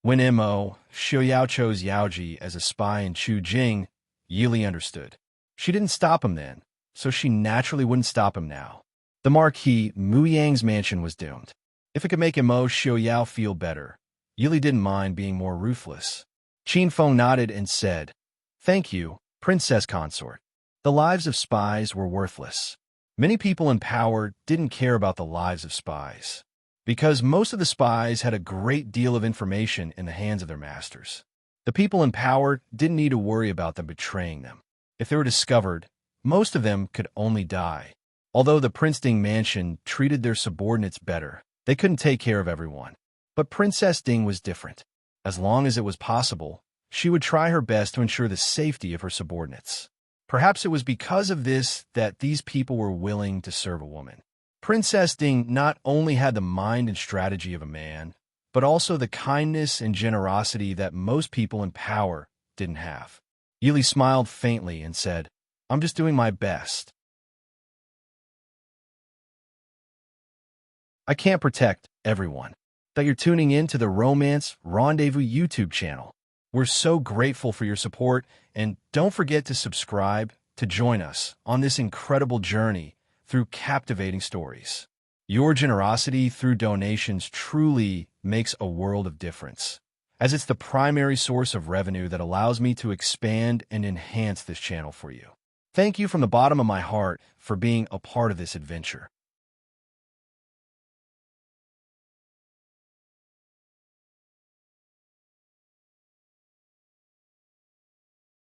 When Mo Xiaoyao chose Yaoji as a spy in Chu Jing, Yi Li understood. She didn't stop him then, so she naturally wouldn't stop him now. The Marquis Mu Yang's mansion was doomed. If it could make Mo Xiaoyao feel better, Yi Li didn't mind being more ruthless. Qin Feng nodded and said, Thank you, Princess Consort. The lives of spies were worthless. Many people in power didn't care about the lives of spies. because most of the spies had a great deal of information in the hands of their masters. The people in power didn't need to worry about them betraying them. If they were discovered, most of them could only die. Although the Prince-Ding mansion treated their subordinates better, they couldn't take care of everyone. But Princess Ding was different. As long as it was possible, she would try her best to ensure the safety of her subordinates. Perhaps it was because of this that these people were willing to serve a woman. Princess Ding not only had the mind and strategy of a man, but also the kindness and generosity that most people in power didn't have. Yili smiled faintly and said, "I'm just doing my best. I can't protect everyone." That you're tuning in to the Romance Rendezvous YouTube channel. We're so grateful for your support, and don't forget to subscribe to join us on this incredible journey through captivating stories. Your generosity through donations truly makes a world of difference, as it's the primary source of revenue that allows me to expand and enhance this channel for you. Thank you from the bottom of my heart for being a part of this adventure.